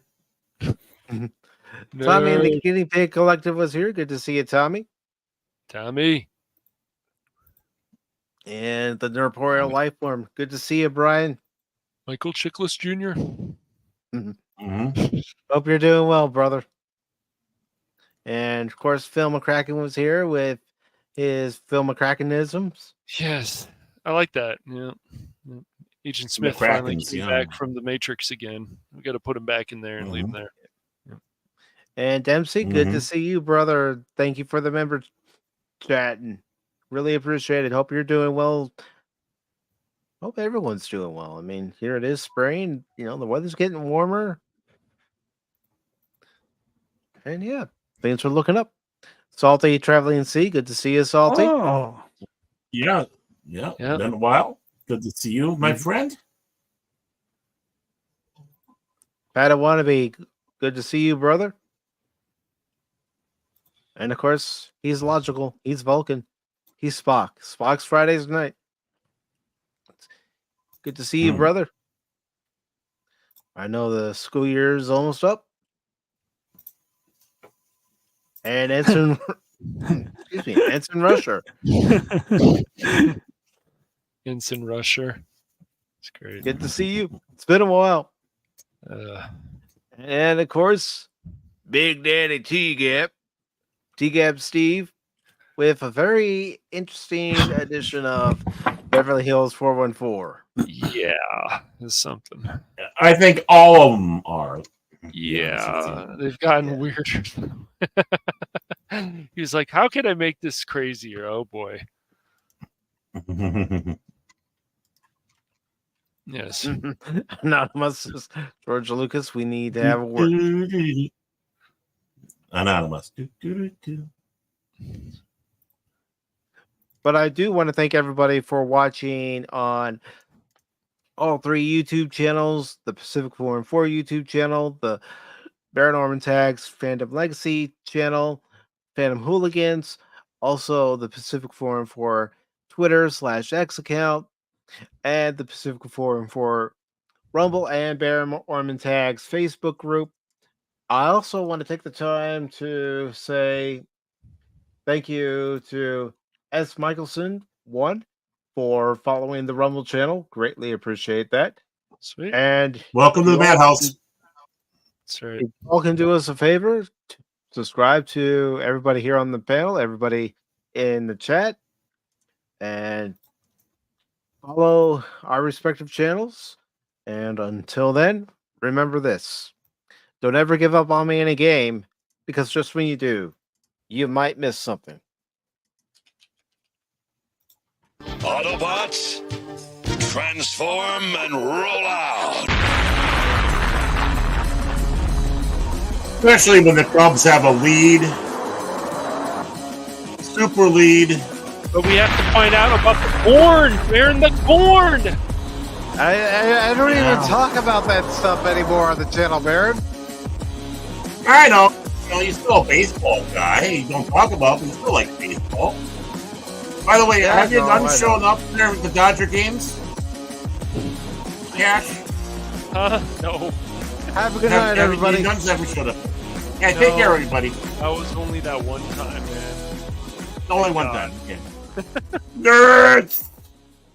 Tommy and the Guinea Pig Collective was here. Good to see you, Tommy. Tommy. And the Nerporeal Lifeform. Good to see you, Brian. Michael Chiklis Jr. Hope you're doing well, brother. And of course, Phil McCracken was here with his Phil McCrackenisms. Yes, I like that. Yeah. Agent Smith finally came back from the Matrix again. We got to put him back in there and leave him there. And Dempsey, good to see you, brother. Thank you for the member chat and really appreciate it. Hope you're doing well. Hope everyone's doing well. I mean, here it is spring. You know, the weather's getting warmer. And yeah, things are looking up. Salty Traveling Sea, good to see you, Salty. Oh. Yeah. Been a while. Good to see you, my friend. Pat Wannabe, good to see you, brother. And of course, he's logical. He's Vulcan. He's Spock. Spock's Fridays night. Good to see you, brother. I know the school year is almost up. And Ensign, excuse me, Ensign Rusher. Ensign Rusher. It's great. Good to see you. It's been a while. And of course, Big Daddy TGAP Steve, with a very interesting edition of Beverly Hills 414. Yeah, there's something. I think all of them are. Yeah, they've gotten weirder. He was like, how can I make this crazier? Oh, boy. Yes. Anonymous, George Lucas, we need to have a word. Anonymous. But I do want to thank everybody for watching on all three YouTube channels, the Pacific414 YouTube channel, the Baron Orman Tagge's Fandom Legacy channel, Phantom Hooligans, also the Pacific414 Twitter/X account, and the Pacific414 Rumble and Baron Orman Tagge's Facebook group. I also want to take the time to say thank you to S. Michelson 1 for following the Rumble channel. Greatly appreciate that. Sweet. And welcome to the Madhouse. That's right. If you all can do us a favor, subscribe to everybody here on the panel, everybody in the chat, and follow our respective channels. And until then, remember this. Don't ever give up on me in a game, because just when you do, you might miss something. Autobots, transform and roll out. Especially when the Cubs have a lead. Super lead. But we have to find out about the corn. Baron the corn. I don't even talk about that stuff anymore on the channel, Baron. I know. You know, you're still a baseball guy. You don't talk about it, but you still like baseball. By the way, have you done showing up there with the Dodger games? Cash? No. Have a good night, everybody. Guns never showed up. Yeah, take care, everybody. That was only that one time, man. Only one time. Yeah. Nerds!